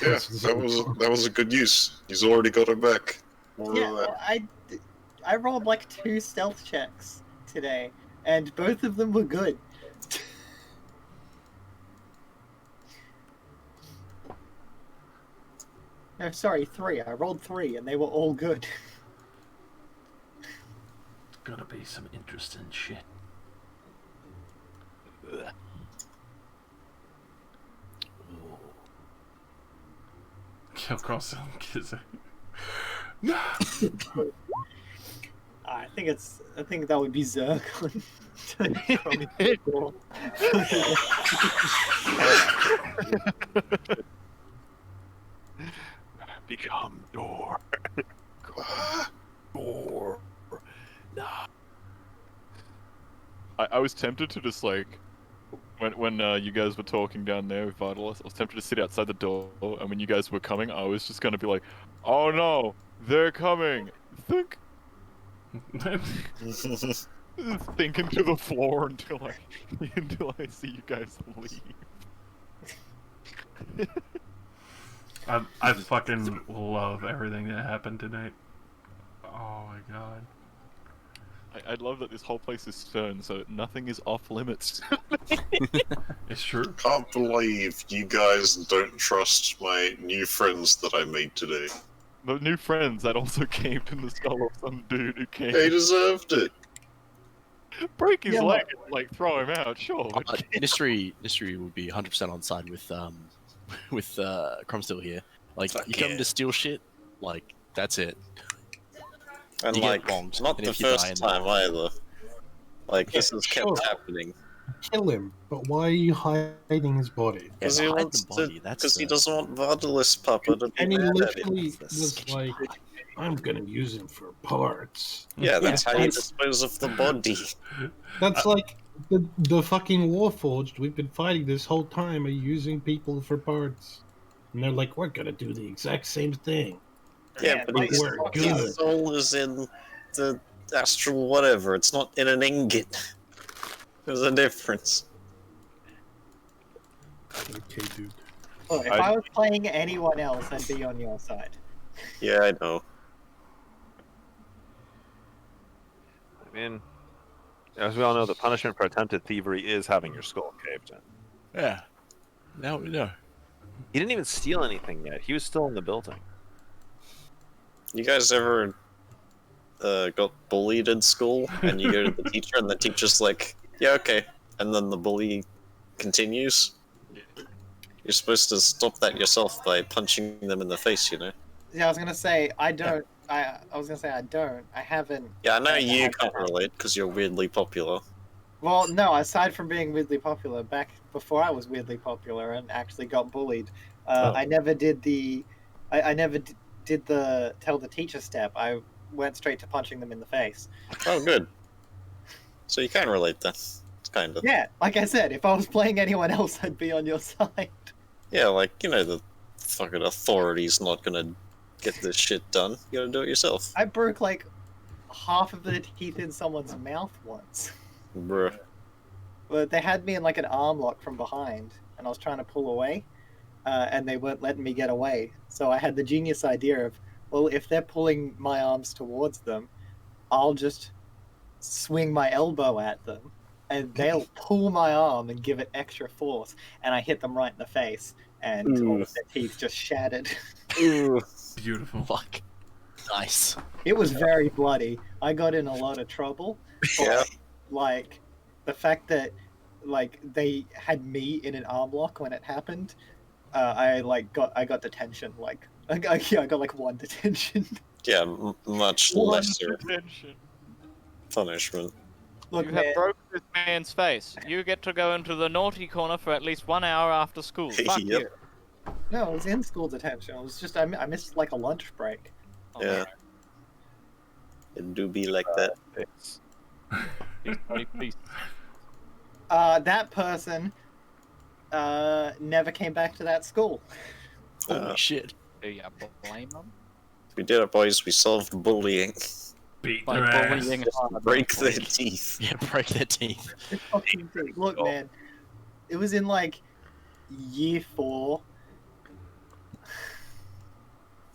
Yeah, that was a good use. He's already got it back. More Yeah, of that. well, I rolled 2 stealth checks today, and both of them were good. No, sorry, 3. I rolled 3, and they were all good. Gonna be some interesting shit. Kill cross him, kiss it. I I think that would be Zircon. Become door. Door. I was tempted to just like, when you guys were talking down there with Vitalis, I was tempted to sit outside the door, and when you guys were coming, I was just gonna be like, oh no, they're coming. Think into the floor until I see you guys leave. I fucking love everything that happened tonight. Oh my god. I love that this whole place is stern, so nothing is off limits. It's true. Can't believe you guys don't trust my new friends that I made today. The new friends that also came in the skull of some dude who came. They deserved it. Break his leg and like throw him out, sure. Mystery would be 100% on side with Cromstill here. Like, Fuck you come yeah. to steal shit, like, that's it. And You get like, bombed, not and the if you die first in the- time either. Like, this has sure. kept happening. Kill him, but why are you hiding his body? Yeah, Because he hide wants the body, to. that's Because he the- doesn't want Vitalis Papa to be And he mad at him. literally That's was sketchy. like, I'm gonna use him for parts. Yeah, that's how you that's- dispose of the body. That's like the fucking Warforged we've been fighting this whole time are using people for parts. And they're like, we're gonna do the exact same thing. Yeah, but like, his, we're his good. soul is in the astral whatever. It's not in an ingot. There's a difference. Okay, dude. Look, if I was playing anyone else, I'd be on your side. Yeah, I know. I mean, as we all know, the punishment for attempted thievery is having your skull caved in. Yeah. Now we know. He didn't even steal anything yet. He was still in the building. You guys ever got bullied in school and you go to the teacher and the teacher's like, yeah, okay. And then the bully continues? You're supposed to stop that yourself by punching them in the face, you know? Yeah, I was gonna say I don't. I was gonna say I don't. I haven't. Yeah, I know you had can't that. relate because you're weirdly popular. Well, no. Aside from being weirdly popular, back before I was weirdly popular and actually got bullied, I never did the. I never did the tell the teacher step. I went straight to punching them in the face. Oh, good. So you can relate then. It's kind of. Yeah, like I said, if I was playing anyone else, I'd be on your side. Yeah, like, you know, the fucking authority's not gonna get this shit done. You gotta do it yourself. I broke like half of the teeth in someone's mouth once. Bruh. But they had me in like an arm lock from behind, and I was trying to pull away, and they weren't letting me get away. So I had the genius idea of, well, if they're pulling my arms towards them, I'll just swing my elbow at them, and they'll pull my arm and give it extra force, and I hit them right in the face, and all of their teeth just shattered. Ooh. Beautiful. Fuck. Nice. It was very bloody. I got in a lot of trouble. But, Yeah. like, the fact that, like, they had me in an arm lock when it happened, I got detention. Like, I got like 1 detention. Yeah, much One lesser punishment. Look, You man, have broken this man's face. You get to go into the naughty corner for at least 1 hour after school. Fuck Yep. you. no, it was in school detention. It was just I missed like a lunch break. Oh, Yeah. It do be like that. It's... Please. That person never came back to that school. Holy shit. Do you blame them? We did it, boys. We solved bullying. Beat By their ass. bullying hard. Break their teeth. Yeah, break their teeth. Look, man, it was in like year 4.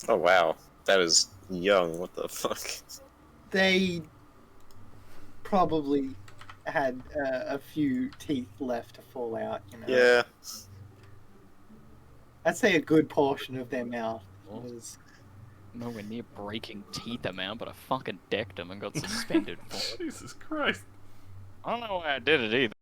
Oh, wow. That is young. What the fuck? They probably had a few teeth left to fall out. You know. Yeah. I'd say a good portion of their mouth was. Nowhere near breaking teeth amount, but I fucking decked him and got suspended for it. Jesus Christ. I don't know why I did it either.